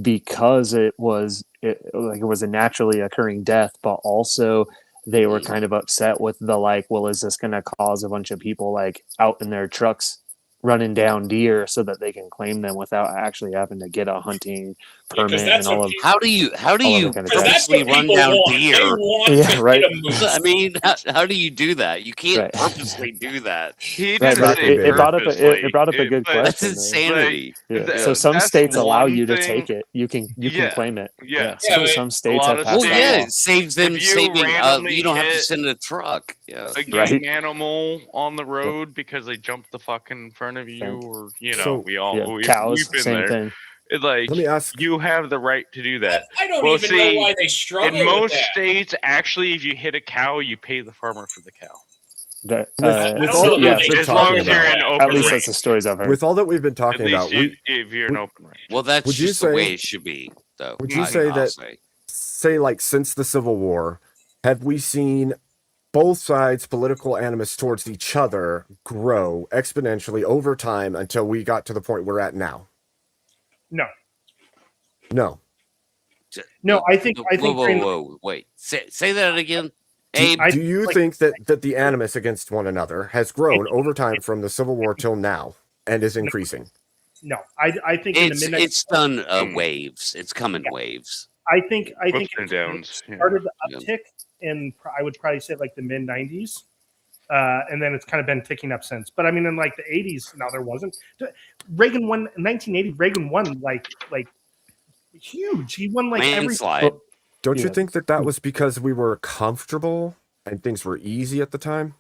because it was a naturally occurring death, but also they were kind of upset with the well, is this going to cause a bunch of people out in their trucks running down deer so that they can claim them without actually having to get a hunting Yeah, 'cause permit that's and all what of people- how do you all of you that kind of Because stuff. that's purposely what run people down want. They deer? want Yeah, to right. hit a moose. I mean, how do you do that? You can't Right. purposely do that. He Right, didn't but say it brought up purposely. it brought up a good but- That's question. though. insanity. Yeah. Th- So some that's states allow one you to thing- take it. You can Yeah. claim it. Yeah. Yeah, So but some a states lot have of passed Well, that yeah, law. it saves them If you saving. randomly You don't have to hit send a truck. Yeah. a Right. gang animal on the road because they jumped the fuck in front of you, Fence. or So- we all Yeah, we've cows, been same there. thing. It's like Let me ask. you have the right to do that. I don't Well, even see, know why they struggle In most with that. states, actually, if you hit a cow, you pay the farmer for the cow. That, With I don't all know that yeah, we've been As long talking as you're about, in at open least range. that's the stories I've heard. with all that we've been At talking least about, if you're in open range. Well, that's Would you just the way say- it should be, though. would you I'll say that- say since the Civil War, have we seen both sides' political animus towards each other grow exponentially over time until we got to the point we're at now? No. No. No, I think during the- Whoa! Wait, say that again, Abe. I Do you like- think that the animus against one another has grown over time from the Civil War till now and is increasing? no, I think in the midnight. It's done waves. It's coming waves. I think Ups and it downs. Yeah. started the Yeah. uptick in I would probably say like the mid '90s, and then it's kind of been ticking up since. But I mean, in like the '80s, now there wasn't. Reagan won 1980. Reagan won like huge. He won like every. Landslide. Don't you Yeah. think that was because we were comfortable and things were easy at the time?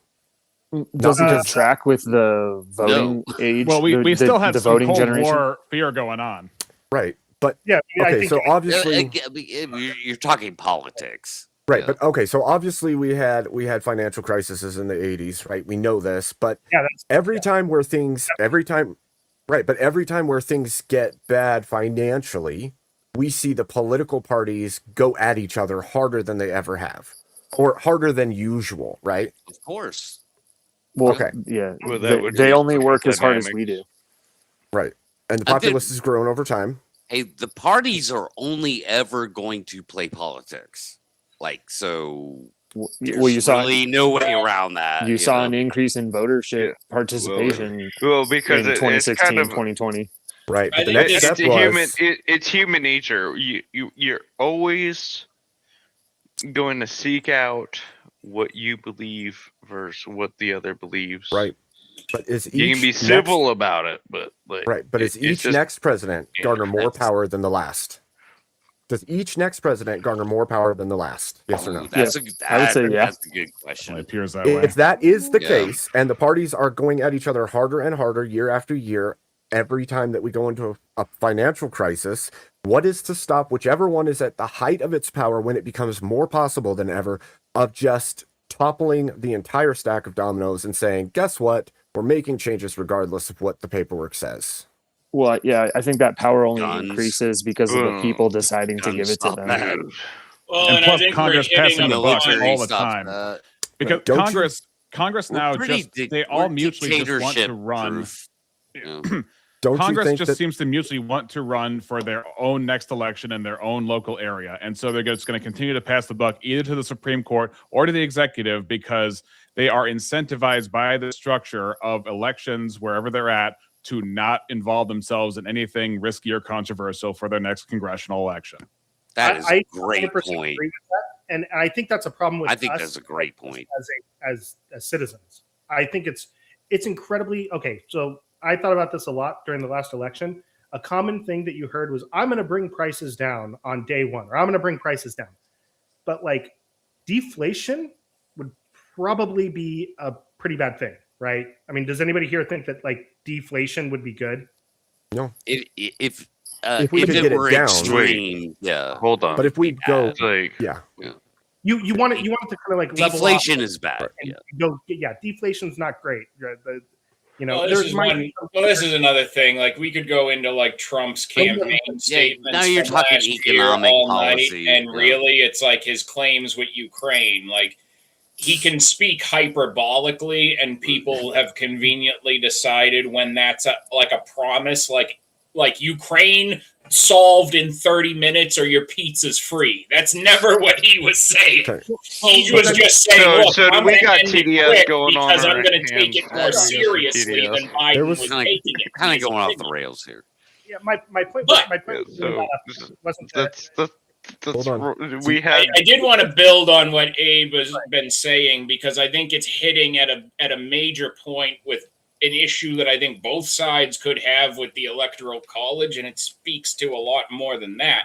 Doesn't Uh, it track with the voting age? Well, we the still had the some voting Cold generation. War fear going on. Right. But Yeah, I okay, think so obviously You're talking politics. right, yeah. but okay, so obviously we had financial crises in the 80s, right? We know this, but yeah, that's every time where things every time where things get bad financially, we see the political parties go at each other harder than they ever have, or harder than usual, right? Of course. Well, Okay. yeah, Well, that would they be only work social as hard as we do. dynamics. Right. And the I think- populace has grown over time. Hey, the parties are only ever going to play politics. So there's Well, you saw really no way around that. you saw know? an increase in votership participation Well, because in it's 2016, kind of 2020. Right. I But the think next it's step it's was human. It's human nature. You're always going to seek out what you believe versus what the other believes. right. But is You each can be next- civil about it, but like right, but is it's each just- next president Yeah, garner more that's- power than the last? Does each next president garner more power than the last? Yes or no? Ooh, that's a I would say yeah. That's a good It question. appears that way. If that is the Yeah. case, and the parties are going at each other harder and harder year after year, every time that we go into a financial crisis, what is to stop whichever one is at the height of its power when it becomes more possible than ever of just toppling the entire stack of dominoes and saying, guess what? We're making changes regardless of what the paperwork says. Well, yeah, I think that power only Guns. increases because of the people deciding to Guns give it to stop them. that. Well, And and plus I think Congress we're hitting passing the buck Military all the stops time. that. Because Don't you- Congress We're now pretty just they all we're mutually just want to dictatorship run. proof. Yeah. Don't Congress you think just that seems to mutually want to run for their own next election in their own local area. And so they're just going to continue to pass the buck either to the Supreme Court or to the executive because they are incentivized by the structure of elections wherever they're at to not involve themselves in anything risky or controversial for their next congressional election. That is I a great 100% point. agree with that. And I think that's a problem with I think us that's a great point. as citizens. I think it's incredibly okay. So I thought about this a lot during the last election. A common thing that you heard was, I'm going to bring prices down on day one, or I'm going to bring prices down. But like deflation would probably be a pretty bad thing, right? I mean, does anybody here think that like deflation would be good? If we if could it get it were down. extreme, yeah. Hold on. but if we go, like, yeah, You want it to kind of like level off Deflation is bad. and Yeah. go, yeah, deflation's not great. Well, this is another thing. Like we could go into like Trump's campaign statements. now you're from talking last year economic all night, policy, and yeah. really, it's like his claims with Ukraine. Like he can speak hyperbolically, and people have conveniently decided when that's like a promise, like Ukraine solved in 30 minutes or your pizza's free. That's never what he was saying. Okay. He was just saying, look, so I'm we gonna got end it TDS quick going on because I'm our going to take it hands. more That's seriously TDS. than Biden There was was- taking it. Kind of going off the rails here. Yeah, my point. But- My point So wasn't that. Hold on. we had I did want to build on what Abe has been saying because I think it's hitting at a major point with an issue that I think both sides could have with the Electoral College, and it speaks to a lot more than that.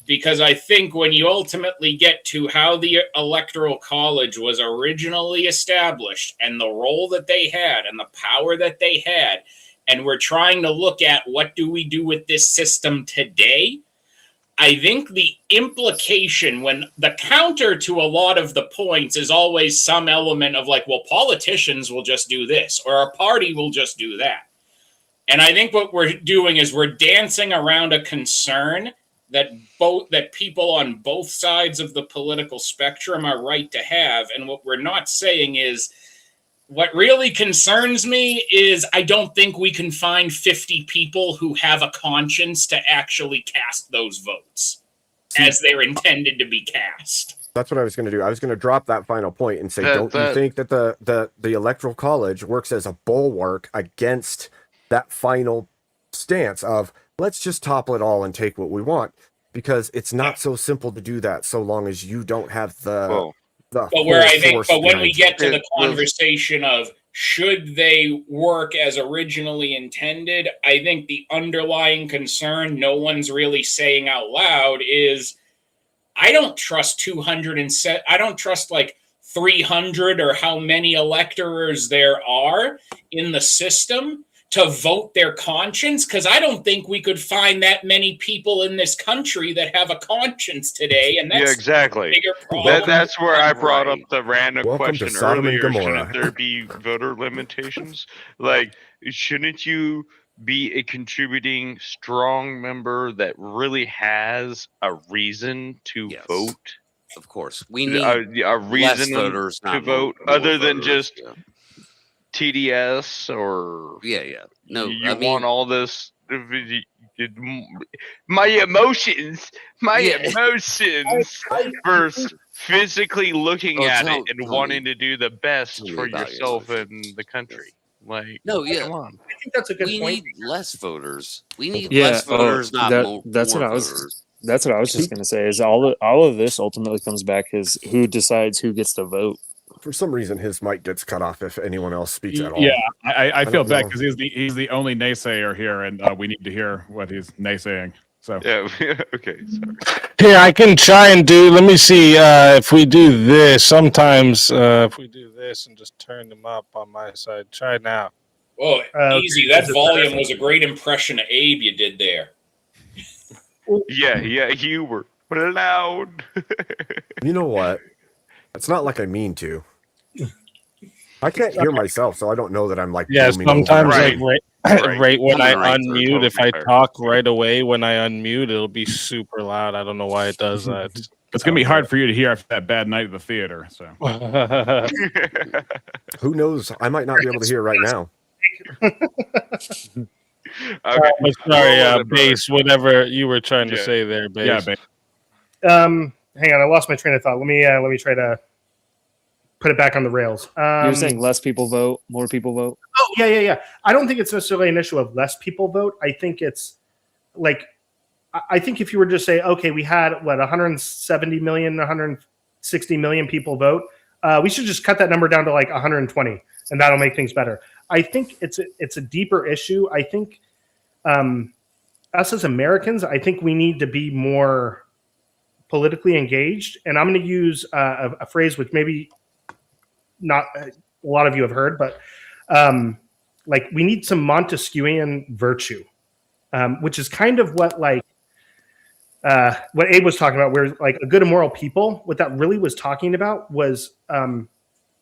Because I think when you ultimately get to how the Electoral College was originally established and the role that they had and the power that they had, and we're trying to look at what do we do with this system today, I think the implication when the counter to a lot of the points is always some element of like, well, politicians will just do this or a party will just do that. And I think what we're doing is we're dancing around a concern that people on both sides of the political spectrum are right to have. And what we're not saying is, what really concerns me is I don't think we can find 50 people who have a conscience to actually cast those votes as they're intended to be cast. That's what I was going to do. I was going to drop that final point and say, don't you think that the Electoral College works as a bulwark against that final stance of let's just topple it all and take what we want? Because it's not so simple to do that so long as you don't have the But where I think, force but when we behind get to you. the conversation of should they work as originally intended, I think the underlying concern no one's really saying out loud is I don't trust 200 and I don't trust like 300 or how many electors there are in the system to vote their conscience, because I don't think we could find that many people in this country that have a conscience today, and that's exactly. a bigger problem. That's where I brought up the random Welcome to question Sodom and earlier. Gomorrah. Shouldn't there be voter limitations? Like, shouldn't you be a contributing strong member that really has a reason to vote? Of course, we need a less reason voters, to not vote more other than voters, just TDS or No, you I mean, want all this. My emotions versus physically looking at it and wanting to do the best for yourself and the country. Like, no, I think that's a good we point. need less voters. We need Yeah, less voters, not more. That's more what I was. voters. That's what I was just going to say. Is all of this ultimately comes back is who decides who gets to vote. For some reason, his mic gets cut off if anyone else speaks at all. Yeah, I feel don't bad know. because he's the only naysayer here, and we need to hear what he's naysaying. So yeah, okay. Sorry. Here, I can try and do. Let me see if we do this. Sometimes if we do this and just turn them up on my side. Try now. Whoa, easy. That volume was a great impression of Abe you did there. Yeah, you were loud. You know what? It's not like I mean to. I can't hear myself, so I don't know that I'm like Yeah, booming over. sometimes Right. like Right. right when I Right, so unmute, if totally I fair. talk right away when I unmute, it'll be super loud. I don't know why it does that. It's gonna be hard for you to hear after that bad night at the theater. So Who knows? I might not be able to hear right now. Okay. Sorry, Roll with it, brother. Base, whatever you were trying to Yeah. say there, Base. yeah, ba- Hang on, I lost my train of thought. Let me try to put it back on the rails. You're saying less people vote, more people vote. Oh, yeah. I don't think it's necessarily an issue of less people vote. I think it's like, I think if you were to just say, okay, we had 170 million, 160 million people vote, we should just cut that number down to like 120, and that'll make things better. I think it's a deeper issue. I think us as Americans, I think we need to be more politically engaged, and I'm going to use a phrase which maybe not a lot of you have heard, but like we need some Montesquieuian virtue, which is kind of what Abe was talking about, where like a good and moral people, what that really was talking about was,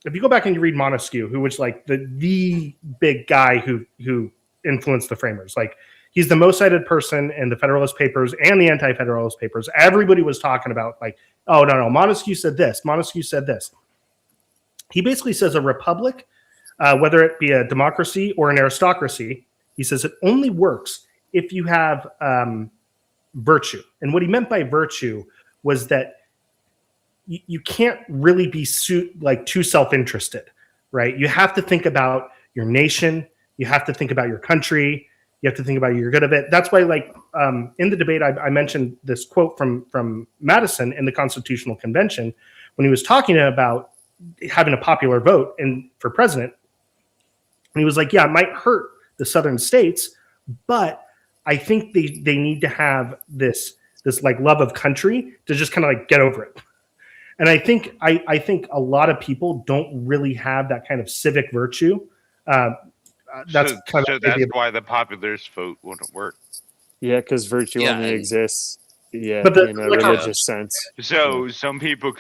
if you go back and you read Montesquieu, who was like the big guy who influenced the framers, like he's the most cited person in the Federalist Papers and the Anti-Federalist Papers. Everybody was talking about like, oh no, Montesquieu said this, Montesquieu said this. He basically says a republic, whether it be a democracy or an aristocracy, he says it only works if you have virtue. And what he meant by virtue was that you can't really be too self-interested, right? You have to think about your nation. You have to think about your country. You have to think about your good of it. That's why, like in the debate, I mentioned this quote from Madison in the Constitutional Convention when he was talking about having a popular vote and for president. And he was like, yeah, it might hurt the southern states, but I think they need to have this like love of country to just kind of like get over it. And I think a lot of people don't really have that kind of civic virtue. That's why the populist vote wouldn't work. Yeah, because virtue Yeah, only and- exists. Yeah, But in a religious sense. So some people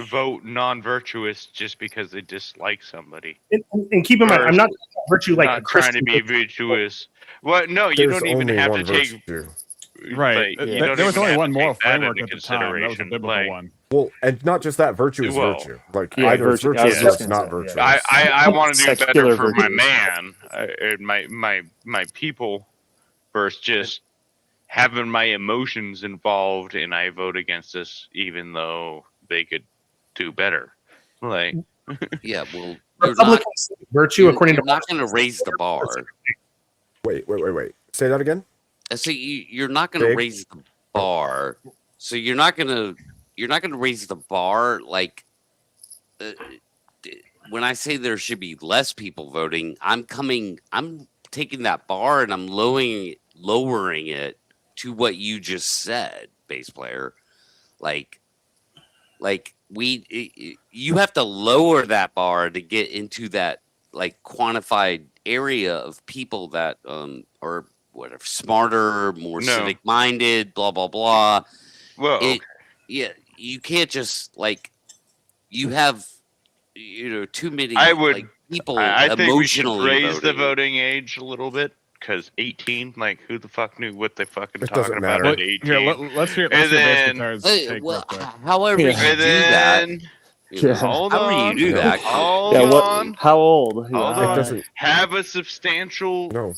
vote non-virtuous just because they dislike somebody. And keep in mind, I'm not talking about virtue like a Not trying Christian to be virtue. virtuous. Well, no, you There's don't even only have one to take. virtue. right. Like, you There don't was even only have one to moral take that framework into at the time. That was a consideration. biblical Like, one. Well, and not just that, virtue is Well, virtue. Like yeah, either it's virtue- virtuous I or was it's just not gonna say, virtuous. yeah. I want to do better Secular for my virtue. man and my people versus just having my emotions involved, and I vote against this even though they could do better. Like, Yeah, well, you're not, Republican civic virtue, you're, according you're to not going to raise the bar. Wait. Say that again. So you're not going to Big? raise the bar. So you're not going to raise the bar. Like when I say there should be less people voting, I'm taking that bar and I'm lowering it to what you just said, bass player. Like you have to lower that bar to get into that like quantified area of people that are whatever smarter, more No. civic minded, blah blah blah. well, Yeah, you can't just like you have too many I would- like people I think we should emotionally raise the voting. voting age a little bit because 18, like, who the fuck knew what they fucking It talking doesn't about matter. at Well, 18? here, let's hear And then- Basegitar's Hey, take well, real quick. however Yeah. you And do that, then, Yeah. hold however on, you do that, hold Yeah, on, how old? Hold It on. doesn't. have a substantial No.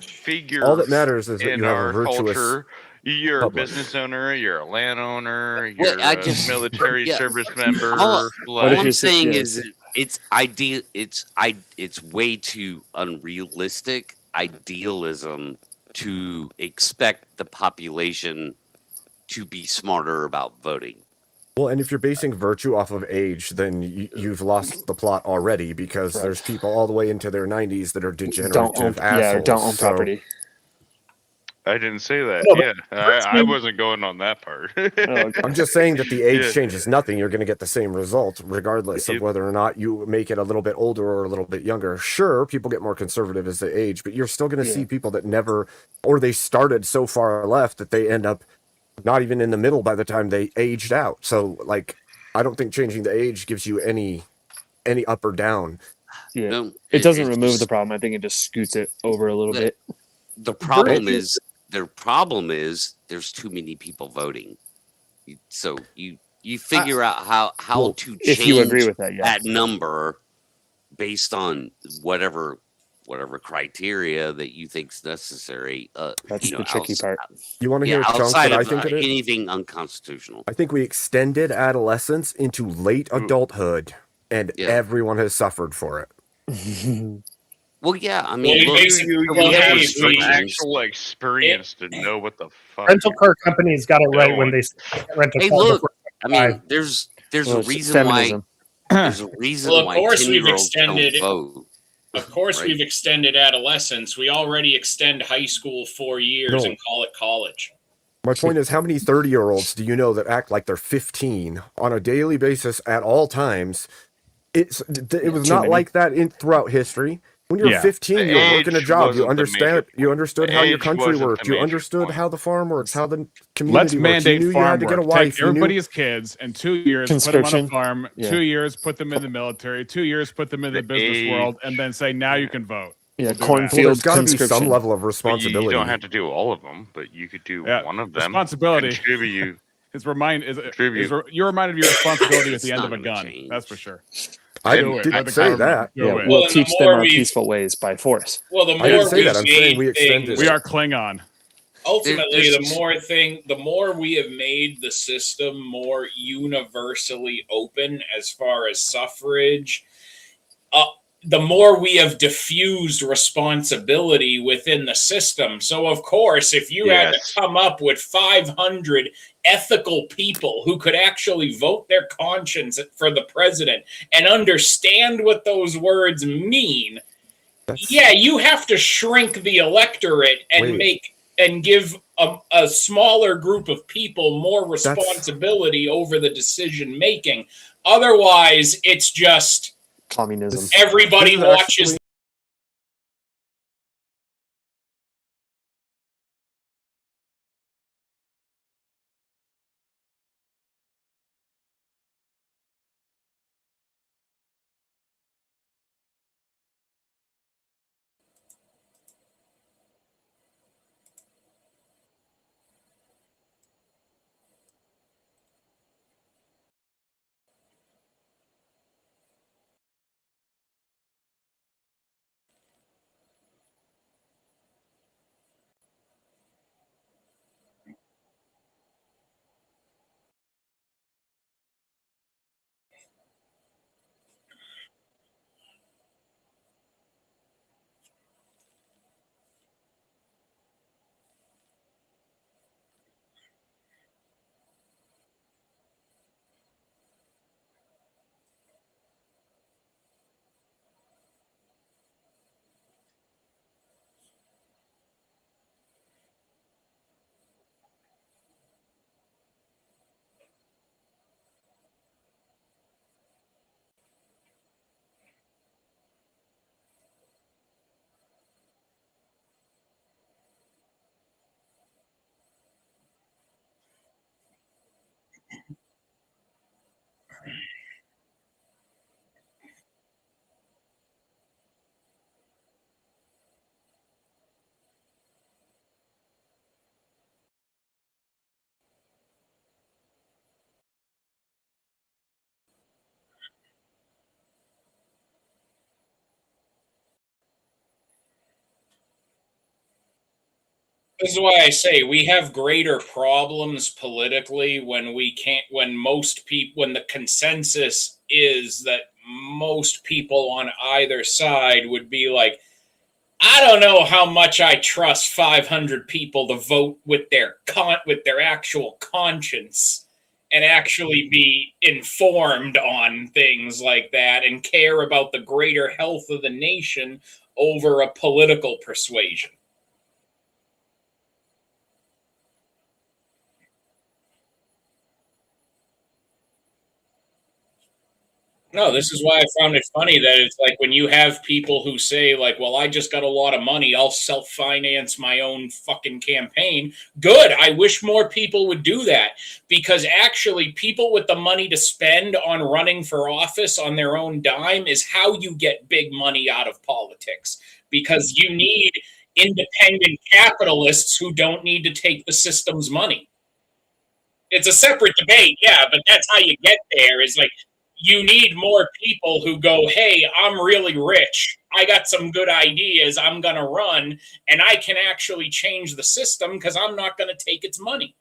figure All that matters is that in you have our a virtuous. culture. You're public. a business owner, you're a landowner, you're Well, I a just- military yeah. service member. All What if I'm you're saying yeah, is it's ideal. It's way too unrealistic idealism to expect the population to be smarter about voting. Well, and if you're basing virtue off of age, then you've lost the plot already because there's people all the way into their 90s that are degenerative assholes. don't own so- property. I didn't say that. No, but Yeah, I wasn't going on that part. Oh, okay. I'm just saying that the age Yeah. changes nothing. You're going to get the same result, regardless of It- whether or not you make it a little bit older or a little bit younger. Sure, people get more conservative as they age, but you're still going to see people that never, or they started so far left that they end up not even in the middle by the time they aged out. So, like, I don't think changing the age gives you any any up or down. Yeah, No, it doesn't it's remove the just- problem. I think it just scoots it over a little the- bit. The problem is there's too many people voting. So you figure out how well, to If you agree change with that, yeah. that number based on whatever criteria that you think's necessary. That's the tricky part. You want to hear a chunk outside that I of think it is? anything unconstitutional. I think we extended adolescence into late adulthood, and Yeah. everyone has suffered for it. Well, yeah, I Well, mean, look, basically, You we have have to some we- actual experience to know what the fuck. Rental car companies got it right when Going. they rent a hey, car look, before I mean, 25. there's Well, a it's reason why feminism. there's a reason Well, of why course we've 10-year-olds don't extended- vote. Of course, Right. we've extended adolescence. We already extend high school 4 years No. and call it college. My point is, how many 30-year-olds do you know that act like they're 15 on a daily basis at all times? It was Too not many. like that throughout history. When you were Yeah. 15, you were working a Age job. wasn't the major You understood how your Age country wasn't worked. the You major understood point. how the farm works, how the Let's community works. You mandate knew you farm had to get a work. wife. Take You knew everybody as kids, and 2 years put them on a Conscription. farm. Yeah. 2 years put them in the military. 2 years put them in the The business age. world, and then say now you can vote. Yeah, We'll do that. well, cornfield there's got to be some conscription. level of But responsibility. you don't have to do all of them, but you could do Yeah, one of them. responsibility. Contribute. You're reminded of your responsibility at the It's end not of a gonna gun. change. That's for sure. I Do it. didn't Let the say government that. do Yeah, it. we'll and the teach them more our we- peaceful ways by force. Well, the I more didn't say we've that. I'm saying we made extended things, We are Klingon. ultimately There's- the more we have made the system more universally open as far as suffrage, the more we have diffused responsibility within the system. So of course, if you had Yes. to come up with 500 ethical people who could actually vote their conscience for the president and understand what those words mean, yeah, you have to shrink the electorate and give a smaller group of people more responsibility over the decision making. Otherwise, it's just Communism. everybody This is watches. actually- This is why I say we have greater problems politically when we can't, when the consensus is that most people on either side would be like, I don't know how much I trust 500 people to vote with their actual conscience and actually be informed on things like that and care about the greater health of the nation over a political persuasion. No, this is why I found it funny that it's like when you have people who say, like, well, I just got a lot of money, I'll self finance my own fucking campaign. Good. I wish more people would do that because actually, people with the money to spend on running for office on their own dime is how you get big money out of politics because you need independent capitalists who don't need to take the system's money. It's a separate debate, yeah, but that's how you get there is like you need more people who go, hey, I'm really rich. I got some good ideas. I'm going to run and I can actually change the system because I'm not going to take its money.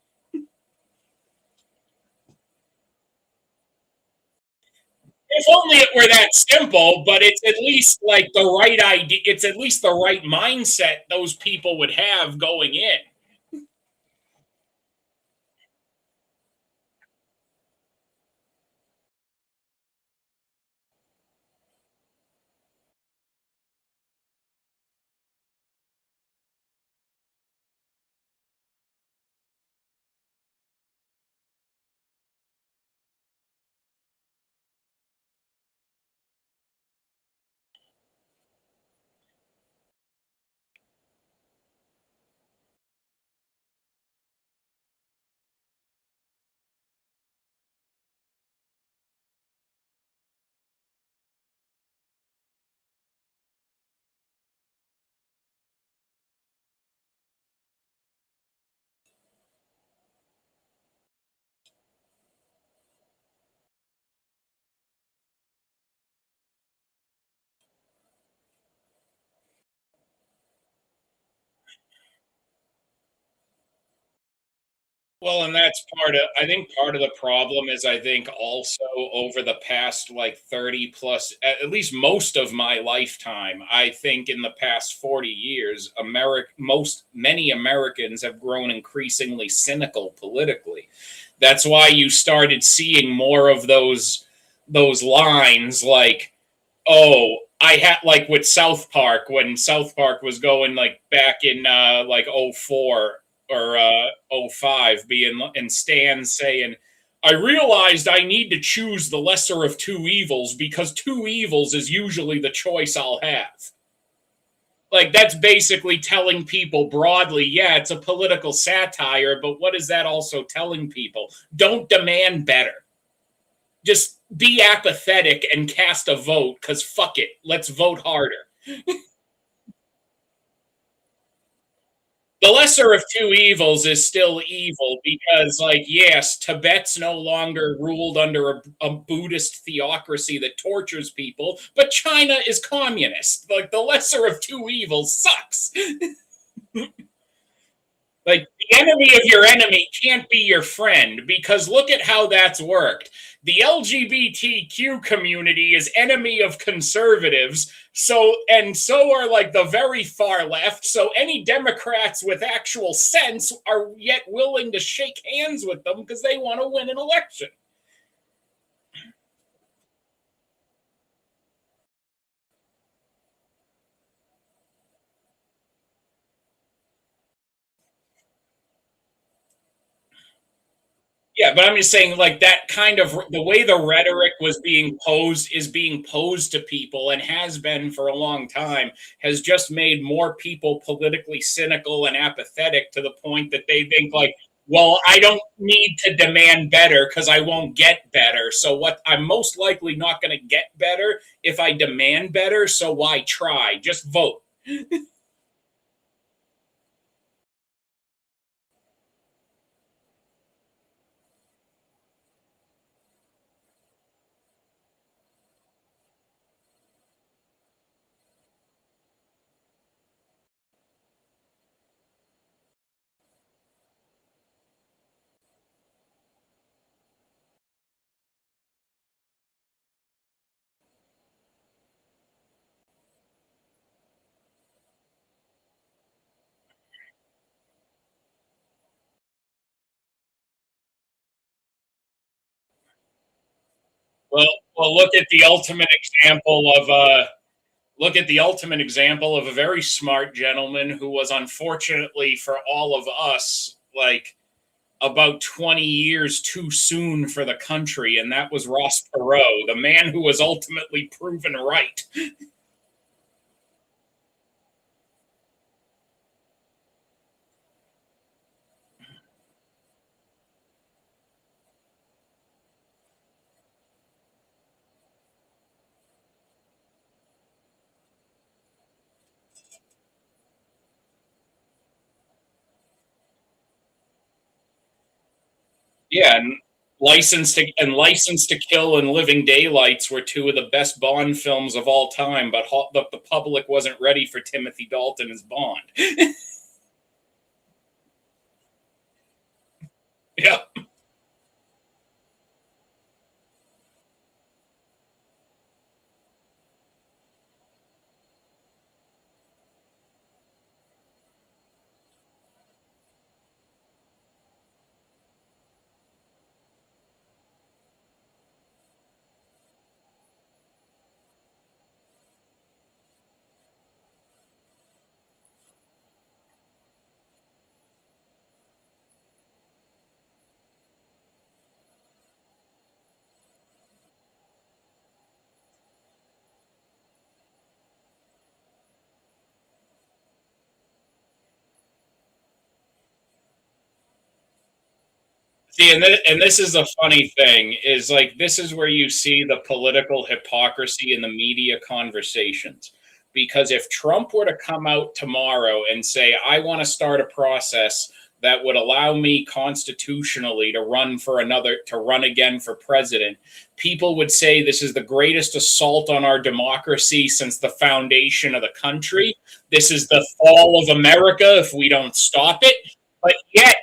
If only it were that simple, but it's at least like the right idea. It's at least the right mindset those people would have going in. Well, and that's part of, I think part of the problem is, I think also over the past like 30 plus, at least most of my lifetime, I think in the past 40 years, many Americans have grown increasingly cynical politically. That's why you started seeing more of those lines like, oh, I had like with South Park when South Park was going like back in like '04 or '05, being and Stan saying, I realized I need to choose the lesser of two evils because two evils is usually the choice I'll have. Like that's basically telling people broadly, yeah, it's a political satire, but what is that also telling people? Don't demand better. Just be apathetic and cast a vote because fuck it, let's vote harder. The lesser of two evils is still evil because, like, yes, Tibet's no longer ruled under a Buddhist theocracy that tortures people, but China is communist. Like, the lesser of two evils sucks. Like, the enemy of your enemy can't be your friend because look at how that's worked. The LGBTQ community is enemy of conservatives, so are like the very far left. So any Democrats with actual sense are yet willing to shake hands with them because they want to win an election. Yeah, but I'm just saying, like, that kind of the way the rhetoric was being posed is being posed to people and has been for a long time, has just made more people politically cynical and apathetic to the point that they think, like, well, I don't need to demand better because I won't get better. So, what I'm most likely not going to get better if I demand better. So, why try? Just vote. Well, look at the ultimate example of look at the ultimate example of a very smart gentleman who was unfortunately for all of us like about 20 years too soon for the country, and that was Ross Perot, the man who was ultimately proven right. Yeah, and License to Kill and Living Daylights were two of the best Bond films of all time, but the public wasn't ready for Timothy Dalton as Bond. Yeah. See, and this is the funny thing is like this is where you see the political hypocrisy in the media conversations. Because if Trump were to come out tomorrow and say, "I want to start a process that would allow me constitutionally to run again for president," people would say this is the greatest assault on our democracy since the foundation of the country. This is the fall of America if we don't stop it. But yet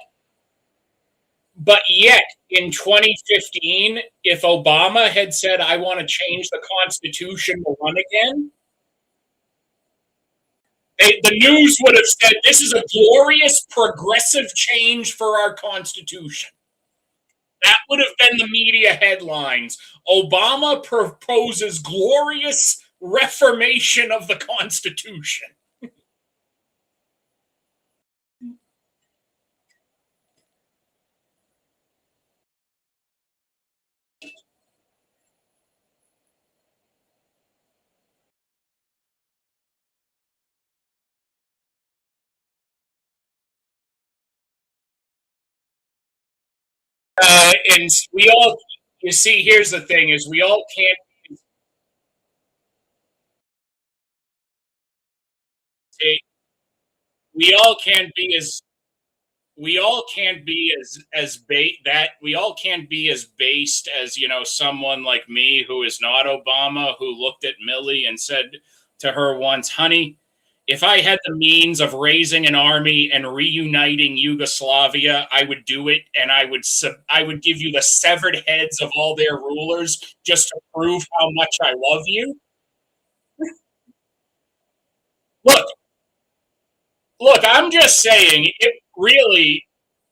but yet, in 2015, if Obama had said, "I want to change the Constitution to run again," the news would have said, "This is a glorious progressive change for our Constitution." That would have been the media headlines. Obama proposes glorious reformation of the Constitution. And we all, you see, here's the thing: is we all can't be as we all can't be as bait that we all can't be as based as someone like me who is not Obama, who looked at Millie and said to her once, "Honey, if I had the means of raising an army and reuniting Yugoslavia, I would do it, and I would give you the severed heads of all their rulers just to prove how much I love you." Look, look, I'm just saying, it really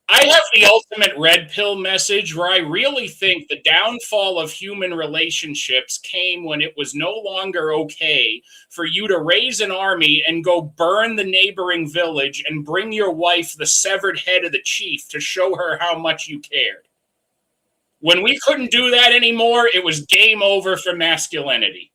I have the ultimate red pill message where I really think the downfall of human relationships came when it was no longer okay for you to raise an army and go burn the neighboring village and bring your wife the severed head of the chief to show her how much you cared. When we couldn't do that anymore, it was game over for masculinity.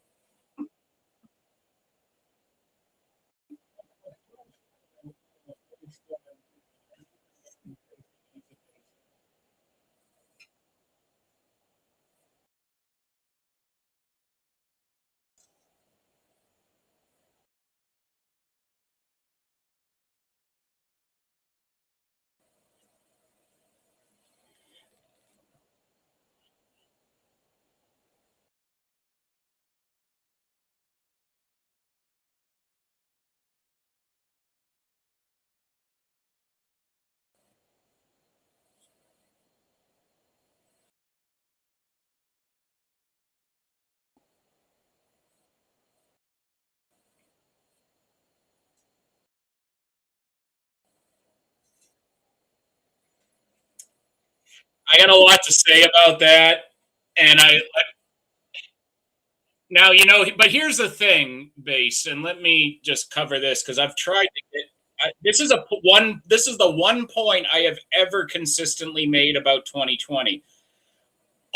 I got a lot to say about that, and I now but here's the thing, Base, and let me just cover this because This is the one point I have ever consistently made about 2020.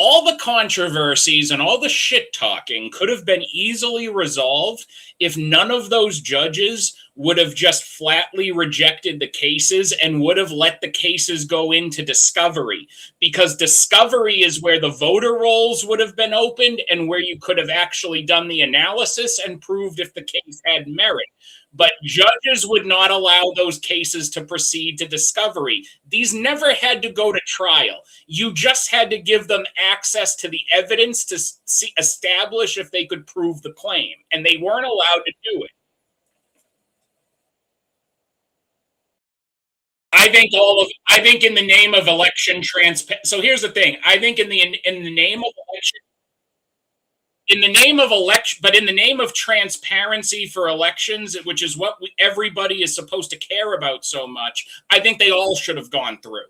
All the controversies and all the shit talking could have been easily resolved if none of those judges would have just flatly rejected the cases and would have let the cases go into discovery, because discovery is where the voter rolls would have been opened and where you could have actually done the analysis and proved if the case had merit. But judges would not allow those cases to proceed to discovery. These never had to go to trial. You just had to give them access to the evidence to establish if they could prove the claim, and they weren't allowed to do it. I think in the name of election so here's the thing. I think in the name of election in the name of election, but in the name of transparency for elections, which is what everybody is supposed to care about so much, I think they all should have gone through.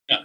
Yeah.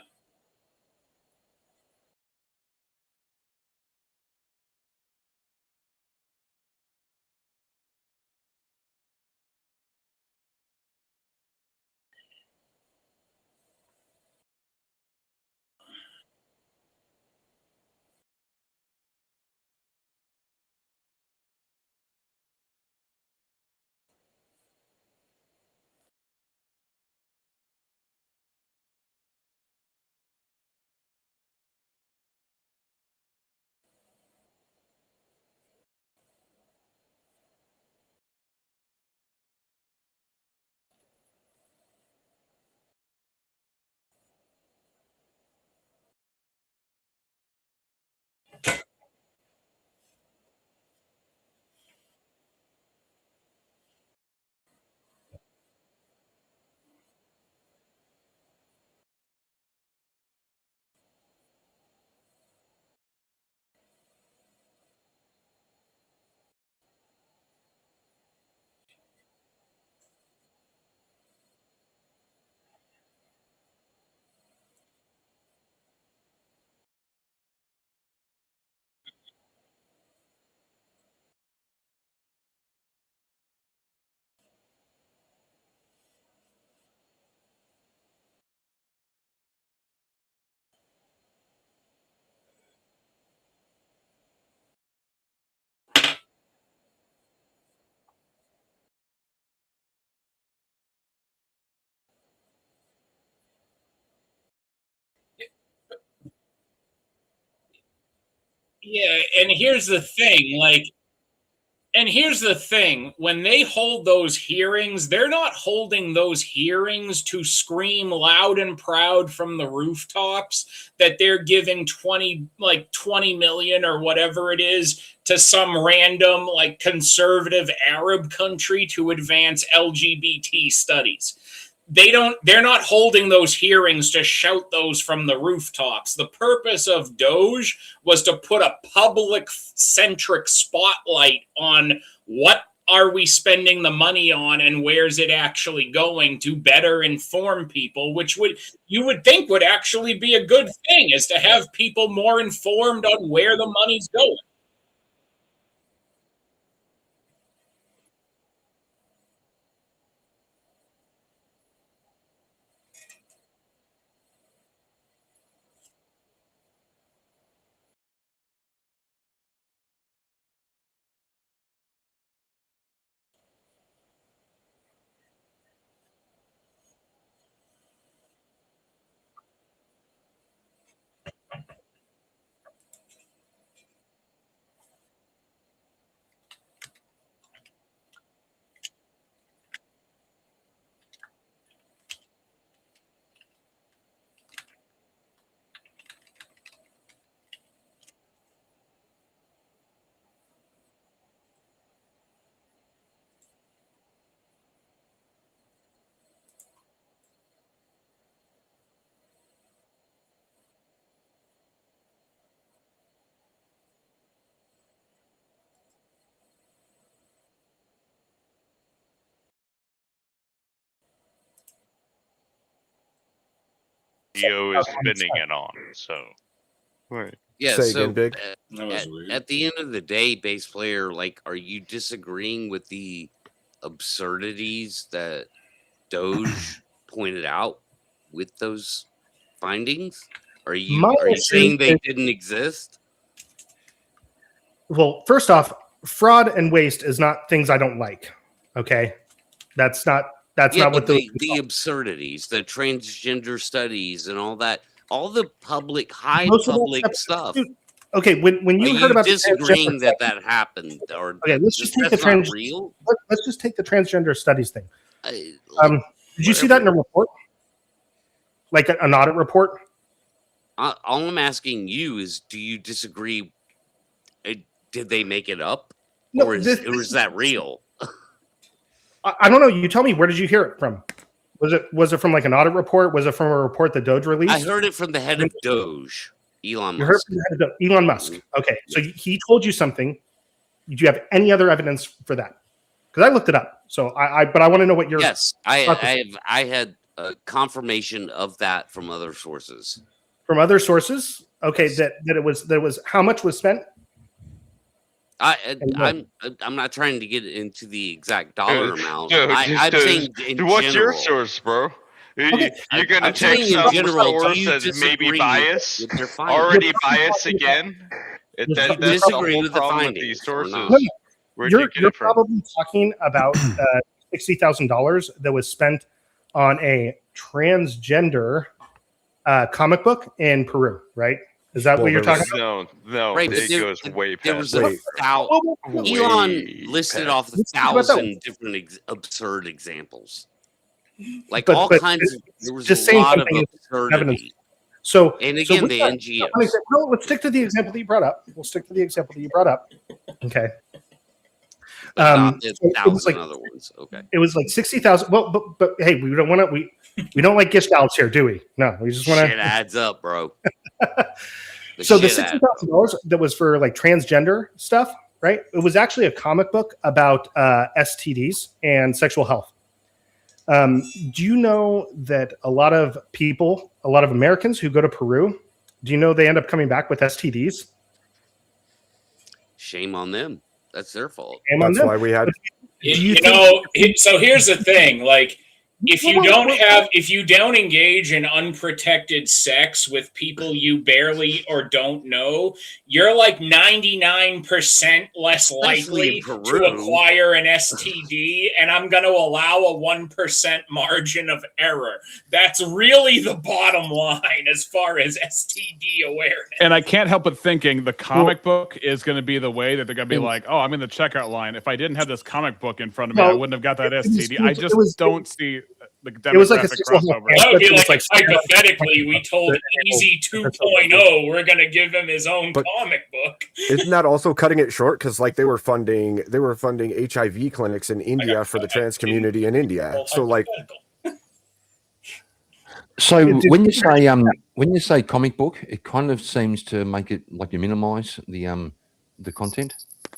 Yeah, and here's the thing, when they hold those hearings, they're not holding those hearings to scream loud and proud from the rooftops that they're giving 20 million or whatever it is to some random conservative Arab country to advance LGBT studies. They're not holding those hearings to shout those from the rooftops. The purpose of Doge was to put a public centric spotlight on what are we spending the money on and where's it actually going, to better inform people, which you would think would actually be a good thing, is to have people more informed on where the money's going. CEO is spending it on. So, right. Yeah. Say So again, Big. That was weird. at the end of the day, bass player, like, are you disagreeing with the absurdities that Doge pointed out with those findings? Are you My issue saying they is- didn't exist? Well, first off, fraud and waste is not things I don't like. Okay, that's not But what those. the absurdities, the transgender studies, and all that, all the public, high Most of that public stuff. Dude, okay, when Are you you heard about the disagreeing transgender that happened, or Okay, let's just take the that's not trans. real? Let's just take the transgender studies thing. I- Did you see that in a report? Like an audit report? all I'm asking you is, do you disagree? Did they make it up, No, or is that real? I don't know. You tell me. Where did you hear it from? Was it from like an audit report? Was it from a report that Doge released? I heard it from the head of Doge, Elon You heard Musk. from the head of Elon Musk. Okay, so he told you something. Do you have any other evidence for that? Because I looked it up. So but I want to know what your Yes, I had a confirmation of that from other sources. from other sources. Okay, that it was how much was spent. I'm not trying to get into the exact dollar amount. Dude, I'm saying in what's your general. source, bro? Okay. You're gonna I'm take saying in some general, do source you that's maybe disagree biased, with their findings? already biased again. You That's the disagree whole with the problem with these findings or sources. not? Where'd you You're get it from? probably talking about $60,000 that was spent on a transgender comic book in Peru, right? Is that Well, what you're there talking was- about? No, Right, but it there- goes way There past was a that. Elon Way listed past. off Let's talk about that 1,000 different absurd examples, like But- all but kinds. There was just a saying lot of something is absurdity. evidence. So And so again, with the that- NGOs. No, let's stick to the example that you brought up. We'll stick to the example that you brought up. Okay. But not the so it was 1,000 like other ones. Okay. it was like 60,000. Well, but hey, we don't want to we don't like gishgals here, do we? No, we just want Shit to. adds up, bro. So the shit adds $60,000 that was for like transgender stuff, right? It was actually a comic book about STDs and sexual health. Do you know that a lot of people, a lot of Americans who go to Peru, do you know they end up coming back with STDs? Shame on them. That's their fault. Shame on That's them. why we had. Do you So here's the thing, like, if you don't engage in unprotected sex with people you barely or don't know, you're like 99% less Especially likely in Peru. to acquire an STD, and I'm going to allow a 1% margin of error. That's really the bottom line as far as STD awareness. And I can't help but thinking the comic book is going to be the way that they're going to be like, oh, I'm in the checkout line. If I didn't have this comic book in front of me, I Well, wouldn't have got that it was- STD. I just it was- don't see the demographic It was like a sexual crossover. health That would be It was like, like- hypothetically, we told Easy 2.0 we're going to give him his own But- comic book. Isn't that also cutting it short? Because like they were funding HIV clinics in India for the trans community in India. So like, So It did- when you say comic book, it kind of seems to make it like you minimize the content.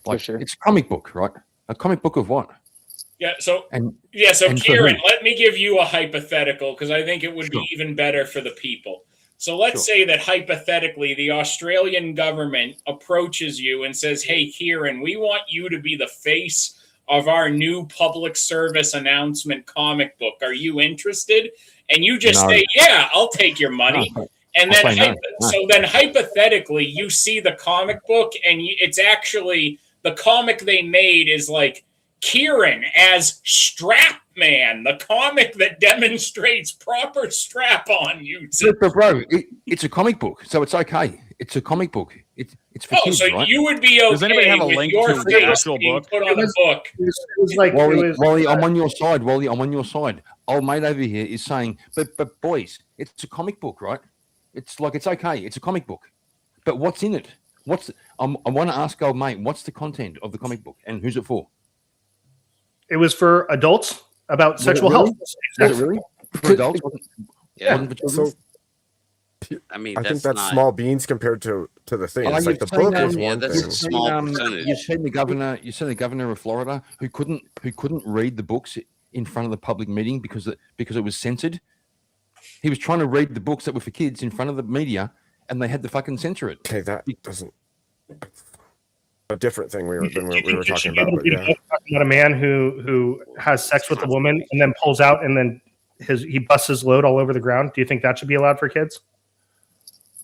Like sure. it's a comic book, right? A comic book of what? Yeah, so And so and for Kieran, who? let me give you a hypothetical because I think it would Sure. be even better for the people. So let's Sure. say that hypothetically the Australian government approaches you and says, "Hey Kieran, we want you to be the face of our new public service announcement comic book. Are you interested?" And you just No. say, "Yeah, I'll take your money." No, And I'll then, say no. so then hypothetically, you see the comic book, and it's actually the comic they made is like Kieran as Strap Man, the comic that demonstrates proper strap on usage. but bro, it's a comic book, so it's okay. It's a comic book. It's for Oh, kids, so right? you would be okay Does anybody have a with link your to the face actual being book? put on a book? It was like Wally, it was. Wally, I'm on your side. Wally, I'm on your side. Old mate over here is saying, but boys, it's a comic book, right? It's like it's okay. It's a comic book, but what's in it? I want to ask old mate, what's the content of the comic book and who's it for? It was for adults about sexual really? health. Was it really for adults? Yeah. Wasn't for children? so I mean, I think that's that's not, small beans compared to the thing. Oh, It's like you've the seen, book is yeah, one that's thing. a small percentage. You've seen the governor. You seen the governor of Florida who couldn't read the books in front of the public meeting because it was censored. He was trying to read the books that were for kids in front of the media, and they had to fucking censor it. Okay, that doesn't. A different thing we were Do you we think were they talking should be about, able but to read a yeah. book talking about a man who has sex with a woman and then pulls out and then he busts his load all over the ground? Do you think that should be allowed for kids?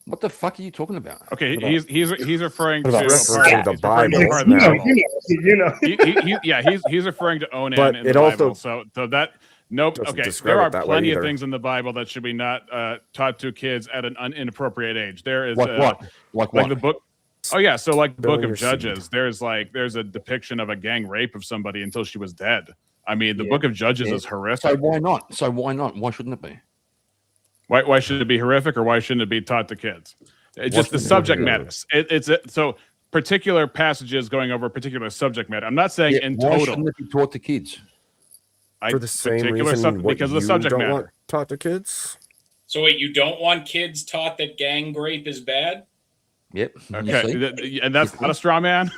What the fuck are you talking about? Okay, he's referring to What about referencing the Bible? He's referring to Onan But in the it also Bible. So that nope. doesn't Okay, describe there it are that way plenty of either. things in the Bible that should be not taught to kids at an inappropriate age. There is Like what? Like what? the book. Oh yeah, so like the Book Spilling of your seed. Judges. There's a depiction of a gang rape of somebody until she was dead. I mean, the Yeah. Book of Judges Yeah. is horrific. So why not? So why not? Why shouldn't it be? Why should it be horrific, or why shouldn't it be taught to kids? It's just the shouldn't it be subject horrific? matter. So particular passages going over a particular subject matter. I'm not saying Yeah, in why total. shouldn't it be taught to kids? For the same particular reason what because of the you subject don't matter. want taught to kids. So wait, you don't want kids taught that gang rape is bad? Yep. You see? Okay, and that's not a straw man.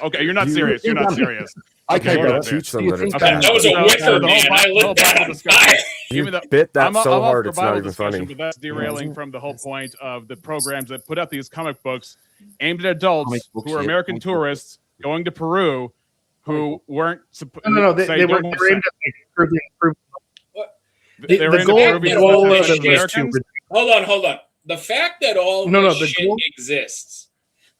Okay, you're not serious. You're not serious. Okay, Okay, bro. good. Teach them Do you that think it's Okay, bad. That was a So, wicker, the whole man. I Bible lit that on discussion. fire. Give You me the- bit that I'm up so for hard, it's not Bible even discussion, funny. But that's derailing from the whole point of the programs that put out these comic books aimed at adults Comic books, who are yeah, American comic books. tourists going to Peru who weren't supposed. No, they were aimed at like, proving. They were The in goal- Peruvian the goal Americans. of it was to Hold on. The fact that all No, this the shit goal- exists,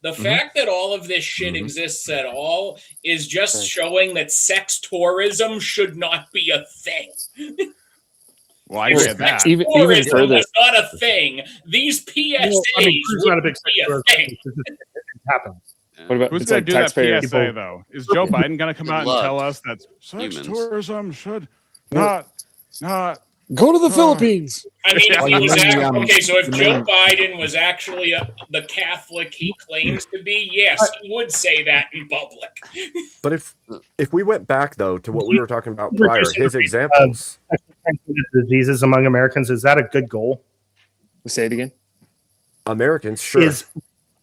the fact that all of this shit exists at all is just showing that sex tourism should not be a thing. Well, I agree with that. Even Tourism further, is not a thing. These PSAs Well, I mean, Crew's not a would big be a sex thing. it happens. what about Who's it's going like to do that taxpayer? PSA though? Is Joe Biden going to come out and Love tell us that sex humans. tourism should not? Go to the Philippines. I mean, if Well, he you was mean, okay, so if you Joe mean- Biden was actually the Catholic he claims to be, yes, he would say that in public. But if we went back though to what we were talking about Reducing prior, the his rate examples. Transmitted diseases among Americans, is that a good goal? Say it again. Americans, sure. Is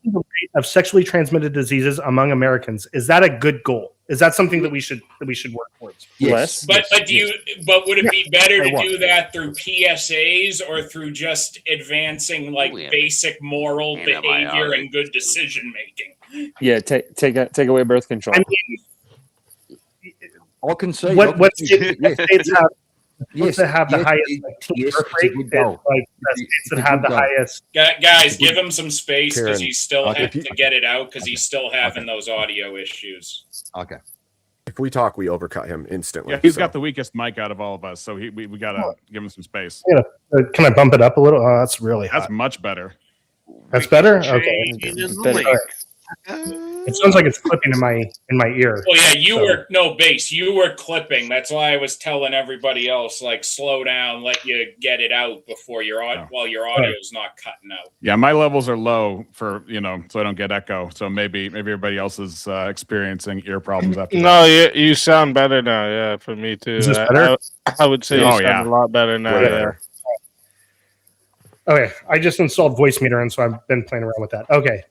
the rate of sexually transmitted diseases among Americans, is that a good goal? Is that something that we should work towards? Less. But would it be better to what? do that through PSAs or through just advancing like Oh, yeah. basic moral behavior Antibiotics. and good decision making? Yeah, take away birth control. I mean, I can say. what states have Yes, that have the yes, highest it- like, teen yes, birth it's a rate? good It's goal. like the It's states a that have good the goal. highest. Guys, give him some space because Karen, he's still if having you- to get it out because he's still having Okay. those audio issues. Okay. If we talk, we overcut him instantly. Yeah, he's so. got the weakest mic out of all of us, so we got to give him some space. Can I bump it up a little? Oh, that's really hot. That's much better. That's better. Okay. It's better. It sounds like it's clipping in my ear. Well, yeah, you So- were no bass. You were clipping. That's why I was telling everybody else, like, slow down, let you get it out before while your audio's not cutting out. Yeah, my levels are low for so I don't get echo. So maybe everybody else is experiencing ear problems after. No, you sound better now. Yeah, for me too. Is this better? I would say you Oh, sound yeah. a lot better now. Way Yeah. better. Okay, I just installed Voice Meter, and so I've been playing around with that. Okay.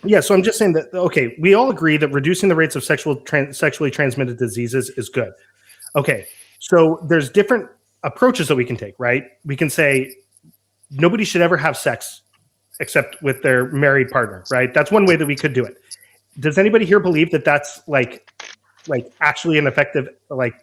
Yeah, so I'm just saying that, okay, we all agree that reducing the rates of sexually transmitted diseases is good. Okay, so there's different approaches that we can take, right? We can say nobody should ever have sex except with their married partner, right? That's one way that we could do it. Does anybody here believe that that's like actually an effective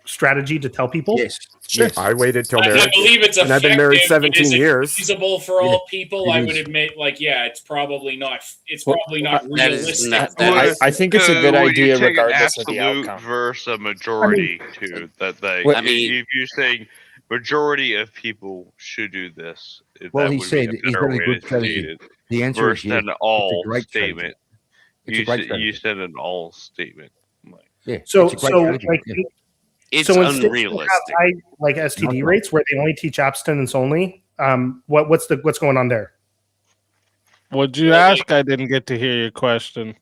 strategy to tell people? Yes. Sure. Yes. I waited till I marriage, believe it's and I've been married effective, but 17 is it years. feasible for all people? it I is. would admit, it's probably not. It's Well, probably not that is realistic. not- for that us. I think it's a good Well, you idea take regardless an of the absolute outcome. versus a majority too. That they, Well, I mean- if you're saying majority of people should do this, Well, that he would said be a he's better got a way good to strategy. state it The answer is versus yes. an all great strategy. statement. It's a great You strategy. said an all statement. Yeah. So, it's a great so strategy. like, Yeah. It's so in states that unrealistic. have high STD rates where they only teach abstinence only, what's going on there? Would you ask? I didn't get to hear your question.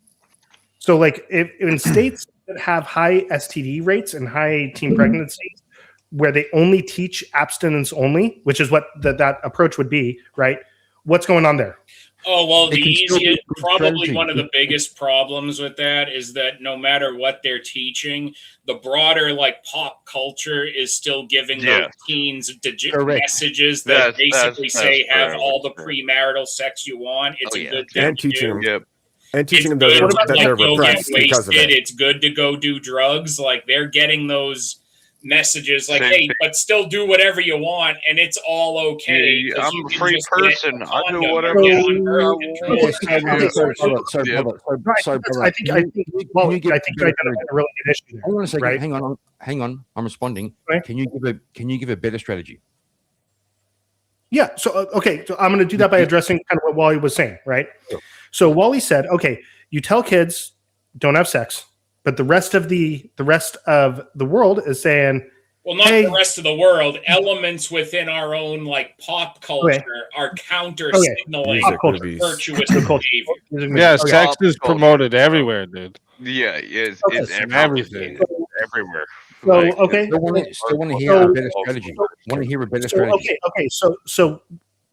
So like if in states that have high STD rates and high teen pregnancies, where they only teach abstinence only, which is what that approach would be, right? What's going on there? Oh, well, It the can still be easiest, a good probably strategy. one of the biggest problems with that is that no matter what they're teaching, the broader like pop culture is still giving those Yeah. teens Correct. messages that basically say that's have forever. all the premarital sex you want. It's Oh, a yeah. good thing And to teaching do. them, Yep. and teaching It's them good that to they're like go get repressed because of wasted. it. It's good to go do drugs. Like they're getting those messages like, Same hey, thing. but still do whatever you want and it's all okay. Yeah, 'cause I'm you a can free just get person. a I do condom or whatever get I on birth want. control. Okay, Sorry, brother. Right, I think you identified a really good issue there. Hang on a second. Right? Hang on. I'm responding. Right. Can you give a better strategy? Yeah. So okay. So I'm going to do that by addressing kind of what Wally was saying. Right. Sure. So Wally said, okay, you tell kids don't have sex, but the rest of the world is saying, Well, not hey, the rest of the world. Elements within our own like pop culture are counter signaling Music, movies. virtuous behavior. Yeah, Okay. sex is Pop culture. promoted everywhere, dude. Yeah, it's Everything. everywhere. So Like, okay. Still want to hear So- a better strategy. Want to hear a better So strategy.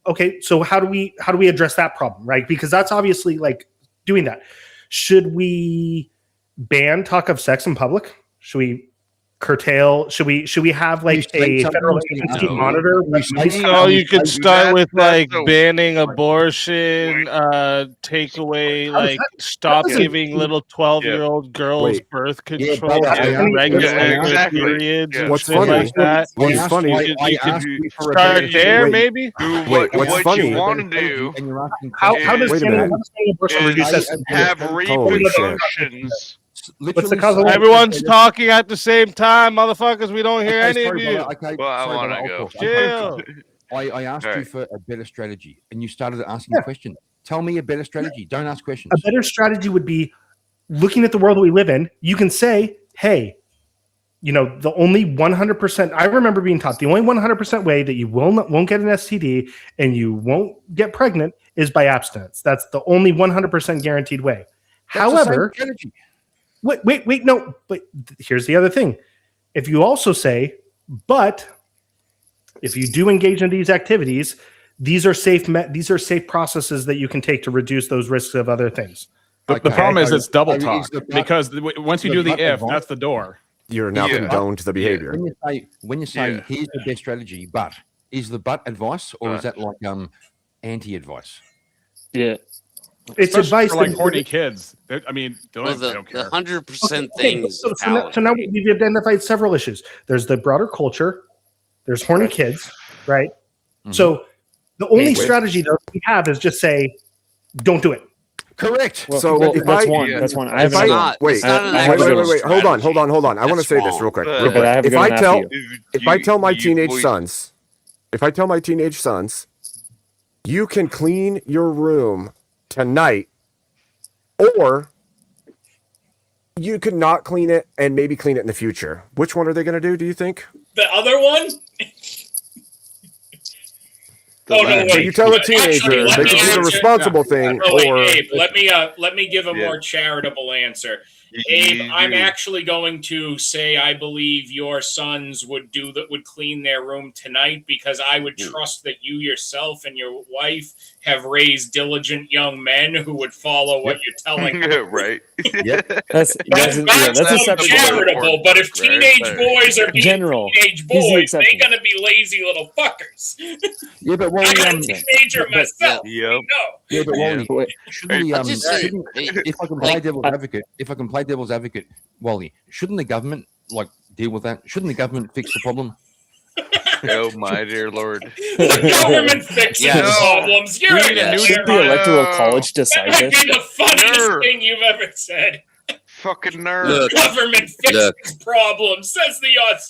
okay. So how do we address that problem, right? Because that's obviously like doing that. Should we ban talk of sex in public? Should we curtail? Should we have like a federal agency monitor? No, you could start with like that's a- banning abortion, take away, like stop doesn't- giving little 12-year-old girls Wait. birth Yeah, control brother, and I- regular Yeah, exactly. periods Yeah. and What's shit funny- like that. What's I asked- funny- I could asked you you for a Start better there, Wait. maybe. do Wait, what, what's what funny- you want to do And you're asking How Wait does a banning minute. abortion is reduce sex? have Holy repercussions. What's the cause of Literally- Everyone's talking at the same time, motherfuckers. We don't hear Okay, any of sorry, you. brother. Okay, Well, I sorry, wanna brother, I'll go. talk. Chill. I asked you Alright. for a better strategy, and you started asking a question. Tell me a better strategy. Don't ask questions. A better strategy would be looking at the world that we live in. You can say, hey, the only 100%, I remember being taught the only 100% way that you won't get an STD and you won't get pregnant is by abstinence. That's the only 100% guaranteed way. That's the same However, strategy. wait, no, but here's the other thing. If you also say, but if you do engage in these activities, these are safe processes that you can take to reduce those risks of other things. The problem is it's double Is talk the butt- because once you the do the butt if, advice? that's the door. You're now Yeah. condoned the behavior. When you say Yeah. here's the best strategy, but is the but advice or is that like anti-advice? Yeah. It's Especially advice for like that- horny kids. I mean, they Well, don't the care. 100% Okay, thing is so now we've identified several issues. There's the broader culture. There's horny kids, right? Mhm. So the only Wait. strategy that we have is just say, don't do it. Correct. So if that's I- one. Yeah. That's one. I If have I- another one. wait, it's not an I have a good actual one. Hold on. strategy. I want to That's say this wrong. real quick. But- real but I quick. have a If good I one tell after you. if I tell my You teenage boys- sons, you can clean your room tonight, or you could not clean it and maybe clean it in the future. Which one are they going to do? Do you think? The other one? Oh, no, So wait. you tell a Actually, teenager let they me can do the answer- responsible thing, Oh, wait, or Abe, let me give a more charitable answer. Abe, You I'm do. actually going to say I believe your sons would clean their room tonight because I would trust that you yourself and your wife have raised diligent young men who would follow what you're telling them. Right. That's That's a so separate charitable, but if Right teenage there. boys are being General. teenage He's the boys, exception. they're gonna be lazy little fuckers. Yeah, but I'm Wally, a teenager myself. Yep. No. yeah, but Wally, Wait, shouldn't the, I'll just say, shouldn't- if I can play devil's advocate, Wally, shouldn't the government like deal with that? Shouldn't the government fix the problem? Oh my dear lord. The government fixes Yes. problems. You're We a need a new Shouldn't nerd. the electoral No. college That decide might this? be the funniest Nerd. thing you've ever said. Fucking nerd. Look, Government fixes Look. problems, says the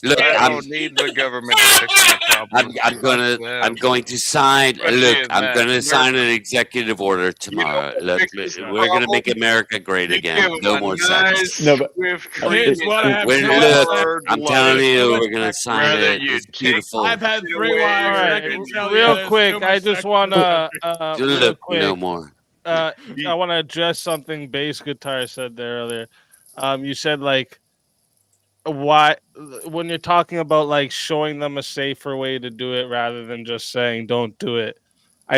Look, I Australian. don't need the government to fix my problems. I'm going to sign. But Look, yeah, I'm that going to nerd- sign an executive order tomorrow. know, Look, fix this we're going to make problem. America great You again. give No them more a sex. nice, No, but- swift Kids clean wanna have When, children. look, hard I'm life. telling you, we're going to sign Rather it. you It's take beautiful. I've had 3 Away. wives, and I Alright, can tell you real there's quick, too much I just sex want to real Look, quick. no more. I want to address something Basegitar said there earlier. You said like why when you're talking about like showing them a safer way to do it rather than just saying don't do it.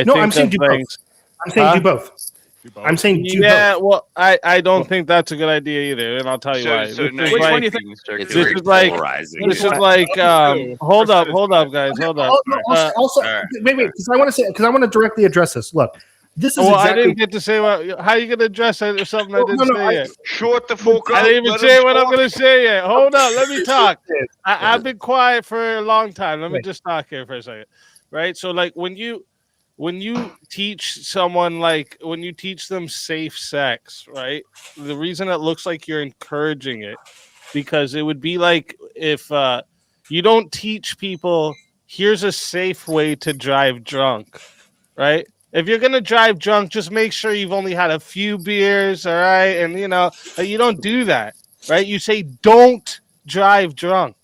No, I'm saying do both. I'm saying Huh? do both. Do both. I'm saying do Yeah, both. well, I don't think that's a good idea either, and I'll tell you why. So This no, is Which like one do you think? Mr. It's this very is like polarizing. this is dude. like hold up, Percentage guys, hold up. Oh, no, also, Uh, wait, because I want to directly address this. Look, this is well, I exactly. didn't get to say what. How you gonna address something I No, didn't no, say yet? Shut the fuck up. I didn't even let say him what I'm talk. gonna say yet. Hold up, let me talk. Yes. I've been quiet for a long time. Let me Right. just talk here for a second, right? So, like, when you teach someone, like, when you teach them safe sex, right? The reason it looks like you're encouraging it, because it would be like if you don't teach people, here's a safe way to drive drunk, right? If you're gonna drive drunk, just make sure you've only had a few beers, all right? And you don't do that, right? You say don't drive drunk,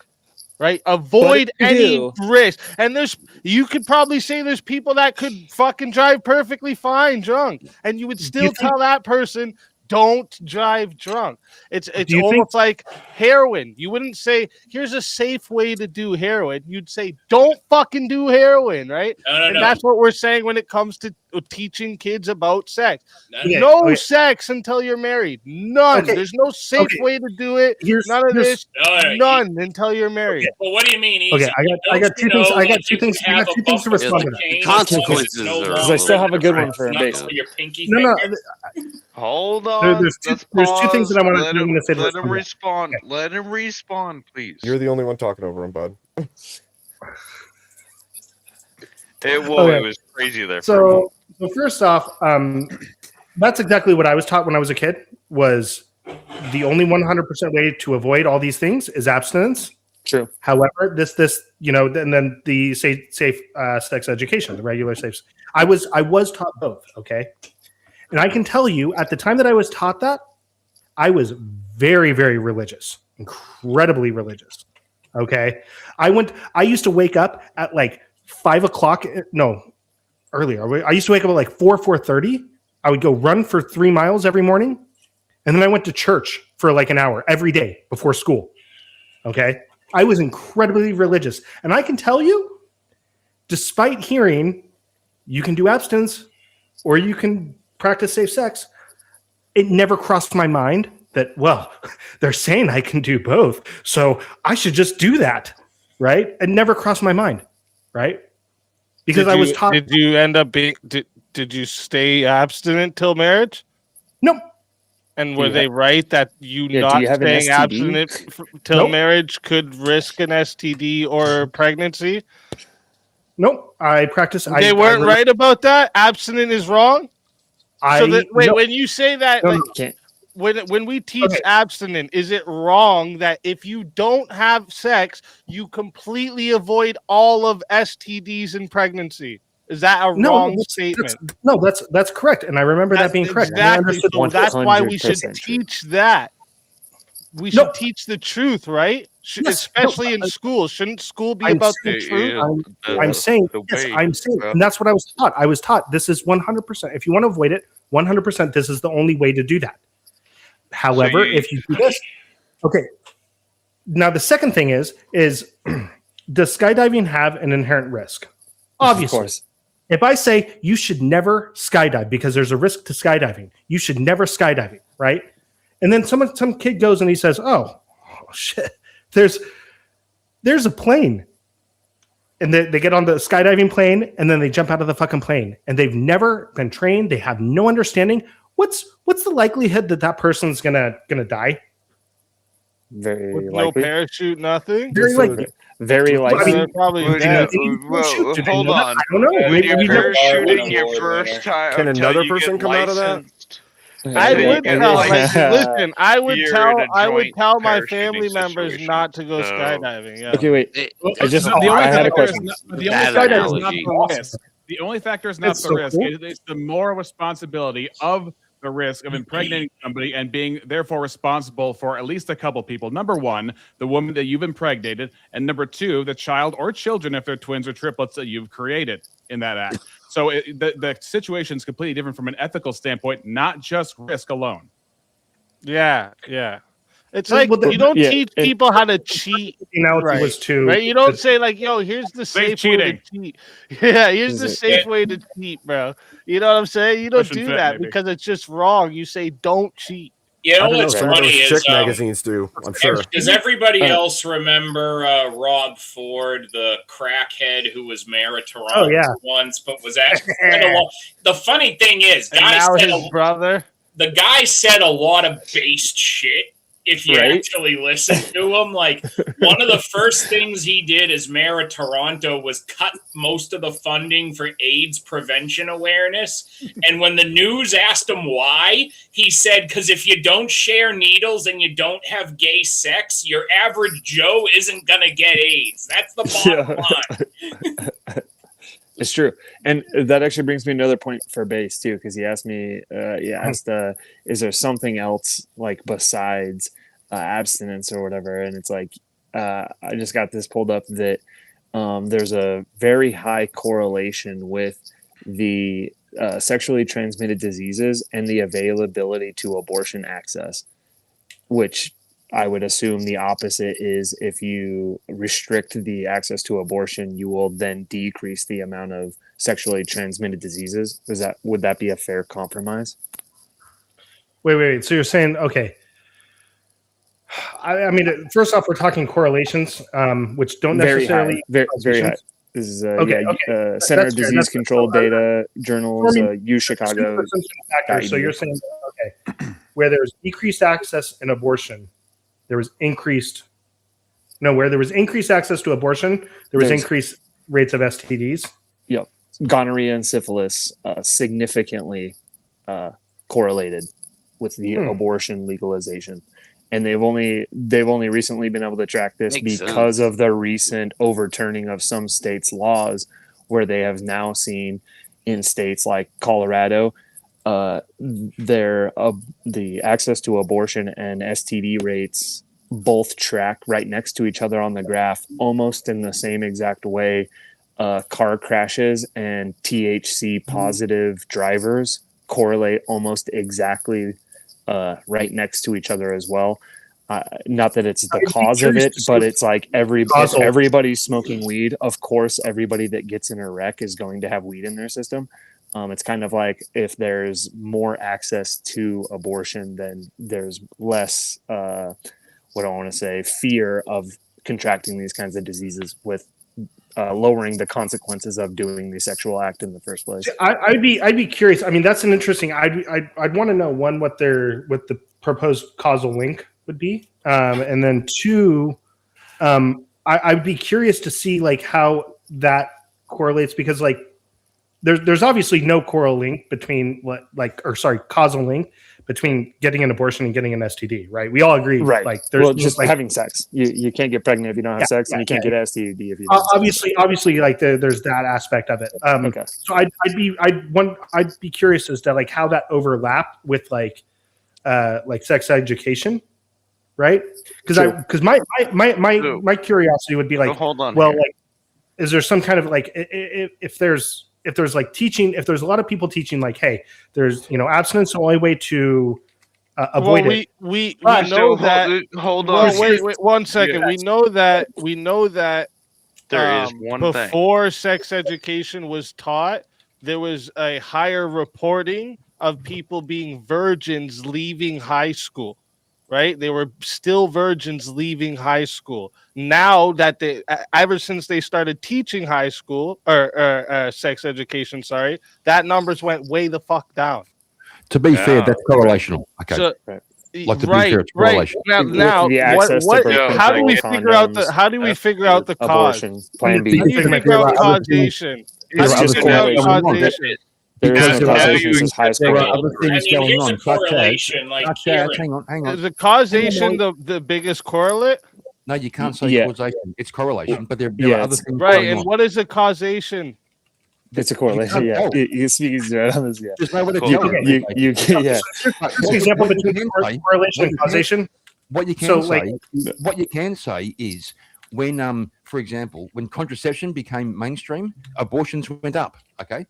right? Avoid you any do. risk. And you could probably say there's people that could fucking drive perfectly fine drunk, and you would still think- tell that person don't drive drunk. It's Do you think- almost like heroin. You wouldn't say here's a safe way to do heroin. You'd say don't fucking do heroin, right? And that's what we're saying when it comes to teaching kids about sex. No sex until you're married. None. Okay. There's no safe Okay. way to do it. Here's- None of here's- this. None until you're married. Well, what do you mean? Easy? Okay, I got two things. I got two things. I got two things to respond to that. The consequences are Because I still have a good one for Nuts base. to your pinky No, finger. Hold on. there's two things that I want to say. Let him respond. Let him respond, please. You're the only one talking over him, bud. It Okay. was crazy there. for a moment. So first off, that's exactly what I was taught when I was a kid. Was the only 100% way to avoid all these things is abstinence. True. However, and then the safe sex education, the regular safe. I was taught both. Okay, and I can tell you, at the time that I was taught that, I was very, very religious, incredibly religious. Okay, I used to wake up at like 5 o'clock. No, earlier. I used to wake up at like 4:30. I would go run for 3 miles every morning, and then I went to church for like an hour every day before school. Okay, I was incredibly religious, and I can tell you, despite hearing you can do abstinence or you can practice safe sex, it never crossed my mind that, well, they're saying I can do both, so I should just do that, right? It never crossed my mind, right? Because I was taught. Did you end up being? Did you stay abstinent till marriage? No. And were they right that not do you have an staying STD? abstinent till Nope. marriage could risk an STD or pregnancy? Nope. I practice. They weren't right about that. Abstinent is wrong. When you say that, No, like, Can't. when we teach Okay. abstinent, is it wrong that if you don't have sex, you completely avoid all of STDs and pregnancy? Is that a wrong statement? That's correct, and I remember that being correct. And I Exactly. understood- So that's why we should 100% true. teach that. We should teach the truth, right? Yes, Especially no, in school. Shouldn't school be I'm about saying- the truth? I'm saying, yes, I'm saying, and that's what I was taught. I was taught this is 100%. If you want to avoid it, 100%, this is the only way to do that. However, if you do this, okay. Now the second thing is does skydiving have an inherent risk? Obviously. Of course. If I say you should never skydive because there's a risk to skydiving, you should never skydiving, right? And then some kid goes and he says, "Oh shit, there's a plane," and they get on the skydiving plane and then they jump out of the fucking plane and they've never been trained. They have no understanding. What's the likelihood that person's gonna die? Very With no likely. parachute, nothing. Very likely. Very I likely. mean, Probably Well, dead. well, Do they hold know that? on. I don't know. When Maybe you're we never- parachuting your first time, Can until another you person get come out of that? licensed, I then you would get tell, licensed. listen, I would You're tell, in a I would joint tell my parachuting family members situation. not to go So- skydiving. Yeah. Okay, wait. I just The only I had a factor is question. not- the only Bad factor is analogy. not the risk. The only factor is not That's the so risk. cool. It's the moral responsibility of the risk of impregnating somebody and being therefore responsible for at least a couple people. Number one, the woman that you've impregnated, and number two, the child or children, if they're twins or triplets, that you've created in that act. So the situation is completely different from an ethical standpoint, not just risk alone. Yeah, yeah. It's like Well, you don't yeah, teach and- people how to cheat. Analogy Right. was to Right? You don't say like, "Yo, here's the safe way to cheating. cheat." Yeah, here's the Is it- safe way to cheat, bro. You know what I'm saying? You don't Push and do fit, that maybe. because it's just wrong. You say, "Don't cheat." You I know don't know. what's Some of funny those is chick magazines do. I'm sure. does everybody Uh, else remember Rob Ford, the crackhead who was mayor of Toronto Oh, yeah. once, but was actually the funny thing is, And guy now said his brother. the guy said a lot of based shit. If you Right? actually listen to him, like one of the first things he did as mayor of Toronto was cut most of the funding for AIDS prevention awareness. And when the news asked him why, he said, because if you don't share needles and you don't have gay sex, your average Joe isn't going to get AIDS. That's the bottom line. It's true, and that actually brings me to another point for base too, because he asked me, is there something else like besides abstinence or whatever? And it's like, I just got this pulled up that there's a very high correlation with the sexually transmitted diseases and the availability to abortion access, which I would assume the opposite is if you restrict the access to abortion, you will then decrease the amount of sexually transmitted diseases. Would that be a fair compromise? Wait. So you're saying, okay. I mean, first off, we're talking correlations, which don't Very necessarily high, very high. This is Okay. Center That's of fair. Disease That's Control fair. data journals, U Chicago. Factors. So you're saying, okay, where there's decreased access in abortion, there was increased. No, where there was increased access to abortion, there was increased rates of STDs. Yep, gonorrhea and syphilis significantly correlated with the abortion legalization, and they've only recently been able to track this Makes because sense. of the recent overturning of some states' laws, where they have now seen in states like Colorado, the access to abortion and STD rates both track right next to each other on the graph, almost in the same exact way. Car crashes and THC positive drivers correlate almost exactly right next to each other as well. Not that it's the cause of it, but it's like if everybody's smoking weed, of course, everybody that gets in a wreck is going to have weed in their system. It's kind of like if there's more access to abortion, then there's less, what do I want to say, fear of contracting these kinds of diseases with lowering the consequences of doing the sexual act in the first place. I'd be curious. I mean, that's an interesting. I'd want to know, one, what the proposed causal link would be, and then two, I'd be curious to see like how that correlates, because like there's obviously no causal link between causal link between getting an abortion and getting an STD, right? We all agree, Right. Like there's just like, having sex. You can't get pregnant if you don't have sex, and you can't get STD if you don't. obviously like there's that aspect of it. Okay. So I'd be curious as to like how that overlap with like sex education, right? Because my curiosity would be like, hold on. well, here. like, is there some kind of like if there's like teaching, if there's a lot of people teaching like, hey, there's abstinence, the only way to avoid it. We But- know that. Hold on. Well, wait 1 second. Yeah. We know that There is one thing. before sex education was taught, there was a higher reporting of people being virgins leaving high school, right? They were still virgins leaving high school. Now that ever since they started teaching high school or sex education, that numbers went way the fuck down. To be fair, that's correlational. Okay. So, Like to be fair, it's correlation. Now, the access to birth how do we control, figure out condoms, how do we figure out the cause? abortion, Plan B. How do you figure out causation? How It's do you just figure out correlation. causation? There is Because no there are causation. It's just high There are score. other I things mean, going here's on, a such as correlation. Like, hang on. Is the causation the biggest correlate? No, you can't say Yeah. causation. It's correlation, but there Yeah, are other it's- things Right, going and on. what is the causation? It's a correlation. You Yeah, can't tell. you speak right on this. Yeah, There's no way to Cool. tell. you yeah. Just an example between correlation and causation. What you can So, say, like- what you can say is when, for example, when contraception became mainstream, abortions went up. Okay,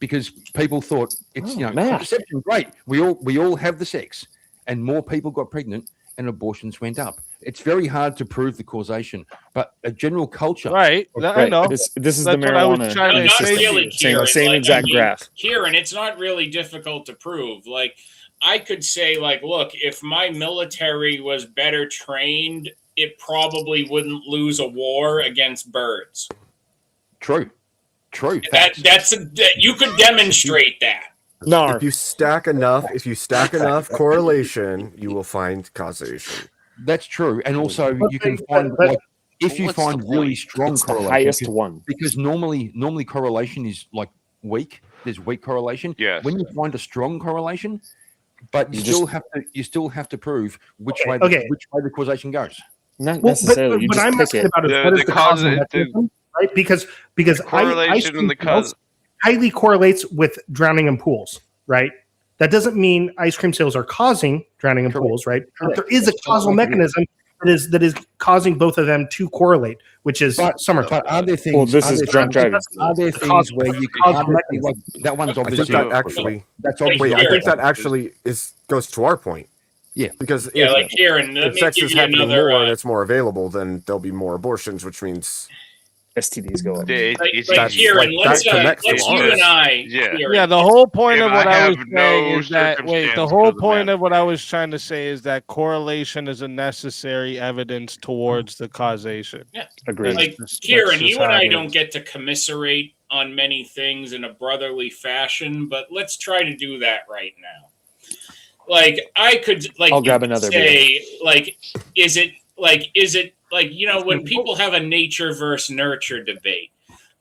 because people thought it's Oh, math. contraception great. We all have the sex, and more people got pregnant. and abortions went up. It's very hard to prove the causation, but a general culture. Right. I know. This is That's the what I was marijuana. trying to not say. really, Kieran. Same Like, exact I mean, graph. Kieran, it's not really difficult to prove. Like, I could say, like, look, if my military was better trained, it probably wouldn't lose a war against birds. True. You could demonstrate that. No, If you stack enough correlation, you will find causation. That's true, and also But you can they- find but- like if you What's the find really point? strong it's the correlation, highest one. because normally correlation is like weak. There's weak correlation. Yes. When you find a strong correlation, but you still have to prove which way the causation goes. Not Well, necessarily. You what just I'm pick asking it. about is The- what is the the cause- causal the- mechanism, right? Because ice correlation and the cream sales cause. highly correlates with drowning in pools, right? That doesn't mean ice cream sales are causing drowning in Correct. pools, right? But Correct. there is a causal mechanism that is causing both of them to correlate, which is summertime. But are there things? Well, this are is there drunk things- driving. Are there The things causal- where the you causal can? mechanism. That one's I think obviously that actually, that's Wait, obviously. I think that actually goes to our point. Yeah. Because Yeah, if, like Kieran, let if me sex give is you happening another. more and it's more available, then there'll be more abortions, which means STDs go up. Kieran, let's you and I. Yeah. Kieran, Yeah, the whole point If of what I I was have saying no is that wait, the circumstance whole for the point man. of what I was trying to say is that correlation is a necessary evidence towards the causation. Yeah. Agreed. Like That's Kieran, just you and how I it don't is. get to commiserate on many things in a brotherly fashion, but let's try to do that right now. Like I could, like, I'll you grab could another say, like, is it when people have a nature versus nurture debate?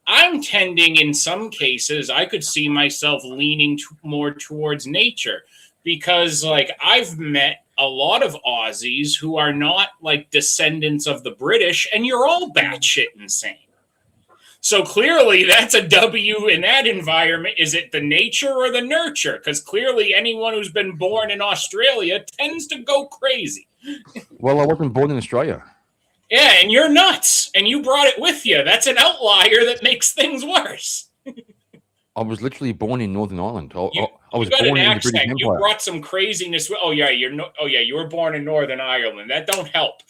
I'm tending, in some cases, I could see myself leaning more towards nature because, like, I've met a lot of Aussies who are not like descendants of the British, and you're all batshit insane. So clearly, that's a W in that environment. Is it the nature or the nurture? Because clearly, anyone who's been born in Australia tends to go crazy. Well, I wasn't born in Australia. Yeah, and you're nuts, and you brought it with you. That's an outlier that makes things worse. I was literally born in Northern Ireland. I was You got born an in the British accent. You Empire. brought some craziness. Oh yeah, you were born in Northern Ireland. That don't help.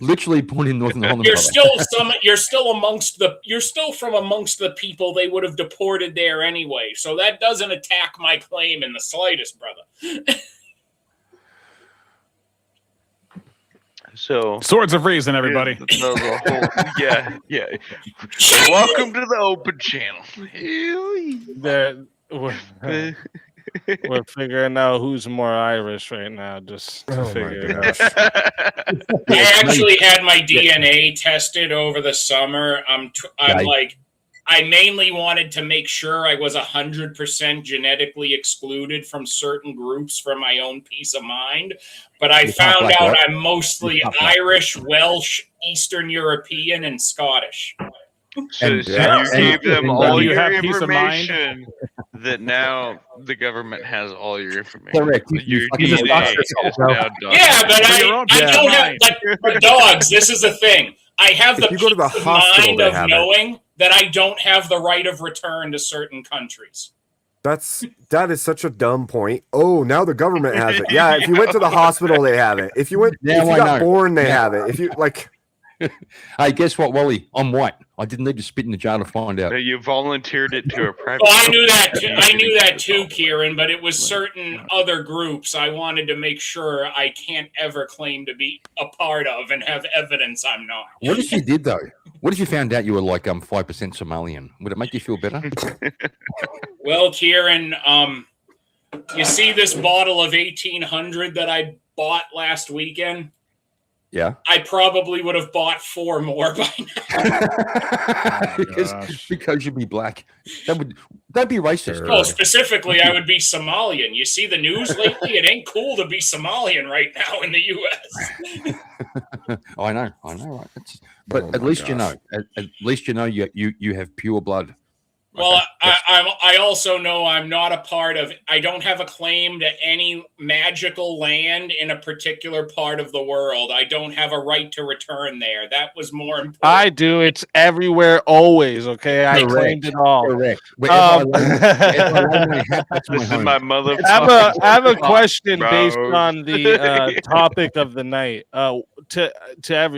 Literally born in Northern Ireland. You're brother. you're still from amongst the people they would have deported there anyway. So that doesn't attack my claim in the slightest, brother. So Swords of Reason, everybody. Yeah. Welcome to the open channel. We're figuring out who's more Irish right now, just to figure it out. I actually had my DNA tested over the summer. I mainly wanted to make sure I was 100% genetically excluded from certain groups for my own peace of mind. But I found out I'm mostly Irish, Welsh, Eastern European, and Scottish. So you gave them all your information that now the government has all your information. Correct. Your You DNA is now done. Yeah, but I don't have, like, for dogs, this is the thing. I have the if you go to the peace of hospital, mind they of have it. knowing that I don't have the right of return to certain countries. That is such a dumb point. Oh, now the government has it. Yeah, if you went to the hospital, they have it. If you got born, they have it. If you like, hey, guess what, Wally? I'm white. I didn't need to spit in the jar to find out. You volunteered it to a private. Well, I knew that too, Kieran. But it was certain other groups I wanted to make sure I can't ever claim to be a part of and have evidence I'm not. What if you did though? What if you found out you were like 5% Somalian? Would it make you feel better? Well, Kieran, you see this bottle of 1800 that I bought last weekend? Yeah. I probably would have bought 4 more by now. because you'd be black. That'd be racist. No, specifically, I would be Somalian. You see the news lately? It ain't cool to be Somalian right now in the U.S. I know, right? But at least you know. At least you know you have pure blood. Well, Okay? I also know I'm not a part of. I don't have a claim to any magical land in a particular part of the world. I don't have a right to return there. That was more important. I do. It's everywhere, always. Okay, I claimed it all. Correct. Wherever I lay my hat, that's my This is home. my mother. I have a question bro. based on the topic of the night.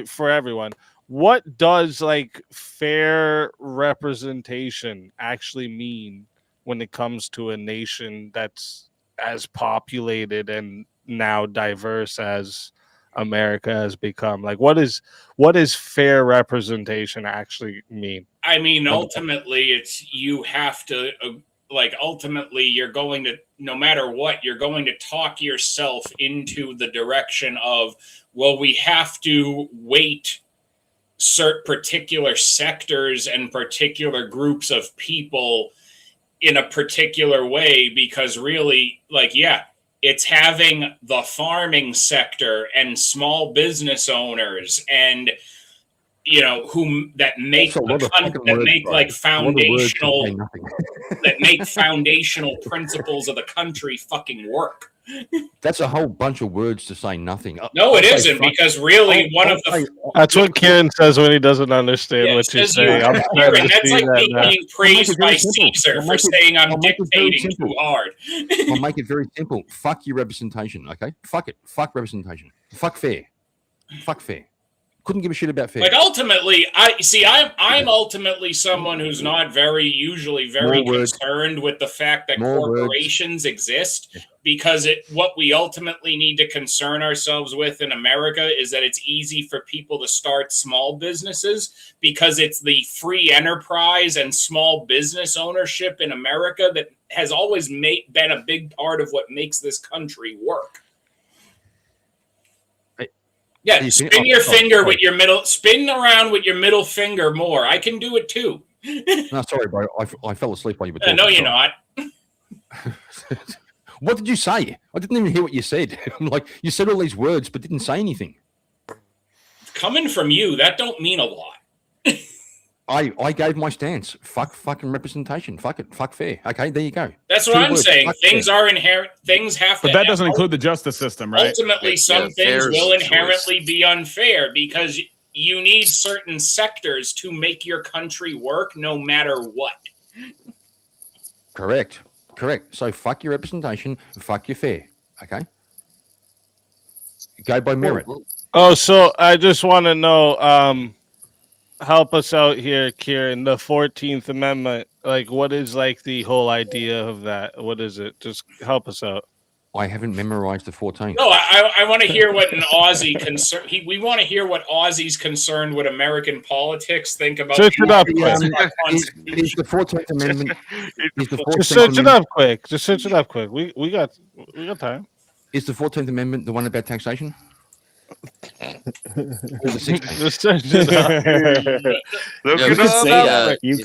For everyone, what does like fair representation actually mean when it comes to a nation that's as populated and now diverse as America has become? Like, what is fair representation actually mean? I mean, ultimately, it's you have to ultimately you're going to, no matter what, you're going to talk yourself into the direction of, well, we have to weight certain particular sectors and particular groups of people in a particular way, because really, it's having the farming sector and small business owners and whom that make foundational principles of the country fucking work. That's a whole bunch of words to say nothing. No, it isn't, because really That's what Kieran says when he doesn't understand what you're saying. Kieran, that's like me being praised by Caesar for saying I'm dictating too hard. I'll make it very simple. Fuck your representation, okay? Fuck it. Fuck representation. Fuck fair. Fuck fair. Couldn't give a shit about fair. Like, ultimately, I'm ultimately someone who's not usually very concerned with the fact that corporations exist, because what we ultimately need to concern ourselves with in America is that it's easy for people to start small businesses, because it's the free enterprise and small business ownership in America that has always been a big part of what makes this country work. Yeah, spin around with your middle finger more. I can do it too. No, sorry, bro. I fell asleep while you were talking. No, you're not. What did you say? I didn't even hear what you said. I'm like, you said all these words, but didn't say anything. Coming from you, that don't mean a lot. I gave my stance. Fuck fucking representation. Fuck it. Fuck fair. Okay, there you go. That's what I'm saying. Things are inherent. Things have to. But that doesn't include the justice system, right? Ultimately, some things will inherently be unfair, because you need certain sectors to make your country work, no matter what. Correct. So fuck your representation. Fuck your fair. Okay. Go by merit. Oh, so I just want to know. Help us out here, Kieran. The 14th Amendment, like, what is like the whole idea of that? What is it? Just help us out. I haven't memorized the 14th. No, I want to hear what an Aussie we want to hear what Aussies concerned with American politics think about. Search it up. Is the 14th Amendment? Just search it up quick. Just search it up quick. We got time. Is the 14th Amendment the one about taxation? Just search it up.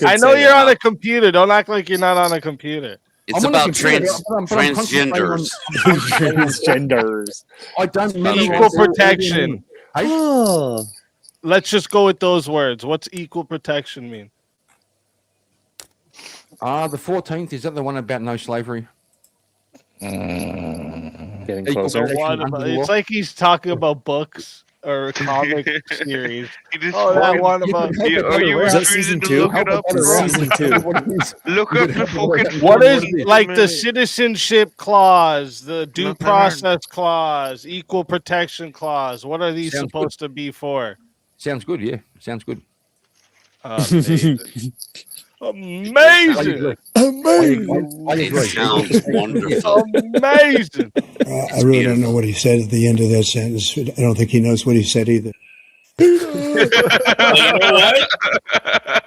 I know you're on a computer. Don't act like you're not on a computer. It's about transgenders. Transgenders. I don't mean Equal protection. Let's just go with those words. What's equal protection mean? The 14th, is that the one about no slavery? Getting closer. It's like he's talking about books or a comic series. That one about. Is that season 2? Season 2. Look up the fucking. What is like the citizenship clause, the due process clause, equal protection clause? What are these supposed to be for? Sounds good. Yeah, sounds good. Amazing. It sounds wonderful. Amazing. I really don't know what he said at the end of that sentence. I don't think he knows what he said either.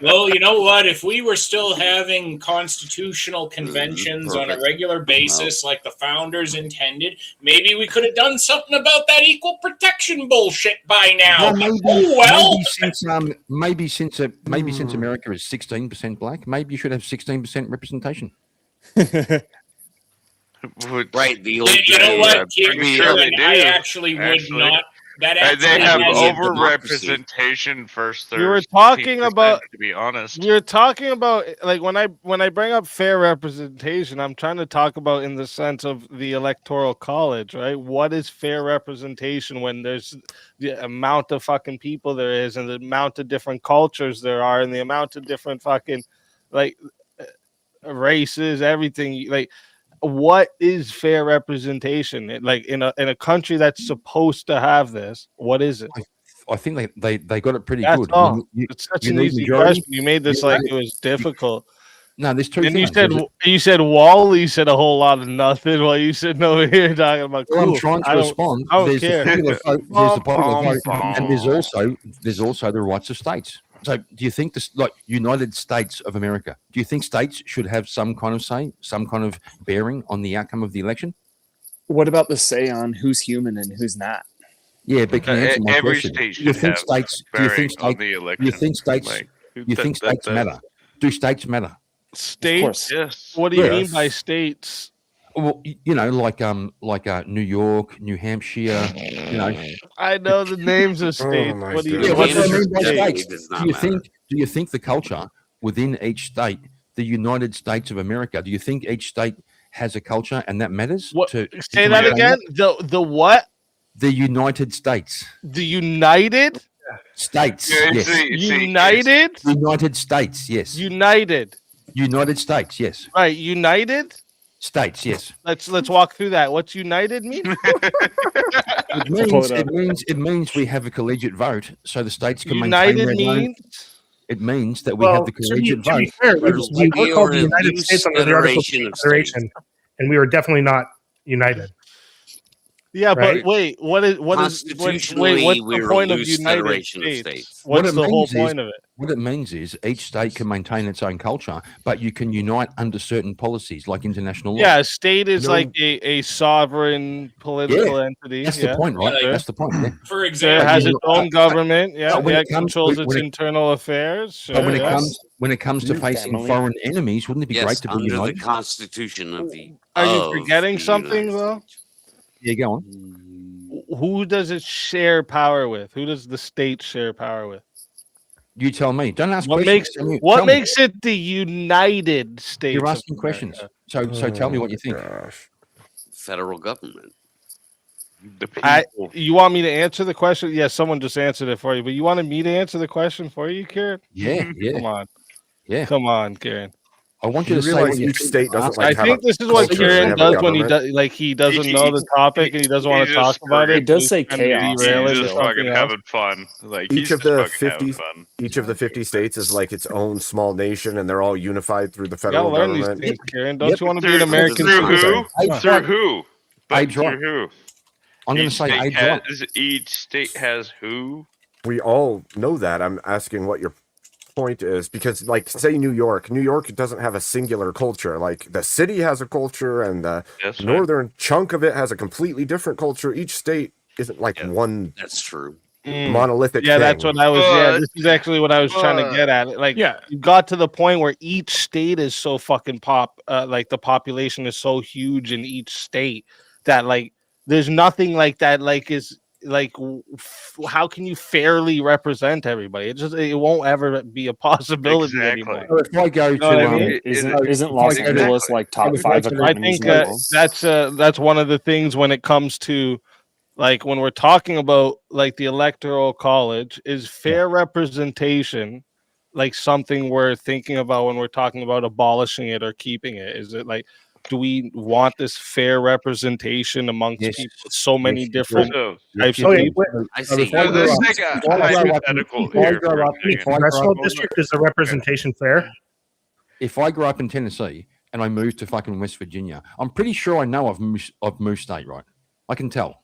Well, you know what? If we were still having constitutional conventions on a regular basis, like the founders intended, maybe we could have done something about that equal protection bullshit by now. Maybe since America is 16% black, maybe you should have 16% representation. Right. You know what, Kieran, I actually would not. That They actually have Equity and has- democracy. overrepresentation versus We their were talking 16%, about- to be honest. We're talking about like when I bring up fair representation, I'm trying to talk about in the sense of the electoral college, right? What is fair representation when there's the amount of fucking people there is and the amount of different cultures there are and the amount of different fucking like races, everything like what is fair representation? Like in a country that's supposed to have this, what is it? I think they got it pretty That's good. all. It's such an need easy majority, question. You made this you like need- it was difficult. No, there's two And things. you said Wally said a whole lot of nothing while you sitting over here talking about Well, cool. I'm trying to respond. I don't There's care. the popular vote, there's the popular Bum, vote, bum, and bum. there's also the rights of states. So, do you think this like United States of America? Do you think states should have some kind of say, some kind of bearing on the outcome of the election? What about the say on who's human and who's not? Yeah, but can you answer my Every question? state Do you should think have states? Do you bearing think on states? the Do election. you think states? Like, Do you think states matter? Do states matter? States? Yes. What do you Yes. mean by states? Well, you know, like New York, New Hampshire, you know. I know the names of states. my What do you God. Yeah, what what do I is mean by a state? Definitely states? does Do not you matter. think the culture within each state, the United States of America, do you think each state has a culture and that matters? What To say that maintain again? it? The what? The United States. The United? States. Yeah, Yes. United? United States. Yes. United. United States. Yes. Right, United? States. Yes. Let's walk through that. What's United mean? It means we have a collegiate vote, so the states can United maintain their own. means It means that we have the collegiate to be vote. fair, we We were called are the a United loose States under the Articles of federation of Confederation, and we were definitely not united. Yeah, Right? but wait, what is what's Constitutionally, the we're a point of loose United federation of States? states. What's it the whole means is- point of it? What it means is each state can maintain its own culture, but you can unite under certain policies like international law. Yeah, a state is No. like a sovereign political entity. That's yeah. the point, right? Yeah, like- That's the point. Yeah. For So it example, has you its know, own government. Yeah, when yeah, it comes- controls when its it- internal affairs. Sure, But when yeah. it comes to New facing family. foreign enemies, wouldn't it be great Yes, to be under the united? Constitution of the. Are you of forgetting the something United though? States. Yeah, go on. Who does it share power with? Who does the state share power with? You tell me. Don't ask What questions. makes Tell me- what tell me. makes it the United States? You're of asking questions. America? So tell me what you think. Gosh. Federal government. The I- people. You want me to answer the question? Yes, someone just answered it for you, but you wanted me to answer the question for you, Kieran? Yeah, yeah, Come on, yeah. come on, Kieran. I want you You to say realize what you each think. state doesn't like I have think a this is what culture, Kieran they have a does when he government. does, like he doesn't know the topic and he doesn't want to He's talk just about it. It does so say he's trying to chaos. derail it He's to just something fucking else. having fun. Like Each he's of just the fucking having 50 fun. Each of the 50 states is like its own small nation, and they're all unified through the You gotta federal learn these government. things, Kieran. Don't Yep. you want to be an American Through citizen? who? I Through drop. who? I But drop. through who? I'm going to Each say state I drop. Each state has who? We all know that. I'm asking what your point is because, like, say New York doesn't have a singular culture. Like the city has a culture, and the Yes, sir. northern chunk of it has a completely different culture. Each state isn't like Yeah. one That's true. monolithic Yeah, thing. that's what I was. Yeah, But- this is actually what I was trying to get at. Like, Yeah. you got to the point where each state is so fucking like the population is so huge in each state that like there's nothing like that. Like is like how can you fairly represent everybody? It won't ever be a possibility Exactly. anymore. So if I go know what I to mean? It- Isn't it- Los exactly. Angeles like top I 5 think I economies think in the world? that's one of the things when it comes to like when we're talking about like the electoral college is fair representation like something we're thinking about when we're talking about abolishing it or keeping it. Is it like do we want this fair representation amongst Yes. people, so many Yes, different So, types of Okay, people? I So see. before I so grow let's up- take a before I grow up in- hypothetical before I here grow for a up- second. before I grow Congressional up- district is the representation fair? if I grew up in Tennessee and I moved to fucking West Virginia, I'm pretty sure I know I've moved state, right? I can tell.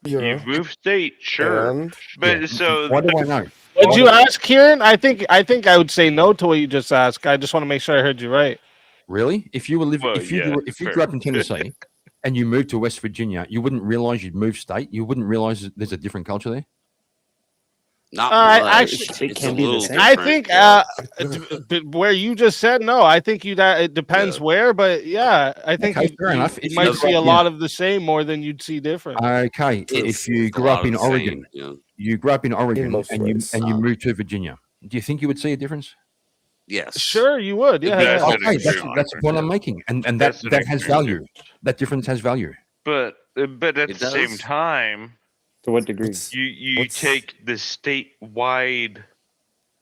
You've moved state, sure. And But Yeah. so Why do I know? Would you ask Kieran? I think I would say no to what you just asked. I just want to make sure I heard you right. Really? If you were living, Well, if you yeah, if you fair. grew up in Tennessee and you moved to West Virginia, you wouldn't realize you'd moved state. You wouldn't realize that there's a different culture there. Not much. Actually, it It's can a be the little same. I different. think but where you just said no, I think it depends Yeah. where, but yeah, I think Okay, fair enough. you If might you see a grew up- lot of the same more than you'd see different. Okay, It's if you a grew lot up of in the Oregon, same, yeah. you grew up in Oregon, most and ways. you moved to Virginia. Do you think you would see a difference? Yes. Sure, you would. Yeah, That's yeah. an Okay, extreme that's the point I'm making, and that That's an that has extreme value. That difference has value. But at It the same does. time, To what degree? you take the statewide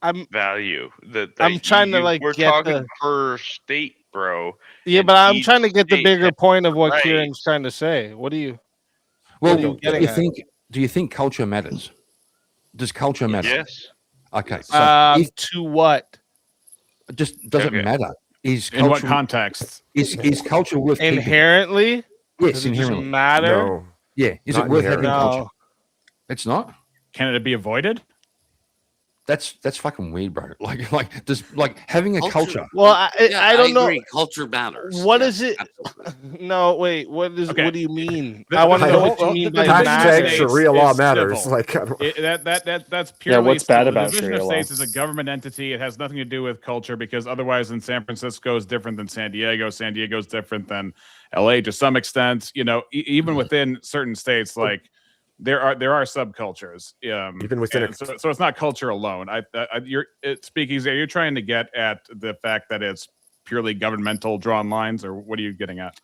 I'm value that I'm trying to like we're get talking the per state, bro. yeah, and but I'm each trying to get the state bigger has point of what rights. Kieran's trying to say. What are you Well, are you do getting you at? think culture matters? Does culture matter? Yes. Okay, so if To what? it just doesn't Okay. matter. Is In what culture context? is culture worth keeping? Inherently? Yes, Does it just inherently. matter? No. Yeah, is Not it worth having inherently. culture? No. It's not. Can it be avoided? That's fucking weird, bro. Like does having a culture. Well, I don't know. agree. Culture matters. What Yeah, is it? absolutely. No, wait. What is? Okay. What do you mean? The- I want to the- know the- what you well, mean the by division of matter. Hashtag states Sharia law is matters. civil. Like, I don't- That's purely what's bad civil. about the division Sharia of law? states is a government entity. It has nothing to do with culture because otherwise, in San Francisco is different than San Diego. San Diego is different than LA to some extent. You know, even within certain states, like there are subcultures. Even within and so it's not culture alone. You're speakeasy. Are you trying to get at the fact that it's purely governmental drawn lines, or what are you getting at?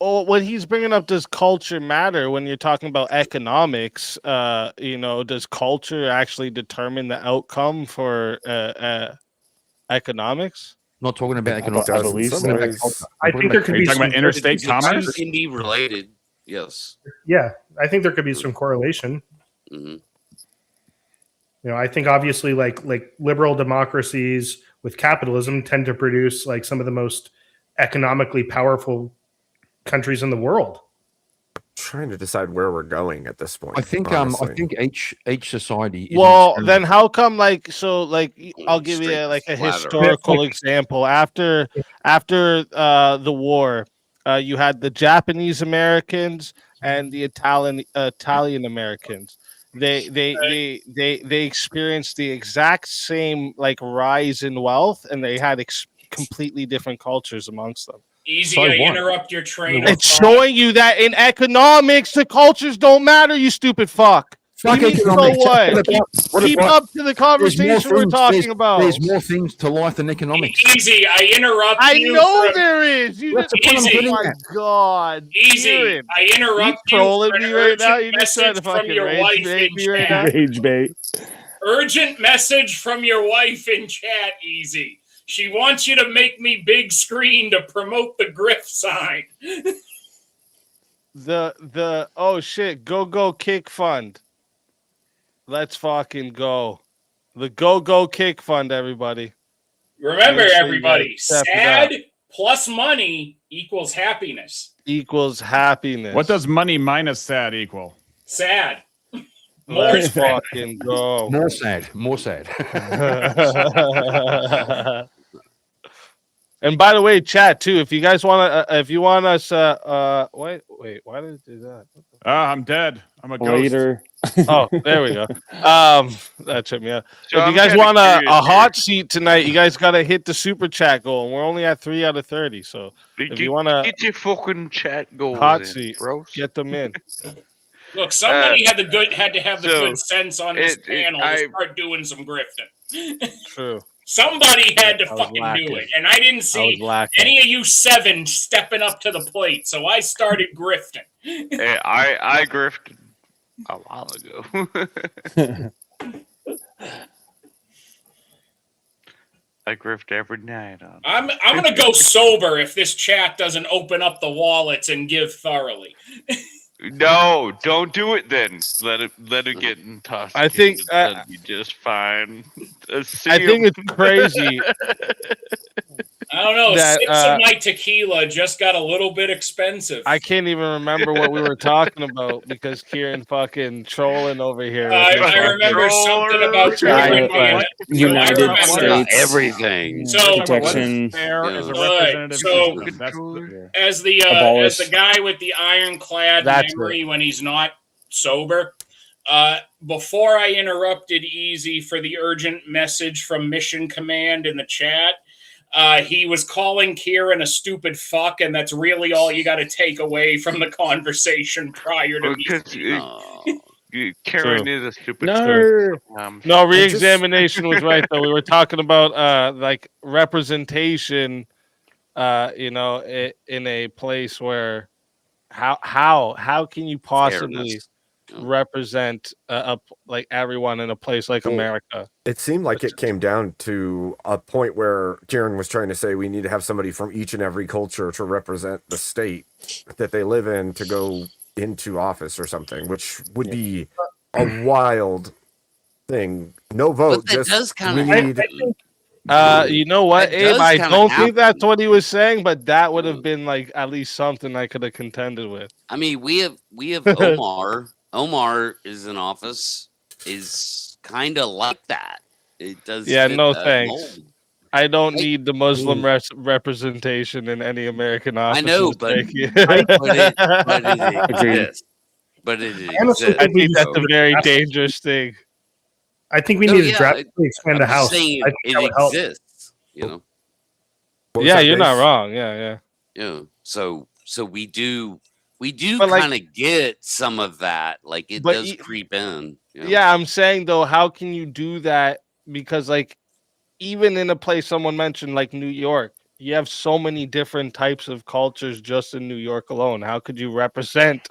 Oh, when he's bringing up, does culture matter when you're talking about economics? Does culture actually determine the outcome for economics? Not talking about I economics. I believe some so. ways. I think there could Are you be talking some about interstate commerce? It can be related. Yes. Yeah, I think there could be some correlation. hmm I think obviously like liberal democracies with capitalism tend to produce like some of the most economically powerful countries in the world. Trying to decide where we're going at this point. I think honestly. each society. Is an Well, experiment. then how come I'll give you Straight a flatter. historical example. After the war, you had the Japanese Americans and the Italian Americans. They experienced the exact same like rise in wealth, and they had completely different cultures amongst them. Easy, So I what? interrupt your train of It's thought. showing you that in economics, the cultures don't matter, you stupid fuck. Fuck You mean, so economics. what? What Keep about- up to the conversation we're talking about. There's more things to life than economics. Easy, I interrupt I you. know for- there is. You That's just, the point I'm Easy. oh getting my at. god. Easy, Kieran, I interrupt you trolling for an me right now? urgent You just trying to message from fucking your rage wife bait in me right now? chat. Rage bait. Urgent message from your wife in chat, Easy. She wants you to make me big screen to promote the grift sign. The oh shit, go kick fund. Let's fucking go. The go kick fund, everybody. Remember, Make sure you everybody, guys step it sad plus money equals happiness. Equals happiness. What does money minus sad equal? Sad. More Let's sad. fucking go. More sad. More sad. And by the way, chat too. If you guys want to, if you want us, wait, why did it do that? I'm dead. I'm a ghost. Later. Oh, there we go. That tripped me out. So if you I'm guys kinda want curious a hot here. seat tonight, you guys got to hit the super chat goal. And we're only at 3 out of 30. So if you want to Get your fucking chat goals hot in, seat, bro. get them in. Look, somebody had to have the so good sense on this panel to I- start doing some grifting. True. Somebody had to I was fucking do lacking. it, and I didn't I was see lacking. any of you 7 stepping up to the plate, so I started grifting. Hey, I grifted a while ago. I grift every night. I'm gonna go sober if this chat doesn't open up the wallets and give thoroughly. No, don't do it then. Let it get intoxicated. I think, that'll be just fine. I think it's crazy. I don't know. That, 6 of my tequila just got a little bit expensive. I can't even remember what we were talking about because Kieran fucking trolling over here. with I his fucking- remember something about Right, Twitter. United I remember States everything. So- protection. Fair as a All right, representative so- system. That's the- as the Abolish. guy with the ironclad That's memory when he's not sober. Before I interrupted Easy for the urgent message from Mission Command in the chat, he was calling Kieran a stupid fuck, and that's really all you got to take away from the conversation prior to me. Because Karen is a stupid No, fuck. no, re-examination was right though. We were talking about like representation, in a place where how can you possibly represent like everyone in a place like America? It seemed like it came down to a point where Kieran was trying to say we need to have somebody from each and every culture to represent the state that they live in to go into office or something, which would be a wild thing. No vote. But that does kind of you know what, That Abe? does I kinda don't think happen. that's what he was saying, but that would have been like at least something I could have contended with. I mean, we have Omar. Omar is in office, is kind of like that. It does. Yeah, fit no that thanks. mold. I don't need the Muslim representation in any American office. I know, but Thank you. but it exists. But it exists. I think that's a very dangerous thing. I think we No, need to yeah, drastically expand the I'm just house. saying I think it that would help. exists. You know. Yeah, you're not wrong. Yeah. So we do But, like- kind of get some of that. Like it But does creep in. You know? Yeah, I'm saying though, how can you do that? Because like even in a place someone mentioned like New York, you have so many different types of cultures just in New York alone. How could you represent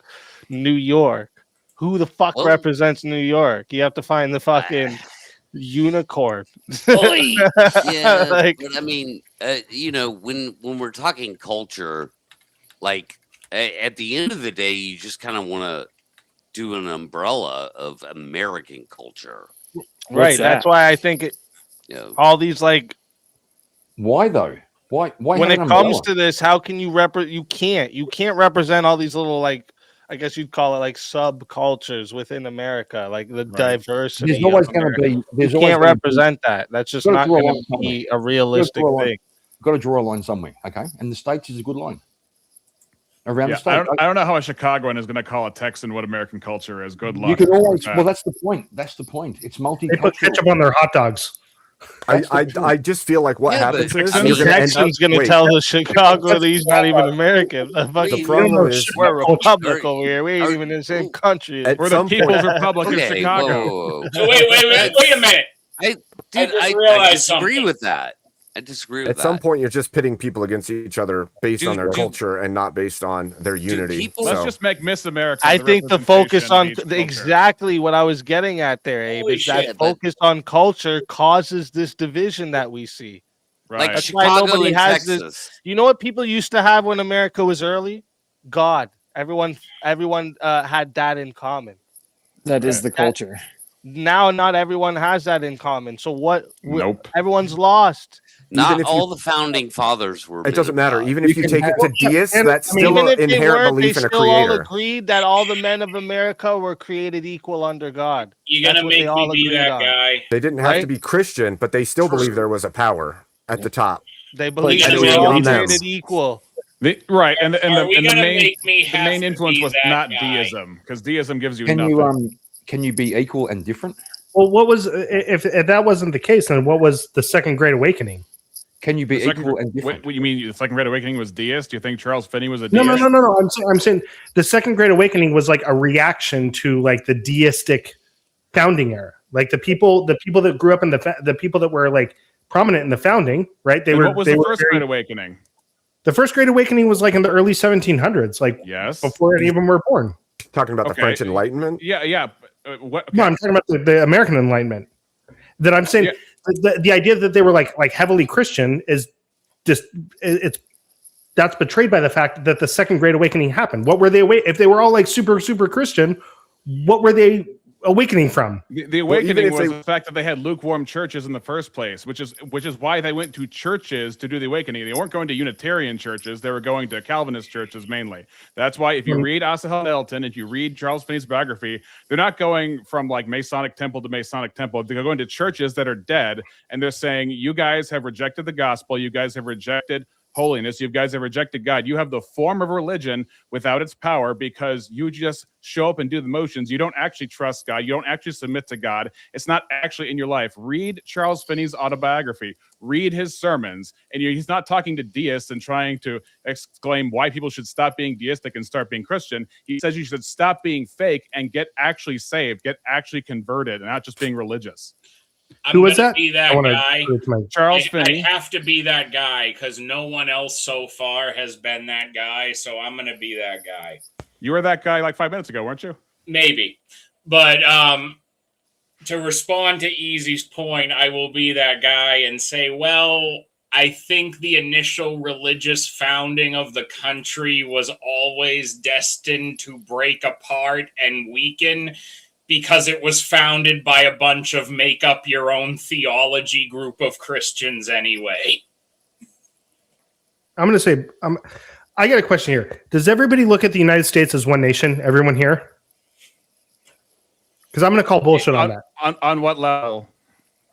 New York? Who the fuck Well- represents New York? You have to find the fucking unicorn. Yeah, Like- but I mean, when we're talking culture, like at the end of the day, you just kind of want to do an umbrella of American culture. Right. That's why I think it. All these like. Why though? Why When have it an comes umbrella? to this, how can you You can't represent all these little like. I guess you'd call it like subcultures within America, like the diversity. There's always of going to America. be. There's You always can't gonna be- represent that. That's just Gotta not draw a going line to be somewhere. a realistic thing. Got to draw a line somewhere, okay? And the States is a good line. Around Yeah, the state. I don't know how a Chicagoan is going to call a Texan what American culture is. Good luck. You can always. with Well, that. that's the point. That's the point. It's They put multicultural. ketchup on their hot dogs. I just feel like what happens is I mean, Texan's going to tell the Chicago that he's not even American. The problem is we're a republic over here. We ain't even in the same country. At We're the some People's point- Republic of Okay, Chicago. whoa. So wait a minute. I just realized disagree something. with that. I disagree with At that. some point, you're just pitting people against each other based on their Dude, culture and not based on their unity. people- Let's So- just make Miss America. I the think the focus representation on of each culture. exactly what I was getting at there, Abe, Holy is that shit, focus on culture causes this division that we see. Right. Like That's why Chicago nobody and has Texas. this. You know what people used to have when America was early? God. Everyone had that in common. That is the culture. Now, not everyone has that in common. So what? Nope. Everyone's lost. Not if you- all the founding fathers were. It doesn't men of matter. God. Even if you take it to deists, that's still Even an if they inherent weren't, they belief in a still all creator. agreed that all the men of America were created equal under God. You're That's gonna what they make all me be agreed that on. guy. They didn't have Right? to be Christian, but they still believe there was a power at the top. They believe you they gotta were all make me created happy. equal. Right, and the Are we and the gonna main make me the have main to influence be was that not guy? deism, because deism gives you Can nothing. can you be equal and different? Well, what was if that wasn't the case? Then what was the Second Great Awakening? Can you be The second- equal and different? What you mean? The Second Great Awakening was deist? Do you think Charles Finney was a No, deist? no. I'm saying the Second Great Awakening was like a reaction to like the deistic founding era. Like the people that grew up in the people that were like prominent in the founding, right? They And were. what was they the were first very- Great Awakening? The first Great Awakening was like in the early 1700s, like Yes. before any of them were born. Talking about Okay. the French Enlightenment. Yeah. What? No, I'm talking about the American Enlightenment. That I'm saying the idea that they were like heavily Christian is just that's betrayed by the fact that the Second Great Awakening happened. What were they if they were all like super Christian? What were they awakening from? The awakening if was they- the fact that they had lukewarm churches in the first place, which is why they went to churches to do the awakening. They weren't going to Unitarian churches; they were going to Calvinist churches mainly. That's why if you read Asahel Elton, if you read Charles Finney's biography, they're not going from like Masonic temple to Masonic temple. They're going to churches that are dead, and they're saying, "You guys have rejected the gospel. You guys have rejected holiness. You guys have rejected God. You have the form of religion without its power because you just show up and do the motions. You don't actually trust God. You don't actually submit to God. It's not actually in your life. Read Charles Finney's autobiography. Read his sermons. And he's not talking to deists and trying to exclaim why people should stop being deistic and start being Christian. He says you should stop being fake and get actually saved, get actually converted, and not just being religious. Who was that? Be that I wanna guy. go to my- Charles I Finney. have to be that guy because no one else so far has been that guy. So I'm going to be that guy. You were that guy like 5 minutes ago, weren't you? Maybe. But to respond to Easy's point, I will be that guy and say, well, I think the initial religious founding of the country was always destined to break apart and weaken because it was founded by a bunch of make up your own theology group of Christians anyway. I'm going to say, I got a question here. Does everybody look at the United States as one nation? Everyone here? Because I'm going to call bullshit on that. On what level?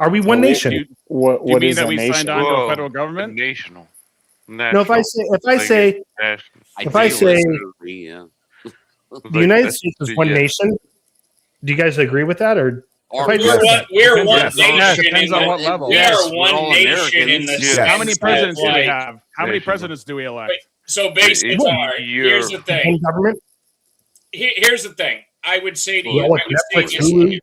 Are we one nation? What You mean is that a we nation? signed on to a federal government? National. No, if I say, Yeah. the United States is one nation, do you guys agree with that, or? Or if I just said- We're one Yes. nation. Depends on what level. We Yes, are we're one all nation in the Americans. Yes. sense How many presidents do that, we like, have? How many presidents do we elect? So, Basegitar, here's the thing. One government? Here's the thing. I would say to Yeah, you, what, I would say Netflix, Hulu?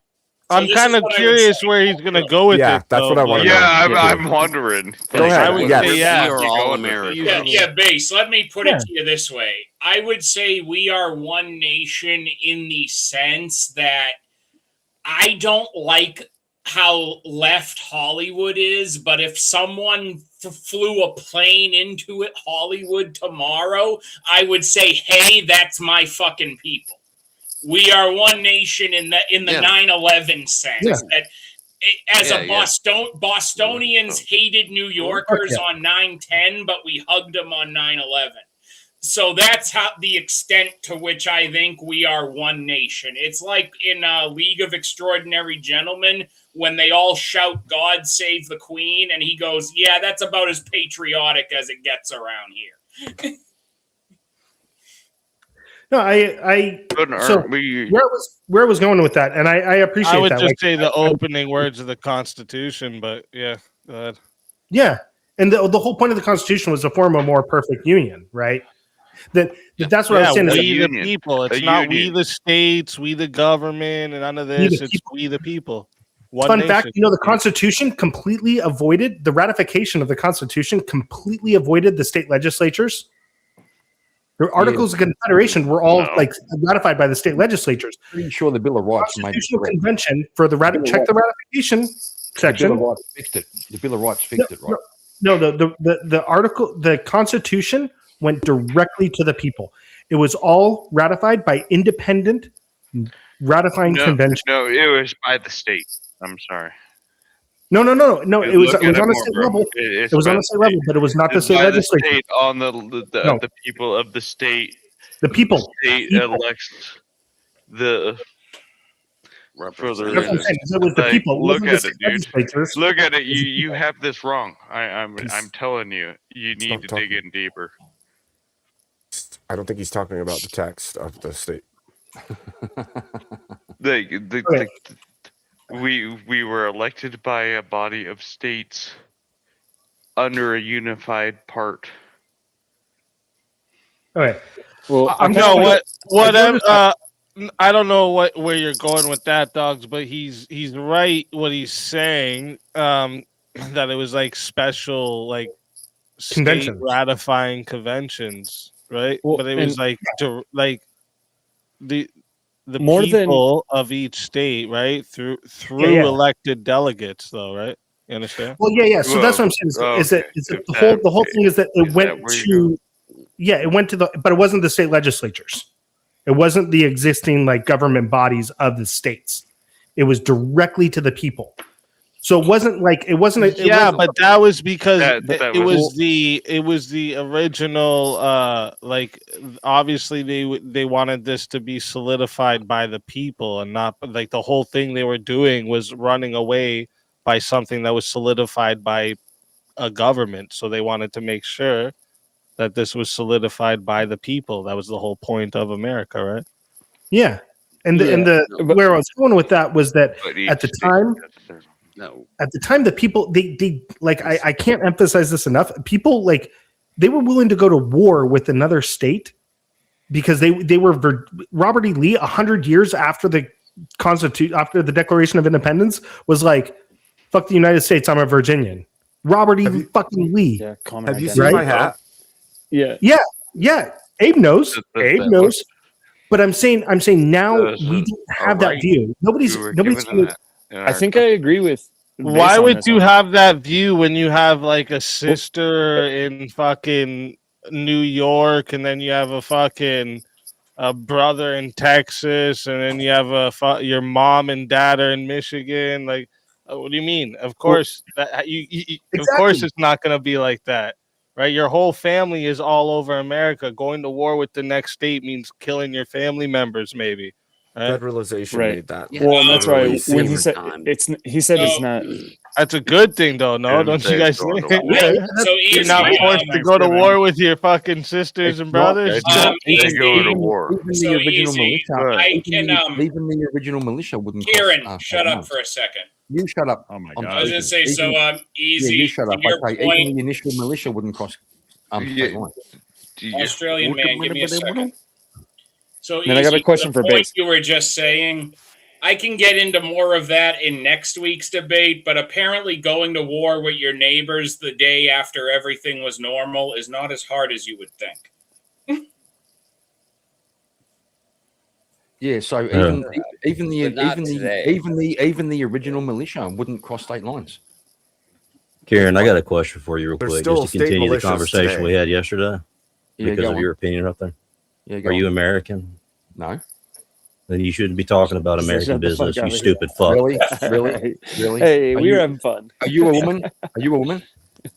I'm this kind is of what I would curious say. where he's gonna go with Yeah, it. that's what I wanna know. Yeah, Me I'm too. wondering. Go ahead. I would Yes. say We yeah. are Keep all going with it. Americans. Yeah, Base. Let me put Yeah. it to you this way. I would say we are one nation in the sense that I don't like how left Hollywood is, but if someone flew a plane into it, Hollywood tomorrow, I would say, hey, that's my fucking people. We are one nation in the Yeah. 9/11 sense. Yeah. That as Yeah, a yeah. Bostonians hated New Yorkers Yeah. on 9/10, but we hugged them on 9/11. So that's how the extent to which I think we are one nation. It's like in League of Extraordinary Gentlemen when they all shout "God save the Queen," and he goes, "Yeah, that's about as patriotic as it gets around here." No, I But so aren't we? where I was going with that, and I appreciate I would that. just Like, say the opening words of the Constitution, but yeah, go ahead. yeah, and the whole point of the Constitution was to form a more perfect union, right? That's what I was saying. is that We the union. people. It's A not we union. the states, we the government, and none of We the this. It's people. we the people. One Fun nation. fact, the Constitution completely avoided the ratification of the Constitution. Completely avoided the state legislatures. The Articles of Confederation were all ratified by the state legislatures. Pretty sure the Bill of Rights made it Constitutional correct. Convention for the check the ratification The Bill section. of Rights fixed it. The Bill of Rights fixed it, right? No, the Constitution went directly to the people. It was all ratified by independent ratifying convention. No, it was by the state. I'm sorry. No. It was Look at on a more, state bro. level. It's It was by on a the state level, but it was not the It's state by the legislature. state on No. the people of the state. The people. State People. elects the That's what I'm saying. It was the Like, people. It look wasn't the at state it, dude. legislatures. Look at it. You have this wrong. I'm telling you. You need Stop to talking. dig in deeper. I don't think he's talking about the text of the state. We were elected by a body of states under a unified part. Okay. Well, I'm No, just- I don't know where you're going with that, dogs, but he's right what he's saying. That it was like special state Conventions. ratifying conventions, right? Well, but it was and- the More than- people of each state, right? Through Yeah. elected delegates, though, right? You understand? Well, yeah. So that's what I'm saying. Is that the whole thing is that it went to it went to but it wasn't the state legislatures. It wasn't the existing government bodies of the states. It was directly to the people. So it wasn't But that was because That it was- was the original. Obviously they wanted this to be solidified by the people, and not the whole thing they were doing was running away by something that was solidified by a government. So they wanted to make sure that this was solidified by the people. That was the whole point of America, right? Yeah. And where I was going with that was that at the time the people they like I can't emphasize this enough. People like they were willing to go to war with another state because they were Robert E. Lee 100 years after the after the Declaration of Independence was like, fuck the United States, I'm a Virginian. Robert E. fucking Lee. Yeah, have you seen my hat? Yeah. Abe knows. But I'm saying now we don't have that view. Nobody's I think I agree with. Why would you have that view when you have like a sister in fucking New York, and then you have a brother in Texas, and then you have your mom and dad are in Michigan? Like, what do you mean? Of course, of course, it's not going to be like that. Right, your whole family is all over America. Going to war with the next state means killing your family members, maybe. Right? Federalization made that. Yeah. Well, that's right. When he said it's not. That's a good thing, though. No, don't you guys think? You're not forced to go to war with your fucking sisters and brothers. Even the original militia wouldn't. Kieran, shut up for a second. You shut up. Oh my God! I was gonna say easy. Yeah, you shut up. Point, even the initial militia wouldn't cross. Australian man, give me a second. So then I got a question for Base. You were just saying, I can get into more of that in next week's debate, but apparently going to war with your neighbors the day after everything was normal is not as hard as you would think. Yeah, so even the original militia wouldn't cross state lines. Kieran, I got a question for you real quick, just to continue the conversation today. we had yesterday because of on. your opinion up there. Yeah, Are you American? No. Then you shouldn't be talking about American business, you stupid fuck. Really? Hey, we're having fun. Are you a woman? Are you a woman?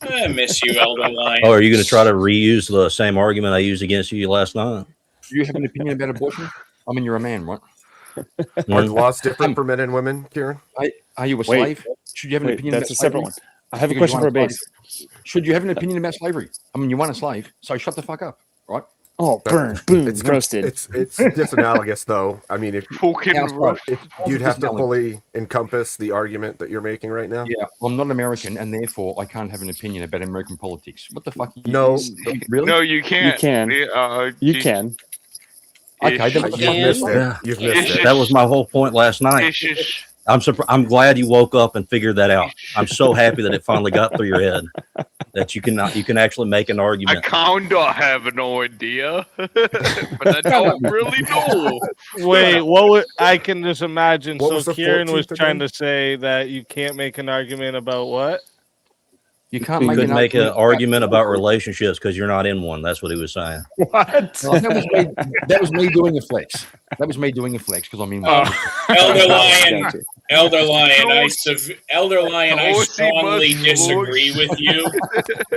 I miss you, Elder Lion. Oh, are you going to try to reuse the same argument I used against you last night? Do you have an opinion about abortion? I mean, you're a man, right? Are the laws different for men and women, Kieran? Are you a slave? Should you have an opinion that's about a separate slavery? one. I have a question for Base. Should you have an opinion about slavery? I mean, you want a slave, so shut the fuck up, right? Oh, burn, boom, roasted. It's disanalogous, though. I mean, if you'd have to fully encompass the argument that you're making right now. Yeah, I'm not American, and therefore I can't have an opinion about American politics. What the fuck? No, really? No, you can't. You can. You can. Okay, then you've missed it. You've missed it. That was my whole point last night. I'm glad you woke up and figured that out. I'm so happy that it finally got through your head that you can actually make an argument. I kinda have an idea, but I don't really know. Wait, I can just imagine. So Kieran was trying to say that you can't make an argument about what? You can't make an argument about relationships because you're not in one. That's what he was saying. What? No, that was me doing a flex. That was me doing a flex because I mean, Elder Lion, I strongly disagree with you.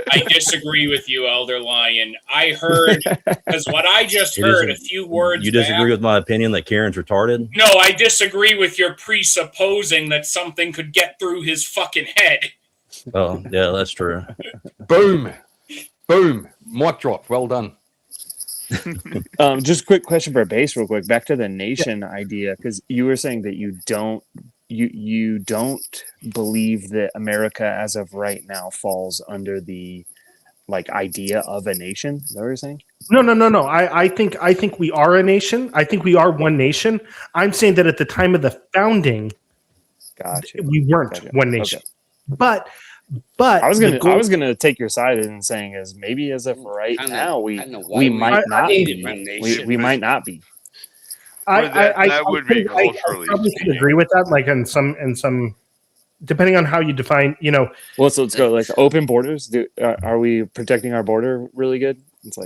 I disagree with you, Elder Lion. I heard because what I just heard a few words. You disagree with my opinion that Kieran's retarded? No, I disagree with your presupposing that something could get through his fucking head. Oh, yeah, that's true. Boom. Mic drop. Well done. Just a quick question for Base, real quick. Back to the nation idea, because you were saying that you don't believe that America, as of right now, falls under the idea of a nation. Is that what you're saying? No. I think we are a nation. I think we are one nation. I'm saying that at the time of the founding, we weren't one nation. Okay. But I was gonna take your side in saying as maybe as of right now we might not be. We might not be. That would be culturally. I probably could agree with that. Like in some, depending on how you define, Well, so let's go open borders. Are we protecting our border really good? It's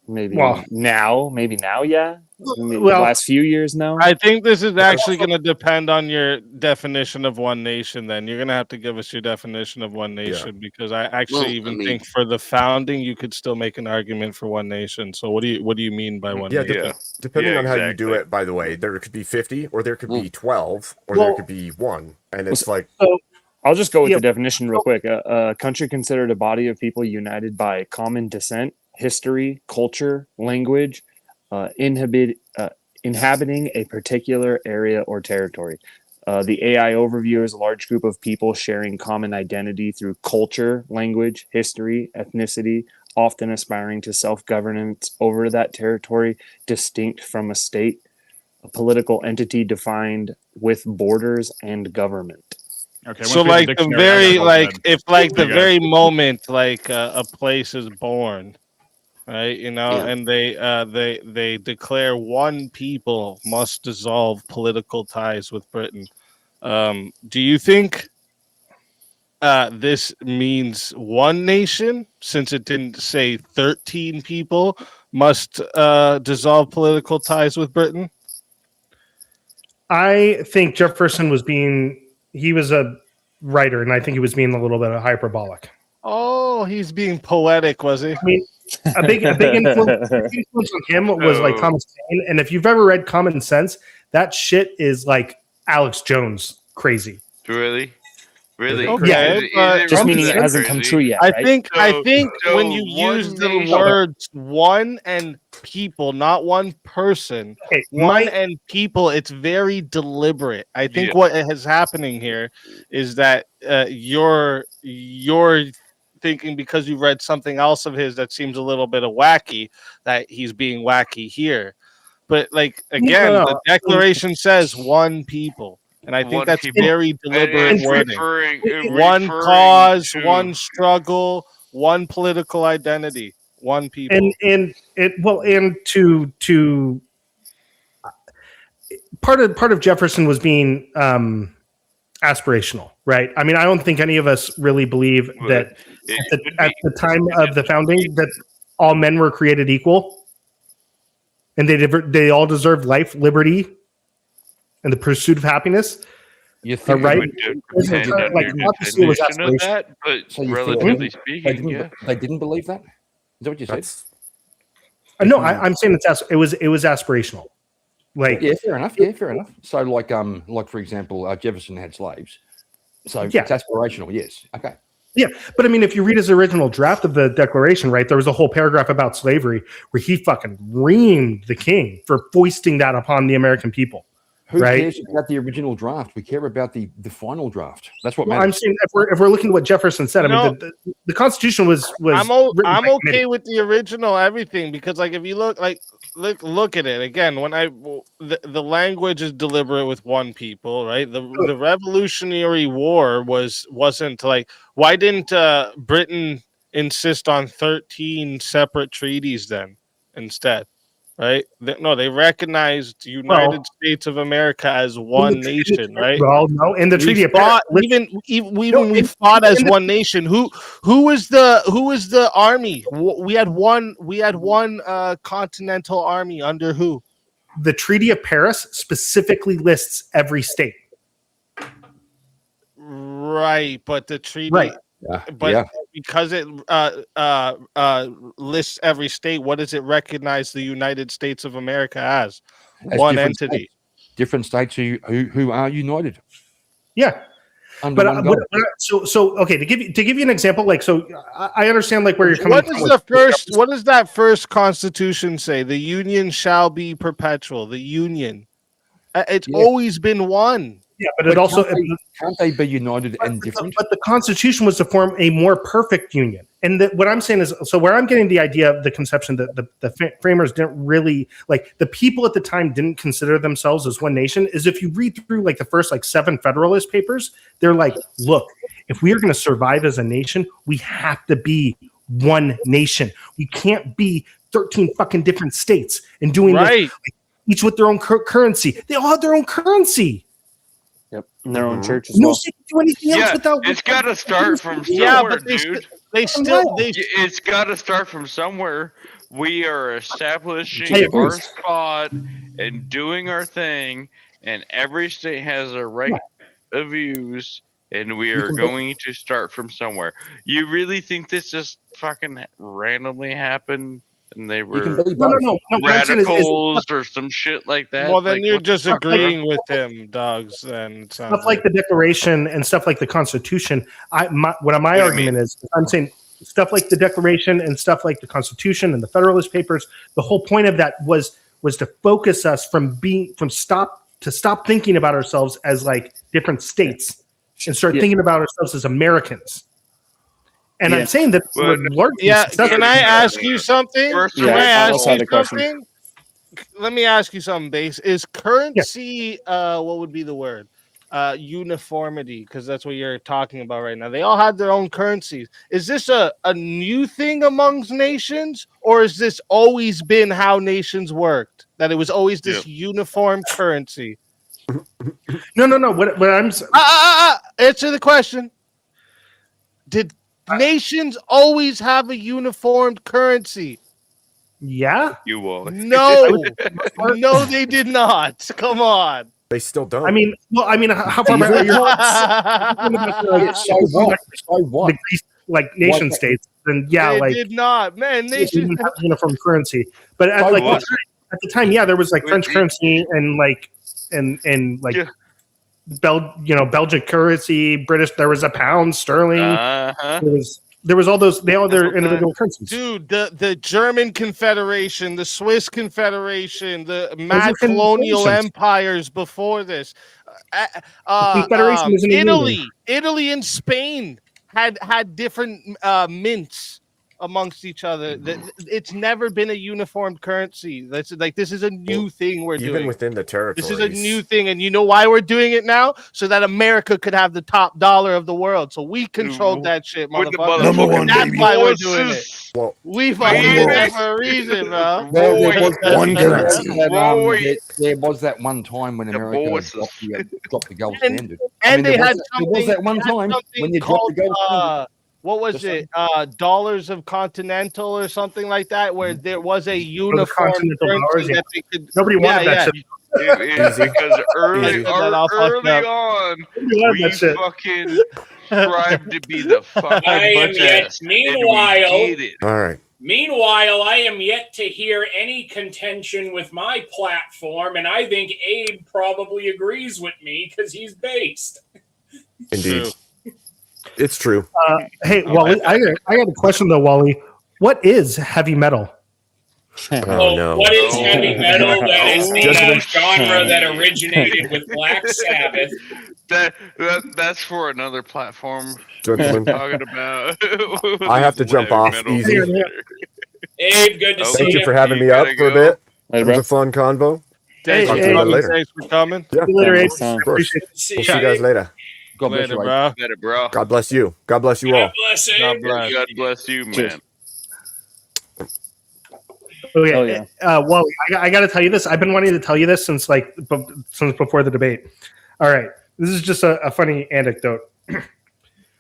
maybe now, yeah. The last few years, no. I think this is actually going to depend on your definition of one nation. Then you're going to have to give us your definition of one nation because I actually think for the founding, you could still make an argument for one nation. So what do you mean by one nation? Depending on how you do it, by the way, there could be 50, or there could be 12, or there could be 1, and it's I'll just go with the definition real quick. A country considered a body of people united by common descent, history, culture, language, inhabiting a particular area or territory. The AI overview is a large group of people sharing common identity through culture, language, history, ethnicity, often aspiring to self-governance over that territory, distinct from a state, a political entity defined with borders and government. Okay. So once we have like the dictionary, I very gotta go like ahead. if like the You guys. very moment like a place is born, right? You know, Yeah. and they declare one people must dissolve political ties with Britain. Do you think this means one nation, since it didn't say 13 people must dissolve political ties with Britain? I think Jefferson he was a writer, and I think he was being a little bit hyperbolic. Oh, he's being poetic, was he? I mean, a big influence on him was like Thomas Paine, and if you've ever read Common Sense, that shit is like Alex Jones crazy. Really? Really? Okay, but just meaning it hasn't come true yet. I Right? think So when you one use the nation- words one and people, not one person, one and people, it's very deliberate. I think what is happening here is that you're thinking because you read something else of his that seems a little bit of wacky that he's being wacky here. But like again, the Declaration says one people. And I think One that's people. very deliberate And wording. One referring cause, to- one struggle, one political identity, one people. And to part of Jefferson was being aspirational, right? I mean, I don't think any of us really believe that at the time of the founding that all men were created equal, and they all deserved life, liberty, and the pursuit of happiness. You think right? Depend on Like, your obviously it was definition of aspirational. that, but So you relatively think speaking, yeah. they didn't believe that? Is that what you said? No, I'm saying it was aspirational. Like yeah, fair enough. Yeah, fair enough. So like for example, Jefferson had slaves. So Yeah. it's aspirational. Yes. Okay. Yeah, but I mean, if you read his original draft of the Declaration, right, there was a whole paragraph about slavery where he fucking reamed the king for foisting that upon the American people. Who right? cares about the original draft? We care about the final draft. That's what Well, matters. I'm saying if we're looking at what Jefferson said, I mean, the Constitution was. I'm written by okay committee. with the original everything because like if you look at it again when the language is deliberate with one people, right? The Revolutionary War wasn't like why didn't Britain insist on 13 separate treaties then instead? Right? They recognized United States of America as one nation, right? Well, no, in the Treaty of Paris, we fought as one nation. Who was the army? We had one continental army under who? The Treaty of Paris specifically lists every state. Right, but the treaty, right? But because it lists every state, what does it recognize the United States of America as one entity? Different states who are united. Yeah. But okay, to give you an example, like I understand like where you're coming from. What does that first Constitution say? The Union shall be perpetual. The Union. It's always been one. Yeah, but it also can't they be united and different? But the Constitution was to form a more perfect union. And what I'm saying is, so where I'm getting the idea of the conception that the framers didn't really like the people at the time didn't consider themselves as one nation is if you read through like the first like 7 Federalist Papers, they're like, look, if we are going to survive as a nation, we have to be one nation. We can't be 13 fucking different states and doing this, like, each with their own currency. They all have their own currency. Yep, and their own church as no well. state can do anything else without. It's got to start from somewhere, but dude. It's got to start from somewhere. We are establishing our spot and doing our thing, and every state has a right of views, and we are going to start from somewhere. You really think this just fucking randomly happened? And they were radicals or some shit like that. Well, then like, you're just agreeing with him, dogs. And stuff like the Declaration and stuff like the Constitution. My argument is, I'm saying stuff like the Declaration and stuff like the Constitution and the Federalist Papers, the whole point of that was to focus us stop thinking about ourselves as like different states and start thinking about ourselves as Americans. And I'm saying that we're largely successful. Can I ask you something? Question. Let me ask you something, Base. Is currency, what would be the word? Uniformity, because that's what you're talking about right now. They all have their own currencies. Is this a new thing amongst nations, or has this always been how nations worked? That it was always this uniform currency? No. What I'm answer the question. Did nations always have a uniformed currency? Yeah. You will. No, no, they did not. Come on. They still don't. I mean, how far back are you? The Greece, like nation states, then they did not, man. They didn't have uniform currency, but at the time, there was like French currency and like Belgian currency, British. There was a pound sterling. There was all those. They all their individual currencies. Dude, the German Confederation, the Swiss Confederation, the mad colonial empires before this. Italy and Spain had different mints amongst each other. It's never been a uniform currency. This is a new thing we're doing. Even within the territories. This is a new thing, and you know why we're doing it now? So that America could have the top dollar of the world. So we controlled that shit, motherfucker. Number one, That's baby. why we're doing it. Well, We fucking did that for a reason, bro. There was that one time when America dropped the gold standard. And they had there was that one time when you dropped the gold standard. What was it? Dollars of Continental or something like that, where there was a uniform currency that they could. Nobody wanted that shit. Because early on, we fucking tried to be the fucking bunch of. All right. Meanwhile, I am yet to hear any contention with my platform, and I think Abe probably agrees with me because he's based. Indeed. It's true. Hey, Wally, I got a question though, Wally. What is heavy metal? No. What is heavy metal? That is the genre that originated with Black Sabbath. That's for another platform. Gentlemen, talking about. I have to jump off easy. Abe, good to see you. Thank you for having me up for a bit. It was a fun convo. Thanks for coming. Yeah, later, Abe. We'll see you guys later. God bless you, bro. God bless you. God bless you all. God bless you, man. Okay, Wally, I got to tell you this. I've been wanting to tell you this since before the debate. All right, this is just a funny anecdote.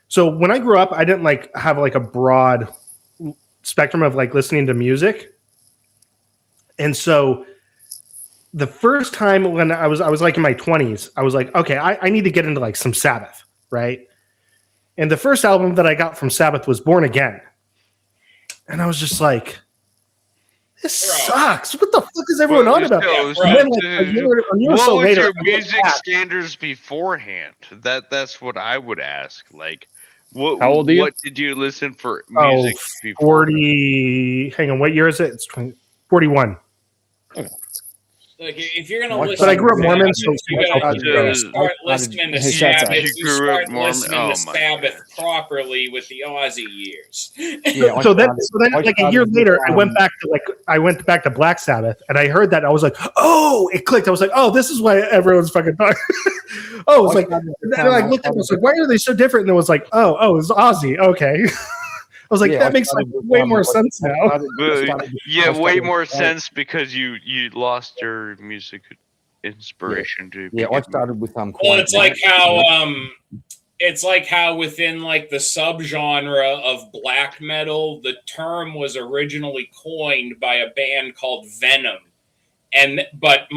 So when I grew up, I didn't have a broad spectrum of listening to music, and so the first time when I was in my 20s, I was like, okay, I need to get into some Sabbath, right? And the first album that I got from Sabbath was Born Again, and I was just like, this sucks. What the fuck is everyone on about? And then, a year or so later, your music standards beforehand? That's what I would ask. What? How old are you? What did you listen for music before? 40. Hang on, what year is it? It's 41. If you're gonna listen, but I grew up Mormon, so you gotta start listening to Sabbath. You start listening to Sabbath properly with the Aussie years. Yeah, so then, a year later, I went back to Black Sabbath, and I heard that. I was like, oh, it clicked. I was like, oh, this is why everyone's fucking talking. Oh, it was like, and I looked at it, I was like, why are they so different? And it was like, oh, it's Aussie. Okay. I was like, that makes way more sense now. Way more sense because you lost your music inspiration to. Yeah, I started with Well, it's like how within the subgenre of black metal, the term was originally coined by a band called Venom, but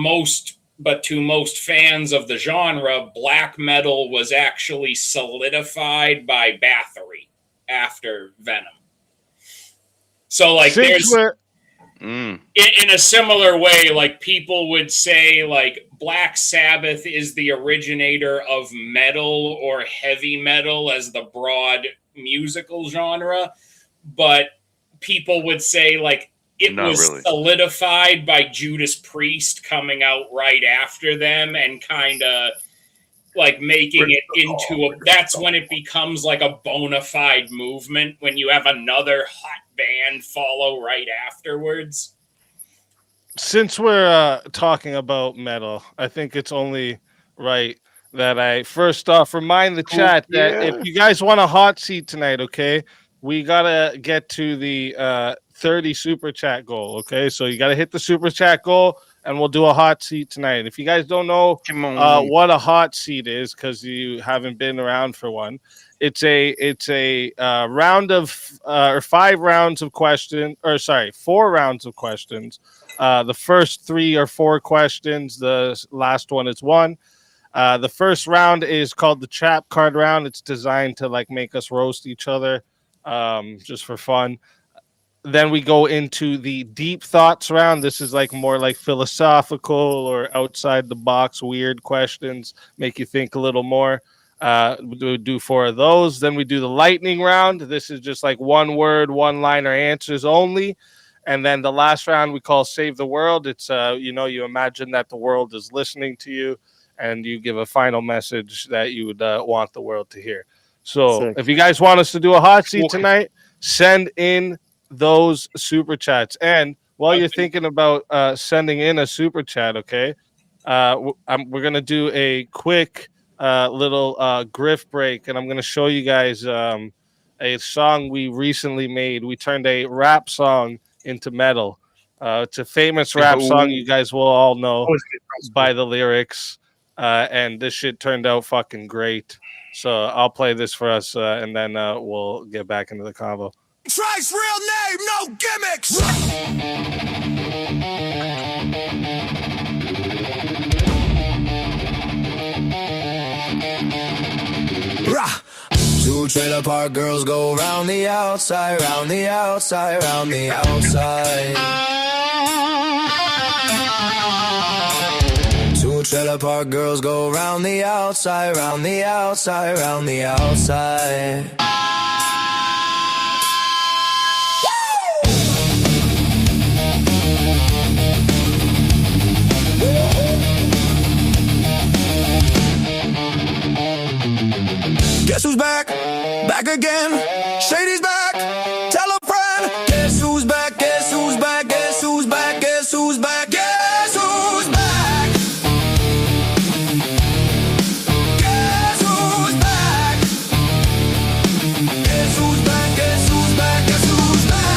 to most fans of the genre, black metal was actually solidified by Bathory after Venom. So there's in a similar way, people would say Black Sabbath is the originator of metal or heavy metal as the broad musical genre, but people would say like it Not was really. solidified by Judas Priest coming out right after them and kind of like making it into a, that's when it becomes like a bona fide movement, when you have another hot band follow right afterwards. Since we're talking about metal, I think it's only right that I first off remind the chat that if you guys want a hot seat tonight, okay, we gotta get to the 30 super chat goal. Okay, so you gotta hit the super chat goal, and we'll do a hot seat tonight. If you guys don't know what a hot seat is, because you haven't been around for one, it's a round of or 5 rounds of questions, or sorry, 4 rounds of questions. The first 3 or 4 questions, the last one is 1. The first round is called the trap card round. It's designed to like make us roast each other, just for fun. Then we go into the deep thoughts round. This is like more like philosophical or outside the box, weird questions, make you think a little more. We do 4 of those. Then we do the lightning round. This is just like 1 word, 1-liner answers only. And then the last round we call Save the World. It's, you imagine that the world is listening to you and you give a final message that you would want the world to hear. So if you guys want us to do a hot seat tonight, send in those super chats. And while you're thinking about sending in a super chat, okay, we're going to do a quick little griff break. And I'm going to show you guys a song we recently made. We turned a rap song into metal. It's a famous rap song you guys will all know by the lyrics, and this shit turned out fucking great. So I'll play this for us, and then we'll get back into the convo. Trice, real name, no gimmicks. Rah. 2 trailer park girls go round the outside, round the outside, round the outside. 2 trailer park girls go round the outside, round the outside, round the outside. Guess who's back? Back again. Shady's back. Tell a friend. Guess who's back? Guess who's back? Guess who's back? Guess who's back? Guess who's back? Guess who's back? Guess who's back? Guess who's back? Guess who's back?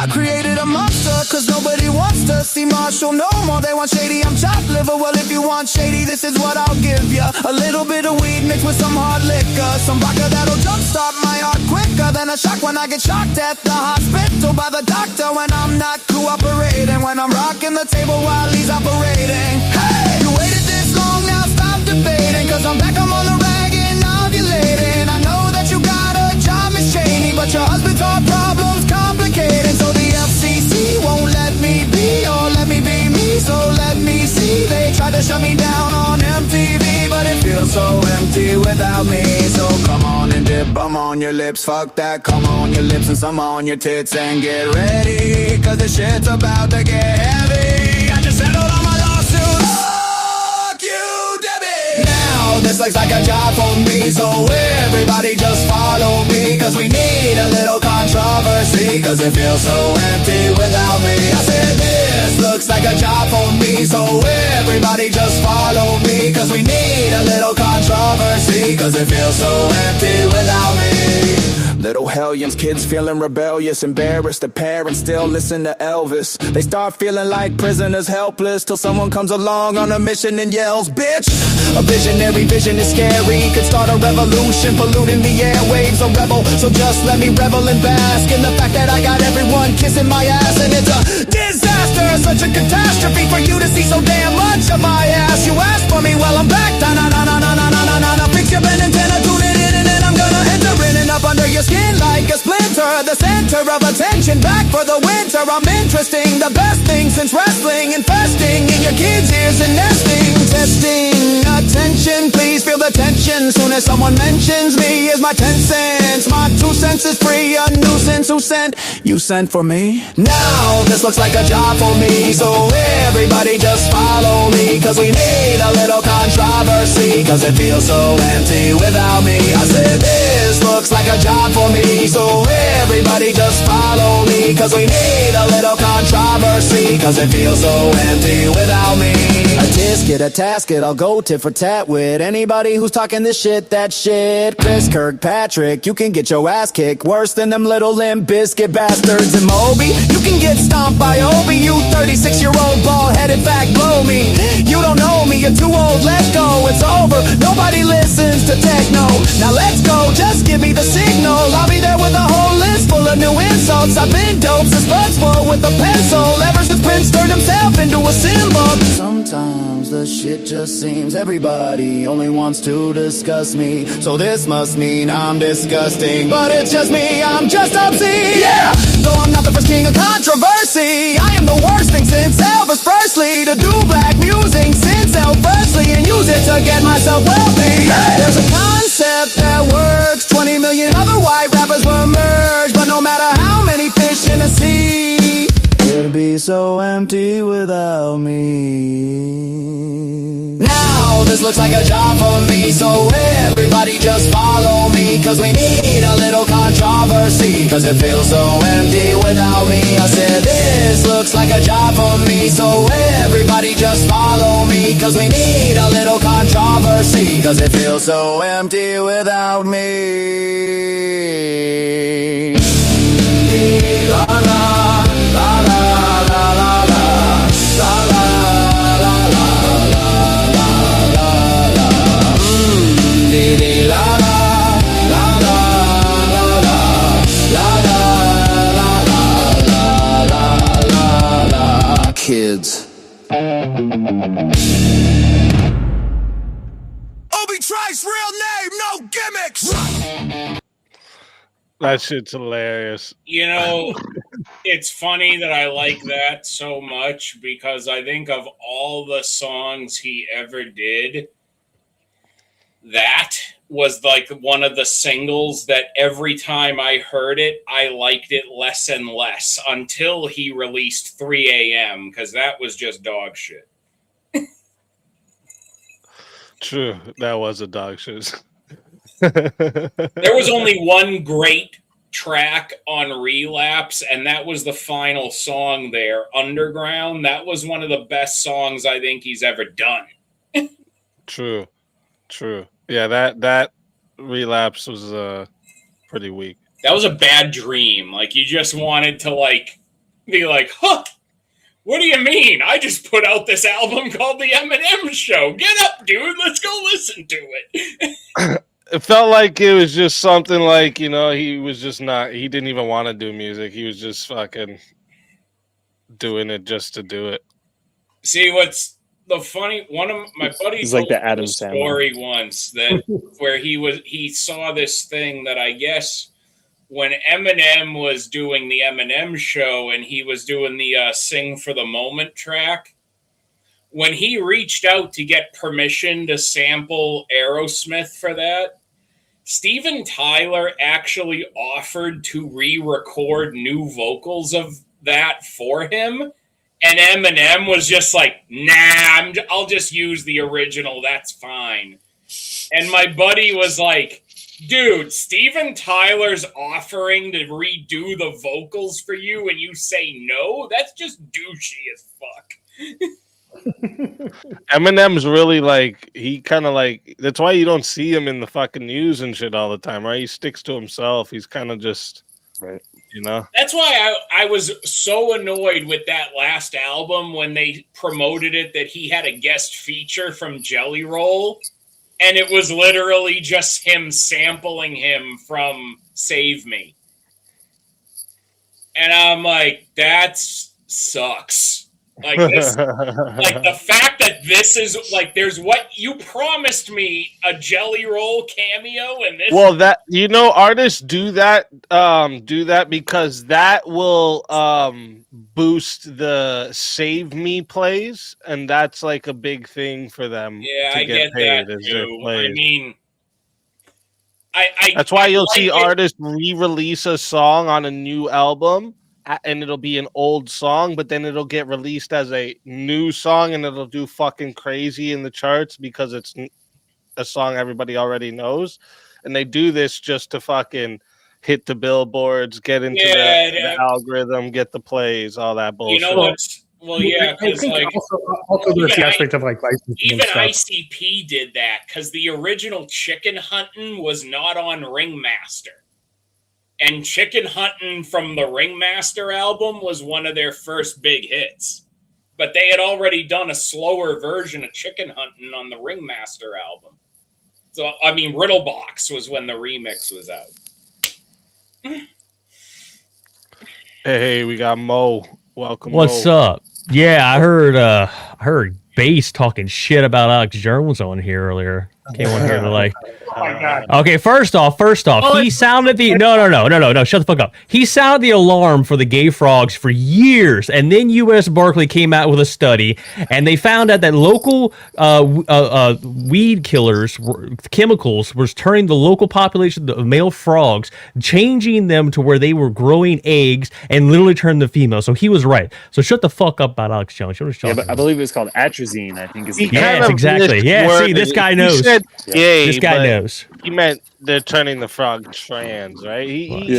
I created a monster, cause nobody wants to see Marshall no more. They want Shady, I'm chopped liver. Well, if you want Shady, this is what I'll give ya. A little bit of weed mixed with some hard liquor, some vodka that'll jumpstart my heart quicker than a shock when I get shocked at the hospital by the doctor when I'm not cooperating, when I'm rocking the table while he's operating. Hey, you waited this long, now stop debating, cause I'm back, I'm on the rag and ovulating. I know that you got a job, Miss Cheney, but your husband's heart problems complicated, so the FCC won't let me be, or let me be me, so let me see. They tried to shut me down on MTV, but it feels so empty without me. So come on and dip, bum on your lips, fuck that, come on your lips and some on your tits, and get ready, cause this shit's about to get heavy. I just settled all my lawsuits. Fuck you, Debbie. Now this looks like a job for me, so everybody just follow me, cause we need a little controversy, cause it feels so empty without me. I said this looks like a job for me, so everybody just follow me, cause we need a little controversy, cause it feels so empty without me. Little hellions, kids feeling rebellious, embarrassed, the parents still listen to Elvis. They start feeling like prisoners, helpless, till someone comes along on a mission and yells, bitch. A visionary vision is scary, could start a revolution, polluting the airwaves, a rebel. So just let me revel and bask in the fact that I got everyone kissing my ass, and it's a disaster, such a catastrophe for you to see so damn much of my ass. You asked for me, well I'm back, na-na-na-na-na-na-na-na-na. Fix your Ben antenna, tune it in, and then I'm gonna enter in and up under your skin like a splinter, the center of attention, back for the winter. I'm interesting, the best thing since wrestling, infesting in your kids' ears and nesting. Ted Soon as someone mentions me, is my 10 cents. My 2 cents is free, a nuisance. Who sent? You sent for me? Now this looks like a job for me, so everybody just follow me, cause we need a little controversy, cause it feels so empty without me. I said this looks like a job for me, so everybody just follow me, cause we need a little controversy, cause it feels so empty without me. A tisket, a tasket, I'll go tit for tat with anybody who's talking this shit, that shit. Chris Kirkpatrick, you can get your ass kicked worse than them little Limp Bizkit bastards. And Moby, you can get stomped by Obi, you 36-year-old bald-headed fag, blow me. You don't know me, you're too old, let go, it's over. Nobody listens to techno. Now let's go, just give me the signal. I'll be there with a whole list full of new insults. I've been dope since Bugswell with a pencil, ever since Prince turned himself into a symbol. Sometimes the shit just seems everybody only wants to discuss me, so this must mean I'm disgusting. But it's just me, I'm just obscene. Yeah, though I'm not the first king of controversy, I am the worst thing since Elvis Presley to do black music since Elvis and use it to get myself wealthy. There's a concept that works, 20 million other white rappers will emerge, but no matter how many fish in the sea, it'd be so empty without me. Now this looks like a job for me, so everybody just follow me, cause we need a little controversy, cause it feels so empty without me. I said this looks like a job for me, so everybody just follow me, cause we need a little controversy, cause it feels so empty without me. La la la la la la la la la. Kids. Obi Trice, real name, no gimmicks. That shit's hilarious. You know, it's funny that I like that so much because I think of all the songs he ever did, that was like one of the singles that every time I heard it, I liked it less and less until he released 3 a.m. because that was just dog shit. True, that was a dog shit. There was only one great track on Relapse, and that was the final song there, Underground. That was one of the best songs I think he's ever done. True. Yeah, that Relapse was pretty weak. That was a bad dream. Like, you just wanted to, like, be like, huh, what do you mean? I just put out this album called The Eminem Show. Get up, dude. Let's go listen to it. It felt like it was just something like, he didn't even want to do music. He was just fucking doing it just to do it. See, what's the funny, one of my buddies He's like told the Adam a Sandler. story once that where he saw this thing that I guess when Eminem was doing the Eminem Show and he was doing the Sing for the Moment track, when he reached out to get permission to sample Aerosmith for that, Steven Tyler actually offered to re-record new vocals of that for him. And Eminem was just like, nah, I'll just use the original. That's fine. And my buddy was like, dude, Steven Tyler's offering to redo the vocals for you and you say no? That's just douchey as fuck. Eminem's really like, he kind of like, that's why you don't see him in the fucking news and shit all the time, right? He sticks to himself. He's kind of just, right. That's why I was so annoyed with that last album when they promoted it that he had a guest feature from Jelly Roll, and it was literally just him sampling him from Save Me. And I'm like, that sucks. Like this, like the fact that this is like, there's what you promised me, a Jelly Roll cameo, and this. Well, that artists do that because that will boost the Save Me plays, and that's like a big thing for them. Yeah, to I get paid that as their too. I plays. mean, That's why you'll like see it. artists re-release a song on a new album, and it'll be an old song, but then it'll get released as a new song, and it'll do fucking crazy in the charts because it's a song everybody already knows. And they do this just to fucking hit the billboards, get into the algorithm, get the plays, all that bullshit. You know what's I because think like also there's the even aspect of like licensing even and stuff. ICP did that because the original Chicken Huntin' was not on Ringmaster. And Chicken Huntin' from the Ringmaster album was one of their first big hits. But they had already done a slower version of Chicken Huntin' on the Ringmaster album. So, I mean, Riddlebox was when the remix was out. Hey, we got Mo. Welcome, What's Mo. up? Yeah, I heard Bass talking shit about Alex Jones on here earlier. Came on here to like. Oh my god. Okay, first off, he sounded the no, shut the fuck up. He sounded the alarm for the gay frogs for years, and then U.S. Berkeley came out with a study, and they found out that local weed killers chemicals was turning the local population of male frogs, changing them to where they were growing eggs and literally turned them female. So he was right. So shut the fuck up about Alex Jones. Yeah, but I believe it was called atrazine. I think is. Yes, exactly. Yeah, see, this guy knows. He said gay, this guy but knows. He meant they're turning the frog trans, right?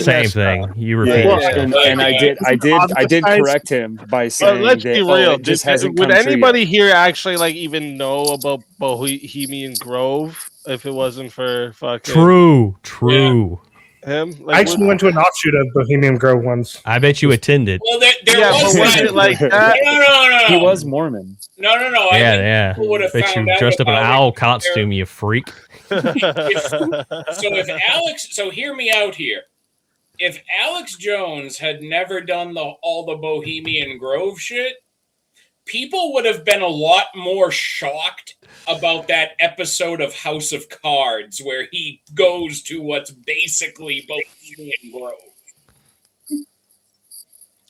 Same thing. You repeat and I did correct him by saying let's that. be real. It just hasn't would come true anybody yet. here actually like even know about Bohemian Grove if it wasn't for fucking True. him? Like, I actually went to an offshoot of Bohemian Grove once. I bet you attended. Well, there was was it like that? No. He was Mormon. No. Yeah. People would have Bet you found out dressed up in an about owl it. costume, you freak. So hear me out here. If Alex Jones had never done all the Bohemian Grove shit, people would have been a lot more shocked about that episode of House of Cards where he goes to what's basically Bohemian Grove.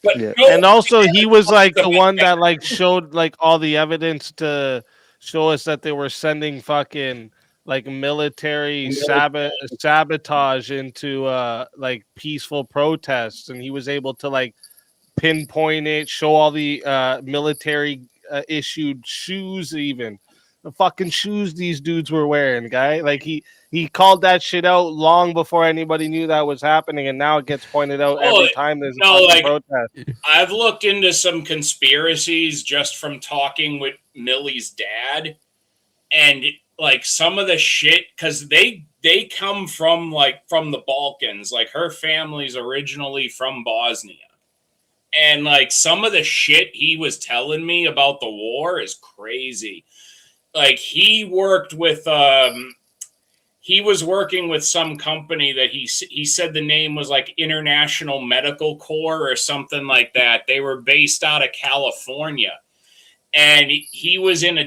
But and also he was like the one that like showed like all the evidence to show us that they were sending fucking like military sabotage into like peaceful protests, and he was able to like pinpoint it, show all the military issued shoes, even the fucking shoes these dudes were wearing, guy. Like he called that shit out long before anybody knew that was happening, and now it gets pointed out every time there's a protest. I've looked into some conspiracies just from talking with Millie's dad, and like some of the shit, because they come from the Balkans. Like her family's originally from Bosnia. And like some of the shit he was telling me about the war is crazy. Like he worked with he was working with some company that he said the name was like International Medical Corps or something like that. They were based out of California. And he was able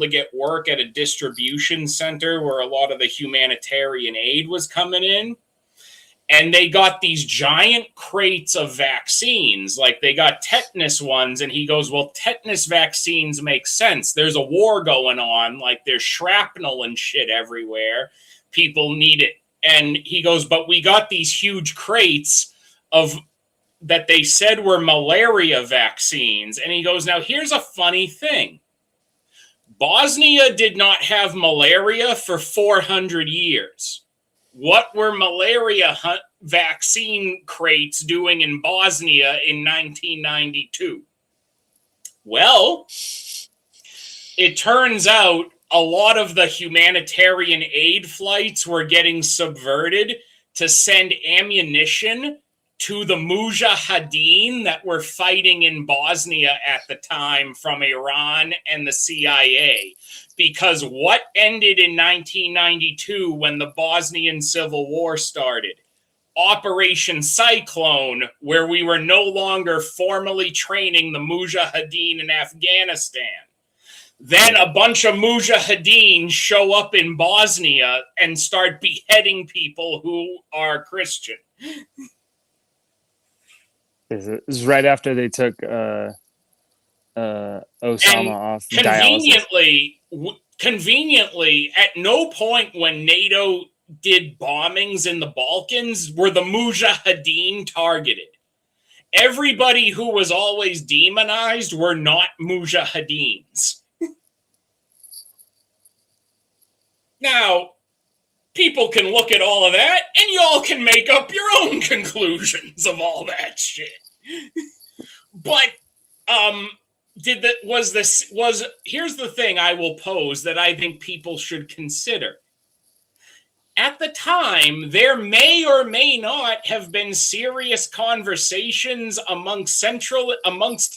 to get work at a distribution center where a lot of the humanitarian aid was coming in. And they got these giant crates of vaccines, like they got tetanus ones. And he goes, well, tetanus vaccines make sense. There's a war going on. Like there's shrapnel and shit everywhere. People need it. And he goes, but we got these huge crates of that they said were malaria vaccines. And he goes, now here's a funny thing. Bosnia did not have malaria for 400 years. What were malaria vaccine crates doing in Bosnia in 1992? Well, it turns out a lot of the humanitarian aid flights were getting subverted to send ammunition to the Mujahideen that were fighting in Bosnia at the time from Iran and the CIA. Because what ended in 1992 when the Bosnian Civil War started? Operation Cyclone, where we were no longer formally training the Mujahideen in Afghanistan. Then a bunch of Mujahideen show up in Bosnia and start beheading people who are Christian. This is right after they took Osama off dialysis. Conveniently, conveniently, at no point when NATO did bombings in the Balkans were the Mujahideen targeted. Everybody who was always demonized were not Mujahideens. Now, people can look at all of that, and y'all can make up your own conclusions of all that shit. But, here's the thing I will pose that I think people should consider. At the time, there may or may not have been serious conversations amongst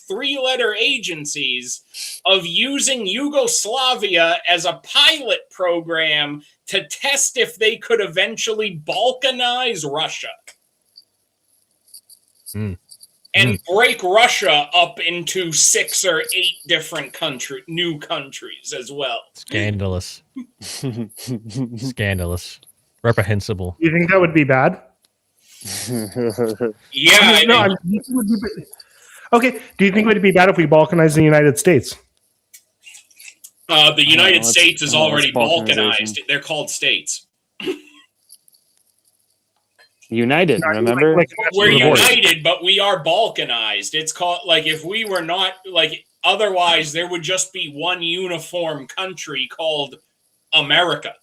three-letter agencies of using Yugoslavia as a pilot program to test if they could eventually Balkanize Russia. And break Russia up into 6 or 8 different new countries as well. Scandalous. Scandalous. Reprehensible. You think that would be bad? Yeah. Okay. Do you think it would be bad if we balkanized the United States? The United States is already balkanized. They're called states. United, remember? We're united, but we are balkanized. It's called, like, if we were not, like, otherwise there would just be one uniform country called America.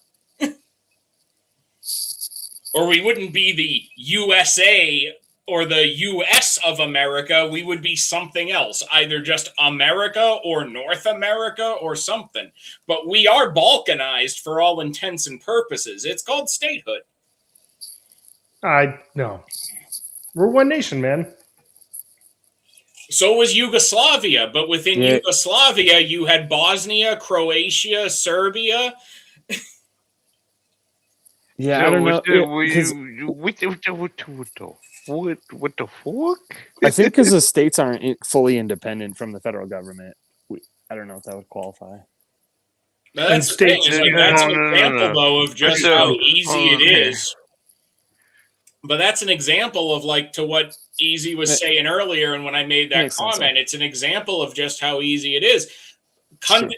Or we wouldn't be the USA or the US of America. We would be something else, either just America or North America or something. But we are balkanized for all intents and purposes. It's called statehood. No. We're one nation, man. So was Yugoslavia, but within Yugoslavia, you had Bosnia, Croatia, Serbia. Yeah, I don't know. What the fuck? I think because the states aren't fully independent from the federal government. I don't know if that would qualify. That's the thing. That's an example, though, of just how easy it is. But that's an example of, like, to what Easy was saying earlier, and when I made that comment, it's an example of just how easy it is.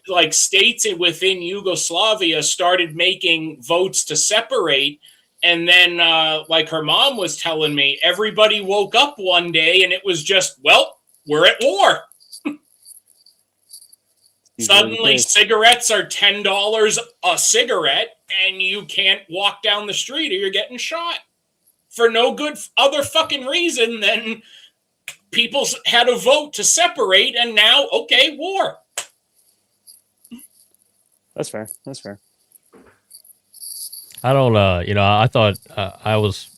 Like, states within Yugoslavia started making votes to separate, and then, like her mom was telling me, everybody woke up one day and it was just, well, we're at war. Suddenly, cigarettes are $10 a cigarette, and you can't walk down the street or you're getting shot. For no good other fucking reason than people had a vote to separate, and now, okay, war. That's fair. That's fair. I don't. I thought I was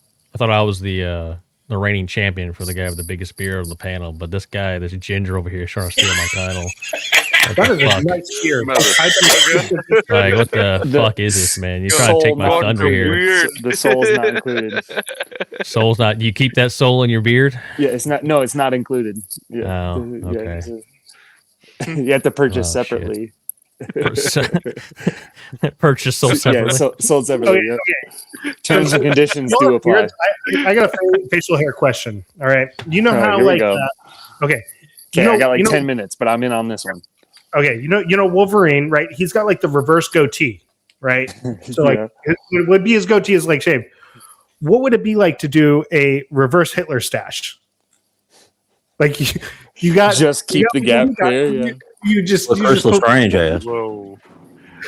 the reigning champion for the guy with the biggest beard on the panel, but this ginger over here is trying to steal my title. That is a nice beard. Like, what the fuck is this, man? You're trying to take my thunder here. The soul's not included. Soul's not. You keep that soul in your beard? Yeah, it's not. No, it's not included. Yeah. Oh, okay. You have to purchase separately. Purchase sold separately. Yeah, sold separately. Okay. Terms and conditions do apply. I got a facial hair question. All right. You know how, like, okay. Okay, I got like 10 minutes, but I'm in on this one. Okay, you know Wolverine, right? He's got like the reverse goatee, right? So like it would be his goatee is like shaved. What would it be like to do a reverse Hitler stash? Like you got just keep the gap there. You just Lestrange ass. Whoa.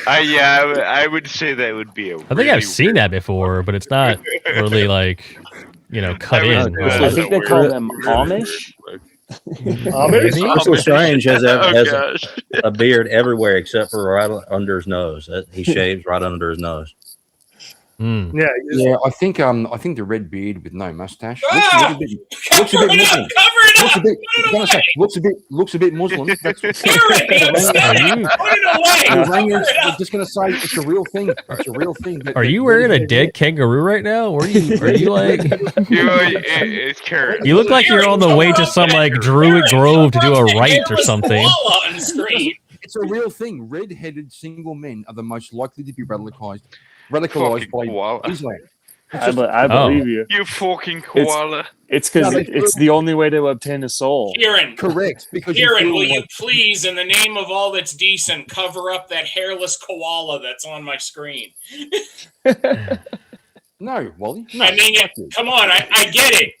I would say that would be a. I think I've seen that before, but it's not really like, cut in. I think they call them Amish. Lestrange has a beard everywhere except for right under his nose. He shaves right under his nose. Yeah. I think the red beard with no mustache looks a bit Muslim. Looks a bit Muslim. That's just gonna say it's a real thing. It's a real thing. Are you wearing a dead kangaroo right now? Are you like? It's carrot. You look like you're on the way to some like Druid Grove to do a rite or something. It's a real thing. Red-headed single men are the most likely to be radicalized by Islam. I believe you. You fucking koala. It's because it's the only way to obtain a soul. Kieran, Correct. Because Kieran, will you please, in the name of all that's decent, cover up that hairless koala that's on my screen? No, Wally. No, I mean, come on, I get it.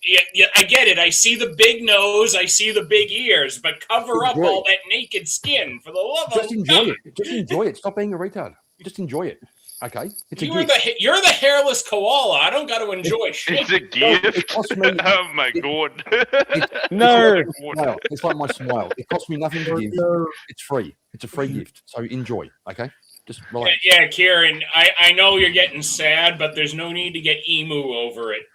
I get it. I see the big nose, I see the big ears, but cover up all that naked skin for the love of Just enjoy it. Just enjoy it. Stop being a retard. Just enjoy it. Okay? It's you're a gift. you're the hairless koala. I don't got to enjoy shit. It's a gift. It costs me. Oh my god. It's like my smile. It costs me nothing to give. It's free. It's a free gift. So enjoy. Okay? Just relax. Yeah, Kieran, I know you're getting sad, but there's no need to get emu over it.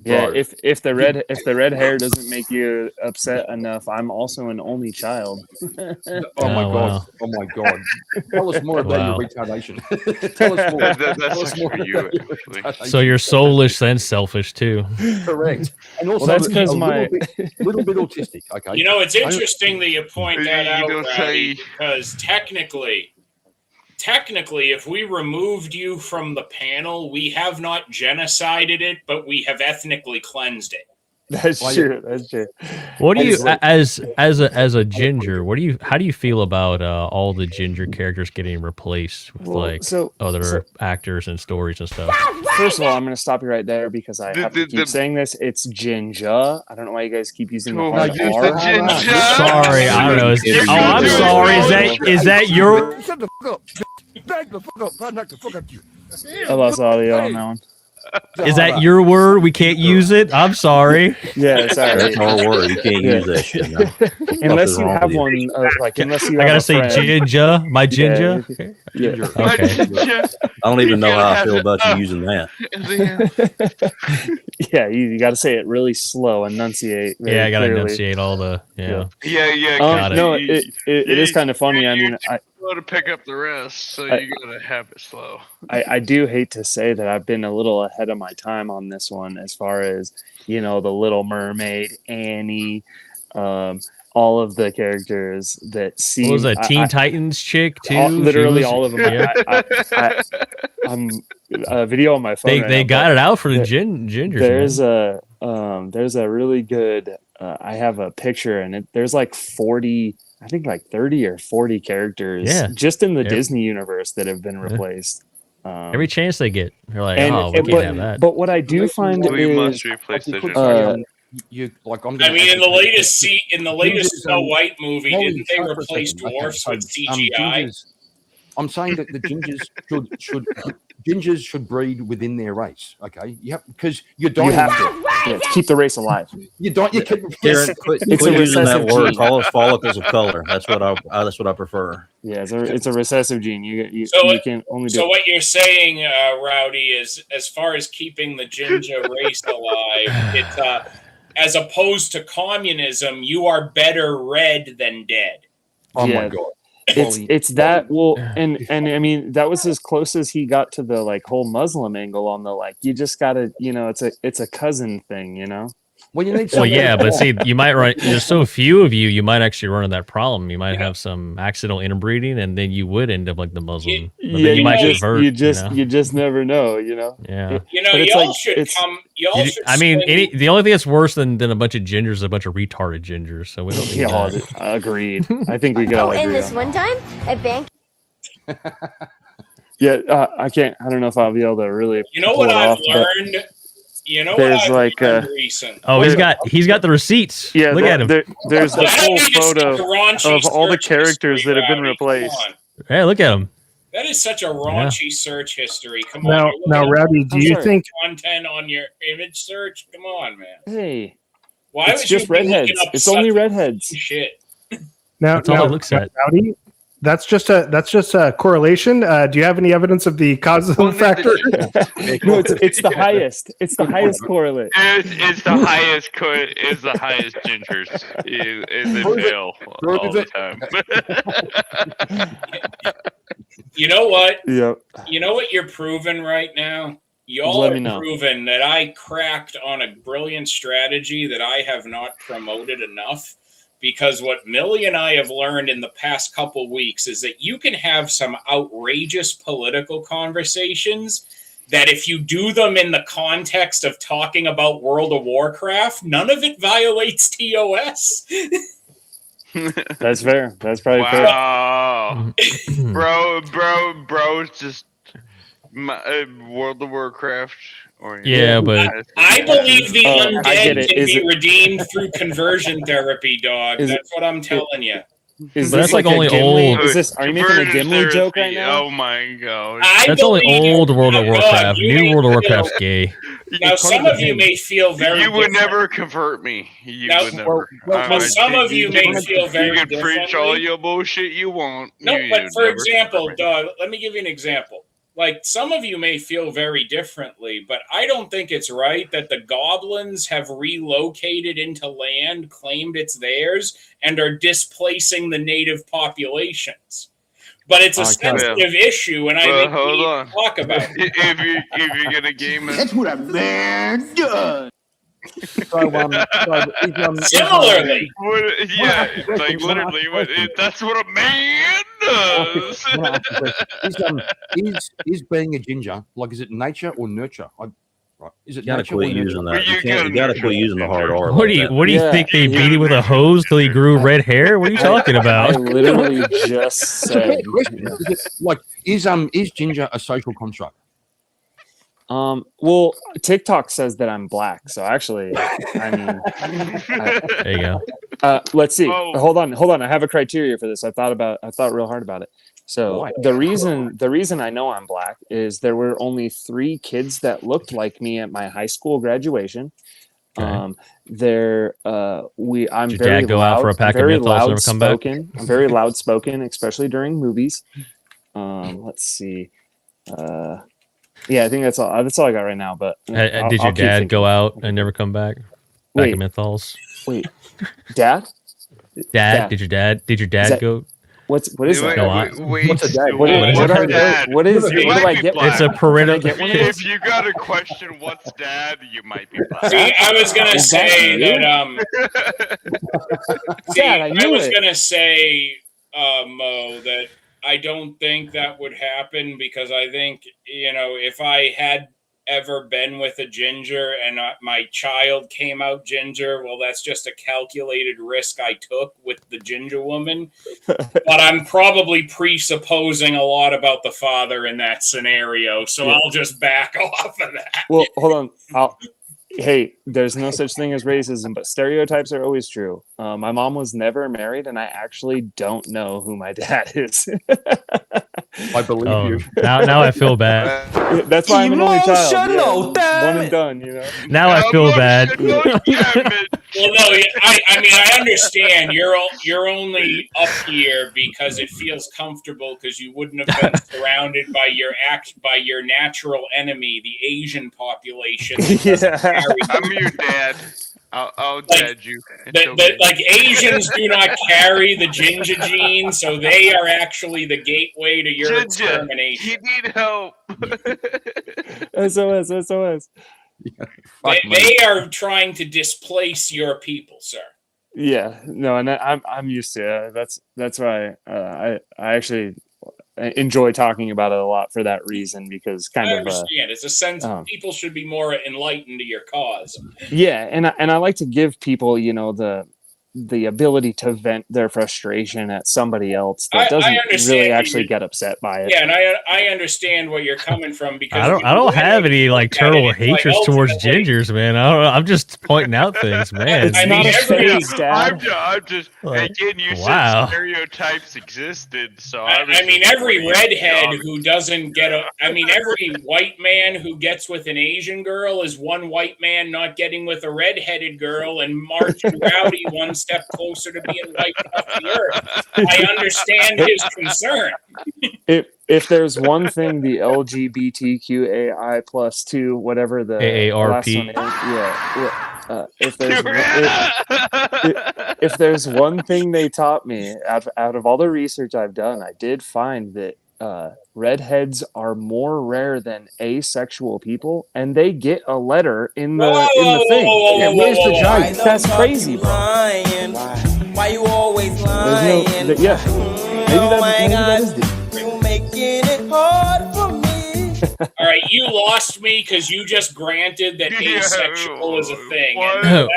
Yeah, if the red hair doesn't make you upset enough, I'm also an only child. Oh my god! Oh my god! Tell us more about your retardation. Tell us more. That's more for you. So you're soulish and selfish too. Correct. And also, that's because little bit autistic. Okay. You know, it's interesting that you point that out, Rowdy, because technically, if we removed you from the panel, we have not genocided it, but we have ethnically cleansed it. That's true. That's true. What do you, as a ginger, how do you feel about all the ginger characters getting replaced with other actors and stories and stuff? First of all, I'm going to stop you right there because I have to keep saying this. It's ginger. I don't know why you guys keep using the hard R. Sorry, I don't know. I'm sorry. Is that your? Shut the fuck up. Back the fuck up. I'd like to fuck up you. I lost audio on that one. Is that your word? We can't use it. I'm sorry. Yeah, sorry. That's our word. You can't use that shit. No. Unless you have one, unless you. I gotta say ginger. My ginger. Yeah. Okay. I don't even know how I feel about you using that. Yeah, you got to say it really slow, enunciate. Yeah, I gotta clearly. enunciate all the. Yeah. No, it is kind of funny. I mean, I to pick up the rest, so you gotta have it slow. I do hate to say that I've been a little ahead of my time on this one, as far as the Little Mermaid, Annie, all of the characters that seem. What was that Teen Titans chick too? Literally all of them. I'm a video on my phone. They got it out for the gingers. There's a really good. I have a picture, and there's like 40. I think like 30 or 40 characters just in the Disney universe that have been replaced. Every chance they get, they're like, we can't have that. But what I do find we must replace the you like. I mean, in the latest Snow White movie, didn't they replace dwarfs with CGI? I'm saying that the gingers should breed within their race. Okay, because you have to keep the race alive. You quit using that word. Call us follicles of color. That's what I prefer. Yeah, it's a recessive gene. You can only do. So what you're saying, Rowdy, is as far as keeping the ginger race alive, it's as opposed to communism, you are better red than dead. Oh my god. It's that and I mean that was as close as he got to the whole Muslim angle on the you just gotta it's a cousin thing. Well, you need but see, you might run. There's so few of you, you might actually run into that problem. You might have some accidental interbreeding, and then you would end up like the Muslim. You might convert. You just never know. Yeah. Y'all should come. The only thing that's worse than a bunch of gingers is a bunch of retarded gingers. So we don't. Need that. Agreed. I think we got. And this one time, a bank. I can't. I don't know if I'll be able to really. You know what I've learned. There's recent. He's got the receipts. Yeah, look at him. There's the full photo of all the characters that have been replaced. Hey, look at him. That is such a raunchy search history. Come on. Now, Rowdy, do you think content on your image search? Come on, man. Hey, why it's just redheads? It's only redheads. Shit. That's all it looks at. Rowdy, that's just a correlation. Do you have any evidence of the causal factor? No, it's the highest. It's the highest correlate. It's the highest. It's the highest gingers in the jail all the time. You know what? Yep. You know what you're proving right now? Y'all are proving that I cracked on a brilliant strategy that I have not promoted enough. Because what Millie and I have learned in the past couple weeks is that you can have some outrageous political conversations that if you do them in the context of talking about World of Warcraft, none of it violates TOS. That's fair. That's probably fair. Wow. Bro, it's just World of Warcraft. Yeah, but I believe the undead can be it- redeemed through conversion therapy, dog. Is it- That's what I'm telling you. Is But this that's like a only Gimli? old- Is this? Are you making a Conversion Gimli joke therapy, right now? Oh my god. That's only old World of Dog, Warcraft. you New may World of feel- Warcraft's gay. Now, some of you may feel very You would different. never convert me. You Now- would never. Now, some of you may feel very You can preach all differently. your bullshit you want. No, you but for never example, convert me. dog, let me give you an example. Like, some of you may feel very differently, but I don't think it's right that the goblins have relocated into land, claimed it's theirs, and are displacing the native populations. But it's a sensitive issue, and I think we hold need on. to talk about it. If you're gonna game it, That's what a man does. Similarly, yeah, like literally, that's what a man does. Is being a ginger, like, is it nature or nurture? Right. Is it You gotta nature quit or using nurture? that. You gotta quit using the hard R. What do you What do you think they beat him with a hose till he grew red hair? What are you talking I about? literally just said. Is ginger a social construct? Well, TikTok says that I'm black, so actually, I mean, There you go. let's see. Oh. Hold on. I have a criteria for this. I thought real hard about it. So the reason I know I'm black is there were only 3 kids that looked like me at my high school graduation. Okay. I'm Did very your dad go out for a pack of very menthols and never come back? loud-spoken. I'm very loud spoken, especially during movies. Let's see. Yeah, I think that's all. That's all I got right now. But Did I'll your keep dad thinking. go out and never come back? Pack Wait. of menthols. Wait, Dad? Dad, did your dad that- go? What is that? Go on. What's a dad? What What's dad? what is? You What do might I be get? black. It's a parental. Can I get one of those? If you got a question, what's dad? You might be black. see, I was gonna Is that say you? that see, Dad, I I knew was it. gonna say, Mo, that I don't think that would happen because I think, if I had ever been with a ginger and my child came out ginger, well, that's just a calculated risk I took with the ginger woman. But I'm probably presupposing a lot about the father in that scenario, so Yeah. I'll just back off of that. Well, hold on. Hey, there's no such thing as racism, but stereotypes are always true. My mom was never married, and I actually don't know who my dad is. I believe Oh, you. now I feel bad. That's why I'm an only child. Emotional, One and done, Now I feel bad. Well, no, I mean, I understand you're only up here because it feels comfortable because you wouldn't have been surrounded by your natural enemy, the Asian population. Yeah. I'm your dad. I'll dad you. Like Asians do not carry the ginger gene, so they are actually the gateway to your Ginger, extermination. you need help. SOS. They are trying to displace your people, sir. Yeah, no, and I'm used to it. That's why I actually enjoy talking about it a lot for that reason, because I understand. It's a sense people should be more enlightened to your cause. yeah, and I like to give people, the ability to vent their frustration at somebody else that I doesn't understand really you- actually get upset by it. Yeah, and I understand where you're coming from because I don't have any like turtle it's like, hatred towards ultimately- gingers, man. I'm just pointing out things, man. It's not a phase, Dad. I'm just Like, again. You wow. said stereotypes existed, so I mean, every redhead who doesn't get every white man who gets with an Asian girl is one white man not getting with a redheaded girl and marching rowdy one step closer to being wiped off the earth. I understand his concern. If there's one thing the LGBTQAI plus 2, whatever the last AARP. one is, if there's one thing they taught me out of all the research I've done, I did find that redheads are more rare than asexual people, and they get a letter in the thing. Where's the joke? That's crazy, bro. Why you always There's lying? no, yeah. Maybe that is it. You making it hard for me. All right, you lost me because you just granted that asexual is a thing.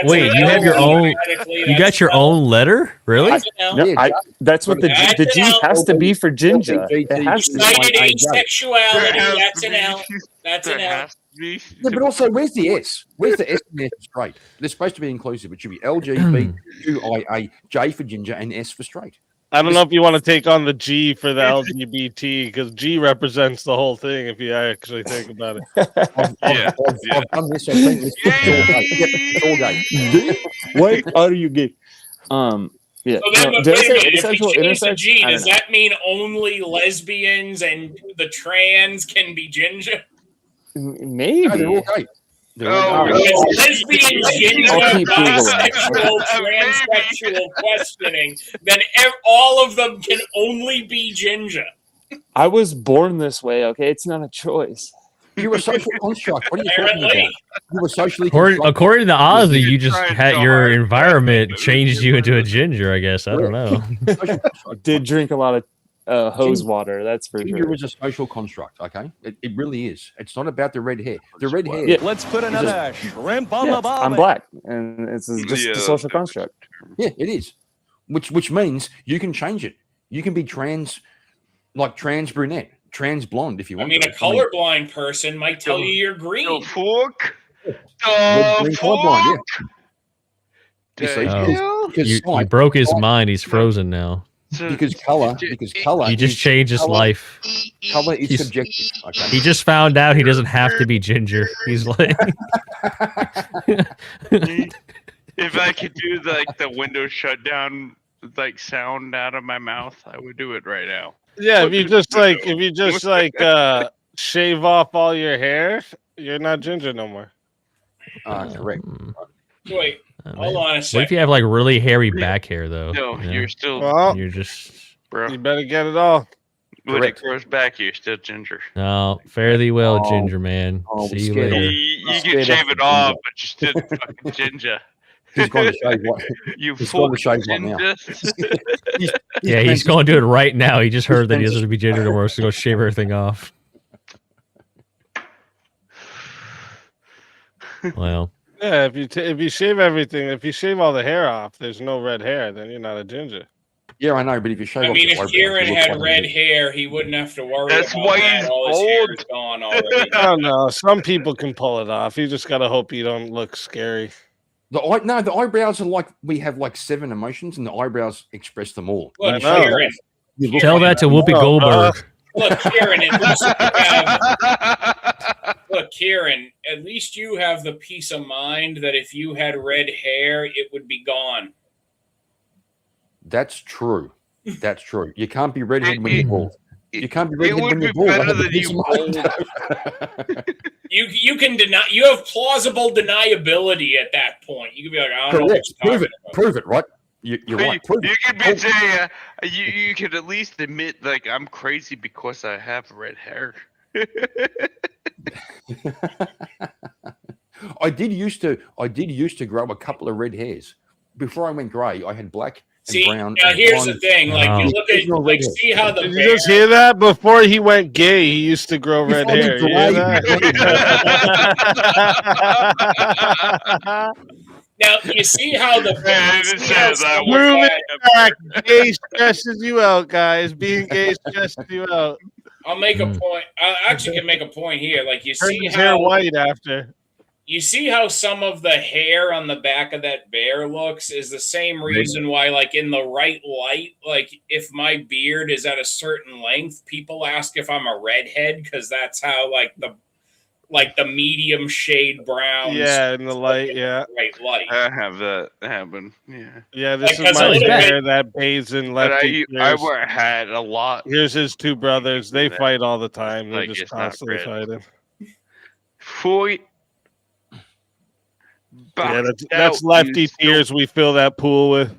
Wait, you have your own. You got your own letter, really? That's what the G has to be for ginger. It has to. Cited asexuality. That's an L. That's an L. Yeah, but also, where's the S? Where's the S in there for straight? They're supposed to be inclusive. It should be LGBTQIA, J for ginger, and S for straight. I don't know if you want to take on the G for the LGBT because G represents the whole thing. If you actually think about it, I've done this. I think it's all gay. What are you gay? Yeah. So then, No, but did I wait a say minute, if asexual, we change the intersex? G, I does don't know. that mean only lesbians and the trans can be ginger? Maybe. No, they're all gay. It's lesbian, ginger, I'll keep Googling. bisexual, transsexual questioning, then all of them can only be ginger. I was born this way, okay? It's not a choice. You're a social construct. What are you talking about? You were socially According to Ozzy, you just had your environment changed you into a ginger. I guess I don't know. Did drink a lot of hose water. That's for Ginger sure. is a social construct, okay? It really is. It's not about the red hair. The red hair. Yeah. Let's put another shrimp on the barbie. I'm black, and it's just a social construct. Yeah, it is. Which means you can change it. You can be trans brunette, trans blonde if you I want. mean, to. a colorblind person might tell you you're green. Fuck. Green colorblind, yeah. You broke his mind. He's frozen now. Because color. You just changed his life. Color is subjective. Okay. He just found out he doesn't have to be ginger. He's like, If I could do the Windows shutdown sound out of my mouth, I would do it right now. yeah. If you just shave off all your hair, you're not ginger no more. Correct. Wait, hold on a what if second. you have like really hairy back hair though? No, You know? you're still. Well, You're just Bro, you better get it all. when it grows back, you're still ginger. no. Fare thee well, ginger man. See you later. You can shave it off, but you're still fucking ginger. He's going to shave what? You He's going to fucking shave what now? ginger. Yeah, he's going to do it right now. He just heard that he doesn't be ginger no more, so go shave everything off. Well, Yeah, if you shave everything, if you shave all the hair off, there's no red hair. Then you're not a ginger. Yeah, I know, but if you shave I off mean, your if eyebrows, Kieran you look had like a red ginger. hair, he wouldn't have to worry That's about why that. he's All his hair bald. is gone already. I don't know. Some people can pull it off. You just gotta hope you don't look scary. The eyebrows are like we have like 7 emotions, and the eyebrows express them all. Look, When you shave Kieran. them, you look tell like that to a- Whoopi Goldberg. Look, Kieran, at least look, Kieran, at least you have the peace of mind that if you had red hair, it would be gone. That's true. That's true. You can't be redheaded when you're bald. You can't be redheaded when you're be bald. I better have a than piece you of mind. You can deny. You have plausible deniability at that point. You can be like, I don't know what Correct. you're Prove talking it. about. Prove it. Right. You're right. Prove You it. could be saying, you could at least admit I'm crazy because I have red hair. I did used to grow a couple of red hairs before I went grey. I had black and See, brown. now and here's blonde. the thing. Like, you look at, Occasional like, red hair. see how the Did you just hear that? Before he went gay, he used to grow red Before he hair. You hear grayed, that? Now you see how the Prove it back. Gay stresses you out, guys. Being gay stresses you out. I'll make a point. I actually can make a point here. Like you Turn see his hair how white after. you see how some of the hair on the back of that bear looks is the same reason why, like in the right light, like if my beard is at a certain length, people ask if I'm a redhead because that's how like the medium shade brown. Yeah, in the light. Yeah. Right light. I have that happen. Yeah. Yeah, this Like, is 'cause a my little bear that bathes in But lefty. I wear a hat a lot. Here's his 2 brothers. They That- fight all the time. They're like, just it's not constantly red. fighting. Fight. Yeah, that's lefty tears we fill that pool with.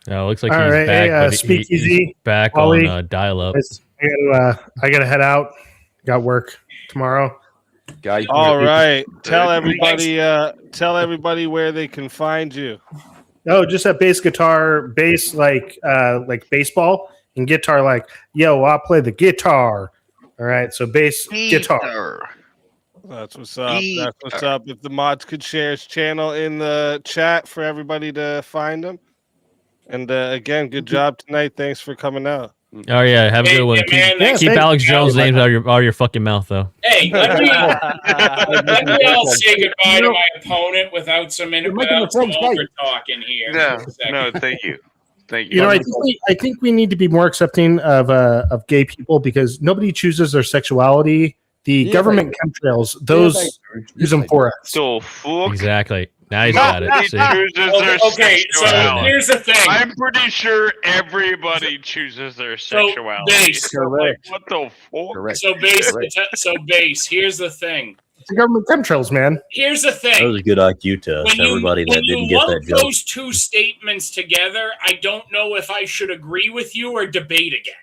No, it looks like All he's right, back. hey, but Speakeasy, he's back Wally. on dial-up. I gotta head out. Got work tomorrow. All right. Tell everybody where they can find you. No, just a bass guitar, bass like baseball, and guitar like, yo, I play the guitar. All right, so bass guitar. That's what's up. That's what's up. If the mods could share his channel in the chat for everybody to find him. And again, good job tonight. Thanks for coming out. Oh yeah, have a good one. Keep Alex Jones' names out of your fucking mouth, though. Hey, let me all say goodbye to my opponent without some over talking here. No, thank you. Thank you. You know, I think we need to be more accepting of gay people because nobody chooses their sexuality. The government chemtrails, those use them for us. Exactly. Now he's got it. See? Okay, so here's the thing. I'm pretty sure everybody chooses their sexuality. Base. Like, what the fuck? So base. Here's the thing. It's the government chemtrails, man. Here's the thing. That was a good IQ test. Everybody that didn't get that joke. Those two statements together, I don't know if I should agree with you or debate again.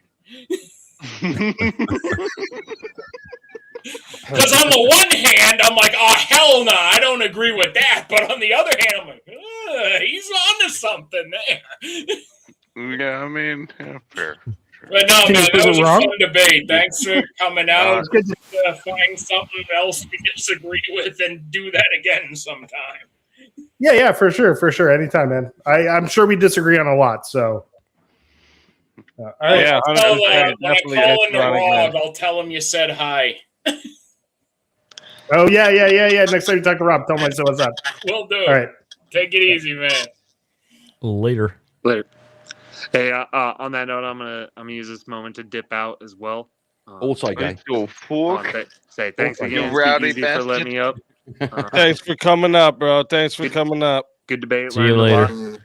Because on the one hand, I'm like, oh, hell no, I don't agree with that. But on the other hand, I'm like, he's onto something there. Yeah, I mean, fair. But no, man, that was a fun debate. Thanks for coming out. It's good to find something else we disagree with and do that again sometime. Yeah, for sure. Anytime, man. I'm sure we disagree on a lot, so. All right. Yeah, when I call in the log, I'll tell him you said hi. Oh, yeah. Next time you talk to Rob, tell him I said what's up. Will do. All right. Take it easy, man. Later. Hey, on that note, I'm gonna use this moment to dip out as well. Also, guy. Say thanks again, rowdy Steve, for letting me up. Thanks for coming up, bro. Thanks for coming up. Good debate. See you later.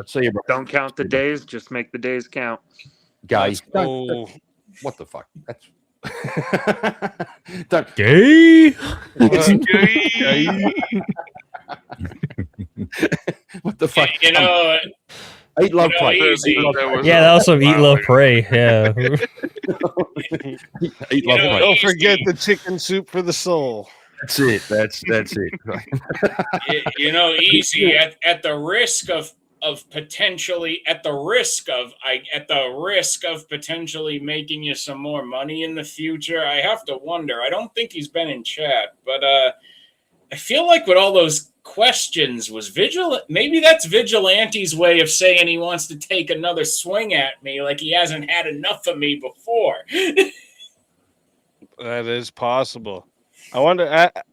See you, bro. Don't count the days, just make the days count. Guys, Oh, what the fuck? That's Gay. what the fuck? You know, Eat, love, pray. Yeah, that was some eat, love, pray. Yeah. Eat, love, pray. Don't forget the chicken soup for the soul. That's it. That's it. you know, easy at the risk of potentially making you some more money in the future. I have to wonder. I don't think he's been in chat, but I feel like with all those questions was maybe that's Vigilante's way of saying he wants to take another swing at me, like he hasn't had enough of me before. That is possible. I wonder.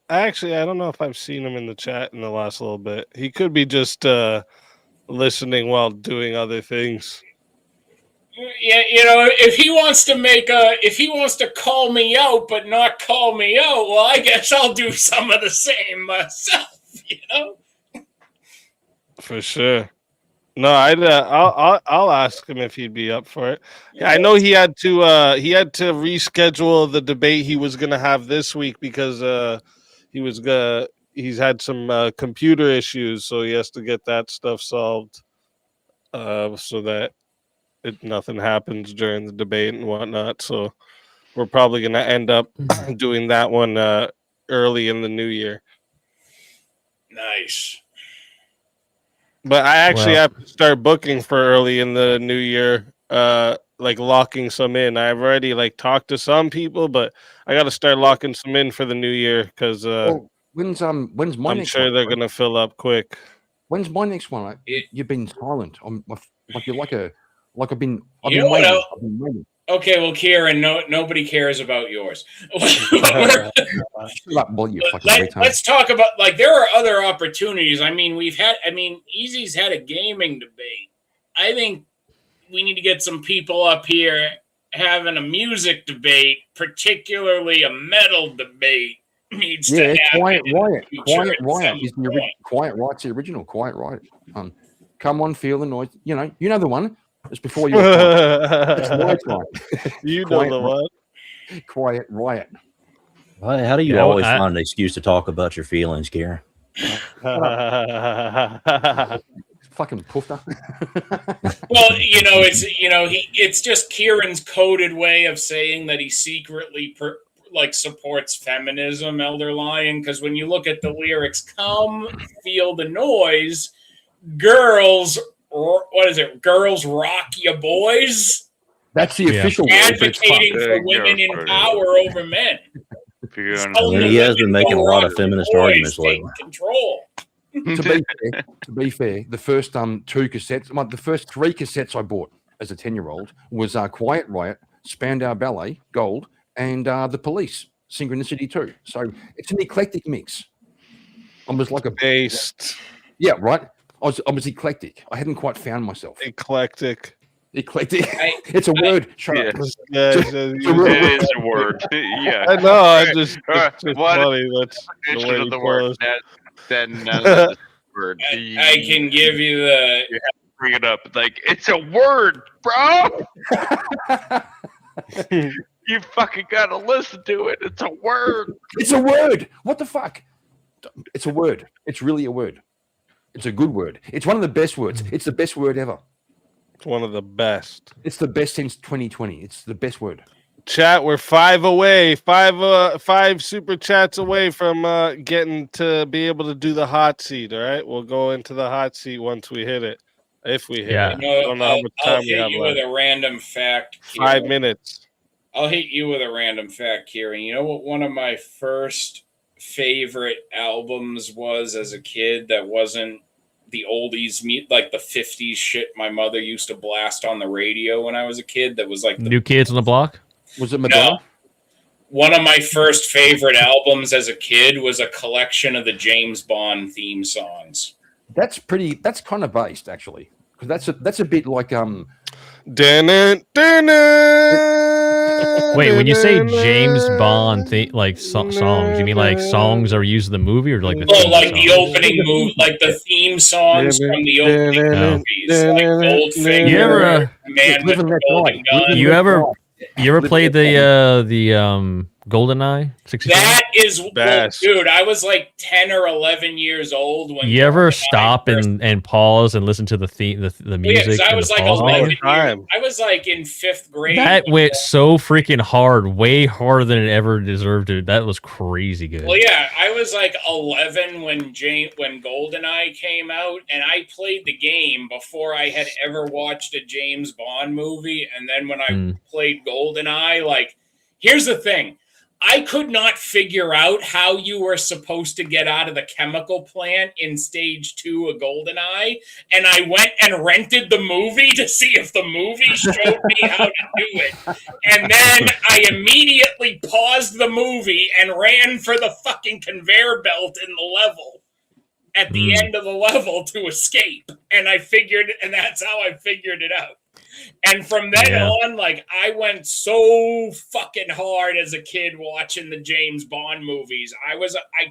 I don't know if I've seen him in the chat in the last little bit. He could be just listening while doing other things. Yeah, you know, if he wants to call me out but not call me out, well, I guess I'll do some of the same myself. You know, for sure. No, I'll ask him if he'd be up for it. Yeah, I know he had to reschedule the debate he was gonna have this week because he's had some computer issues, so he has to get that stuff solved, so that nothing happens during the debate and whatnot. So we're probably gonna end up doing that one early in the new year. Nice. But I actually have to start booking for early in the new year, like locking some in. I've already talked to some people, but I got to start locking some in for the new year because when's my I'm next sure one? they're gonna fill up quick. When's my next one? You've been silent. I'm like you're I've been You know what waiting. I've been waiting. Okay, well, Kieran, nobody cares about yours. Let's talk about there are other opportunities. I mean, Easy's had a gaming debate. I think we need to get some people up here having a music debate, particularly a metal debate. Needs to happen. Quiet Riot. Quiet Riot's the original. Quiet Riot. Come on, feel the noise. You know the one. It's before your time. It's my time. You know the one. Quiet Riot. How do you always find an excuse to talk about your feelings, Kieran? Fucking poofter. Well, it's just Kieran's coded way of saying that he secretly supports feminism, Elder Lion. Because when you look at the lyrics, "Come feel the noise," girls, what is it? Girls rock your boys. That's the official word, but it's Advocating fucked. for women in power over men. And he has been making a lot of feminist arguments lately. Control. To be fair, the first 2 cassettes, the first 3 cassettes I bought as a 10-year-old was Quiet Riot, Spandau Ballet, Gold, and The Police, Synchronicity 2. So it's an eclectic mix. I was like a based. Yeah, right. I was eclectic. I hadn't quite found myself. Eclectic. It's a word. Shut up. It is a word. Yeah. I know. It's What funny. That's the definition way of he the word? closed. That none of this word. I can give you the. You have to bring it up. Like, it's a word, bro. You fucking gotta listen to it. It's a word. It's a word. What the fuck? It's a word. It's really a word. It's a good word. It's one of the best words. It's the best word ever. It's one of the best. It's the best since 2020. It's the best word. Chat, we're 5 away. 5 super chats away from getting to be able to do the hot seat. All right, we'll go into the hot seat once we hit it. If we hit it, I don't know how much I'll time we hit have you left. with a random fact. 5 minutes. I'll hit you with a random fact, Kieran. You know what one of my first favorite albums was as a kid that wasn't the oldies, like the 50s shit my mother used to blast on the radio when I was a kid? That was like New Kids on the Block? Was it Madonna? No. One of my first favorite albums as a kid was a collection of the James Bond theme songs. That's kind of based, actually, because that's a bit like Wait, when you say James Bond songs, you mean like songs that were used in the movie, or like the Oh, theme like songs? the opening movie, like the theme songs from the opening movies, like Goldfinger, You ever, Man with the Golden Gun. You ever played the GoldenEye 64? That is, well, dude, I was like 10 or 11 years old when. You ever stop and pause and listen to the theme, the music? I and was the like pause 11 menu? I was like in 5th grade. That went so freaking hard, way harder than it ever deserved to. That was crazy good. Well, yeah, I was like 11 when GoldenEye came out, and I played the game before I had ever watched a James Bond movie. And then when I played GoldenEye, like, here's the thing. I could not figure out how you were supposed to get out of the chemical plant in stage 2 of GoldenEye, and I went and rented the movie to see if the movie showed me how to do it. And then I immediately paused the movie and ran for the fucking conveyor belt in the level at the end of the level to escape. And that's how I figured it out. And from then on, like, I went so fucking hard as a kid watching the James Bond movies. I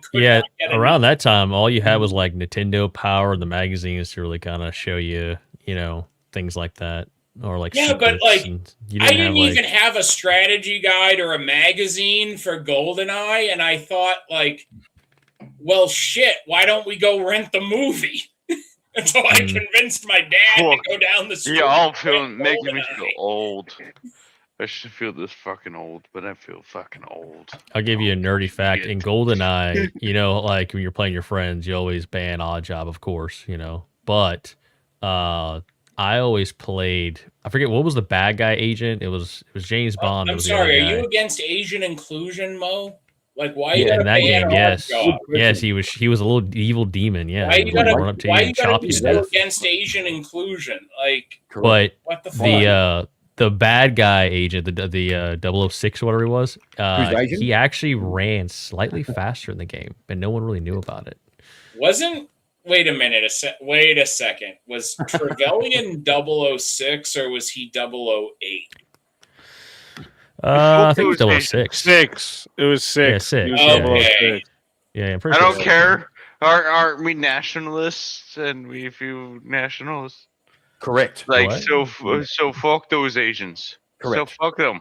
could not get around enough. that time, all you had was like Nintendo Power, the magazines to really kind of show you, things like that, or like Yeah, but like, I didn't have, even have a strategy guide or a magazine for GoldenEye, and I thought, like, well, shit, why don't we go rent the movie? And so I convinced my dad to go down the street. Yeah, all making me feel old. I should feel this fucking old, but I feel fucking old. I'll give you a nerdy fact. In GoldenEye, like when you're playing your friends, you always ban Oddjob, of course, But I always played. I forget what was the bad guy agent. It was James Bond. I'm sorry. Are you against Asian inclusion, Mo? Like, why you in gotta that game? Yes, Oddjob? yes, he was a little evil demon. Yeah, Why you gotta run up to why you you and gotta chop be you to so death. against Asian inclusion? Like, But what the fuck? the bad guy agent, the 006, whatever he was, Asian? he actually ran slightly faster in the game, but no one really knew about it. Wait a minute. Wait a second. Was Trevelyan 006 or was he 008? I think it was 006. It was 6. Yeah, 6. It was Okay. 006. Yeah, I'm I pretty don't sure. care. Aren't we nationalists and we feel nationalists? Correct. Like, What? so fuck those Asians. Correct. So fuck them.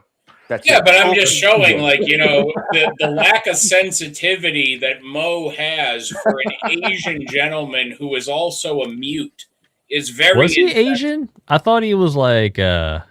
Yeah, but I'm just showing, like, the lack of sensitivity that Mo has for an Asian gentleman who is also a mute is very. Was he Asian? I thought he was like, It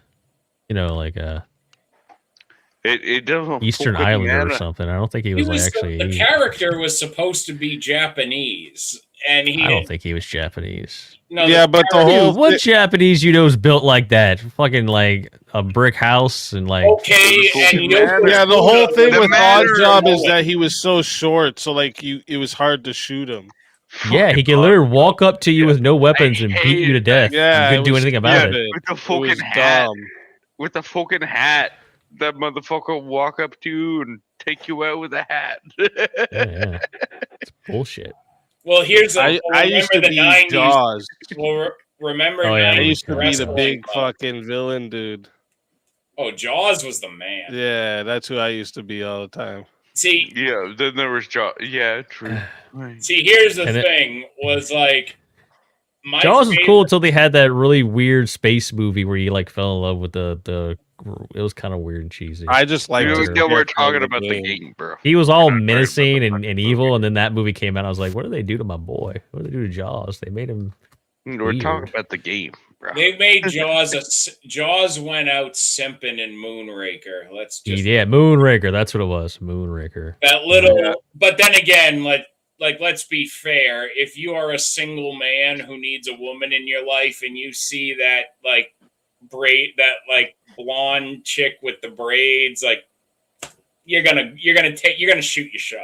doesn't Eastern fucking Islander or matter. something. I don't think he was, like actually the Asian. character was supposed to be Japanese, and he I don't think he was Japanese. No, yeah, but the whole Dude, what Japanese you know is built like that? Fucking like a brick house and like. okay, and yeah, the whole thing with Oddjob is Mullet. that he was so short, so like it was hard to shoot him. Yeah, he can literally walk up to you with no weapons and beat you to death. Yeah, you couldn't do anything about it. With the fucking hat. With the fucking hat. That motherfucker will walk up to you and take you out with a hat. Yeah. It's bullshit. Well, here's the. I used to the be 90s. Jaws. Well, remember? Oh, yeah, I 90s used to be the wrestling, big fucking villain dude. Oh, Jaws was the man. Yeah, that's who I used to be all the time. See, yeah, then there was Jaws. Yeah, true. See, here's the And it- thing: was like my Jaws was favorite- cool until they had that really weird space movie where you like fell in love with the. It was kind of weird and cheesy. I just like. We're talking about the game, bro. He was all menacing and evil, and then that movie came out. I was like, "What did they do to my boy? What did they do to Jaws? They made him." We're weird. talking about the game, bro. They made Jaws. Jaws went out simping in Moonraker. Let's just Yeah, Moonraker. That's what it was. Moonraker. that little. But then again, let's be fair. If you are a single man who needs a woman in your life, and you see that blonde chick with the braids, like you're gonna shoot your shot.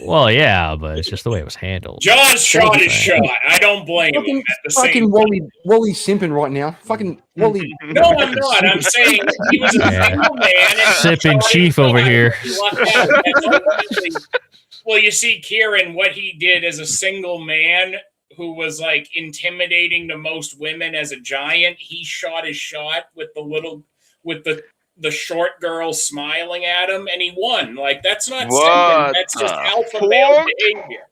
Well, yeah, but it's just the way it was handled. Jaws shot his shot. I don't blame him. At the same Fucking Wally simping right now. Fucking Wally. No, I'm not. I'm saying he was a single man. And Sipping chief over here. he lucked out. That's ultimately- Well, you see, Kieran, what he did as a single man who was like intimidating to most women as a giant, he shot his shot with the short girl smiling at him, and he won. Like, that's not simping. That's just alpha male behavior.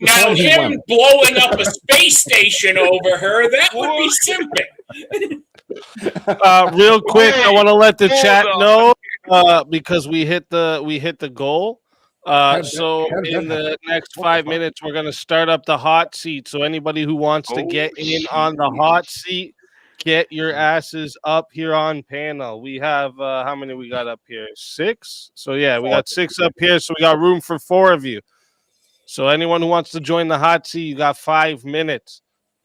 Now him blowing up a space station over her, that would be simping. Real quick, I want to let the chat know because we hit the goal. So in the next 5 minutes, we're going to start up the hot seat. So anybody who wants to get in on the hot seat, get your asses up here on panel. We have how many we got up here? 6. So yeah, we got 6 up here. So we got room for 4 of you. So anyone who wants to join the hot seat, you got 5 minutes.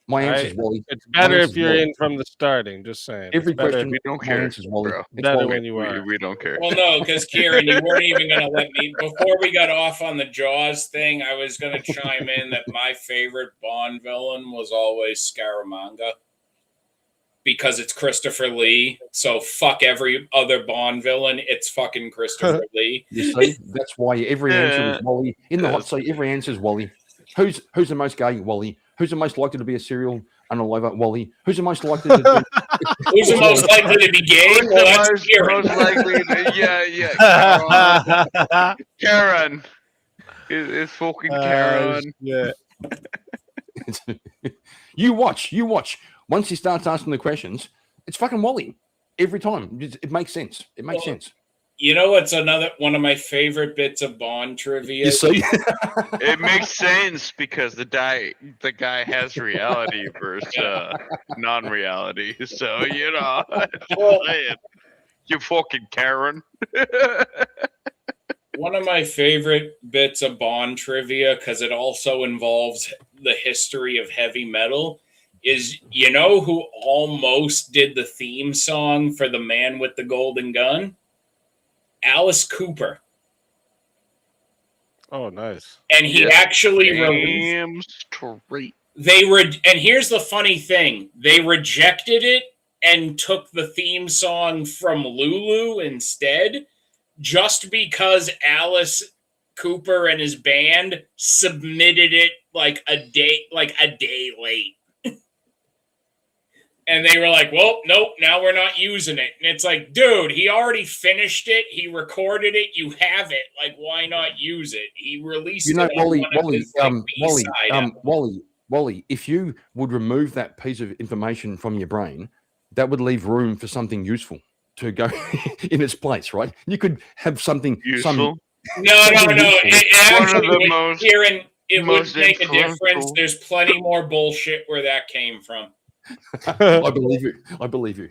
My All answer right? is Wally. It's better My if answer you're is in from the starting. Just saying. Every It's better question, if you don't my care, answer is Wally. bro. It's better Wally. when you are. We don't care. Well, no, because Kieran, you weren't even going to let me. Before we got off on the Jaws thing, I was going to chime in that my favorite Bond villain was always Scaramanga. Because it's Christopher Lee. So fuck every other Bond villain. It's fucking Christopher Lee. You see, that's why every answer is Wally. In the hot seat, every answer is Wally. Who's the most gay? Wally. Who's the most likely to be a serial unaliver? Wally. Who's the most likely to be Who's the most likely to be gay? Who's Well, the that's most Kieran. likely to, yeah. Karen. It's fucking Karen. Yeah. You watch. Once he starts asking the questions, it's fucking Wally. Every time. It makes sense. It makes sense. You know what's another one of my favorite bits of Bond trivia? You see? It makes sense because the guy has reality versus non-reality. So you know, you fucking Karen. One of my favorite bits of Bond trivia, because it also involves the history of heavy metal, is you know who almost did the theme song for The Man with the Golden Gun? Alice Cooper. Oh, nice. And he actually released. And here's the funny thing: they rejected it and took the theme song from Lulu instead, just because Alice Cooper and his band submitted it like a day late. And they were like, well, nope, now we're not using it. And it's like, dude, he already finished it. He recorded it. You have it. Like, why not use it? He released You know, it on Wally, one of his, B-side Wally, if you would remove that piece of information from your brain, that would leave room for something useful to go in its place, right? You could have something useful. No. It actually would, Kieran, it would make a difference. There's plenty more bullshit where that came from. I believe you.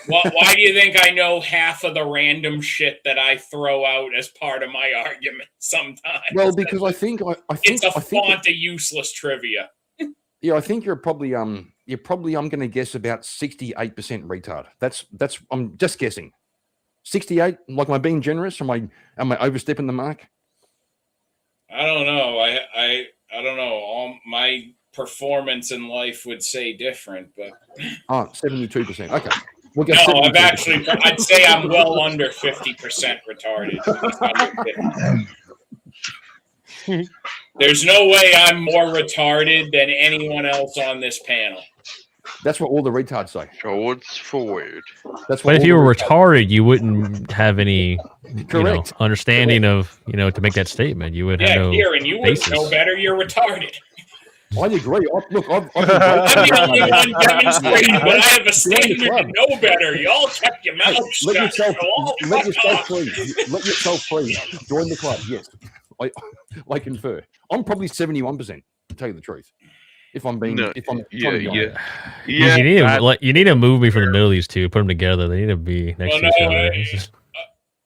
Why do you think I know half of the random shit that I throw out as part of my argument sometimes? Well, because I think it's a font of useless trivia. Yeah, I think you're probably I'm going to guess about 68% retard. That's I'm just guessing. 68. Like, am I being generous? Am I overstepping the mark? I don't know. I don't know. All my performance in life would say different, but 72%. Okay. We'll go no, 72%. I'd say I'm well under 50% retarded. There's no way I'm more retarded than anyone else on this panel. That's what all the retards say. Shorts forward. That's But if you were retarded, you wouldn't have any understanding of, to make that statement. You would have no Kieran, you basis. would know better. You're retarded. I agree. Look, I'm the only one demonstrating, but I have a standard to know better. Y'all kept your mouth shut. Let yourself free. Join the club. Yes, I confer. I'm probably 71%. To tell you the truth, if I'm being, You need to move me from the middle of these two. Put them together. They need to be next to each other.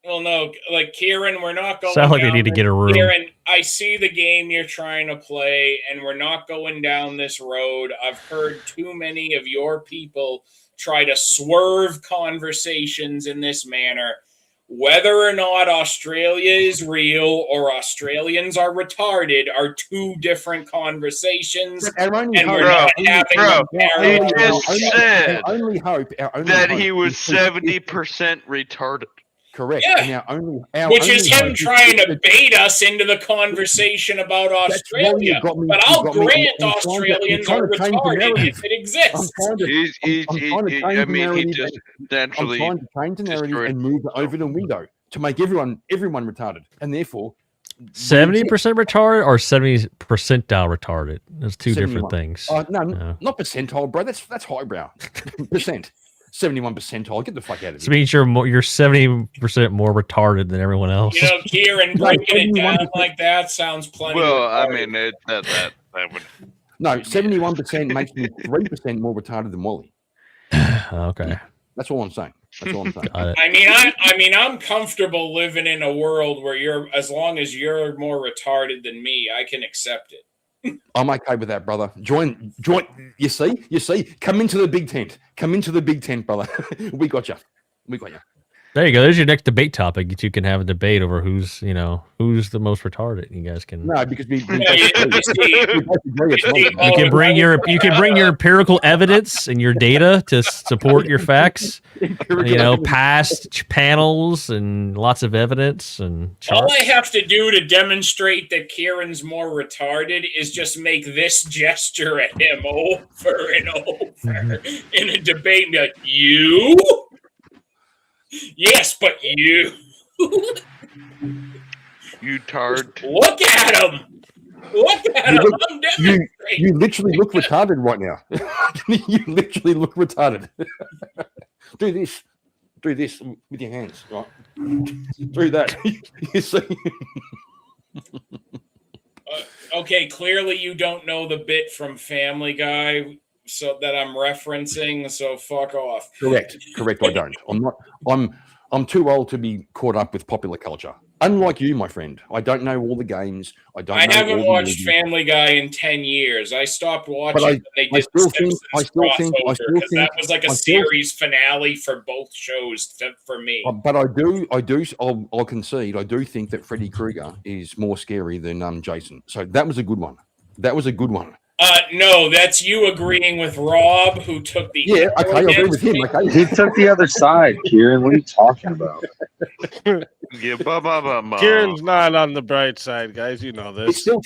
Well, no, like Kieran, we're not going. Sound like they need to get a room. Kieran, I see the game you're trying to play, and we're not going down this road. I've heard too many of your people try to swerve conversations in this manner. Whether or not Australia is real or Australians are retarded are two different conversations, and we're not having a He just said our only hope that he was 70% retarded. Correct. Yeah. Which is him trying to bait us into the conversation about Australia. But I'll grant Australians are retarded if it exists. I'm trying to change the narrative and move it over the window to make everyone retarded, and therefore 70% retarded or 70 percentile retarded. There's two different things. No, not percentile, bro. That's highbrow. Percent. 71 percentile. Get the fuck out of here. So it means you're 70% more retarded than everyone else. Kieran, breaking it down like that sounds plenty. Well, I mean, that would. No, 71% makes me 3% more retarded than Wally. Okay. That's all I'm saying. I mean, I'm comfortable living in a world where as long as you're more retarded than me, I can accept it. I'm okay with that, brother. Join. You see. Come into the big tent. Brother. We got you. There you go. There's your next debate topic. You two can have a debate over who's the most retarded. You guys can. No, because we can bring your empirical evidence and your data to support your facts. Past panels and lots of evidence and charts. All I have to do to demonstrate that Kieran's more retarded is just make this gesture at him over and over in a debate. Be like, you. Yes, but you. You tard. Look at him. I'm demonstrating. You literally look retarded right now. You literally look retarded. Do this with your hands, right? Do that. You see? Okay, clearly you don't know the bit from Family Guy so that I'm referencing, so fuck off. Correct. I don't. I'm too old to be caught up with popular culture. Unlike you, my friend, I don't know all the games. I haven't watched Family Guy in 10 years. I stopped watching when they did the Simpsons crossover because that was like a series finale for both shows for me. But I'll concede. I do think that Freddy Krueger is more scary than Jason. So that was a good one. No, that's you agreeing with Rob, who took the I agree with him. Okay, he took the other side, Kieran. What are you talking about? Kieran's not on the bright side, guys. You know this. It's still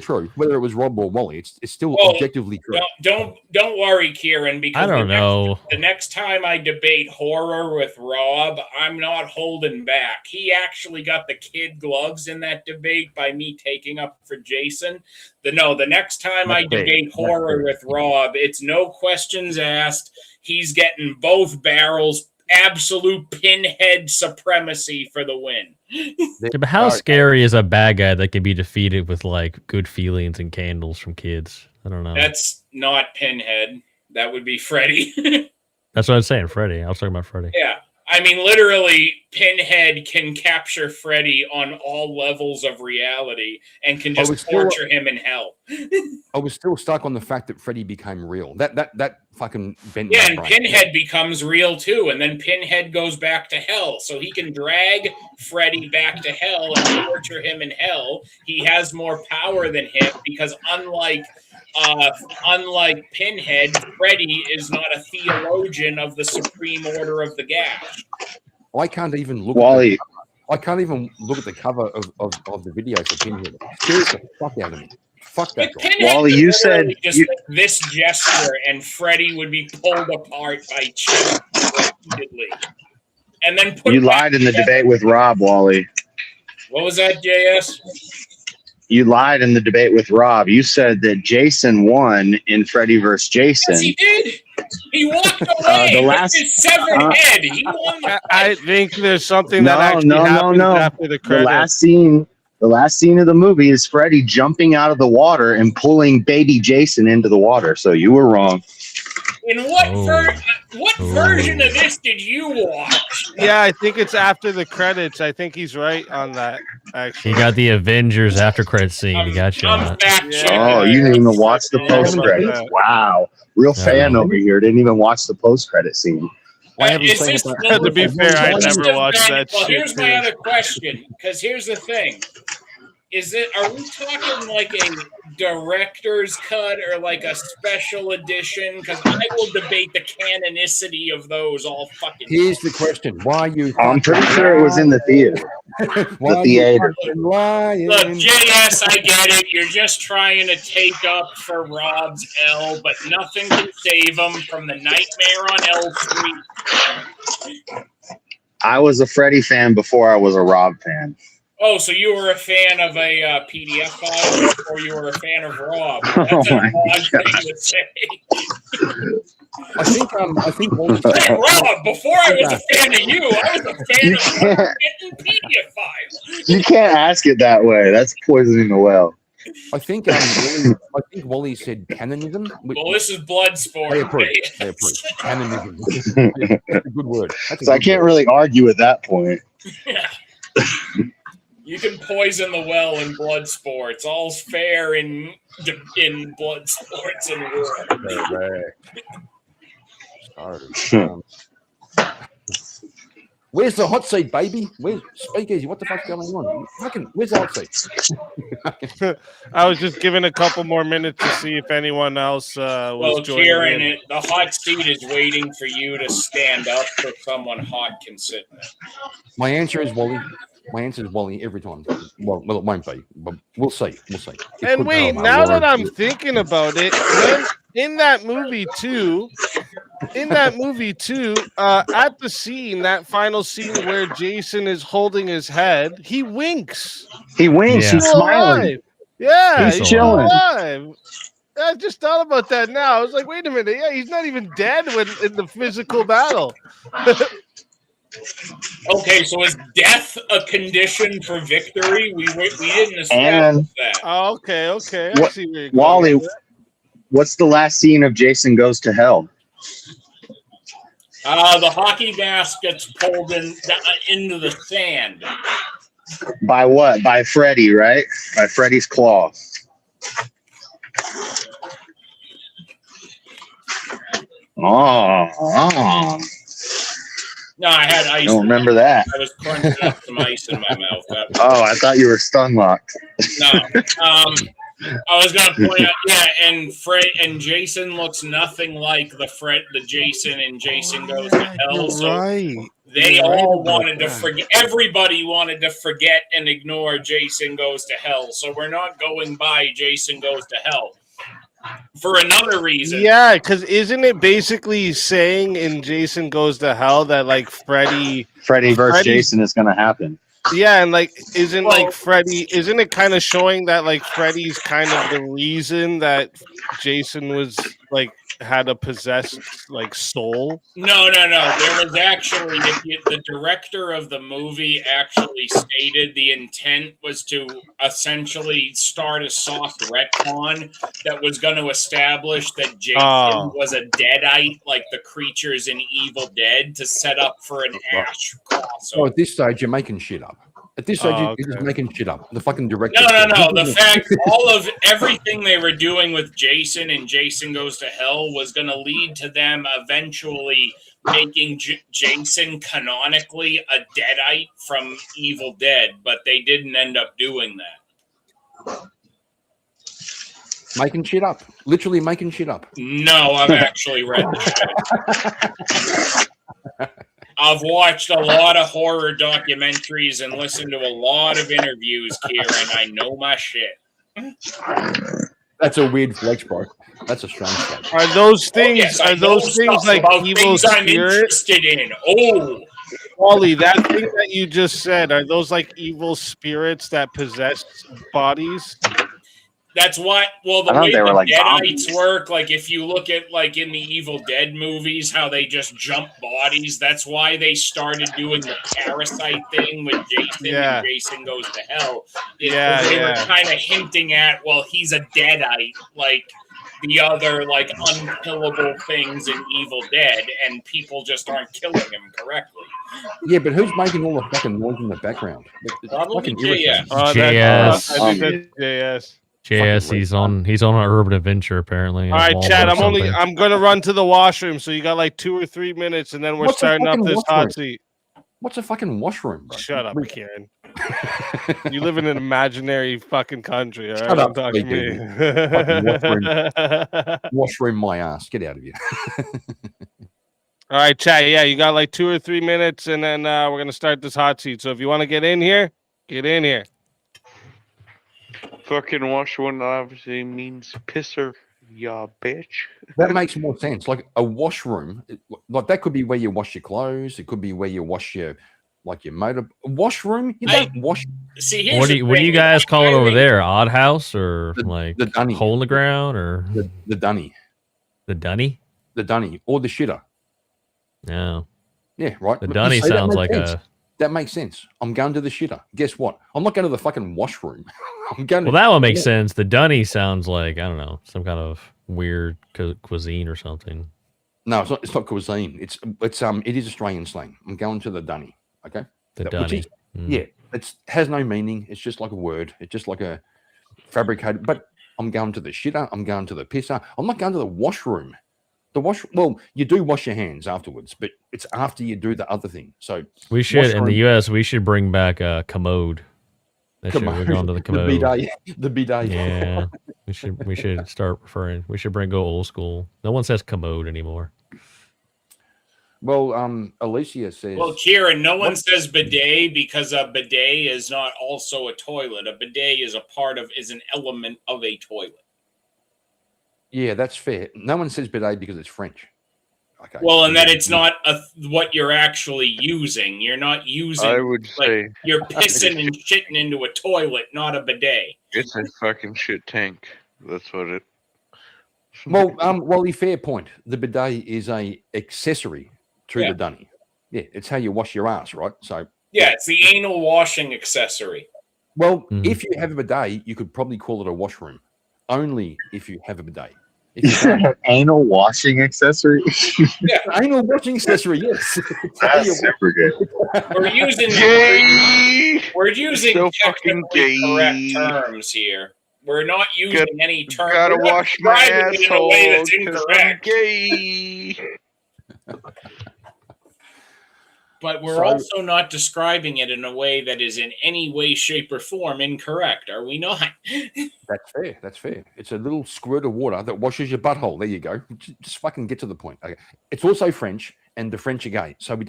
true. Whether it was Rob or Wally, it's still objectively true. Don't worry, Kieran, because I don't know. The next time I debate horror with Rob, I'm not holding back. He actually got the kid gloves in that debate by me taking up for Jason. The next time I debate horror with Rob, it's no questions asked. He's getting both barrels. Absolute pinhead supremacy for the win. But how scary is a bad guy that can be defeated with like good feelings and candles from kids? I don't know. That's not Pinhead. That would be Freddy. That's what I'm saying, Freddy. I was talking about Freddy. Yeah. I mean, literally, Pinhead can capture Freddy on all levels of reality and can just torture him in hell. I was still stuck on the fact that Freddy became real. That fucking bent Yeah, my and brain. Pinhead becomes real too, and then Pinhead goes back to hell, so he can drag Freddy back to hell and torture him in hell. He has more power than him because unlike Pinhead, Freddy is not a theologian of the Supreme Order of the Gash. I can't even look Wally. at the cover. I can't even look at the cover of the video for Pinhead. It scares the fuck out of me. Fuck that guy. Pinhead Wally, you said just this gesture, and Freddy would be pulled apart by Chip repeatedly. And then you lied in the debate with Rob, Wally. What was that, JS? You lied in the debate with Rob. You said that Jason won in Freddy vs. Jason. Yes, he did. He walked away with his severed head. He won the I think there's something that actually happens after the credits. The last scene of the movie is Freddy jumping out of the water and pulling baby Jason into the water. So you were wrong. In what version of this did you watch? Yeah, I think it's after the credits. I think he's right on that. Actually, You got the Avengers after credit scene. You got you on that. Oh, you didn't even watch the post credits. Wow. Real fan over here. Didn't even watch the post credit scene. To be fair, I never watched that shit. Here's my other question, because here's the thing. Are we talking like a director's cut or like a special edition? Because I will debate the canonicity of those all fucking. Here's the question: why you? I'm pretty sure it was in the theater. The theater. Look, JS, I get it. You're just trying to take up for Rob's L, but nothing can save him from the Nightmare on Elm Street. I was a Freddy fan before I was a Rob fan. Oh, so you were a fan of a PDF file, or you were a fan of Rob? That's an odd thing to say. I think Hey, Rob, before I was a fan of you, I was a fan of getting PDF files. You can't ask it that way. That's poisoning the well. I think Wally said canonism. Well, this is Bloodsport. I approve. Canonism. That's a good word. So I can't really argue with that point. Yeah. You can poison the well in blood sports. All's fair in blood sports and war. Where's the hot seat, baby? Where's Speakeasy? What the fuck's going on? Fucking, where's the hot seat? I was just giving a couple more minutes to see if anyone else was joining Kieran, in. the hot seat is waiting for you to stand up so someone hot can sit in it. My answer is Wally. My answer is Wally every time. Well, it won't be, but we'll see. We'll see. And wait, now that I'm thinking about it, in that movie too, at the scene, that final scene where Jason is holding his head, he winks. He winks. Yeah. He's smiling. Yeah, he's chilling. Alive. I just thought about that now. I was like, wait a minute. Yeah, he's not even dead in the physical battle. Okay, so is death a condition for victory? We didn't establish that. Oh, okay. I see where you're going. Wally, what's the last scene of Jason Goes to Hell? The hockey mask gets pulled into the sand. By what? By Freddy, right? By Freddy's claw. Oh. No, I had ice. I don't remember that. I was crunching up some ice in my mouth. Oh, I thought you were stun locked. No. I was gonna point out, yeah, and Fred and Jason looks nothing like the Jason and Jason Goes to Hell. So they all wanted to forget. Everybody wanted to forget and ignore Jason Goes to Hell. So we're not going by Jason Goes to Hell. For another reason. Yeah, because isn't it basically saying in Jason Goes to Hell that like Freddy versus Jason is going to happen? Yeah, and like isn't it kind of showing that like Freddy's kind of the reason that Jason was like had a possessed like soul? No. There was actually the director of the movie actually stated the intent was to essentially start a soft retcon that was going to establish that Jason was a deadite, like the creatures in Evil Dead, to set up for an Ash crossover. So at this stage, you're making shit up. At this stage, you're just making shit up. The fucking director. No. The fact, all of everything they were doing with Jason and Jason Goes to Hell was going to lead to them eventually making Jason canonically a deadite from Evil Dead, but they didn't end up doing that. Making shit up. Literally making shit up. No, I've actually read the shit. I've watched a lot of horror documentaries and listened to a lot of interviews, Kieran. I know my shit. That's a weird flex, bro. That's a strange flex. Are those things? Yes, are those things like evil I'm spirits? interested in. Oh, Wally, that thing that you just said, are those like evil spirits that possess bodies? that's what. Well, the I thought way they were the like Deadites zombies. work, like if you look at like in the Evil Dead movies, how they just jump bodies. That's why they started doing the parasite thing with Jason. Yeah. And Jason Goes to Hell. Yeah, They were yeah. kind of hinting at, well, he's a Deadite, like the other like unkillable things in Evil Dead, and people just aren't killing him correctly. Yeah, but who's making all the fucking noise in the background? It's Probably fucking irritating. JS. JS. I think that's JS. JS, he's on an urban adventure apparently. All at right, Walmart Chad. or I'm gonna run to the washroom, so you got like 2 or 3 minutes, and then we're What's a starting up fucking this washroom? hot seat. What's a fucking washroom, bro? Shut up, Kieran. You live in an imaginary fucking country. All right, Shut up, don't talk to Lee, me. Fucking washroom my ass. Get out of here. All right, Chad. Yeah, you got like 2 or 3 minutes, and then we're gonna start this hot seat. So if you want to get in here, get in here. Fucking wash one obviously means pisser, ya bitch. That makes more sense. Like a washroom, like that could be where you wash your clothes. It could be where you wash your, like your motor. A washroom, you don't wash. See, here's What do the you thing. guys call it I over think- there? Odd house or like the dunny. hole in the ground or The dunny, the dunny? the dunny, or the shitter. No. Yeah, right. The But you dunny say that sounds makes like sense. That makes sense. I'm going to the shitter. Guess what? I'm not going to the fucking washroom. I'm going. Well, that one makes sense. The dunny sounds like, I don't know, some kind of weird cuisine or something. No, it's not. It's not cuisine. It is Australian slang. I'm going to the dunny. Okay. The Which dunny. is- Yeah, it has no meaning. It's just like a word. It's just like a fabricated. But I'm going to the shitter. I'm going to the pisser. I'm not going to the washroom. Well, you do wash your hands afterwards, but it's after you do the other thing. So We should, in the washroom- US, we should bring back a commode. We're going to the commode. The bidet. Yeah. we should start referring. We should go old school. No one says commode anymore. Well, Alicia says. Well, Kieran, no one says bidet because a bidet is not also a toilet. A bidet is an element of a toilet. Yeah, that's fair. No one says bidet because it's French. Okay. Well, and that it's not what you're actually using. You're not using. I would like, say you're pissing and shitting into a toilet, not a bidet. it's a fucking shit tank. That's what it. Well, Wally, fair point. The bidet is a accessory to Yeah. the dunny. Yeah, it's how you wash your ass, right? So, Yeah, it's the anal washing accessory. well, if you have a bidet, you could probably call it a washroom. Only if you have a bidet. If you don't, Anal washing accessory. anal washing accessory, yes. That's super good. We're using So fucking technically correct gay. terms here. We're not using any terms. Gotta We're not wash my describing it in a way that's asshole 'cause I'm incorrect. gay. But we're So- also not describing it in a way that is in any way, shape, or form incorrect, are we not? That's fair. That's fair. It's a little squirt of water that washes your butthole. There you go. Just fucking get to the point. Okay. It's also French, and the French are gay, so we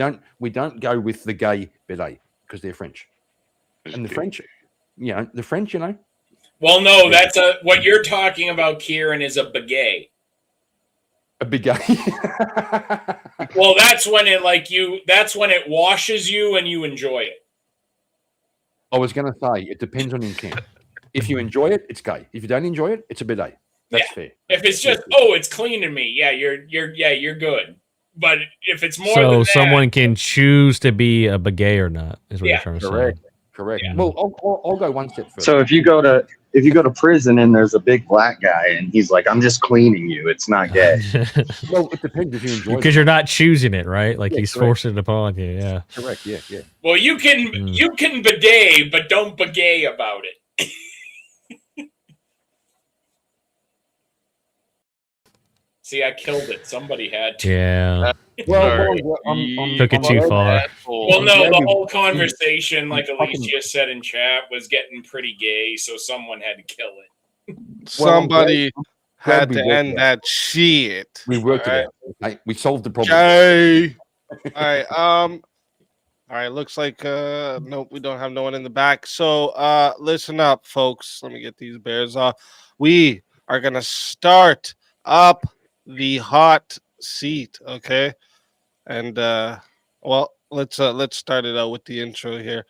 don't go with the gay bidet because they're French. And the French, the French, Well, no, that's what you're talking about, Kieran, is a baguette. a bidet. Well, that's when it washes you and you enjoy it. I was going to say it depends on intent. If you enjoy it, it's gay. If you don't enjoy it, it's a bidet. That's fair. If it's just it's cleaning me, you're good. But if it's more So than someone can choose to be a bagay or not, is what you're trying to Correct. say. Correct. Well, I'll go one step further. So if you go to prison and there's a big black guy and he's like, "I'm just cleaning you," it's not gay. Well, it depends if you enjoy Because you're not choosing it, right? Like Yeah, he's correct. forcing it upon you. Yeah. Correct. Yeah. Yeah. well, you can bidet, but don't bagay about it. See, I killed it. Somebody had to. Yeah. Sorry. Took it too far. Well, no, the whole conversation, like Alicia said in chat, was getting pretty gay, so someone had to kill it. Somebody had we to worked end it that shit. We worked All it out. Okay? We solved the problem. Jay. All right. All right. Looks like nope, we don't have no one in the back. So listen up, folks. Let me get these bears off. We are gonna start up the hot seat, okay? And well, let's start it out with the intro here.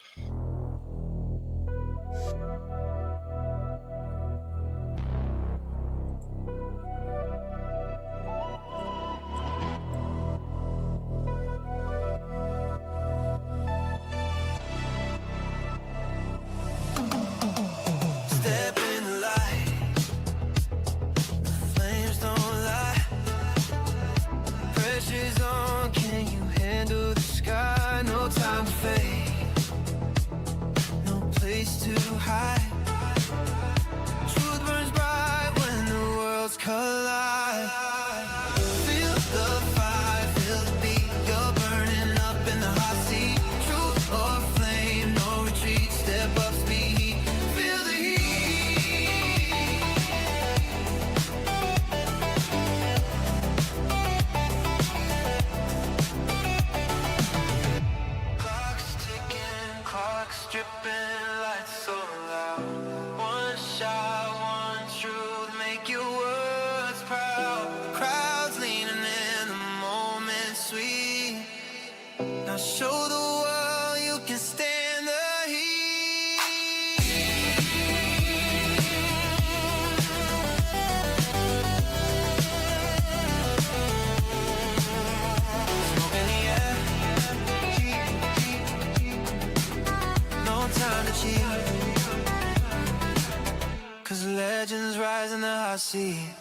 Step in the light. The flames don't lie. Pressure's on. Can you handle the sky? No time to fade. No place to hide. Truth burns bright when the worlds collide. Feel the fire, feel the beat. You're burning up in the hot seat. Truth or flame, no retreat. Step up, speed. Feel the heat. Clock's ticking, clock's dripping, lights so loud. One shot, one truth, make your words proud. Crowds leaning in, the moment sweet. Now show the world you can stand the heat. Smoke in the air. No time to cheat. 'Cause legends rise in the hot seat.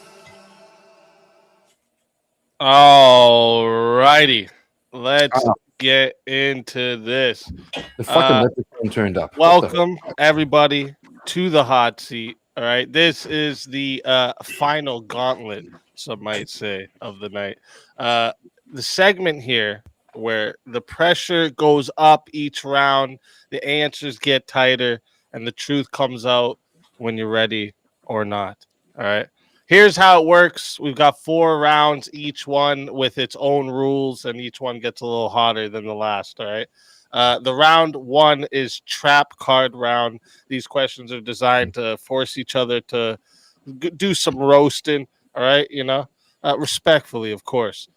All righty. Let's get into this. The fucking microphone turned up. Welcome everybody to the hot seat. All right. This is the final gauntlet, some might say, of the night. The segment here where the pressure goes up each round, the answers get tighter, and the truth comes out when you're ready or not. All right. Here's how it works. We've got 4 rounds, each one with its own rules, and each one gets a little hotter than the last. All right. The round 1 is trap card round. These questions are designed to force each other to do some roasting. All right. Respectfully, of course.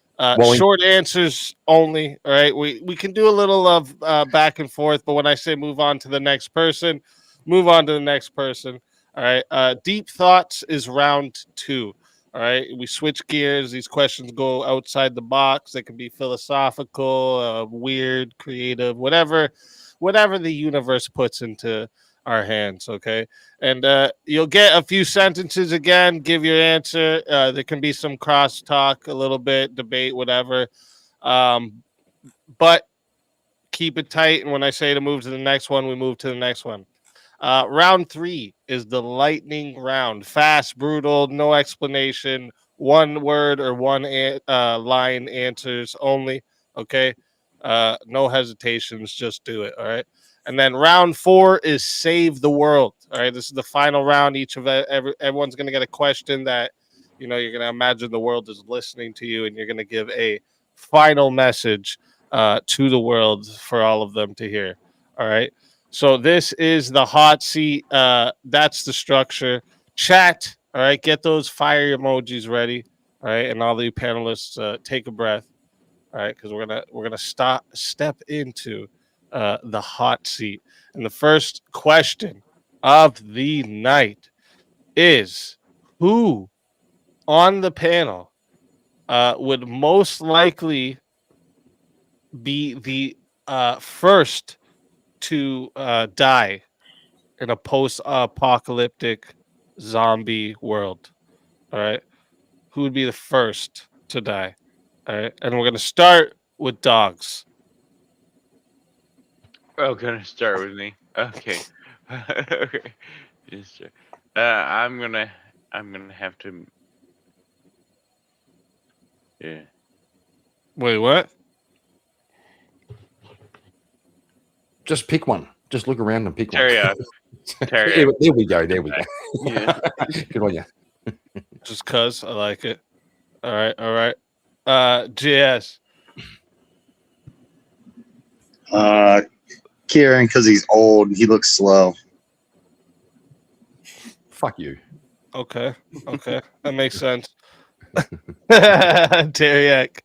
Short answers only. All right. We can do a little of back and forth, but when I say move on to the next person, move on to the next person. All right. Deep thoughts is round 2. All right. We switch gears. These questions go outside the box. They can be philosophical, weird, creative, whatever the universe puts into our hands. Okay. And you'll get a few sentences again, give your answer. There can be some crosstalk, a little bit, debate, whatever. But keep it tight. And when I say to move to the next one, we move to the next one. Round 3 is the lightning round. Fast, brutal, no explanation. One word or one line answers only. Okay. No hesitations. Just do it. All right. And then round 4 is save the world. All right. This is the final round. Everyone's going to get a question that, you're going to imagine the world is listening to you, and you're going to give a final message to the world for all of them to hear. All right. So this is the hot seat. That's the structure. Chat. All right. Get those fire emojis ready. All right. And all the panelists, take a breath. All right. Because we're gonna step into the hot seat. And the first question of the night is, who on the panel would most likely be the first to die in a post-apocalyptic zombie world? All right, who would be the first to die? All right, and we're gonna start with dogs. Oh, gonna start with me. Okay. Okay. Just, I'm gonna have to. Yeah. Wait, what? Just pick one. Just look around and pick one. Teriyaki. There we go. There we go. Yeah. Good on you. Just cause I like it. All right, all right. JS. Kieran, because he's old, he looks slow. Fuck you. Okay, okay, that makes sense. Teriak.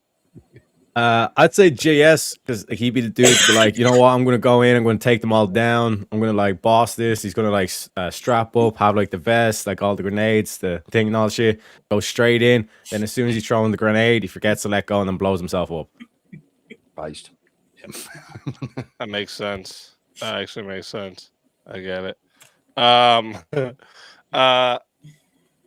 I'd say JS because he'd be the dude to be like, you know what, I'm gonna go in, I'm gonna take them all down, I'm gonna like boss this. He's gonna like strap up, have like the vest, like all the grenades, the thing and all that shit, go straight in. Then as soon as he's throwing the grenade, he forgets to let go and then blows himself up. Based. That makes sense. That actually makes sense. I get it.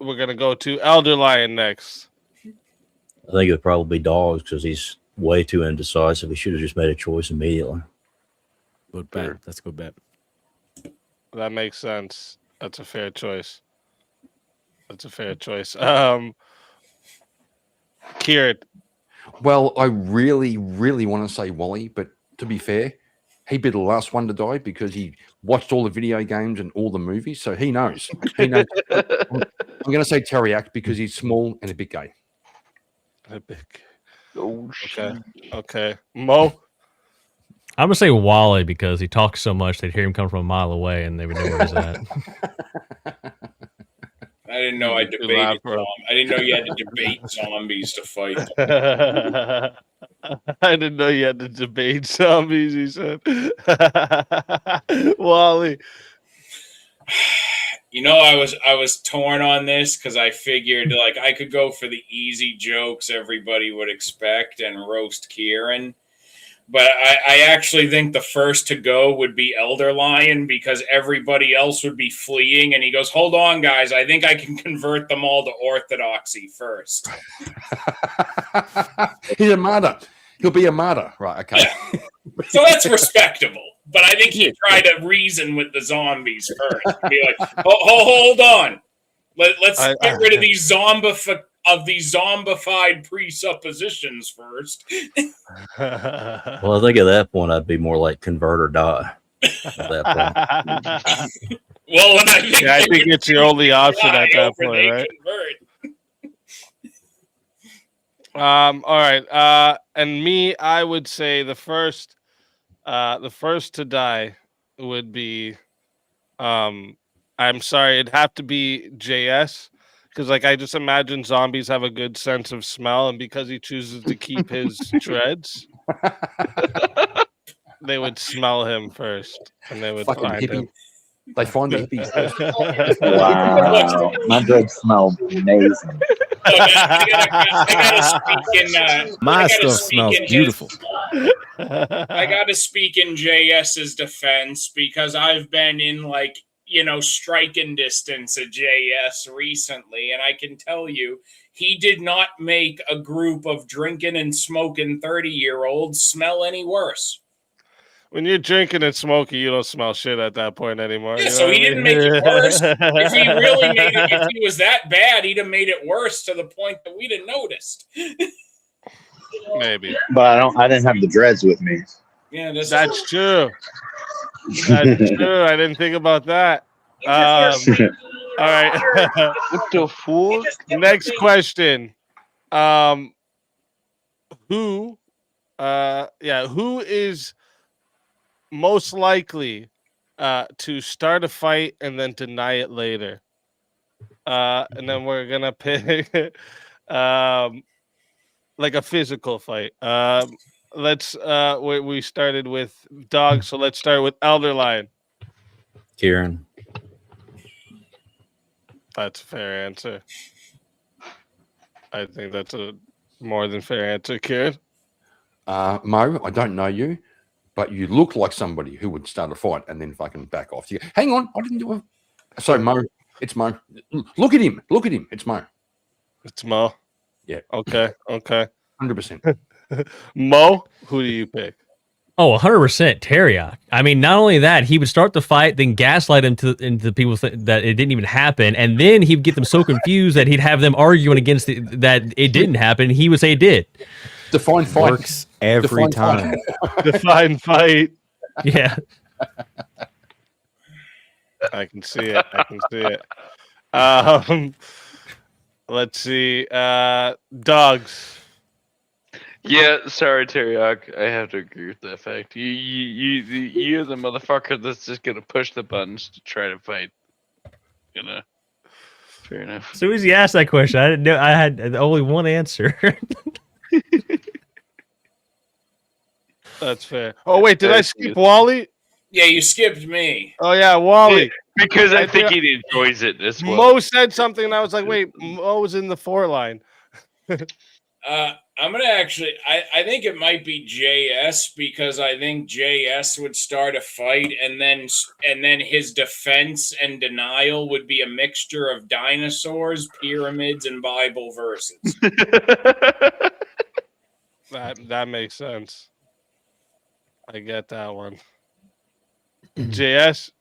We're gonna go to Elder Lion next. I think it would probably be dogs because he's way too indecisive. He should have just made a choice immediately. Good bet. That's a good bet. That makes sense. That's a fair choice. That's a fair choice. Kieran. Well, I really, really want to say Wally, but to be fair, he'd be the last one to die because he watched all the video games and all the movies, so he knows. He knows. I'm going to say Teriak because he's small and a bit gay. A bit. Oh, okay. Okay. Mo. I'm gonna say Wally because he talks so much they'd hear him come from a mile away and they would know where he's at. I didn't know I debated. I didn't know you had to debate zombies to fight I didn't know you had to debate zombies. He said, "Wally." You know, I was torn on this because I figured like I could go for the easy jokes everybody would expect and roast Kieran. But I actually think the first to go would be Elder Lion because everybody else would be fleeing. And he goes, hold on, guys. I think I can convert them all to orthodoxy first. He's a martyr. He'll be a martyr. Right, okay. Yeah. So that's respectable. But I think he'd try to reason with the zombies first. Be like, hold on. Let's get rid of these zombified presuppositions first. Well, I think at that point I'd be more like convert or die. At that point. Well, and I think it's your only option at that point, right? All right. And me, I would say the first to die would be I'm sorry, it'd have to be JS. Because, like, I just imagine zombies have a good sense of smell, and because he chooses to keep his dreads, they would smell him first, and they would Fucking find hippie. him. They find the hippies first. Wow, my dreads smell amazing. My stuff smells beautiful. I gotta speak in JS's defense because I've been in like striking distance of JS recently, and I can tell you he did not make a group of drinking and smoking 30-year-olds smell any worse. When you're drinking and smoking, you don't smell shit at that point anymore. Yeah, so he didn't make it worse. If he really made it, if he was that bad, he'd have made it worse to the point that we'd have noticed. Maybe. But I didn't have the dreads with me. Yeah, that's true. That's true. I didn't think about that. All right. What the fuck? Next question. Who is most likely to start a fight and then deny it later? And then we're gonna pick like a physical fight. We started with dogs, so let's start with Elder Lion. Kieran. That's a fair answer. I think that's a more than fair answer, Kieran. Mo, I don't know you, but you look like somebody who would start a fight and then fucking back off. You go, hang on, I didn't do it. So Mo, it's Mo. Look at him. Look at him. It's Mo. It's Mo. Yeah. Okay. 100%. Mo, who do you pick? Oh, 100% Teriak. I mean, not only that, he would start the fight, then gaslight him into people that it didn't even happen, and then he'd get them so confused that he'd have them arguing against that it didn't happen. He would say it did. Define fight. Works every time. Define fight. Yeah. I can see it. Let's see. Dogs. Yeah, sorry, Teriak. I have to agree with that fact. You're the motherfucker that's just gonna push the buttons to try to fight. Fair enough. As soon as you asked that question, I didn't know. I had only one answer. That's fair. Oh wait, did I skip Wally? Yeah, you skipped me. Oh yeah, Wally. Because I think he enjoys it as well. Mo said something, and I was like, wait, Mo was in the 4 line. I'm gonna actually. I think it might be JS because I think JS would start a fight, and then his defense and denial would be a mixture of dinosaurs, pyramids, and Bible verses. That makes sense. I get that one. JS.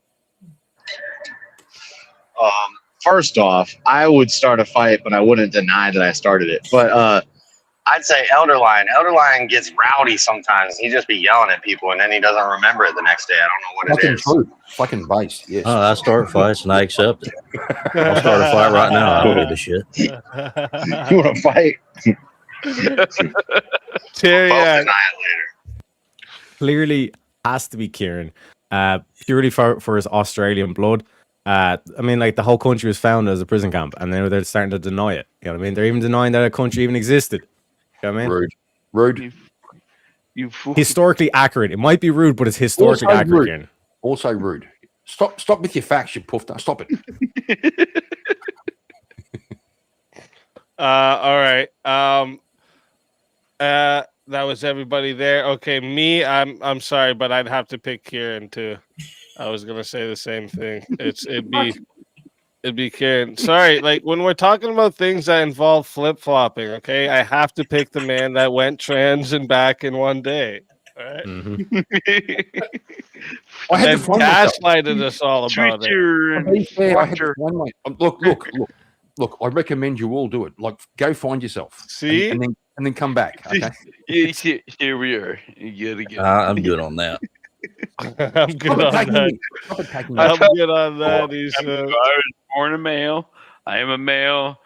First off, I would start a fight, but I wouldn't deny that I started it. But I'd say Elder Lion. Elder Lion gets rowdy sometimes. He just be yelling at people, and then he doesn't remember it the next day. I don't know what Fucking it is. true. Fucking base. Yes. I start fights and I accept it. I'll start a fight right now. I don't give a shit. You want to fight? Terry. Clearly has to be Kieran. Purely for his Australian blood. I mean, like the whole country was founded as a prison camp, and then they're starting to deny it. You know what I mean? They're even denying that a country even existed. You know what I mean? Rude. You historically accurate. It might be rude, but it's historically Also accurate. rude. Kieran. Also rude. Stop with your facts, you puffed. Stop it. All right. That was everybody there. Okay, me. I'm sorry, but I'd have to pick Kieran too. I was gonna say the same thing. It'd be Kieran. Sorry, like when we're talking about things that involve flip flopping, okay, I have to pick the man that went trans and back in one day. All right. Mm-hmm. I had And to find myself. gaslighted us all about it. Look. I recommend you all do it. Like, go find yourself. See, and then come back. Okay. Here we are. I'm good on that. I'm good on that. I'm good on that. I was born a male. I am a male.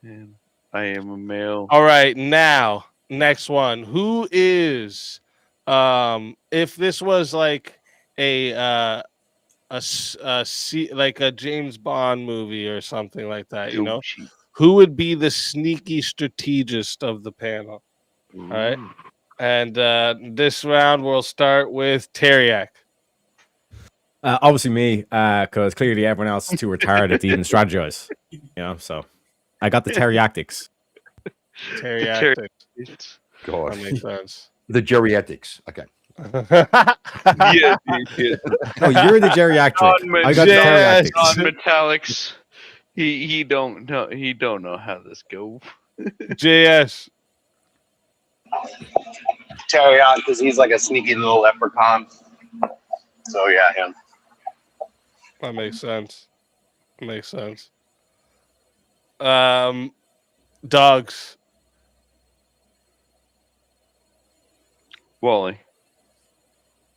And I am a male. All right, now next one. Who is if this was like a like a James Bond movie or something like that, you know, who would be the sneaky strategist of the panel? All right. And this round we'll start with Teriak. Obviously me, because clearly everyone else is too retarded to even strategize. You know, so I got the Teriactics. Teriactics. God. That makes sense. The geriatrics. Okay. Yeah. No, you're the geriatric. I got the Teriactics. Metallics. He don't know. He don't know how this goes. JS. Teriak, because he's like a sneaky little leprechaun. So yeah, him. That makes sense. Dogs. Wally.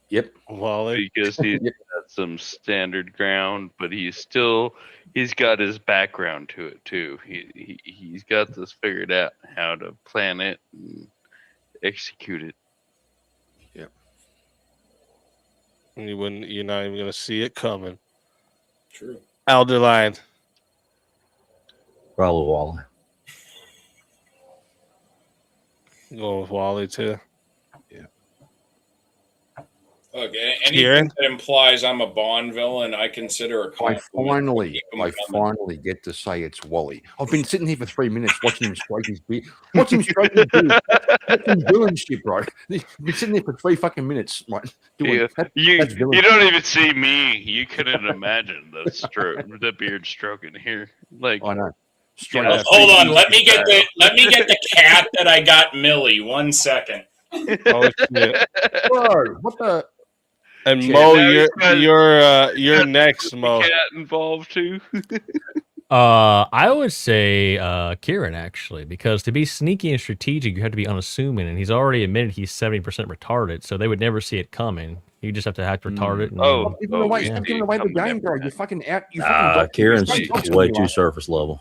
Yep. Wally. Because he's got some standard ground, but he's got his background to it too. He's got this figured out how to plan it and execute it. Yep. And you're not even gonna see it coming. True. Elder Lion. Probably Wally. Going with Wally too. Yeah. Look, anything that implies I'm a Bond villain, I consider a I compliment. finally get to say it's Wally. I've been sitting here for 3 minutes watching him stroke his beard. Watch him stroke his beard. That's him doing shit, bro. I've been sitting there for 3 fucking minutes, right? Yeah. You don't even see me. You couldn't imagine the beard stroking here. Like I know. Hold on, let me get the cat that I got Millie. 1 second. Oh shit! Bro, what the? And Yeah, Mo, now you're next, Mo. cat involved too. I would say Kieran actually, because to be sneaky and strategic, you have to be unassuming, and he's already admitted he's 70% retarded, so they would never see it coming. You just have to act retarded. And, Stop giving away the game, bro. You're fucking out. Kieran's way too surface level.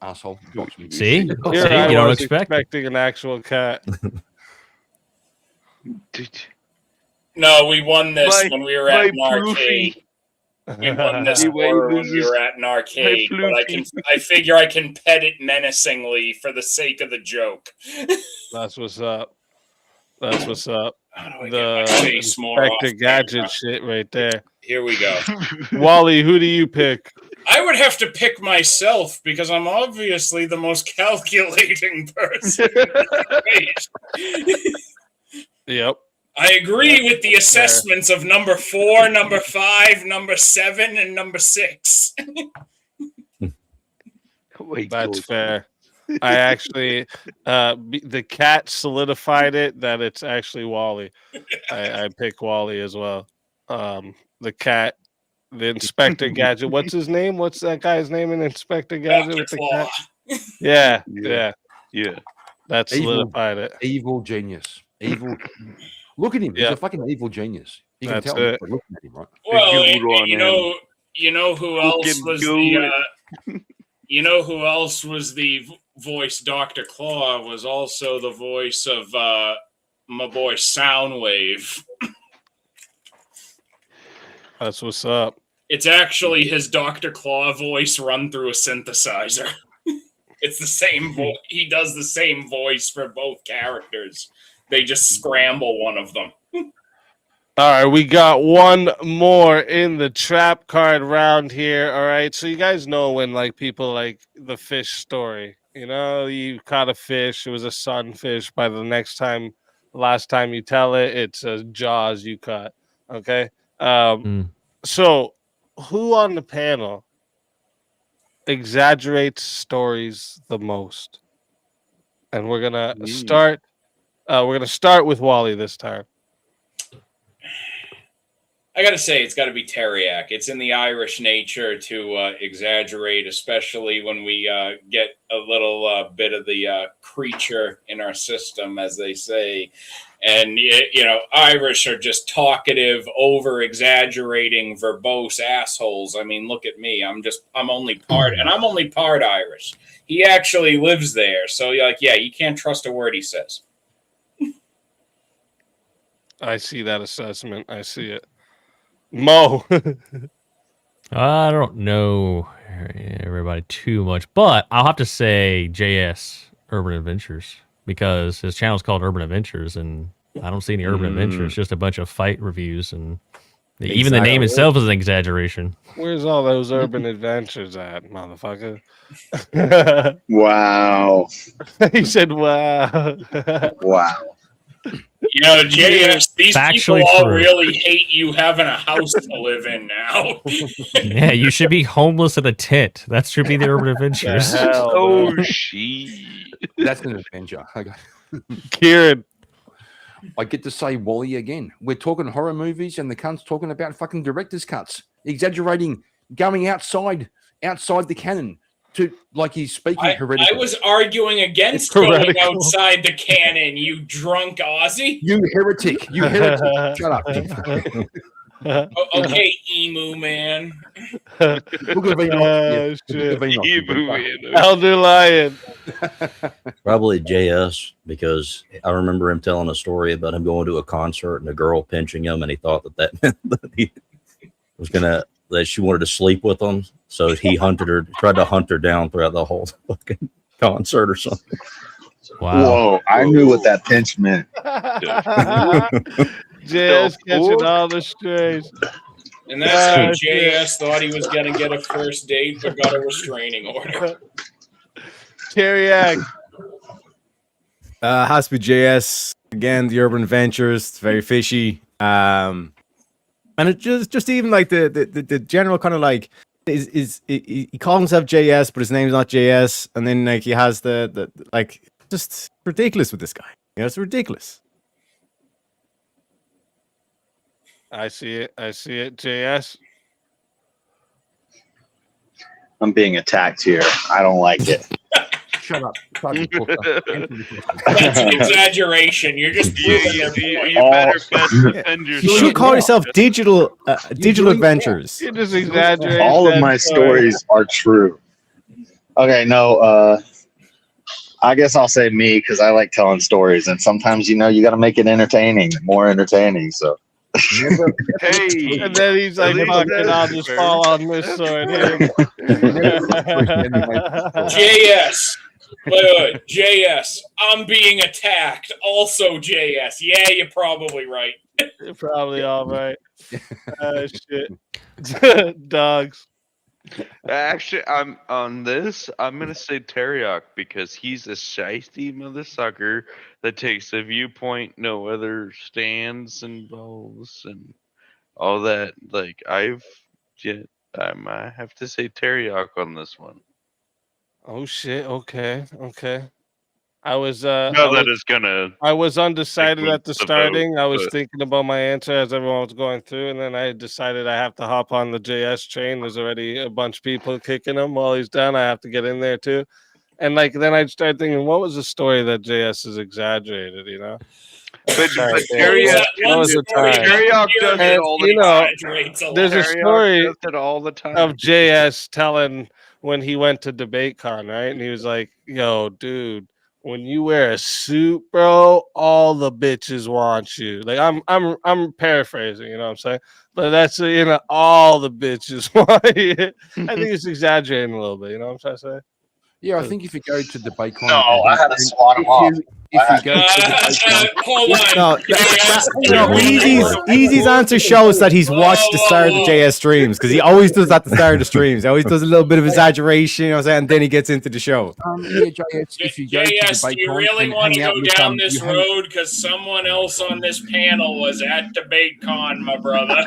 Asshole. See? Here See? I You don't was expect. expecting an actual cat. No, we won this when we were at an my arcade. We won this He war when waves we his- were at an arcade, my but I figure I can pet it menacingly for the sake of the joke. That's what's up. That's what's up. my The face more Inspector off Gadget shit right there. Here we go. Wally, who do you pick? I would have to pick myself because I'm obviously the most calculating person. Yep. I agree with the assessments of number 4, number 5, number 7, and number 6. That's fair. I actually, the cat solidified it that it's actually Wally. I pick Wally as well. The cat, the Inspector Gadget. What's his name? What's that guy's name in Inspector Gadget with the cat? Yeah. That solidified it. Evil genius. Evil. Look at him. He's a fucking evil genius. You can That's tell it. by looking at him, right? Well, you know who else was you know who else was the voice? Dr. Claw was also the voice of my boy Soundwave. That's what's up. It's actually his Dr. Claw voice run through a synthesizer. It's the same voice. He does the same voice for both characters. They just scramble one of them. All right, we got one more in the trap card round here. All right, so you guys know when like people like the fish story. You know, you caught a fish. It was a sunfish. By the last time you tell it, it's a Jaws you caught. Okay. So, who on the panel exaggerates stories the most? And we're gonna start. We're gonna start with Wally this time. I gotta say, it's got to be Teriak. It's in the Irish nature to exaggerate, especially when we get a little bit of the creature in our system, as they say. And Irish are just talkative, over-exaggerating, verbose assholes. I mean, look at me. I'm only part Irish. He actually lives there, so you can't trust a word he says. I see that assessment. I see it. Mo. I don't know everybody too much, but I'll have to say JS Urban Adventures because his channel is called Urban Adventures, and I don't see any Urban Adventures, just a bunch of fight reviews, and even the name itself is an exaggeration. Where's all those urban adventures at, motherfucker? Wow. He said, wow. Wow. JS, these Factually people all true. really hate you having a house to live in now. Yeah, you should be homeless in a tent. That should be the Urban Adventures. She. That's an adventure. Kieran. I get to say Wally again. We're talking horror movies, and the cunt's talking about fucking director's cuts, exaggerating, going outside the canon to like he's speaking heretical. I was arguing against going outside the canon, you drunk Aussie. You heretic. You heretic. Shut up. Okay, emu man. Look at Enoch. Shit. Emu man. Elder Lion. Probably JS, because I remember him telling a story about him going to a concert and a girl pinching him, and he thought that meant that he was that she wanted to sleep with him. So he tried to hunt her down throughout the whole fucking concert or something. Wow. Whoa, I knew what that pinch meant. JS catching fool. all the strays. And that's how shit. JS thought he was going to get a first date, but got a restraining order. Teriak. Has to be JS again. The Urban Adventures. It's very fishy. And it just even like the general kind of like he calls himself JS, but his name's not JS. And then like he has the like just ridiculous with this guy. You know, it's ridiculous. I see it. JS. I'm being attacked here. I don't like it. Shut up. That's an exaggeration. You're just proving their point. You better best defend You yourself. should call yourself Digital Adventures. You just exaggerate. All of my stories are true. Okay, no, I guess I'll say me because I like telling stories, and sometimes you got to make it entertaining, more entertaining. So. Hey, And then he's like, fuck it, I'll just fall on this sword here. JS. Wait, JS. I'm being attacked. Also JS. Yeah, you're probably right. You're probably all right. Shit. Dogs. actually, I'm on this. I'm gonna say Teriak because he's a shiesty motherfucker that takes a viewpoint no other stands involves and all that. Like I might have to say Teriak on this one. Oh shit. Okay. I was I was undecided at the the starting. vote, I was but- thinking about my answer as everyone was going through, and then I decided I have to hop on the JS train. There's already a bunch of people kicking him while he's down. I have to get in there too. And like then I started thinking, what was the story that JS is exaggerated, you know? But Teriak does it all the time. There's a story does it all the time. of JS telling when he went to DebateCon, right? And he was like, "Yo, dude, when you wear a suit, bro, all the bitches want you." Like I'm paraphrasing, you know what I'm saying? But that's all the bitches want you. I think it's exaggerating a little bit, you know what I'm trying to say? Yeah, I think if you go to the BakeCon, No, I had to swat him off. If you go to the BakeCon, No, Easy's answer shows that he's watched the start of the JS streams because he always does that at the start of the streams. He always does a little bit of exaggeration, you know what I'm saying? And then he gets into the show. yeah, JS, if you go to the JS, do you BakeCon really and want to hang out go with down this you hang- road? Because someone else on this panel was at DebateCon, my brother.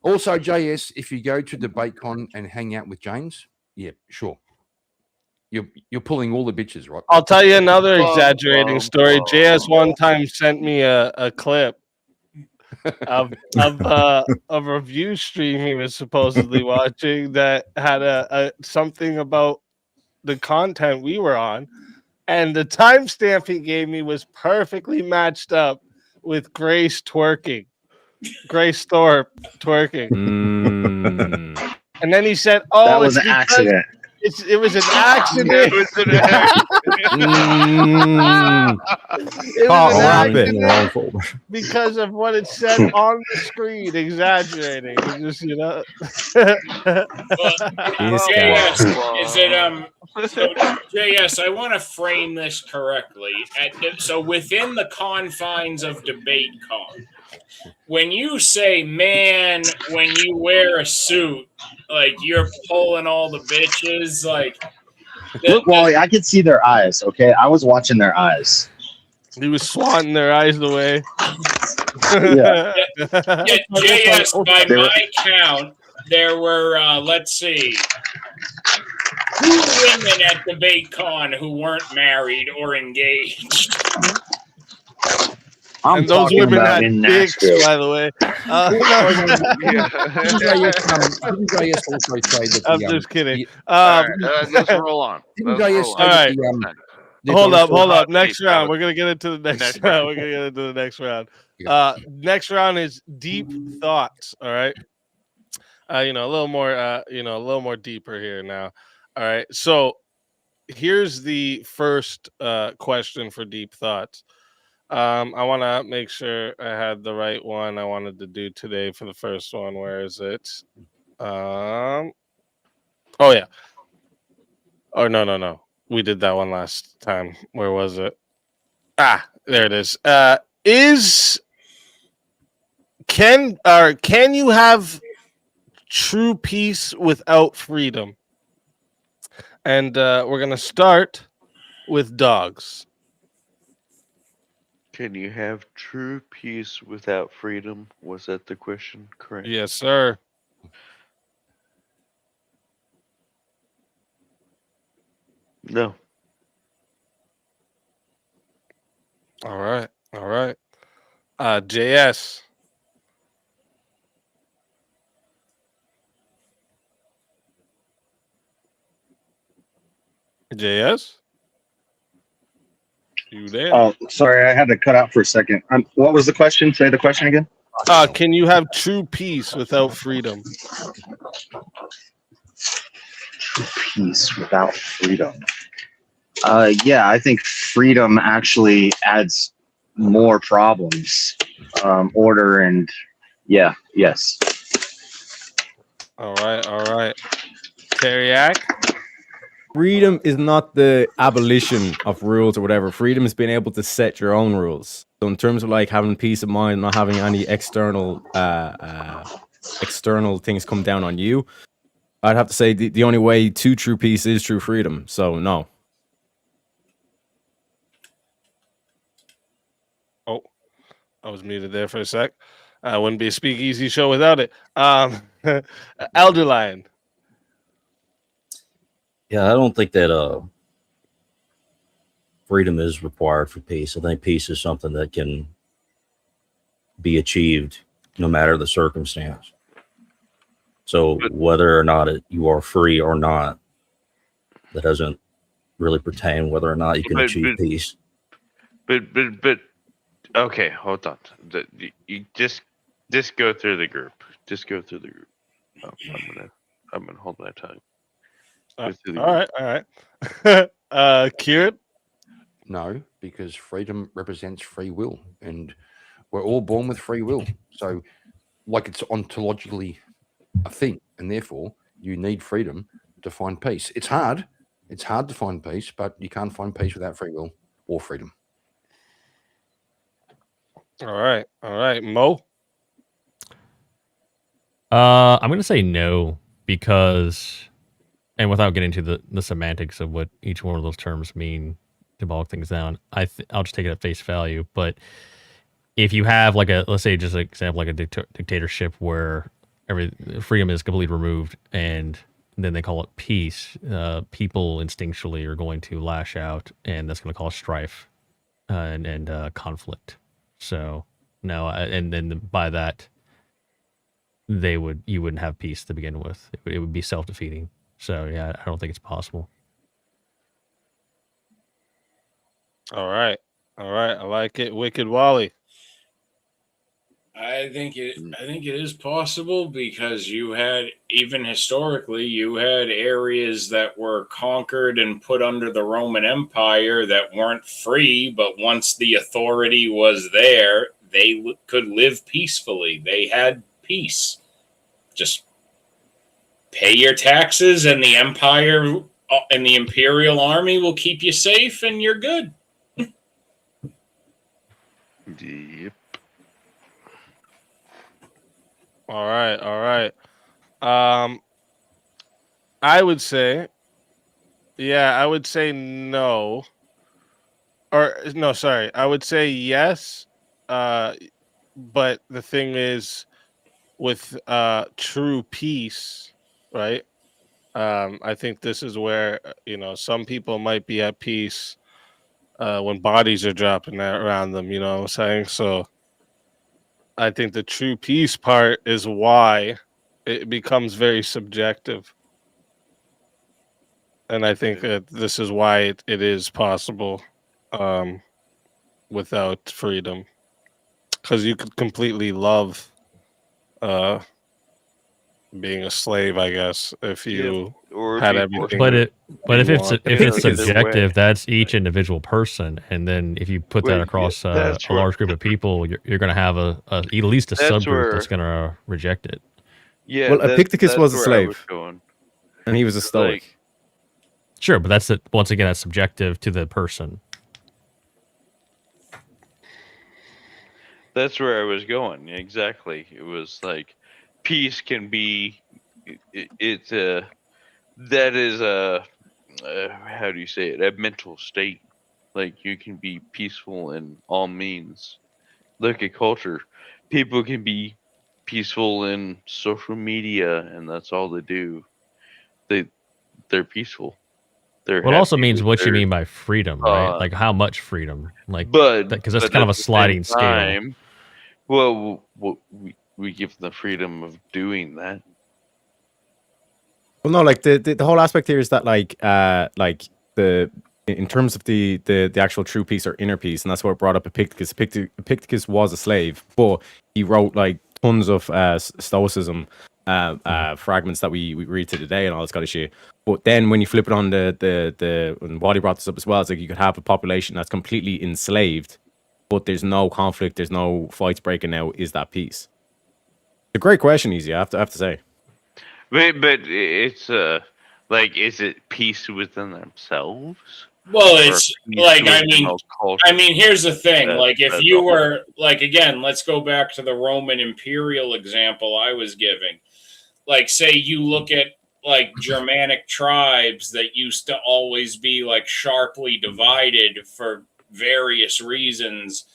Also, JS, if you go to the BakeCon and hang out with James, yeah, sure. You're pulling all the bitches, right? I'll tell you another exaggerating story. JS one time sent me a clip of a review stream he was supposedly watching that had a something about the content we were on, and the timestamp he gave me was perfectly matched up with Grace twerking. Grace Thorpe twerking. And then he said, "Oh, That was it's an because accident. It was an accident." It was an It was an accident folder. because of what it said on the screen, exaggerating. It just, JS, is it so JS, I want to frame this correctly. So within the confines of DebateCon, when you say, man, when you wear a suit, like you're pulling all the bitches, like Look, Wally, I could see their eyes. Okay, I was watching their eyes. he was swatting their eyes away. Yeah. JS, by my count, there were, let's see, 2 women at DebateCon who weren't married or engaged. And those women had dicks, by the way. I'm just kidding. Let's roll on. All right. Hold up. Next round. We're gonna get into the next round. We're gonna get into the next round. Next round is deep thoughts. All right. A little more deeper here now. All right. So here's the first question for deep thoughts. I want to make sure I had the right one I wanted to do today for the first one. Where is it? Oh yeah. Oh no. We did that one last time. Where was it? Ah, there it is. Is can you have true peace without freedom? And we're gonna start with dogs. Can you have true peace without freedom? Was that the question? Correct. Yes, sir. No. All right. All right. JS. JS? You there? Oh, sorry, I had to cut out for a second. What was the question? Say the question again. Can you have true peace without freedom? True peace without freedom. Yeah, I think freedom actually adds more problems. Order and yes. All right. All right. Teriak? Freedom is not the abolition of rules or whatever. Freedom is being able to set your own rules. So in terms of like having peace of mind, not having any external things come down on you, I'd have to say the only way to true peace is true freedom. So no. Oh, I was muted there for a sec. Wouldn't be a speakeasy show without it. Elderline. Yeah, I don't think that freedom is required for peace. I think peace is something that can be achieved no matter the circumstance. So whether or not you are free or not, that doesn't really pertain whether or not you can achieve peace. But okay, hold on. You just go through the group. Just go through the group. Oh, I'm gonna hold my tongue. All right. Kieran? No, because freedom represents free will, and we're all born with free will. So, like, it's ontologically a thing, and therefore you need freedom to find peace. It's hard. It's hard to find peace, but you can't find peace without free will or freedom. All right. Mo? I'm going to say no because, and without getting into the semantics of what each one of those terms mean to bog things down, I'll just take it at face value. But if you have like let's say just an example, like a dictatorship where freedom is completely removed and then they call it peace, people instinctually are going to lash out, and that's going to cause strife and conflict. So no, and then by that, you wouldn't have peace to begin with. It would be self-defeating. So yeah, I don't think it's possible. All right. I like it. Wicked Wally. I think it is possible because you had, even historically, you had areas that were conquered and put under the Roman Empire that weren't free, but once the authority was there, they could live peacefully. They had peace. Just pay your taxes and the empire and the imperial army will keep you safe and you're good. Yep. All right. I would say no. Or no, sorry. I would say yes. But the thing is, with true peace, right? I think this is where some people might be at peace when bodies are dropping around them. You know what I'm saying? So I think the true peace part is why it becomes very subjective. And I think that this is why it is possible without freedom. Because you could completely love being a slave, I guess, if you had everything. But if it's subjective, that's each individual person, and then if you put that across a large group of people, you're going to have at least a subgroup that's going to reject it. Yeah. Well, Epictetus was a slave, and he was a stoic. Sure, but that's once again that's subjective to the person. That's where I was going. Exactly. It was like peace can be. It's a that is a how do you say it? A mental state. Like you can be peaceful in all means. Look at culture. People can be peaceful in social media, and that's all they do. They're peaceful. They're Well, it also happy means with what you their, mean by freedom, right? Like how much freedom, like but because that's but kind at of a the sliding same scale. time, well, we give them the freedom of doing that. Well, no, like the whole aspect here is that like the in terms of the actual true peace or inner peace, and that's what brought up Epictetus. Epictetus was a slave, but he wrote like tons of stoicism fragments that we read to today and all this kind of shit. But then when you flip it on the and Wally brought this up as well, it's like you could have a population that's completely enslaved, but there's no conflict, there's no fights breaking out. Is that peace? It's a great question, Easy. I have to say. But it's like, is it peace within themselves? Well, Or it's peace like within a culture? I mean, here's the thing. That- Like, if that's you all. were like, again, let's go back to the Roman imperial example I was giving. Like, say you look at like Germanic tribes that used to always be like sharply divided for various reasons.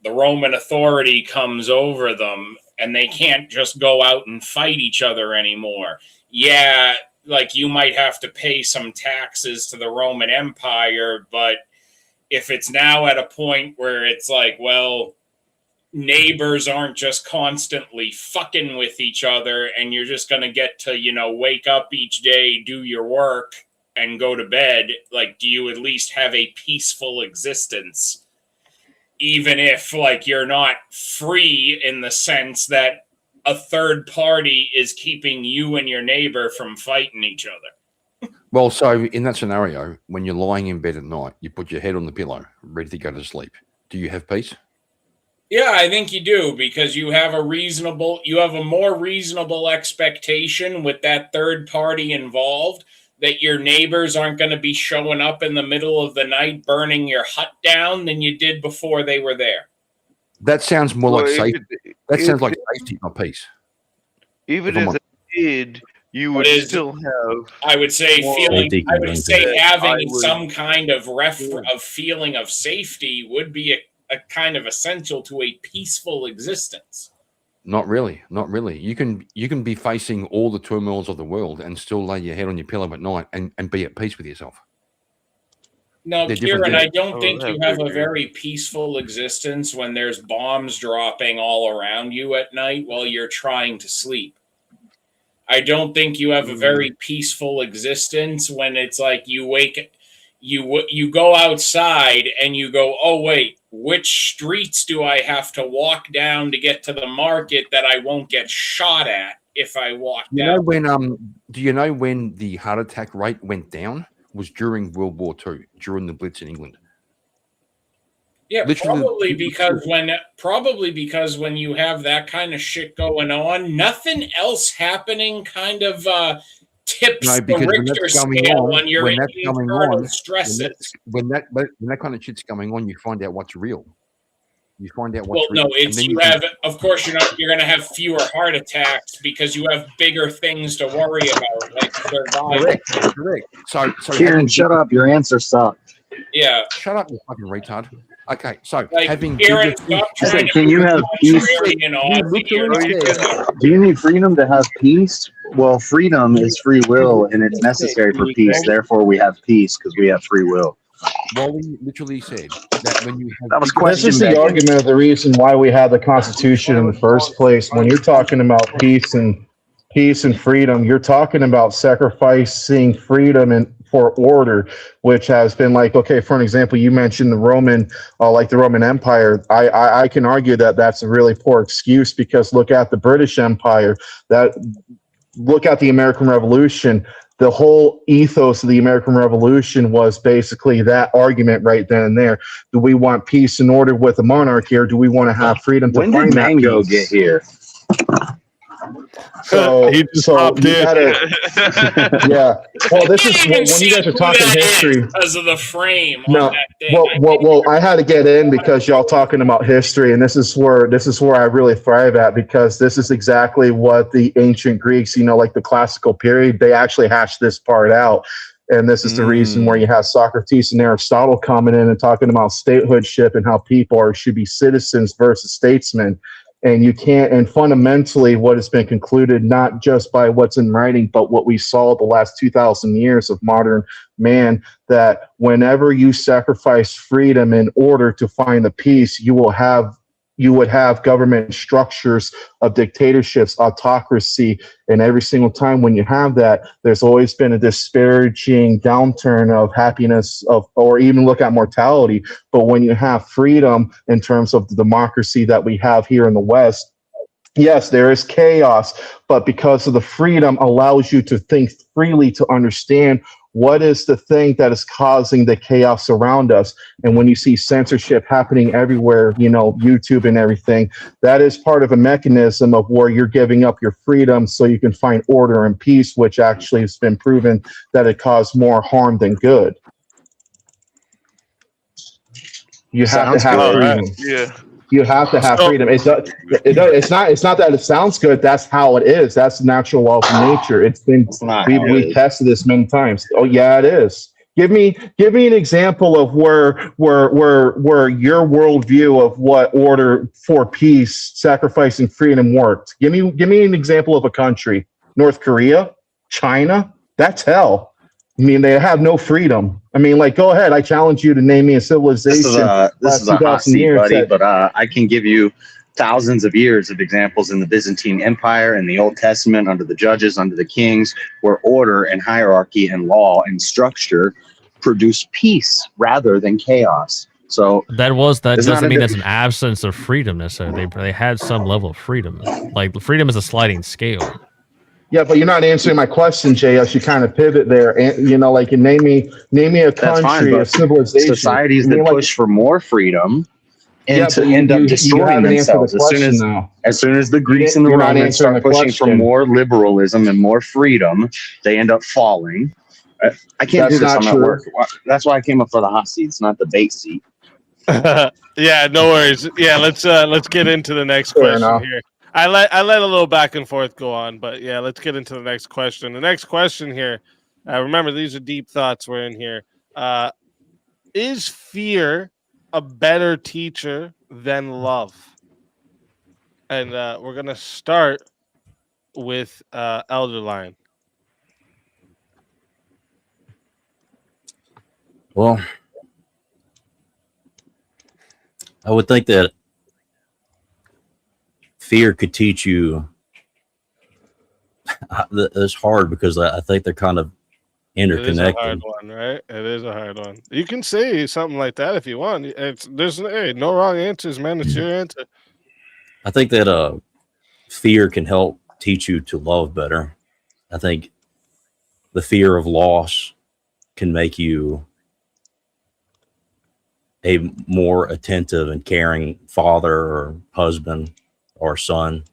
The Roman authority comes over them, and they can't just go out and fight each other anymore. Yeah, like you might have to pay some taxes to the Roman Empire, but if it's now at a point where it's like, well, neighbors aren't just constantly fucking with each other and you're just going to get to, wake up each day, do your work, and go to bed, like, do you at least have a peaceful existence? Even if, like, you're not free in the sense that a third party is keeping you and your neighbor from fighting each other. Well, so in that scenario, when you're lying in bed at night, you put your head on the pillow, ready to go to sleep. Do you have peace? Yeah, I think you do, because you have a more reasonable expectation with that third party involved that your neighbors aren't going to be showing up in the middle of the night burning your hut down than you did before they were there. That sounds more like Well, safety. That sounds like safety, not peace. Even if they did, you would still have. I would say having some kind of feeling of safety would be a kind of essential to a peaceful existence. Not really. Not really. You can be facing all the turmoils of the world and still lay your head on your pillow at night and be at peace with yourself. No, They're different Kieran, I things. don't think you have a very peaceful existence when there's bombs dropping all around you at night while you're trying to sleep. I don't think you have a very peaceful existence when it's like you go outside and you go, oh wait, which streets do I have to walk down to get to the market that I won't get shot at if I walk down? Do you know when the heart attack rate went down? Was during World War II, during the Blitz in England. Yeah, Literally, probably because when you have that kind of shit going on, nothing else happening kind of tips the Richter scale on your internal stresses. When that kind of shit's going on, you find out what's real. You find out Well, what's real. no, of course you're going to have fewer heart attacks because you have bigger things to worry about, like survival. Correct. So Kieran, shut up. Your answer sucked. Yeah. Shut up, you fucking retard. Okay, so like, having Kieran, stop trying Can you have peace? Do you need freedom to have peace? Well, freedom is free will, and it's necessary for peace. Therefore, we have peace because we have free will. Wally literally said that when you have That's just the argument of the reason why we have the Constitution in the first place. When you're talking about peace and freedom, you're talking about sacrificing freedom and for order, which has been like, okay, for an example, you mentioned the Roman Empire. I can argue that that's a really poor excuse because look at the British Empire, look at the American Revolution. The whole ethos of the American Revolution was basically that argument right then and there. Do we want peace and order with a monarchy, or do we want to have freedom to When find did that Mango peace? get here? So, He just so popped you in. gotta, yeah. Well, this is Even when you see guys are who talking that history. is because of the frame on No, that thing. well, I had to get in because y'all talking about history, and this is where I really thrive at, because this is exactly what the ancient Greeks, like the classical period, they actually hashed this part out, and this is the reason where you have Socrates and Aristotle coming in and talking about statehoodship and how people should be citizens versus statesmen. And you can't, and fundamentally, what has been concluded, not just by what's in writing, but what we saw the last 2,000 years of modern man, that whenever you sacrifice freedom in order to find the peace, you would have government structures of dictatorships, autocracy, and every single time when you have that, there's always been a disparaging downturn of happiness or even look at mortality. But when you have freedom in terms of the democracy that we have here in the West, yes, there is chaos, but because of the freedom allows you to think freely, to understand what is the thing that is causing the chaos around us. And when you see censorship happening everywhere, YouTube and everything, that is part of a mechanism of where you're giving up your freedom so you can find order and peace, which actually has been proven that it caused more harm than good. You have to have freedom. Yeah. You have to have freedom. It's not that it sounds good. That's how it is. That's the natural law of nature. We've tested this many times. Oh yeah, it is. Give me an example of where your worldview of what order for peace, sacrificing freedom worked. Give me an example of a country. North Korea, China. That's hell. I mean, they have no freedom. I mean, go ahead. I challenge you to name me a civilization. This is a hot seat, buddy, but I can give you thousands of years of examples in the Byzantine Empire and the Old Testament, under the judges, under the kings, where order and hierarchy and law and structure produce peace rather than chaos. So that doesn't mean that's an absence of freedom necessarily. They had some level of freedom. Like freedom is a sliding scale. Yeah, but you're not answering my question, JS. You kind of pivot there, and name me a country, a civilization. Societies that push for more freedom and to end up destroying themselves. As soon as the Greeks and the Romans start pushing for more liberalism and more freedom, they end up falling. I can't do this. I'm at work. That's why I came up for the hot seat. It's not the bait seat. Yeah, no worries. Yeah, let's get into the next question here. I let a little back and forth go on, but yeah, let's get into the next question. The next question here, remember these are deep thoughts we're in here. Is fear a better teacher than love? And we're gonna start with Elder Lion. Well, I would think that fear could teach you. It's hard because I think they're kind of interconnected. It is a hard one, right? It is a hard one. You can say something like that if you want. There's no wrong answers, man. It's your answer. I think that fear can help teach you to love better. I think the fear of loss can make you a more attentive and caring father or husband or son.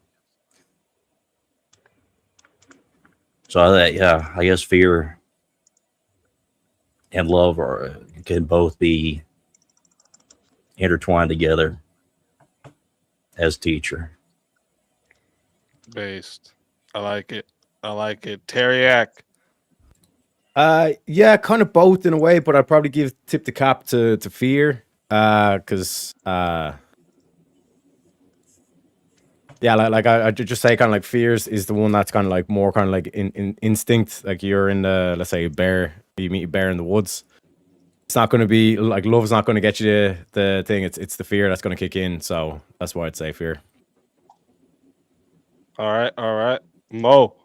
So I guess fear and love can both be intertwined together as teacher. Based. I like it. Teriak. Yeah, kind of both in a way, but I'd probably tip the cap to fear. Because yeah, like I just say kind of like fears is the one that's kind of like more kind of like in instinct. Like you're in the, let's say, you meet a bear in the woods. It's not going to be like love's not going to get you the thing. It's the fear that's going to kick in. So that's why I'd say fear. All right, Mo.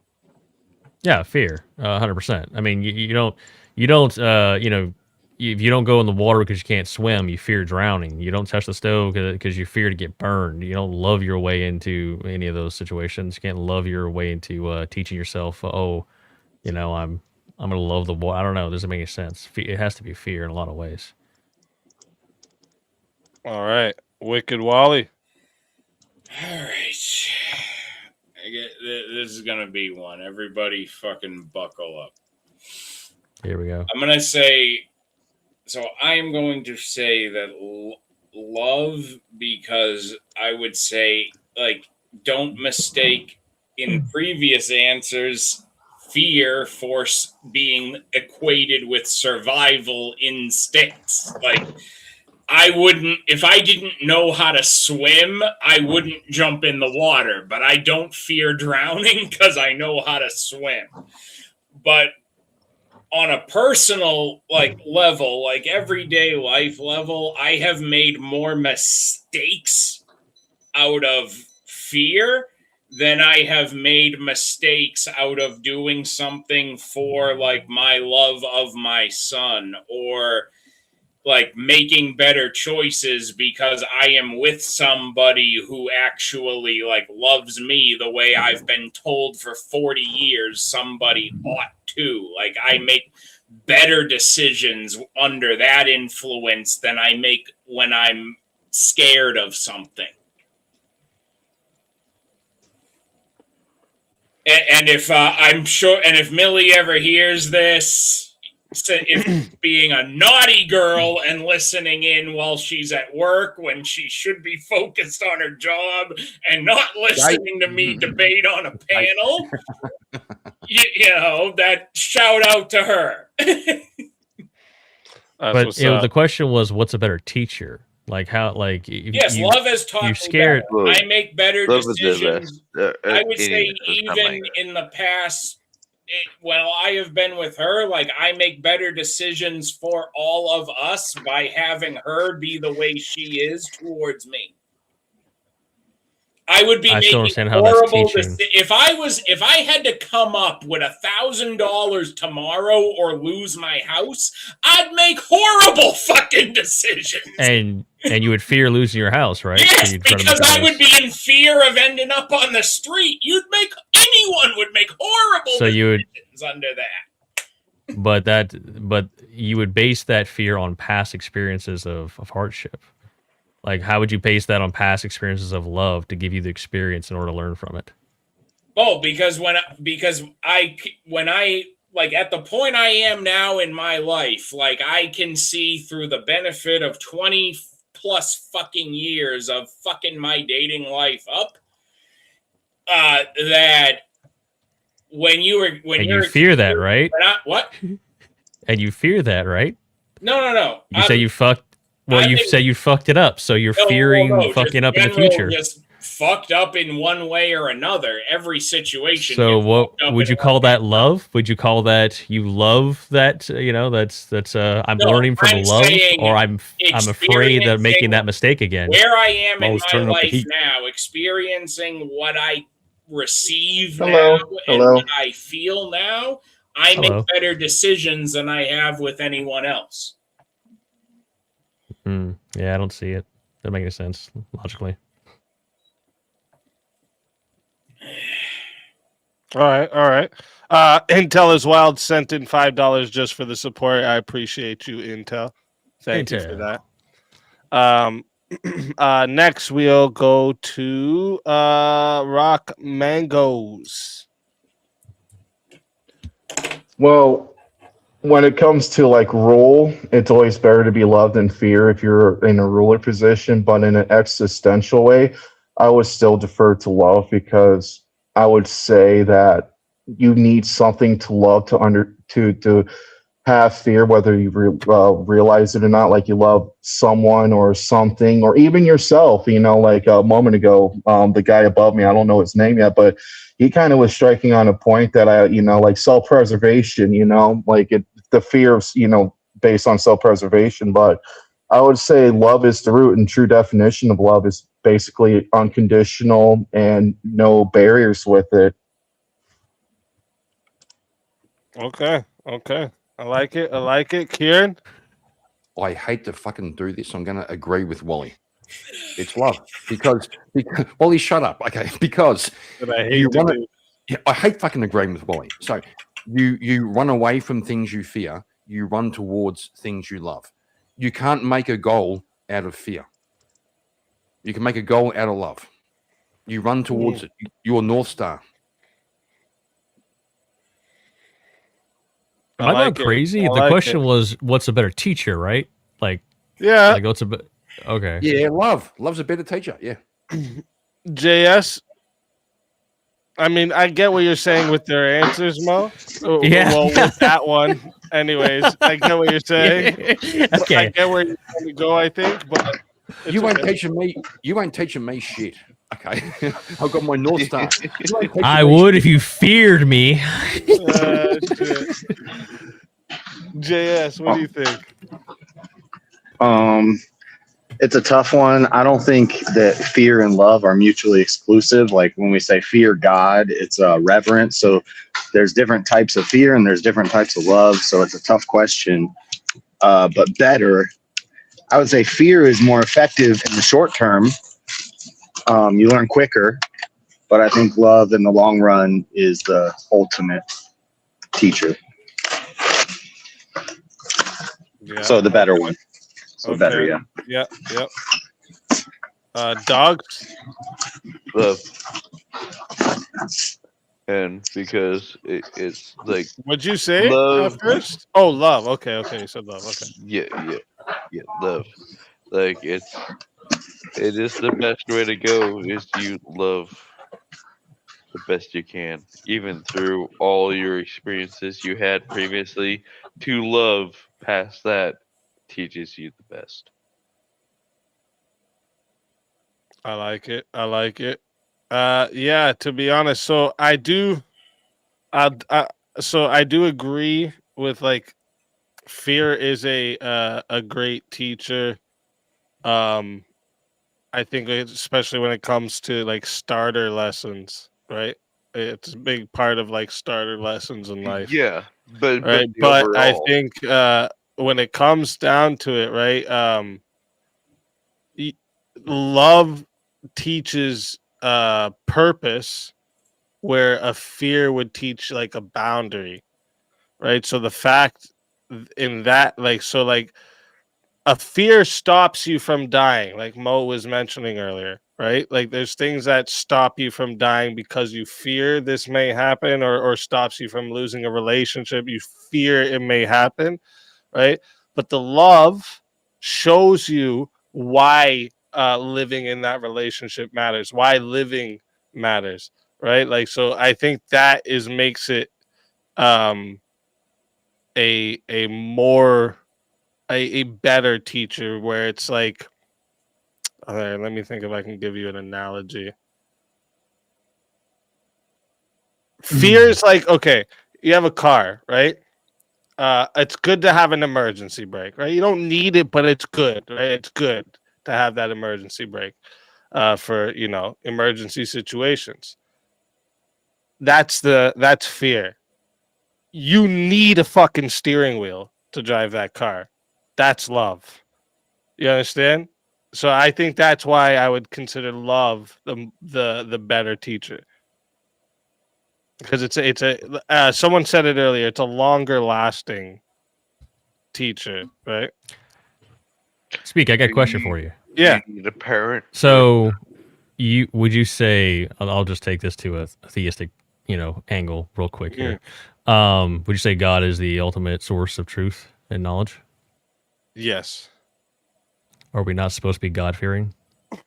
Yeah, fear, 100%. I mean, you don't, if you don't go in the water because you can't swim, you fear drowning. You don't touch the stove because you fear to get burned. You don't love your way into any of those situations. You can't love your way into teaching yourself, I'm going to love the water. I don't know. It doesn't make any sense. It has to be fear in a lot of ways. All right, Wicked Wally. All right. This is gonna be one. Everybody, fucking buckle up. Here we go. I'm gonna say. So I am going to say that love, because I would say, like, don't mistake in previous answers fear for being equated with survival instincts. Like, I wouldn't, if I didn't know how to swim, I wouldn't jump in the water, but I don't fear drowning because I know how to swim. But on a personal level, like everyday life level, I have made more mistakes out of fear than I have made mistakes out of doing something for like my love of my son, or like making better choices because I am with somebody who actually like loves me the way I've been told for 40 years somebody ought to. Like, I make better decisions under that influence than I make when I'm scared of something. And if I'm sure, and if Millie ever hears this, if being a naughty girl and listening in while she's at work when she should be focused on her job and not listening to me debate on a panel, you know, that shout out to her. But the question was, what's a better teacher? Like how, like yes, love has taught me scared. better. I make better decisions. I would say even in the past, while I have been with her, like I make better decisions for all of us by having her be the way she is towards me. I would be making horrible decisions. If I had to come up with $1,000 tomorrow or lose my house, I'd make horrible fucking decisions. And you would fear losing your house, right? Yes, so because I would be in fear of ending up on the street. Anyone would make horrible decisions under that. But you would base that fear on past experiences of hardship. Like, how would you base that on past experiences of love to give you the experience in order to learn from it? Oh, because when I like at the point I am now in my life, like I can see through the benefit of 20 plus fucking years of fucking my dating life up, that when you fear that, right? What? And you fear that, right? No. You say you fucked. Well, you say you fucked it up, so you're fearing fucking up in the future. Just fucked up in one way or another. Every situation. So what would you call that? Love? Would you call that you love that? You know, that's I'm learning from love, or I'm afraid of making that mistake again. Where I am in my life now, experiencing what I receive now and what I feel now, I make better decisions than I have with anyone else. Yeah, I don't see it. Doesn't make any sense logically. All right. Intel is wild sent in $5 just for the support. I appreciate you, Intel. Thank you for that. Next we'll go to Rock Mangoes. Well, when it comes to like rule, it's always better to be loved than fear if you're in a ruler position. But in an existential way, I would still defer to love, because I would say that you need something to love to have fear, whether you realize it or not. Like you love someone or something, or even yourself. You know, like a moment ago, the guy above me, I don't know his name yet, but he kind of was striking on a point that like self-preservation. You know, like the fear of based on self-preservation. But I would say love is the root, and true definition of love is basically unconditional and no barriers with it. Okay. I like it. Kieran? I hate to fucking do this. I'm going to agree with Wally. It's love. Because Wally, shut up. Okay, because I hate fucking agreeing with Wally. So you run away from things you fear. You run towards things you love. You can't make a goal out of fear. You can make a goal out of love. You run towards it. Your North Star. I Am I like going it. crazy? I The like question it. was, what's a better teacher, right? Like, Yeah. like what's a bit? Okay. Yeah, love's a better teacher. Yeah. JS. I mean, I get what you're saying with their answers, Mo. Yeah. Well, with that one, anyways, I get what you're saying. Okay. I get where you're trying to go. I think, but You ain't teaching me. You ain't teaching me shit. Okay, I've got my North Star. You ain't teaching I me would shit. if you feared me. Shit. JS, what do you think? It's a tough one. I don't think that fear and love are mutually exclusive. Like when we say fear God, it's reverence. So there's different types of fear and there's different types of love. So it's a tough question. But better, I would say fear is more effective in the short term. You learn quicker, but I think love in the long run is the ultimate teacher. Yeah. So the better one. So better, yeah. Yep. Dogs. Love. And because it's like. What'd you say love, at first? Oh, love. Okay. You said love. Okay. Yeah, love. Like it is the best way to go is you love the best you can, even through all your experiences you had previously. To love past that teaches you the best. I like it. Yeah, to be honest, so I do agree with like fear is a great teacher. I think especially when it comes to like starter lessons, right? It's a big part of like starter lessons in life. Yeah, but right. the But I overall, think when it comes down to it, right? Love teaches purpose where a fear would teach like a boundary, right? So the fact in that, like, so like a fear stops you from dying, like Mo was mentioning earlier, right? Like there's things that stop you from dying because you fear this may happen, or stops you from losing a relationship. You fear it may happen, right? But the love shows you why living in that relationship matters, why living matters, right? Like, so I think that is makes it a more a better teacher, where it's like, all right, let me think if I can give you an analogy. Fear is like, okay, you have a car, right? It's good to have an emergency brake, right? You don't need it, but it's good, right? It's good to have that emergency brake for emergency situations. That's fear. You need a fucking steering wheel to drive that car. That's love. You understand? So I think that's why I would consider love the better teacher, because it's a someone said it earlier. It's a longer lasting teacher, right? Speak. I got a question for you. Yeah. the parent. So, would you say? I'll just take this to a theistic, angle real quick here. Would you say God is the ultimate source of truth and knowledge? Yes. Are we not supposed to be God fearing?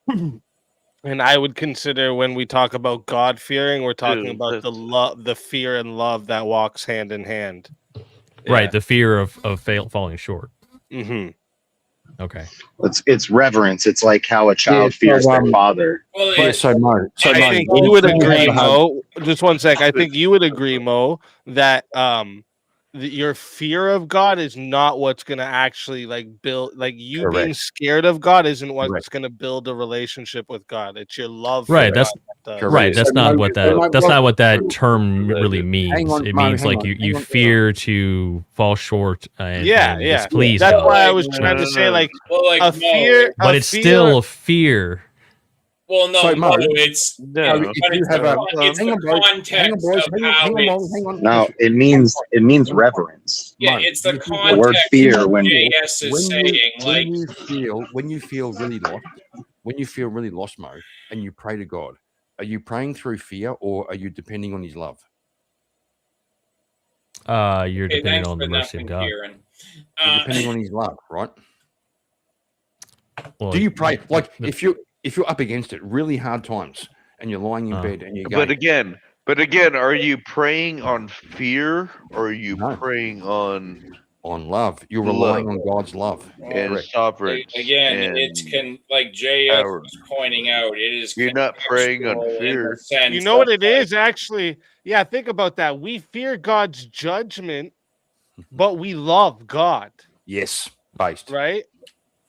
And I would consider, when we talk about God fearing, we're talking about the fear and love that walks hand in hand. Right. The fear of falling short. Mm-hmm. Okay. It's reverence. It's like how a child fears their father. Well, Yeah, so Mo. So I Mo, think you would agree, Mo. Just one sec. I think you would agree, Mo, that your fear of God is not what's going to actually like build, like you Correct. being scared of God isn't what's Correct. going to build a relationship with God. It's your love. Right. For That's God right. That's So not Mo- what so Mo- that's not what that term really means. Hang on, It Mo, means hang like on, you hang on. fear to fall short and Yeah. displease That's God. why I was trying to say, like, a fear, but it's still a fear. Well, no, So, Mo, it's So but if you it's have the, a it's hang the on, boys, context hang on, boys, of hang on, how hang on, it's. hang on. No, it means reverence. Yeah, Mo, it's the you- context. The word fear of when JS is saying, like, when you feel really lost, Mo, and you pray to God, Are you praying through fear, or are you depending on His love? You're Okay, depending thanks on for the mercy of nothing, God. Kieran. You're depending on His love, right? Well, Do you pray like if you're up against it, really hard times, and you're lying in bed and you're going? But again, are you praying on fear or are you praying on love? You're relying on God's love and Correct. sovereign. Again, it's like JS power. was pointing out. It is You're not praying on contextual in fear. the sense You know what of, it is, actually? Yeah, think about that. We fear God's judgment, but we love God. Yes, based. Right?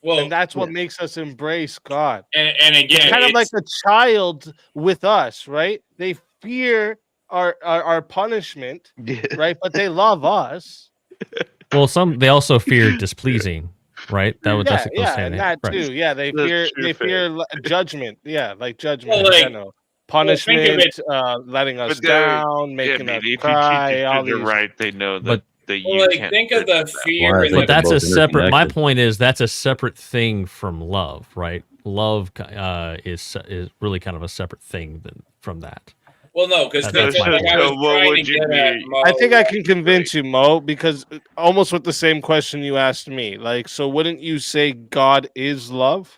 Well, and that's what makes us embrace God. And again, it's kind of like a child with us, right? They fear our punishment, right? But they love us. Well, they also fear displeasing, right? That's what goes hand and in that hand. Right. too. Yeah, they fear judgment. Yeah, like judgment Well, in like, general. Punishment, think of letting us But they're- down, making I mean, us if you cry. teach it All to the these. right, they know that, But- that well, you like, can't. think of the fear. Well, I in think But that's they're a both separate. My interconnected. point is that's a separate thing from love, right? Love is really kind of a separate thing from that. Well, no, because That's my point. I was trying to get at Mo. I think I can convince you, Mo, because almost with the same question you asked me. Like, so wouldn't you say God is love?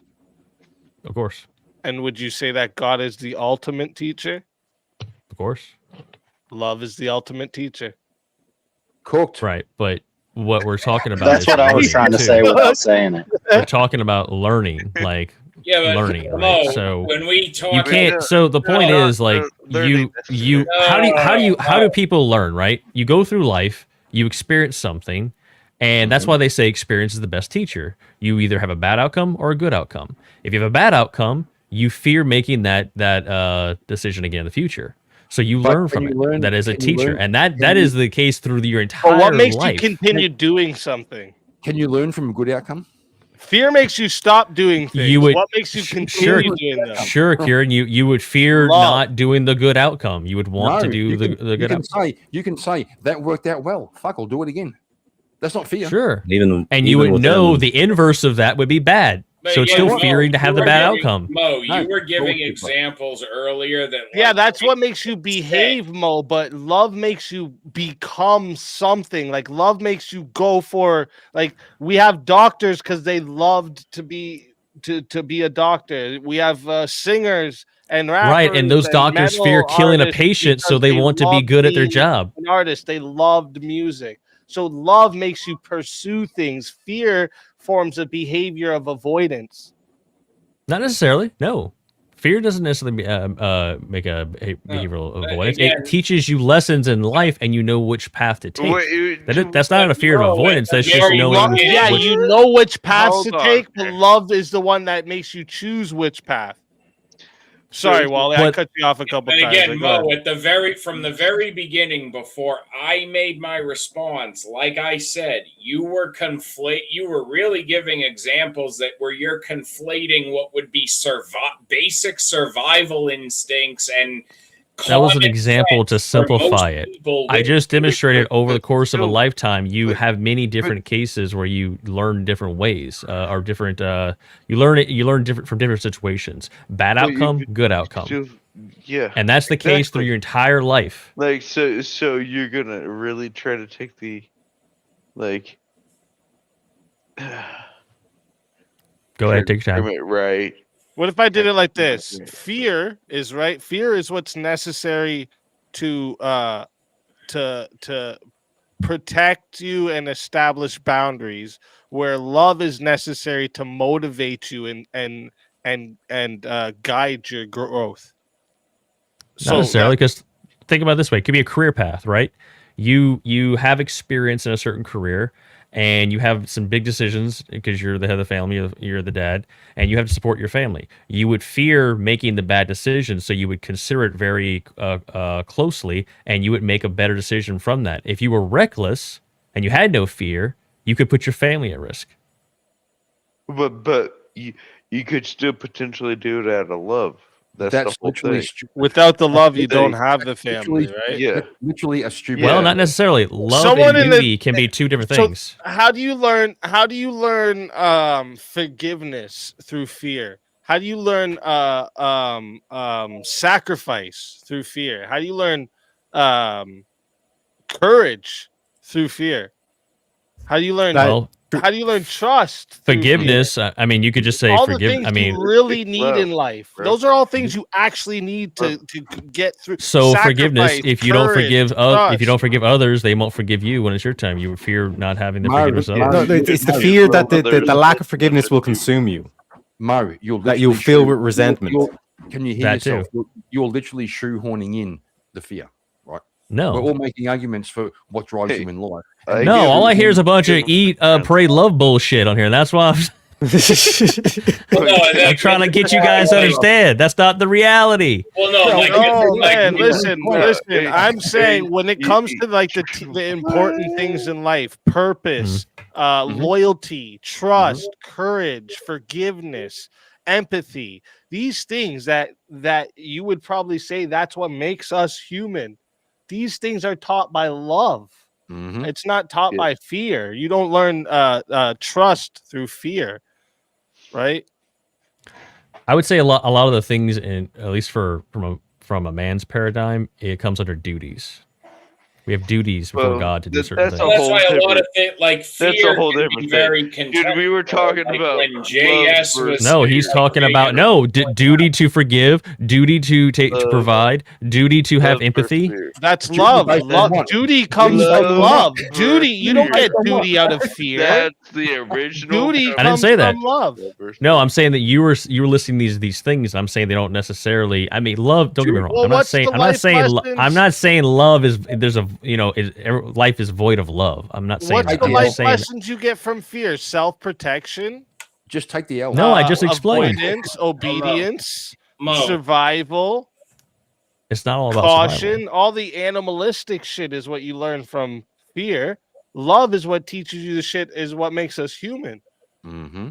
Of course. And would you say that God is the ultimate teacher? Of course. Love is the ultimate teacher. Cooked. Right, but what we're talking about That's is what I was learning, trying to too. say without saying it. We're talking about learning, like Yeah, but learning, Mo, right? So when we talk, you can't. So the point is, like, you how do people learn, right? You go through life, you experience something, and that's why they say experience is the best teacher. You either have a bad outcome or a good outcome. If you have a bad outcome, you fear making that decision again in the future. So you learn from it. That is a teacher, and that is the case through your entire But what makes life. you continue doing something? Can you learn from a good outcome? Fear makes you stop doing things. You would- What makes you continue doing them? Sure, Kieran, you would fear not doing the good outcome. You would want to do the good outcome. You can say that worked out well. Fuck, I'll do it again. That's not fear. Sure. Even you would within- know the inverse of that would be bad. But So it's again, still Mo, fearing to have you the were bad giving- outcome. Mo, you No, were giving bullshit, examples earlier that. Yeah, that's what makes you behave, Mo. But love makes you become something. Like love makes you go for. Like we have doctors because they loved to be a doctor. We have singers and rappers. Right, and those doctors fear metal killing a artists patient, so because they want to be loved good at their being job. An artist, they loved music. So love makes you pursue things. Fear forms a behavior of avoidance. Not necessarily. No, fear doesn't necessarily make a behavioral avoidance. again- It teaches you lessons in life, and you know which path to take. That's not a fear of Bro, avoidance. That's again, just you knowing. love- Yeah, which- you know which paths Hold to on. take, but love is the one that makes you choose which path. Sorry, Wally, I But- cut you off a couple And times. again, Like, go ahead. Mo, from the very beginning, before I made my response, like I said, you were really giving examples where you're conflating what would be basic survival instincts and. That was an common example to sense for most simplify it. people I with- just demonstrated over the course of a lifetime, you but- have many different cases where you learn different ways, or different. You learn different from different situations. Bad But you outcome, could good outcome, still- yeah, and that's the case through exactly. your entire life. Like so you're gonna really try to take the like Go ahead, take your time. right. What if I did it like this? Fear is right. Fear is what's necessary to protect you and establish boundaries, where love is necessary to motivate you and guide your growth. Not necessarily, because think about it this way: it could be a career path, right? You have experience in a certain career, and you have some big decisions because you're the head of the family, you're the dad, and you have to support your family. You would fear making the bad decision, so you would consider it very closely, and you would make a better decision from that. If you were reckless and you had no fear, you could put your family at risk. But you could still potentially do it out of love. That's the whole literally thing. Without the love, you They- don't have the family, right? Yeah. Literally a stupid. Well, not necessarily. Love Someone and in the- duty can be two different So things. how do you learn forgiveness through fear? How do you learn sacrifice through fear? How do you learn courage through fear? How do you learn? Well, how do you learn trust? Through forgiveness. I mean, you could just say all the forgive. things I mean, you really need in life. bro. Those are all things you actually need to get through. so forgiveness. Sacrifice, If you don't courage, forgive, if you don't trust. forgive others, they won't forgive you when it's your time. You fear not having to forgive Mario, yourself. No, it's the fear that the lack of forgiveness will consume you. Mario, That you'll feel with resentment. Can you hear That yourself? too. You're literally shoehorning in the fear, right? No. We're all making arguments for what drives you in life. No, all I hear is a bunch of eat, pray, love bullshit on here. That's why I'm trying to get you guys to understand. That's not the reality. Well, no, Listen. I'm saying when it comes to like the important things in life, purpose, loyalty, trust, courage, forgiveness, empathy, these things that you would probably say that's what makes us human. These things are taught by love. It's not taught by fear. You don't learn trust through fear, right? I would say a lot of the things, in at least from a man's paradigm, it comes under duties. We have duties before God to do certain things. That's why a lot of things like fear That's a whole can different be very thing. Dude, we were talking about when JS was No, he's talking about duty to forgive, duty to provide, duty to have empathy. That's love. Duty comes from love. Duty, you don't get duty out of fear. That's the original. Duty I didn't say that. from love. No, I'm saying that you were listing these things. I'm saying they don't necessarily. I mean, love. Don't get me wrong. Well, I'm not what's saying. the I'm not life saying. lessons? I'm not saying love is. There's a. Life is void of love. I'm not saying What's that. the I'm life just saying. lessons you get from fear? Self-protection. Just take the L. No, I just explained. Avoidance, obedience, Mo. survival, It's not all about caution. survival. All the animalistic shit is what you learn from fear. Love is what teaches you the shit. Is what makes us human.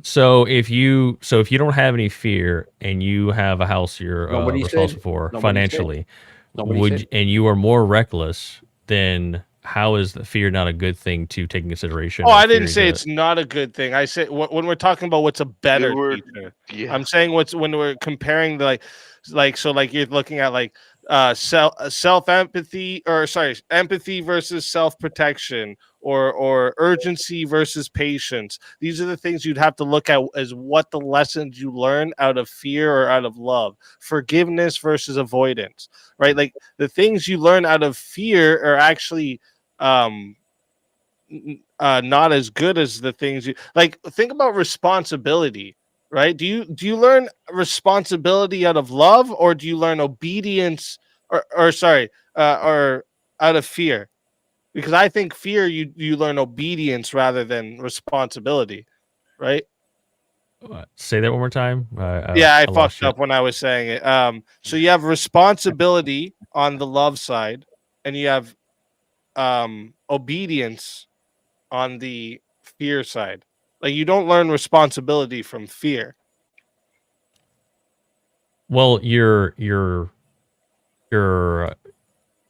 So if you don't have any fear and you have a house you're Nobody responsible said- for nobody financially, Nobody would said. and you are more reckless, then how is the fear not a good thing to take in consideration? Oh, of I didn't fearing say that- it's not a good thing. I said when we're talking about what's a better teacher. I'm saying when we're comparing the like you're looking at like self empathy empathy versus self protection or urgency versus patience. These are the things you'd have to look at as what the lessons you learn out of fear or out of love. Forgiveness versus avoidance, right? Like the things you learn out of fear are actually not as good as the things you like. Think about responsibility, right? Do you learn responsibility out of love, or do you learn obedience or out of fear? Because I think fear you learn obedience rather than responsibility, right? Say that one more time. I lost fucked you. up when I was saying it. So you have responsibility on the love side, and you have obedience on the fear side. Like you don't learn responsibility from fear. Well, you're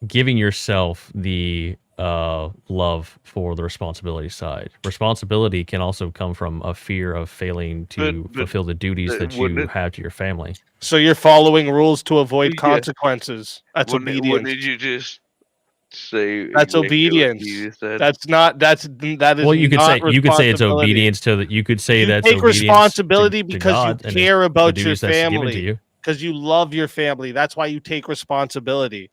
giving yourself the love for the responsibility side. Responsibility can also come from a fear of failing to fulfill the duties that you have to your family. So you're following rules to avoid Yeah. consequences. That's What obedience. did you just say? That's exactly what obedience. you said? That is Well, you could say not it's responsibility. obedience to the. You could say You that's take obedience responsibility to because God you and care the about your duties that's given to family. you. Because you love your family. That's why you take responsibility.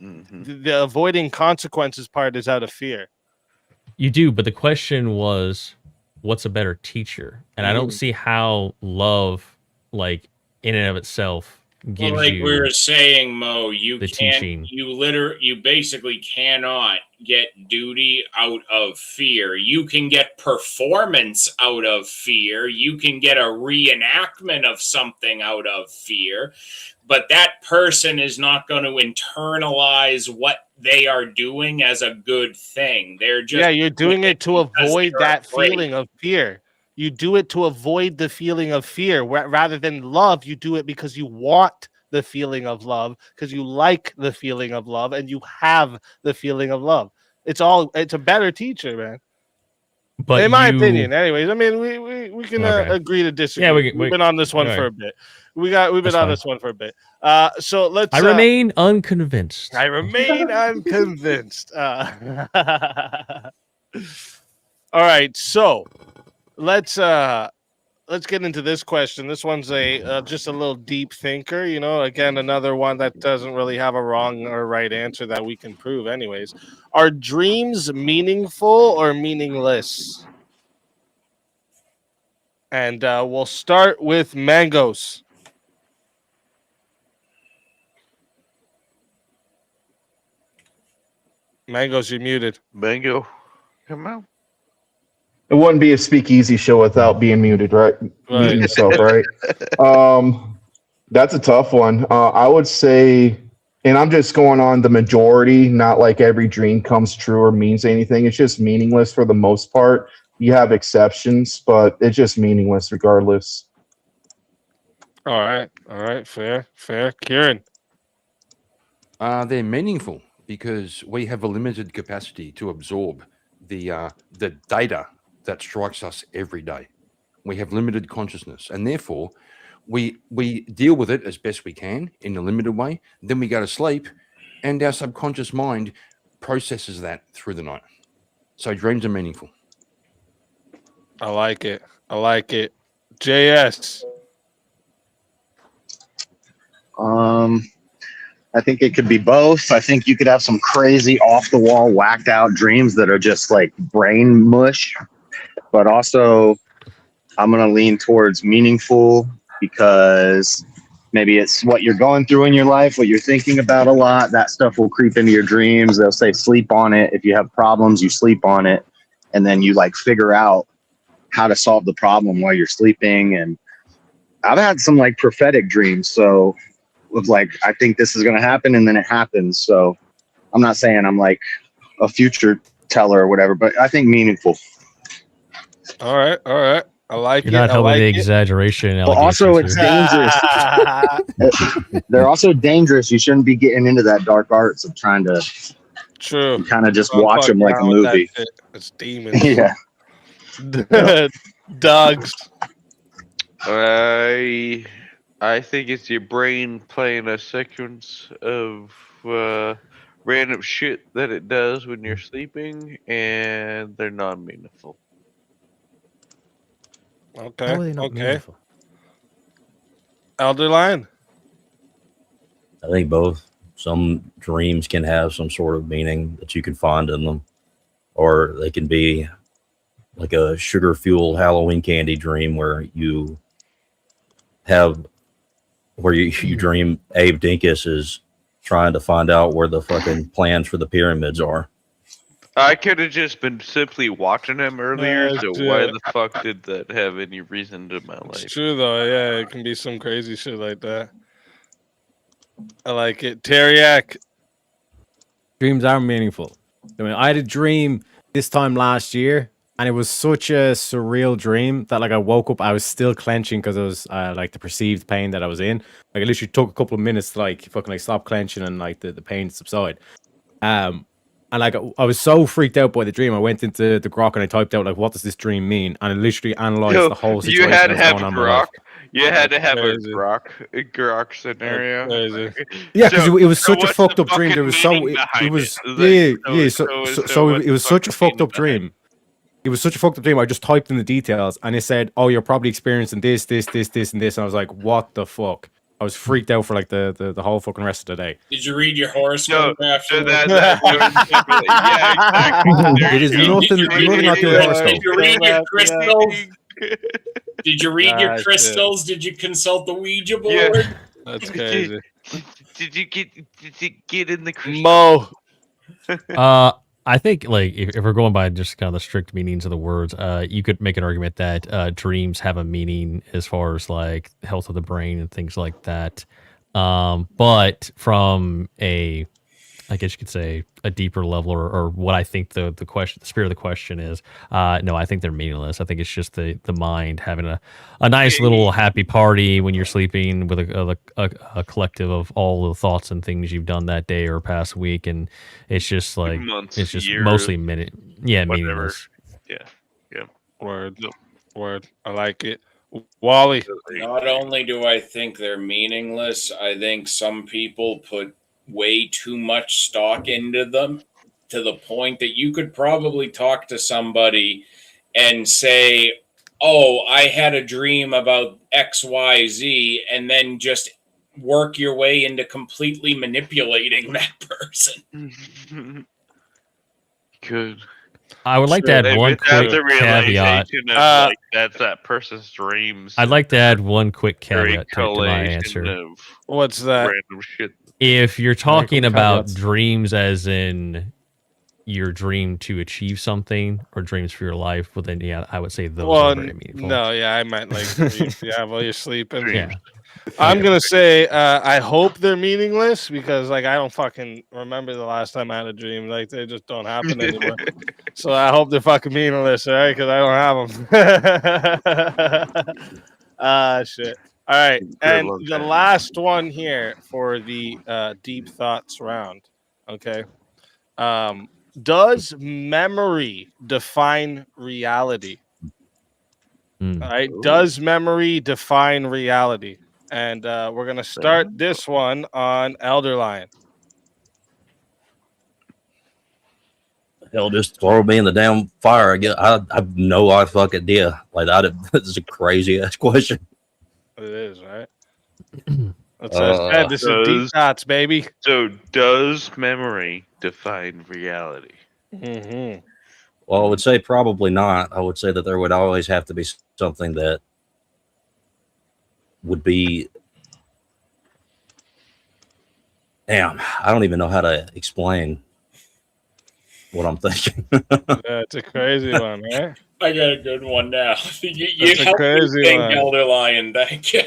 The avoiding consequences part is out of fear. You do, but the question was, what's a better teacher? And I don't see how love, like in and of itself, gives Well, like you. we were saying, Mo, you the can't. teaching. You basically cannot get duty out of fear. You can get performance out of fear. You can get a reenactment of something out of fear, but that person is not going to internalize what they are doing as a good thing. They're just You're doing it to avoid they're that afraid. feeling of fear. You do it to avoid the feeling of fear rather than love. You do it because you want the feeling of love, because you like the feeling of love, and you have the feeling of love. It's a better teacher, man. But in my you- opinion, anyways. I mean, we can Okay. agree to disagree. Yeah, We've been on this one all for right. a bit. We've been That's on fine. this one for a bit. So let's. I remain unconvinced. I remain unconvinced. All right, so let's get into this question. This one's a just a little deep thinker. You know, again, another one that doesn't really have a wrong or right answer that we can prove. Anyways, are dreams meaningful or meaningless? And we'll start with Mangoes. Mangoes, you're muted. Mango, come out. It wouldn't be a speakeasy show without being muted, right? Muting yourself, right? That's a tough one. I would say, and I'm just going on the majority, not like every dream comes true or means anything. It's just meaningless for the most part. You have exceptions, but it's just meaningless regardless. All right, fair. Kieran. They're meaningful because we have a limited capacity to absorb the data that strikes us every day. We have limited consciousness, and therefore we deal with it as best we can in a limited way. Then we go to sleep, and our subconscious mind processes that through the night. So dreams are meaningful. I like it. JS. I think it could be both. I think you could have some crazy off the wall, whacked out dreams that are just like brain mush. But also, I'm going to lean towards meaningful because maybe it's what you're going through in your life, what you're thinking about a lot. That stuff will creep into your dreams. They'll say sleep on it. If you have problems, you sleep on it. And then you like figure out how to solve the problem while you're sleeping. And I've had some like prophetic dreams. So with like, I think this is going to happen, and then it happens. So I'm not saying I'm like a future teller or whatever, but I think meaningful. All right. I like You're it. not helping I the like it. exaggeration. Well, also it's allegations dangerous. They're also dangerous. You shouldn't be getting into that dark arts of trying to True. kind of just Don't watch fuck them like a around with that movie. shit. It's demons. Yeah. Dogs. I think it's your brain playing a sequence of random shit that it does when you're sleeping, and they're non-meaningful. Okay. How are they not meaningful? Elder Lion. I think both. Some dreams can have some sort of meaning that you can find in them, or they can be like a sugar-fueled Halloween candy dream where you dream Abe Dinkus is trying to find out where the fucking plans for the pyramids are. I could have just been simply watching him earlier, That's so true. why the fuck did that have any reason to my It's life? true though. Yeah, it can be some crazy shit like that. I like it. Teriak. Dreams are meaningful. I mean, I had a dream this time last year, and it was such a surreal dream that like I woke up, I was still clenching because it was like the perceived pain that I was in. Like it literally took a couple of minutes to like fucking like stop clenching and like the pain subside. And like I was so freaked out by the dream, I went into the Grok and I typed out like, what does this dream mean? And I literally analyzed Yo, the whole you situation had that to was have going on in my life. Grok. You had to have Crazy. a Grok scenario. Yeah, because So- it was so such a what's fucked the up dream. There fucking was so meaning it behind was it? yeah. So what's it was the such a fucking fucked up meaning dream. It was such a fucked up dream. I just typed in the details and it said, "Oh, you're probably experiencing this, and this." And I was like, "What the fuck?" I was freaked out for like the whole fucking rest of the day. Did you read your horoscope after? Yeah, exactly. It is nothing. Nothing not doing horoscope. Did you read your crystals? Did you read your Ah, shit. crystals? Did you consult the Ouija board? Yeah. That's crazy. Did you get in the crystal? Mo. I think like if we're going by just kind of the strict meanings of the words, you could make an argument that dreams have a meaning as far as like health of the brain and things like that. But from I guess you could say a deeper level, or what I think the question, the spirit of the question is, no, I think they're meaningless. I think it's just the mind having a nice little happy party when you're sleeping with a collective of all the thoughts and things you've done that day or past week, and it's just like Months, it's just years, mostly meaningless. Yeah. Word. Word. I like it. Wally. Not only do I think they're meaningless, I think some people put way too much stock into them to the point that you could probably talk to somebody and say, "Oh, I had a dream about XYZ," and then just work your way into completely manipulating that person. Good. I would like to add one quick the caveat. realization of like that's that person's dreams. I'd like to add one quick Very caveat to my answer. of What's that? random shit. If you're quick talking about caveats. dreams as in your dream to achieve something or dreams for your life, well then yeah, I would say those are very meaningful. No, yeah, I meant like dreams. Yeah, while you're sleeping. Yeah. I'm gonna say I hope they're meaningless because like I don't fucking remember the last time I had a dream. Like they just don't happen anymore. So I hope they're fucking meaningless, all right? Because I don't have them. Shit. All right, and the last one here for the deep thoughts round. Okay. Does memory define reality? All right. Does memory define reality? And we're gonna start this one on Elderline. Hell, just throw me in the damn fire. I have no fucking idea. Like this is a crazy ass question. It is, right? That's said, this is deep thoughts, baby. So, does memory define reality? Mm-hmm. Well, I would say probably not. I would say that there would always have to be something that would be. Damn, I don't even know how to explain what I'm thinking. Yeah, it's a crazy one, right? I got a good one now. You That's a helped me crazy think, one. Elder Lion. Thank you.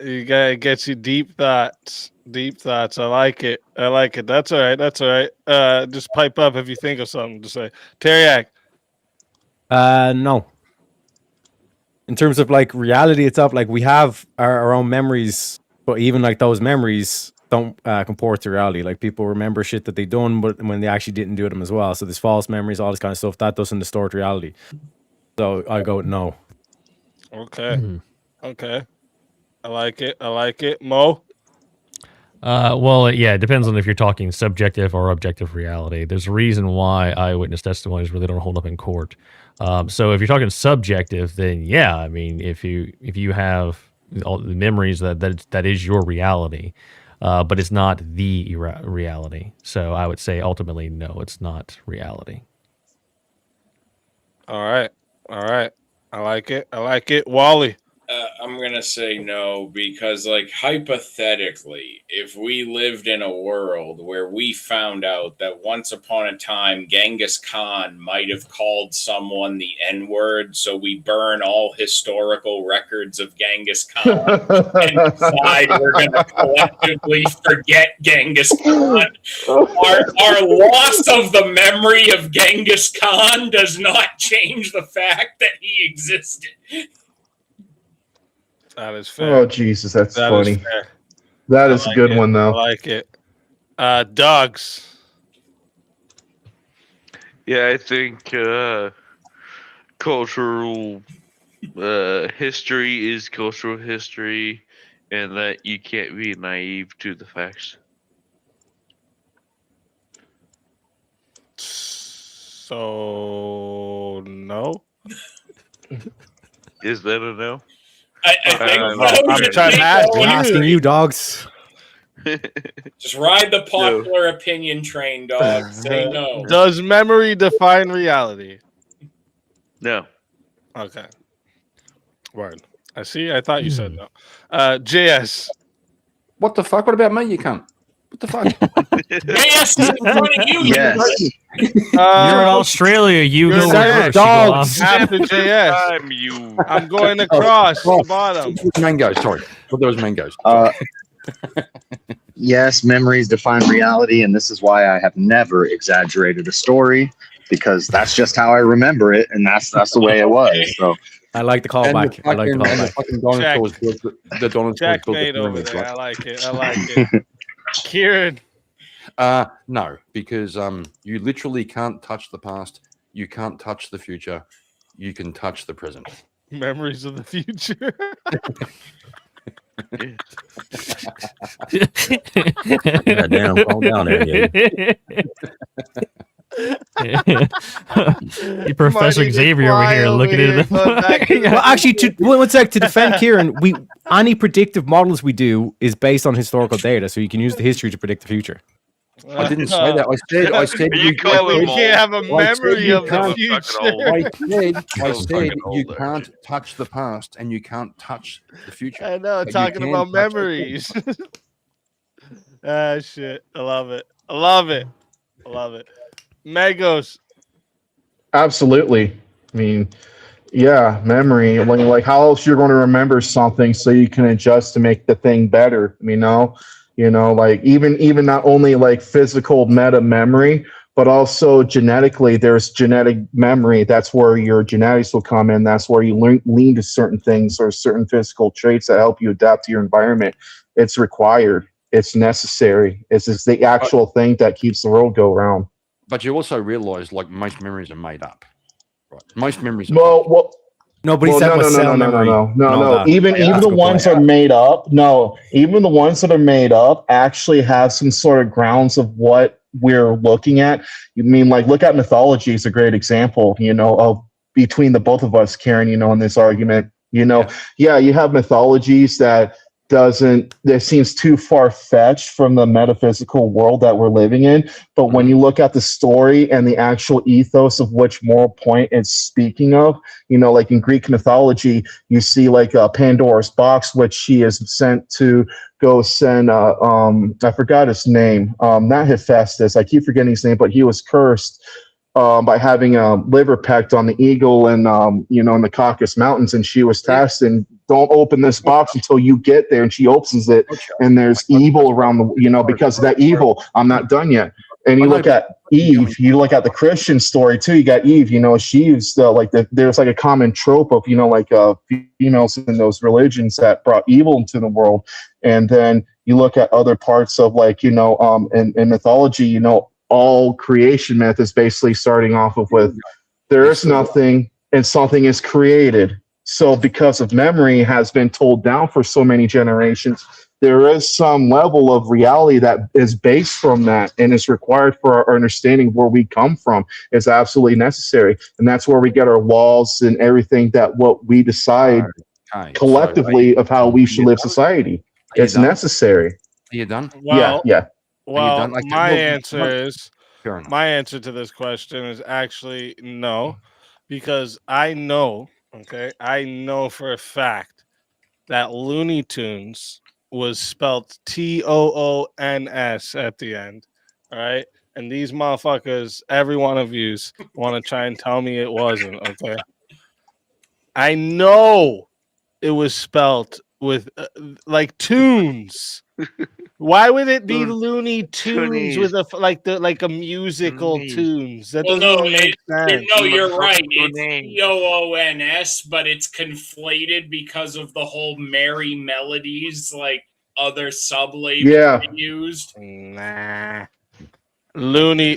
You gotta get you deep thoughts. Deep thoughts. I like it. I like it. That's all right. That's all right. Just pipe up if you think of something to say. Teriak. No. In terms of like reality itself, like we have our own memories, but even like those memories don't comport to reality. Like people remember shit that they done, but when they actually didn't do them as well. So there's false memories, all this kind of stuff that doesn't distort reality. So I go with no. Okay. Okay. I like it. I like it. Mo. Well, yeah, it depends on if you're talking subjective or objective reality. There's a reason why eyewitness testimonies really don't hold up in court. So if you're talking subjective, then yeah, I mean, if you have all the memories, that is your reality, but it's not the reality. So I would say ultimately, no, it's not reality. All right. All right. I like it. I like it. Wally. I'm going to say no because, like, hypothetically, if we lived in a world where we found out that once upon a time Genghis Khan might have called someone the N-word, so we burn all historical records of Genghis Khan and decide we're going to collectively forget Genghis Khan, our loss of the memory of Genghis Khan does not change the fact that he existed. That is fair. Oh Jesus, that's That funny. is fair. That is a good one I though. like it. Dogs. Yeah, I think cultural history is cultural history, and that you can't be naive to the facts. So no. Is that a no? I think I'm trying to ask We're asking you, dogs. Just ride the popular opinion train, dog. Say no. Does memory define reality? No. Okay. Word. I see. I thought you said no. JS. What the fuck? What about me? You can't. What the fuck? Yes, in front of you. Yes. You're in Australia. You go first. Dogs after JS. I'm going across the bottom. Mangoes. Sorry. What those mangoes? Yes, memories define reality, and this is why I have never exaggerated a story because that's just how I remember it, and that's the way it was. So I like the callback. I like the callback. The Donald Trump Checkmate over there. I like it. I like it. Kieran. No, because you literally can't touch the past. You can't touch the future. you can touch the present. Memories of the future. God damn, calm down there, Professor Marty Xavier over McFly here looking here, at the going back to- Well, actually, one sec, to defend Kieran, any predictive models we do is based on historical data, so you can use the history to predict the future. I didn't say that. I said You call we him can't have a I said memory you of the can't- future. I said you can't touch the past and you can't touch the future. I know, But you talking can about touch the present. memories. Ah, shit. I love it. I love it. I love it. Megos. Absolutely. I mean, yeah, memory. Like how else you're going to remember something so you can adjust to make the thing better. Like even not only like physical meta memory, but also genetically. There's genetic memory. That's where your genetics will come in. That's where you lean to certain things or certain physical traits that help you adapt to your environment. It's required. It's necessary. It's the actual thing that keeps the world go round. But you also realize, like, most memories are made up. Right? Most memories are Well, No, but he said was cell memory. No. Even That's the a good ones point. that are made up. No, even the ones that are made up actually have some sort of grounds of what we're looking at. You mean like look at mythology is a great example. Of between the both of us, Karen. In this argument. Yeah, you have mythologies that seems too far-fetched from the metaphysical world that we're living in, but when you look at the story and the actual ethos of which moral point it's speaking of, like in Greek mythology, you see like Pandora's box, which she is sent to go send I forgot his name, not Hephaestus, I keep forgetting his name, but he was cursed by having a liver pecked on the eagle and in the Caucasus Mountains, and she was tasked and don't open this box until you get there, and she opens it and there's evil around the because of that evil. I'm not done yet. And you look at Eve, you look at the Christian story too, you got Eve, she's there's like a common trope of females in those religions that brought evil into the world. And then you look at other parts of in mythology, all creation myth is basically starting off with there is nothing and something is created. So because of memory has been told down for so many generations, there is some level of reality that is based from that and is required for our understanding of where we come from. Is absolutely necessary. And that's where we get our laws and everything that what we decide collectively of how we should live society. It's necessary. Are you done? Well, Yeah. Well, done? Like, my well, answer is fair enough. my answer to this question is actually no, because I know, I know for a fact that Looney Tunes was spelled Toons at the end. All right. And these motherfuckers, every one of yous, want to try and tell me it wasn't. Okay. I know it was spelled with like tunes. Why would it be Looney Tunes with a musical tunes? That doesn't even make sense. You're right. It's TOONS, but it's conflated because of the whole merry melodies, like other sub labels used. Nah. Looney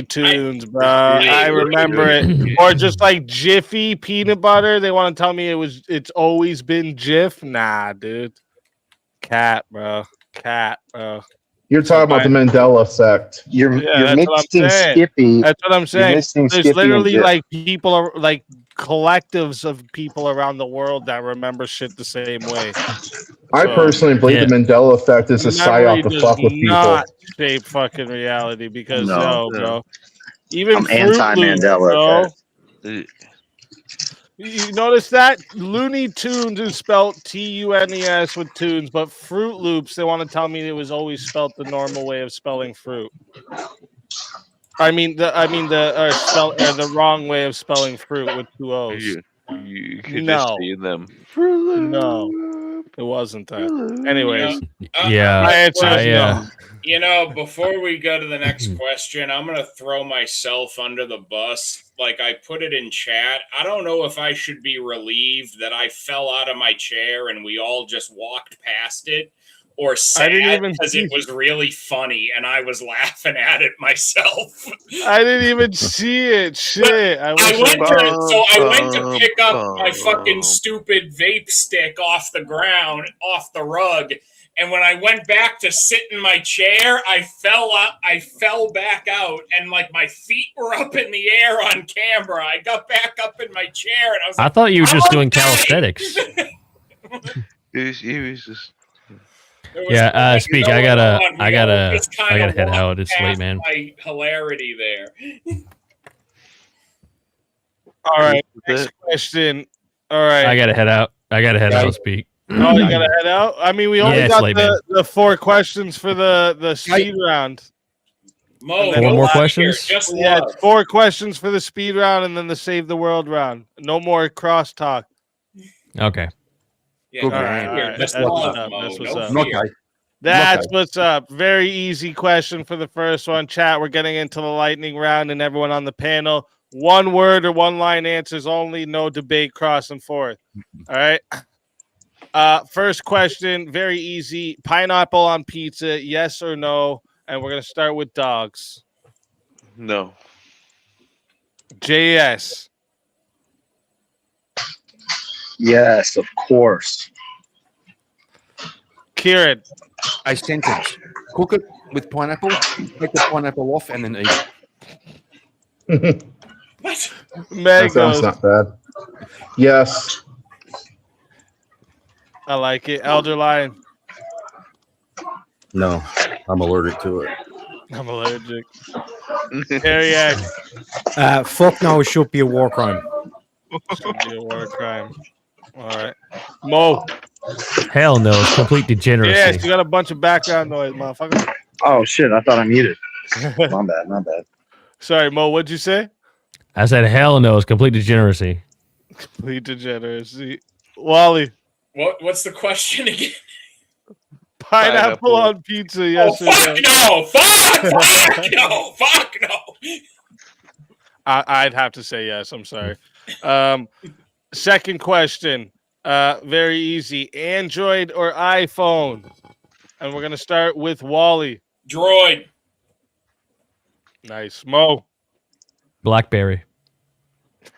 Tunes, bro. I remember it. Or just like Jiffy peanut butter. They want to tell me it's always been Jif. Nah, dude. Cat, bro. You're talking about the Mandela effect. You're mixing Skippy. That's what I'm saying. Mixing There's Skippy literally and Jif. like people are like collectives of people around the world that remember shit the same way. I personally believe the Mandela effect is a Memory psyop to does fuck with people. not shape fucking reality because bro. Even I'm Fruit Loops, anti-Mandela bro. You notice that Looney Tunes is spelled Tunes with tunes, but Fruit Loops, they want to tell me it was always spelled the normal way of spelling fruit. The wrong way of spelling fruit with two O's. You could just see them. No, it wasn't that. Anyways, Yeah, my answer is no. Before we go to the next question, I'm going to throw myself under the bus. Like I put it in chat. I don't know if I should be relieved that I fell out of my chair and we all just walked past it, or I sad didn't even because see. it was really funny and I was laughing at it myself. I didn't even see it. Shit. I I wish went I to did. so I went to pick up my fucking stupid vape stick off the ground, off the rug, and when I went back to sit in my chair, I fell up. I fell back out, and like my feet were up in the air on camera. I got back up in my chair, and I was I like, thought you were just "I'm doing okay." calisthenics. He was just. There was Yeah, nothing Speak. going on, I you know, gotta just kinda head walked out. It's late, past man. My hilarity there. All right. Next question. All right. I gotta head out. Yeah. Speak. Oh, you gotta head out. I mean, we only Yeah, it's got late, man. the 4 questions for the speed round. Mo, And then Four no more fear, questions? just Yeah, love. it's 4 questions for the speed round, and then the save the world round. No more crosstalk. Okay. Yeah, Good no man. fear, Alright, just that's what's love, up, Mo. that's what's No up. fear. Okay. That's Okay. what's up. Very easy question for the first one. Chat, we're getting into the lightning round, and everyone on the panel, 1 word or 1 line answers only, no debate, cross and forth. All right. First question, very easy. Pineapple on pizza, yes or no? And we're gonna start with dogs. No. JS. Yes, of course. Kieran. A sentence. Cook it with pineapple. Take the pineapple off and then eat it. What? That sounds Mangoes. not bad. Yes. I like it. Elder Lion. No, I'm allergic to it. I'm allergic. Ariak. Fuck no, it should be a war crime. Should be a war crime. All right. Mo. Hell no, it's complete degeneracy. Yes, you got a bunch of background noise, motherfucker. Oh shit! I thought I muted. My bad. My bad. Sorry, Mo. What'd you say? I said hell no, it's complete degeneracy. Complete degeneracy. Wally. What's the question again? Pineapple on pizza, yes or no? Fuck no! Fuck no! I'd have to say yes. I'm sorry. Second question. Very easy. Android or iPhone? And we're gonna start with Wally. Droid. Nice. Mo. Blackberry.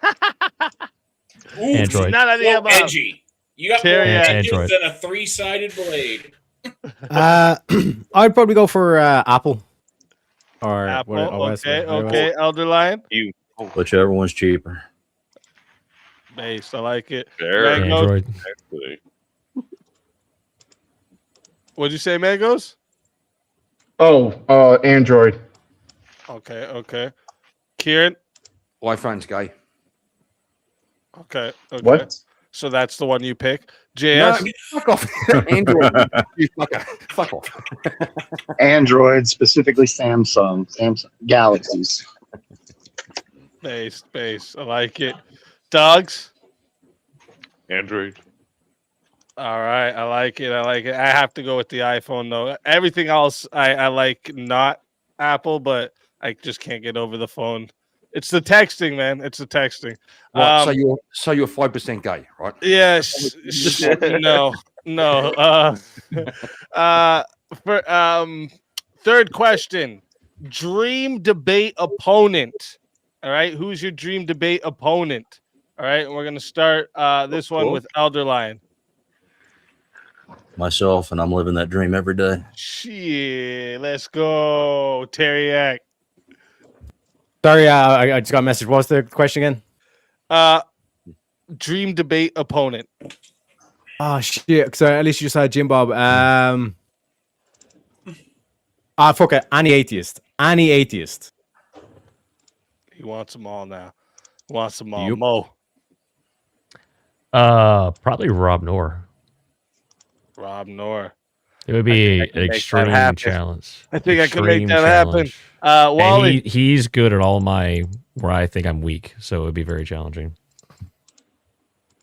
Ooh, Android. None of the so above. edgy. You got more Terry, edges Android. than a 3-sided blade. I'd probably go for Apple. Or Apple. what Okay. Elder Lion. You. Whichever one's cheaper. Base. I like it. Fair. Mangoes. Android. Actually. What'd you say, Mangoes? Oh, Android. Okay. Kieran. iPhone's gay. Okay. What? So that's the one you pick. JS. No, fuck off. Android. You fucker. Fuck off. Android, specifically Samsung Galaxies. Base. I like it. Dogs. Android. All right. I like it. I have to go with the iPhone though. Everything else I like not Apple, but I just can't get over the phone. It's the texting, man. It's the texting. Right, so you're 5% gay, right? Yes. No. For third question. Dream debate opponent. All right. Who's your dream debate opponent? All right. We're gonna start this one with Elder Lion. Myself, and I'm living that dream every day. Shit. Let's go. Terriac. Sorry, I just got a message. What was the question again? Dream debate opponent. Oh shit! So at least you just had Jim Bob. Fuck it. Any atheist. He wants them all now. Wants them all. Yep. Mo. Probably Rob Noor. Rob Noor. It would be I can an make that extreme happen. challenge. I think I can make Extreme that happen. challenge. Wally. And he's good at all my where I think I'm weak, so it would be very challenging.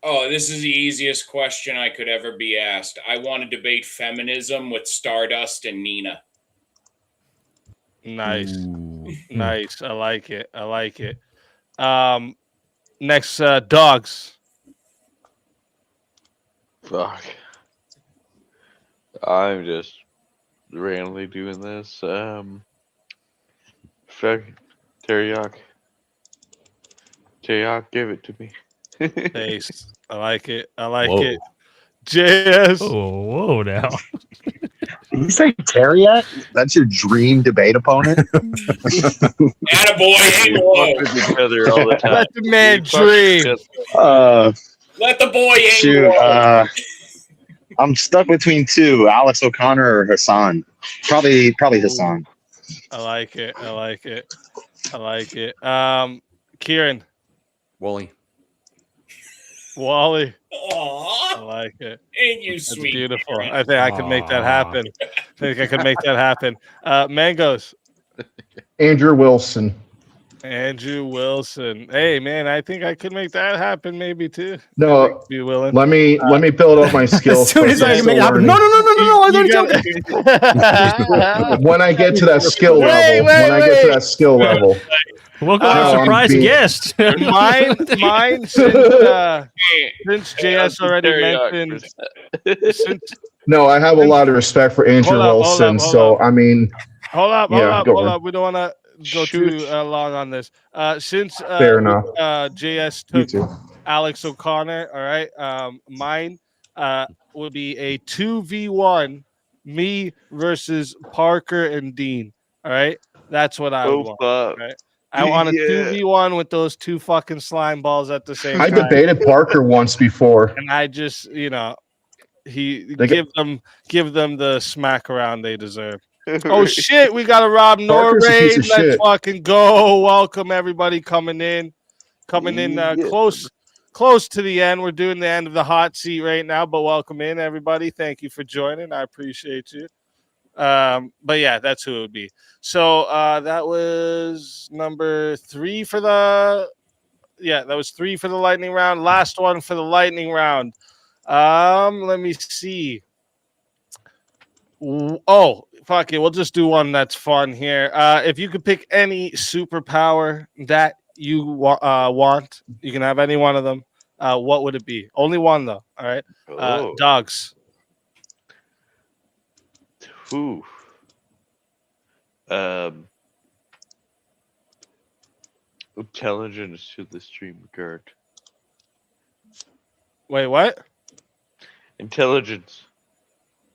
Oh, this is the easiest question I could ever be asked. I want to debate feminism with Stardust and Nina. Nice. Nice. I like it. Next, dogs. Fuck. I'm just randomly doing this. Fuck, Teriyaki. Teriyaki, give it to me. Taste. I like it. I like Whoa. it. JS. Oh, whoa now. Did you say Terriat? That's your dream debate opponent? Attaboy, We aim low. fuck with each other all the time. Let the man We fuck with each dream. other. Let the boy aim Shoot, low. I'm stuck between two, Alex O'Connor or Hassan. Probably Hassan. I like it. I like it. I like it. Kieran. Wally. Wally. Aw, I like it. ain't you That's sweet? beautiful. Kieran. I think I could make that happen. I think I could make that happen. Mangoes. Andrew Wilson. Andrew Wilson. Hey man, I think I could make that happen maybe too. No, Be willing. let me build up my skills. As soon as I first. can make it happen. No, I was already joking. When I get to that skill Wait, level, when I get to that skill level. Welcome our I'm surprise being- guest. Mine since JS already mentioned. Since, No, I have a lot of respect for Andrew Wilson. So I mean, hold up. go Hold on. up. We don't want to go too long on this. Since Fair enough. JS You took too. Alex O'Connor, all right. Mine would be a 2v1, me versus Parker and Dean. All right, that's what I would want. fuck. Right? I want a Yeah. 2v1 with those two fucking slime balls at the same I time. debated Parker once before. And I just, he They give them the smack around they deserve. Oh shit, we got a Rob Parker's a piece Norway. of Let's shit. fucking go. Welcome everybody coming in close to the end. We're doing the end of the hot seat right now, but welcome in everybody. Thank you for joining. I appreciate you. But yeah, that's who it would be. So that was number 3 for the lightning round. Last one for the lightning round. Let me see. Oh, fuck it. We'll just do one that's fun here. If you could pick any superpower that you want, you can have any one of them. What would it be? Only one though. All right. Oh. Dogs. Ooh. Intelligence to the stream guard. Wait, what? Intelligence.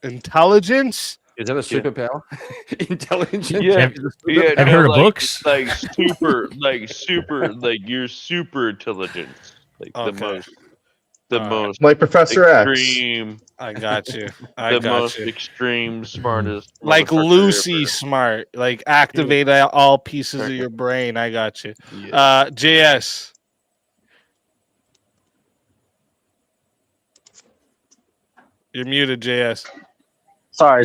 Intelligence? Is that a superpower? Intelligence? Yeah. Have you heard of books? Like you're super intelligence. Like Okay. the most Like Professor X. extreme. I got you. The most extreme, smartest. Like motherfucker Lucy ever. smart. Like activate all pieces of your brain. I got you. Yeah. JS. You're muted, JS. Sorry.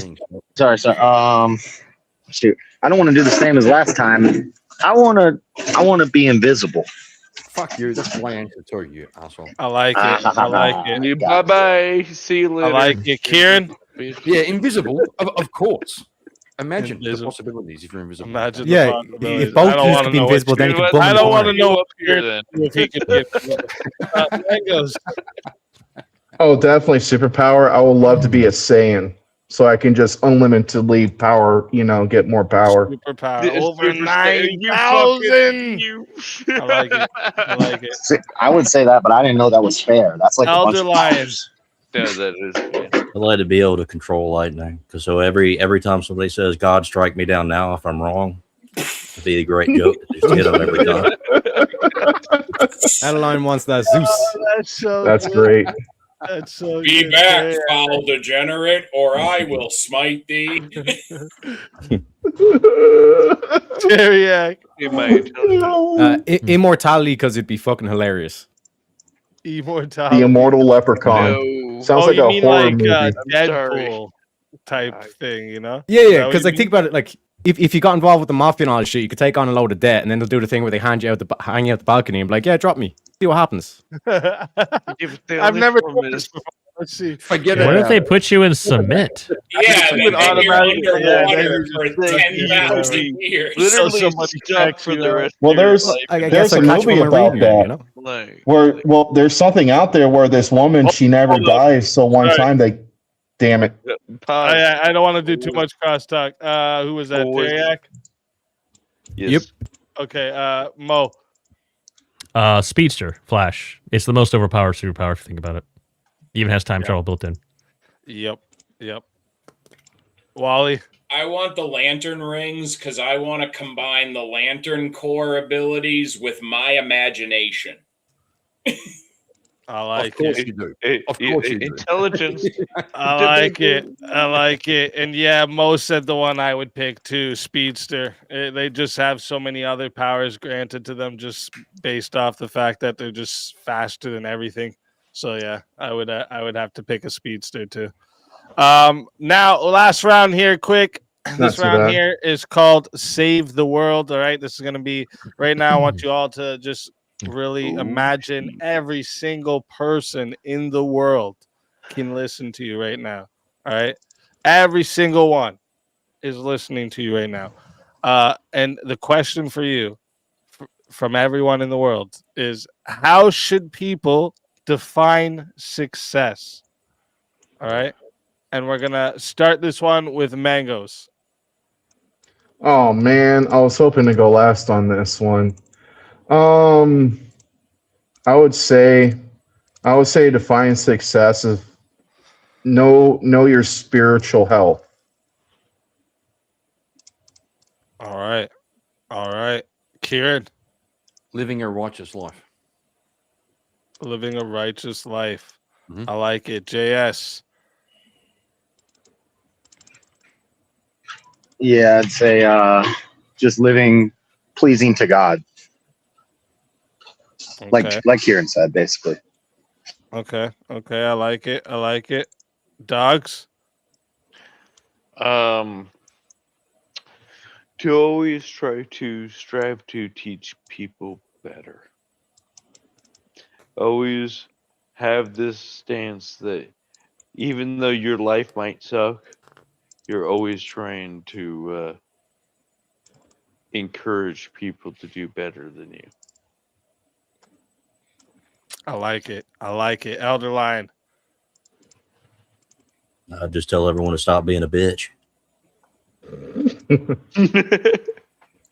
Shoot. I don't want to do the same as last time. I want to be invisible. Fuck you. That's my answer to you, asshole. I like it. I like it. Bye bye. See you later. I like it. Kieran? Yeah, invisible. Of course. Imagine Invisible. the possibilities if you're invisible. Imagine Yeah, the possibilities. if both I don't dudes wanna could be know what invisible, then you- you could boom I in don't the want to corner. know Up here then. if he could get Mangoes. Oh, definitely superpower. I would love to be a Saiyan, so I can just unlimitedly power. Get more power. Superpower. This Over super- 9,000. You. I like it. I like it. I would say that, but I didn't know that was fair. That's like a bunch Elder of Lion. powers. No, that is. I'd like to be able to control lightning, because so every time somebody says "God strike me down now" if I'm wrong, it'd be a great joke to just hit them every time. Adeline wants that Zeus. That's so That's good. great. That's so Be good. back, Yeah. foul degenerate, or I will smite thee. Teriak. In my intelligence. Immortality, because it'd be fucking hilarious. Immortality. The immortal leprechaun. No. Sounds Oh, like you a mean horror like movie. Deadpool type thing, you know? Yeah, Is yeah. that what Because you like, mean? think about it. Like, if you got involved with the mafia and all this shit, you could take on a load of debt, and then they'll do the thing where they hang you out the balcony and be like, "Yeah, drop me. See what happens." I've never done this before. Let's see. Forget What it. if they put you in cement? Yeah, You would then you're automatically- yeah, underwater then for you just think, 10,000 years. Literally somebody stuck text for you the out. rest Well, of your there's life. I there's guess a I catch movie when I'm about reading that. it, you know? Like, There's something out there where this woman she never dies. So one time they Damn it. Pause. I don't want to do too much crosstalk. Who was that? Pause. Dariak? Yes. Okay, Mo. Speedster, Flash. It's the most overpowered superpower if you think about it. Even has time travel built in. Yep. Wally. I want the lantern rings because I want to combine the lantern core abilities with my imagination. I like Of course it. you do. It- Of course you do. Intelligence. I like it. I like it. And yeah, Mo said the one I would pick too, Speedster. They just have so many other powers granted to them just based off the fact that they're just faster than everything. So yeah, I would have to pick a Speedster too. Now last round here, quick. Not This too round bad. here is called Save the World. All right, this is gonna be right now. I want you all to just really imagine every single person in the world can listen to you right now. All right, every single one is listening to you right now. And the question for you, from everyone in the world, is how should people define success? All right, and we're gonna start this one with Mangoes. Oh man, I was hoping to go last on this one. I would say define success as know your spiritual health. All right, Kieran. Living a righteous life. Living a righteous life. Mhm. I like it. JS. Yeah, I'd say just living pleasing to God, Okay. like Kieran said, basically. Okay. I like it. Dogs. To always strive to teach people better. Always have this stance that even though your life might suck, you're always trying to encourage people to do better than you. I like it. Elder Lion. I just tell everyone to stop being a bitch.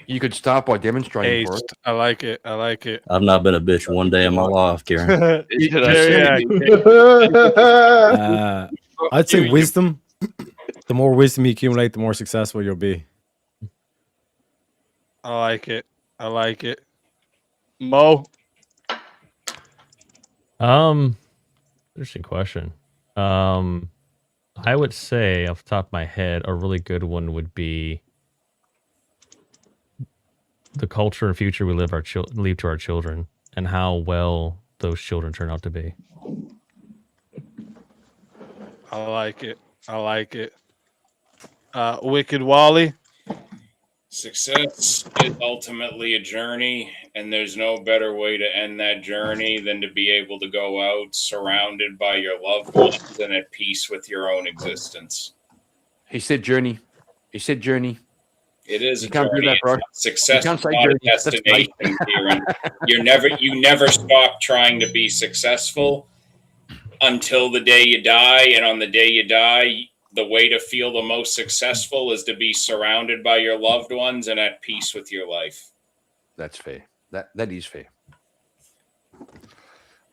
You could start by demonstrating for it. Aced. I like it. I've not been a bitch one day in my life, Karen. I'd say wisdom. The more wisdom you accumulate, the more successful you'll be. I like it. Mo. Interesting question. I would say off the top of my head, a really good one would be the culture and future we leave to our children, and how well those children turn out to be. I like it. Wicked Wally. Success is ultimately a journey, and there's no better way to end that journey than to be able to go out surrounded by your loved ones and at peace with your own existence. He said journey. It is You a can't do journey. that, bro. Success You is can't say not journey. a That's destination, Kieran. You never stop trying to be successful until the day you die, and on the day you die, the way to feel the most successful is to be surrounded by your loved ones and at peace with your life. That's fair. That is fair.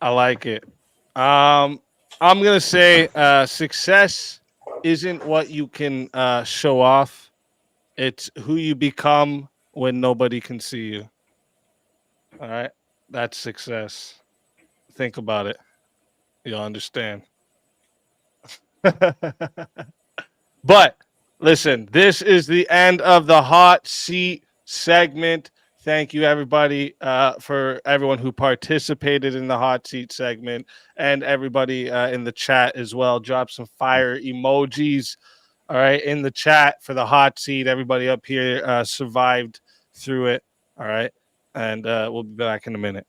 I like it. I'm gonna say success isn't what you can show off. It's who you become when nobody can see you. All right, that's success. Think about it. You'll understand. But listen, this is the end of the hot seat segment. Thank you, everybody, for everyone who participated in the hot seat segment, and everybody in the chat as well. Drop some fire emojis, all right, in the chat for the hot seat. Everybody up here survived through it, all right, and we'll be back in a minute.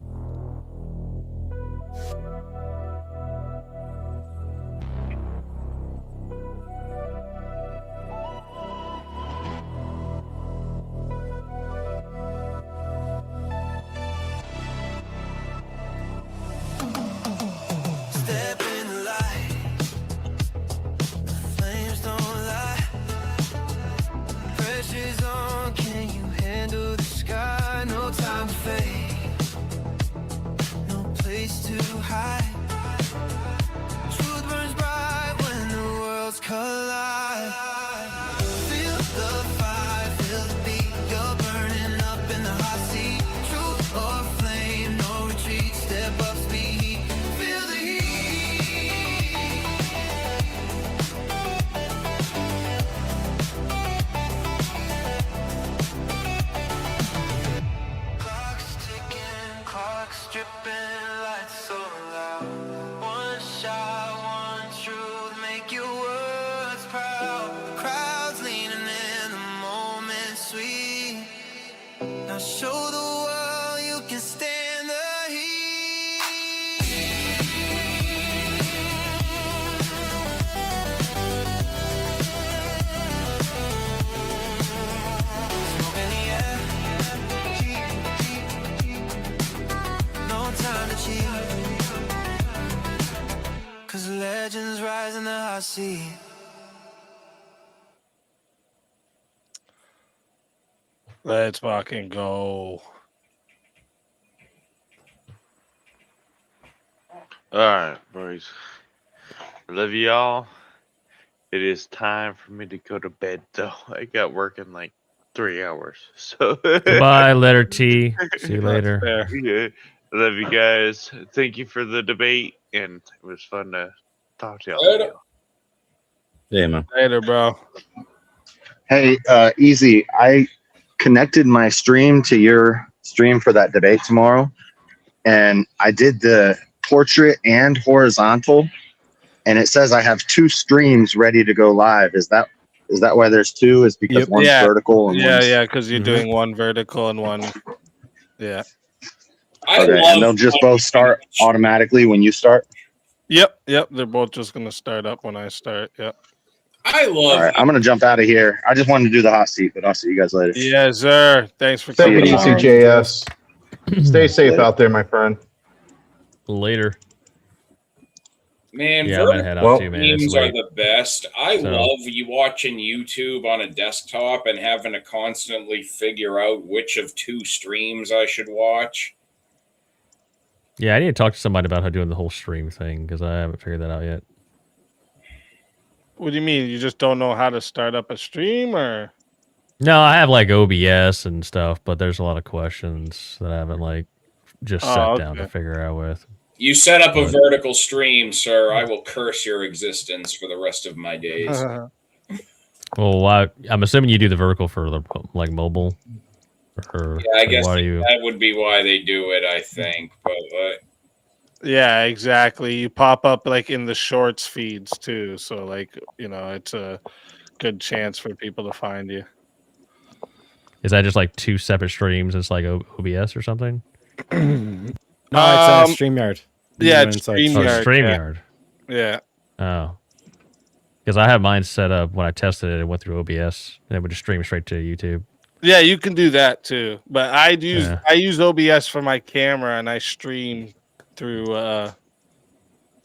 you hide. Truth burns bright when the worlds collide. Feel the fire, feel the beat. You're burning up in the hot seat. Truth or flame, no retreat. Step up, speed. Feel the heat. Clock's ticking, clock's dripping, lights so loud. One shot, one truth, make your words proud. Crowds leaning in, the moment sweet. Now show the world you can stand the heat. Smoke in the air. No time to cheat. 'Cause legends rise in the hot seat. Let's fucking go. All right, boys. I love y'all. It is time for me to go to bed, though. I got work in like 3 hours. So Goodbye, letter T. See you later. Yeah. I love you guys. Thank you for the debate, and it was fun to talk to y'all. Yeah, man. Later, bro. Hey, Easy, I connected my stream to your stream for that debate tomorrow, and I did the portrait and horizontal, and it says I have 2 streams ready to go live. Is that why there's 2? Is because one's vertical and one's... because you're doing one vertical and one. Yeah. Okay, and they'll just both start automatically when you start? Yep. They're both just gonna start up when I start. Yep. I love. All right, I'm gonna jump out of here. I just wanted to do the hot seat, but I'll see you guys later. Yes, sir. Thanks for Take coming. it easy, JS. Stay safe out there, my friend. Later. Man, Yeah, I'm gonna head out too, man. It's Memes are late. the best. I So- love you watching YouTube on a desktop and having to constantly figure out which of 2 streams I should watch. Yeah, I need to talk to somebody about how doing the whole stream thing because I haven't figured that out yet. What do you mean? You just don't know how to start up a stream, or? No, I have like OBS and stuff, but there's a lot of questions that I haven't like just sat down to figure out with. You set up a But- vertical stream, sir. I will curse your existence for the rest of my days. Well, I'm assuming you do the vertical for the like mobile. Or Yeah, I like, guess why do you? that would be why they do it, I think. But Yeah, exactly. You pop up like in the shorts feeds too, so like it's a good chance for people to find you. Is that just like 2 separate streams? It's like OBS or something? No, it's StreamYard. Yeah, You it's go inside. StreamYard. Oh, StreamYard. Yeah. Oh. Because I have mine set up when I tested it. It went through OBS and it would just stream straight to YouTube. Yeah, you can do that too. But I use Yeah. I use OBS for my camera and I stream through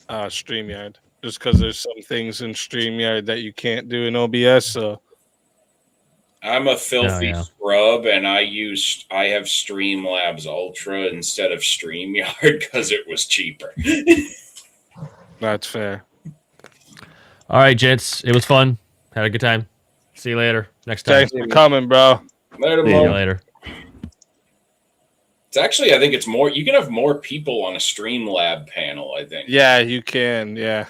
StreamYard. Just because there's some things in StreamYard that you can't do in OBS. So I'm a filthy yeah. scrub, and I have Streamlabs Ultra instead of StreamYard because it was cheaper. that's fair. All right, gents. It was fun. Had a good time. See you later. Next time. Thanks for coming, bro. Later, See Mo. you later. It's actually, I think it's more. You can have more people on a Streamlab panel. I think. Yeah, you can. Yeah.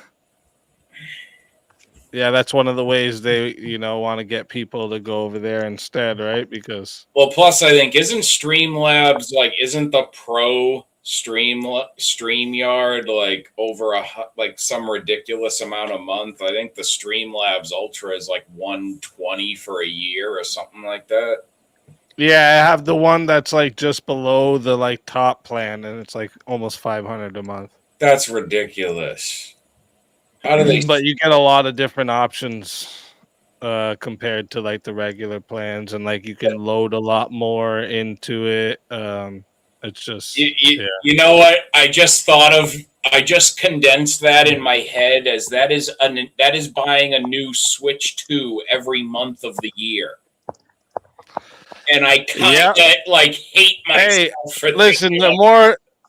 Yeah, that's one of the ways they, want to get people to go over there instead, right? Because Well, plus I think isn't the Pro StreamYard like over some ridiculous amount a month? I think the Streamlabs Ultra is like $120 for a year or something like that. yeah, I have the one that's like just below the like top plan, and it's like almost $500 a month. That's ridiculous. How do they? But you get a lot of different options compared to like the regular plans, and like you can load a lot more into it. It's just You know what? I just condensed that in my head as that is buying a new Switch 2 every month of the year. And I kind of hate myself for listen, thinking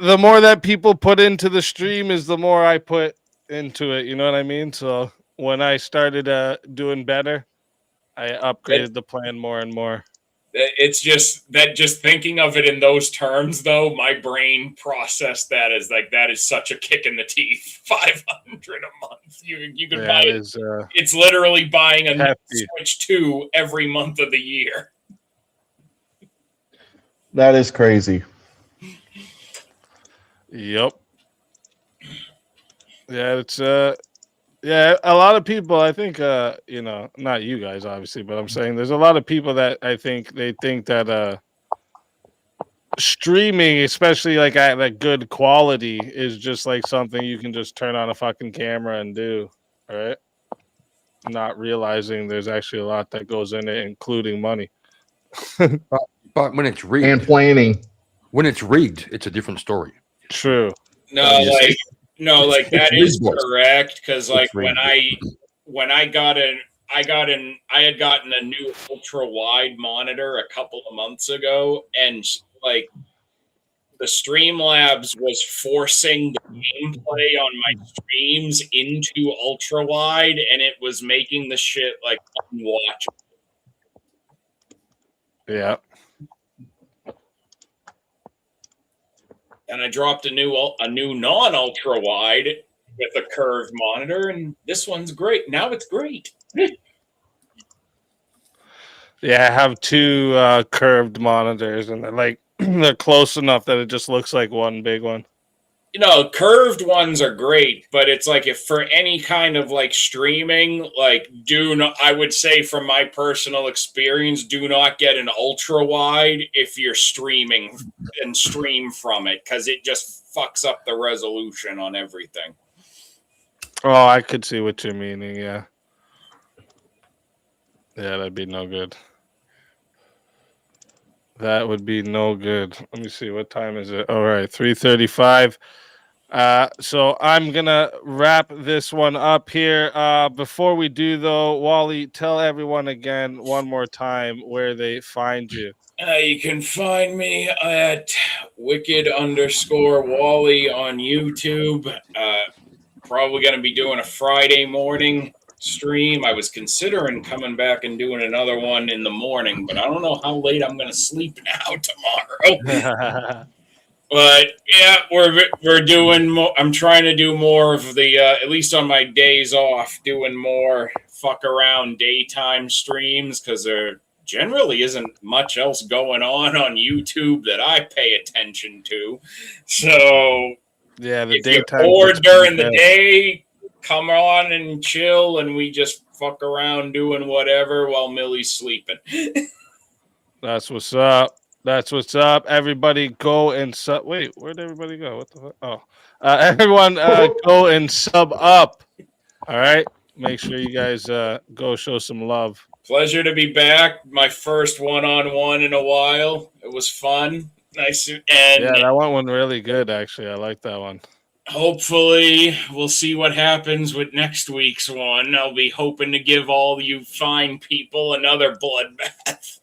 the more that people put into the stream is the more I put into it. You know what I mean? So when I started doing better, I upgraded the plan more and more. It's just thinking of it in those terms, though, my brain processed that as like that is such a kick in the teeth. 500 a month. You could buy it. It's literally buying a new Switch 2 every month of the year. That is crazy. Yep. Yeah, it's yeah, a lot of people, I think, you know, not you guys, obviously, but I'm saying there's a lot of people that I think they think that streaming, especially like at a good quality, is just like something you can just turn on a fucking camera and do, right? Not realizing there's actually a lot that goes in it, including money. But when it's rigged and planning, when it's rigged, it's a different story. True. No, like that is correct because like when I had gotten a new ultra wide monitor a couple of months ago, and like the Streamlabs was forcing the gameplay on my streams into ultra wide, and it was making the shit like unwatchable. Yeah. And I dropped a new non ultra wide with a curved monitor, and this one's great. Now it's great. Yeah, I have two curved monitors, and they're like they're close enough that it just looks like one big one. You know, curved ones are great, but it's like if for any kind of like streaming, like I would say from my personal experience, do not get an ultra wide if you're streaming and stream from it because it just fucks up the resolution on everything. Oh, I could see what you're meaning. Yeah. Yeah, that'd be no good. That would be no good. Let me see. What time is it? All right, 3:35. So I'm gonna wrap this one up here. Before we do, though, Wally, tell everyone again one more time where they find you. You can find me at wicked_Wally on YouTube. Probably going to be doing a Friday morning stream. I was considering coming back and doing another one in the morning, but I don't know how late I'm going to sleep now tomorrow. But yeah, we're doing more. I'm trying to do more of the at least on my days off, doing more fuck around daytime streams because there generally isn't much else going on YouTube that I pay attention to. So yeah, the if you're daytime bored during the day, come on and chill, and we just fuck around doing whatever while Millie's sleeping. That's what's up. That's what's up. Everybody go and sub. Wait, where'd everybody go? What the fuck? Oh, everyone go and sub up. All right. Make sure you guys go show some love. Pleasure to be back. My first one-on-one in a while. It was fun. Nice. And yeah, that one went really good, actually. I like that one. Hopefully, we'll see what happens with next week's one. I'll be hoping to give all you fine people another bloodbath.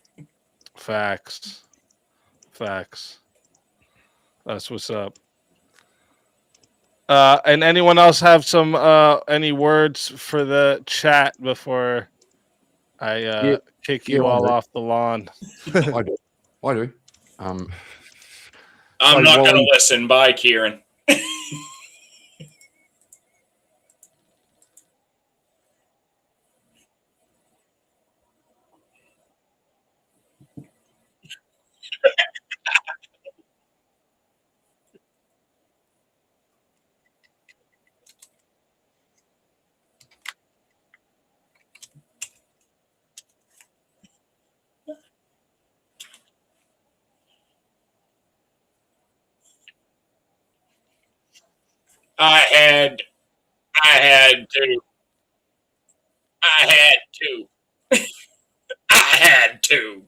Facts. That's what's up. And anyone else have some any words for the chat before I kick you all off the lawn? I do. I'm not going to listen. Bye, Kieran. I had to. I had to.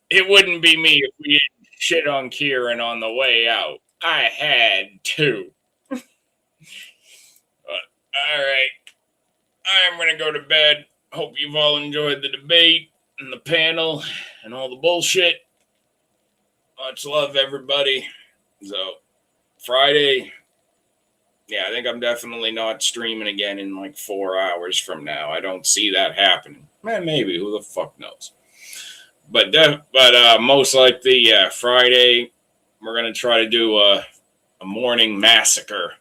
It wouldn't be me if we didn't shit on Kieran on the way out. I had to. But, all right. I'm going to go to bed. Hope you've all enjoyed the debate and the panel and all the bullshit. Much love, everybody. So Friday, yeah, I think I'm definitely not streaming again in like 4 hours from now. I don't see that happening. Man, maybe. Who the fuck knows? But most likely, yeah, Friday, we're going to try to do a morning massacre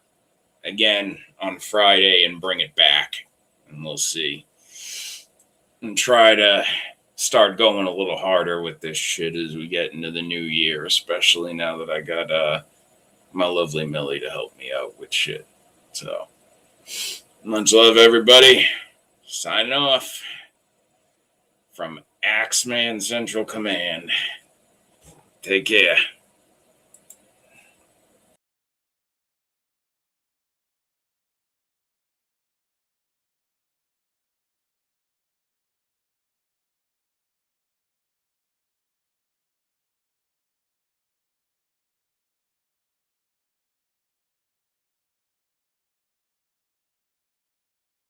again on Friday and bring it back. And we'll see. And try to start going a little harder with this shit as we get into the new year, especially now that I got my lovely Millie to help me out with shit. So, much love, everybody. Signing off from Axeman Central Command. Take care.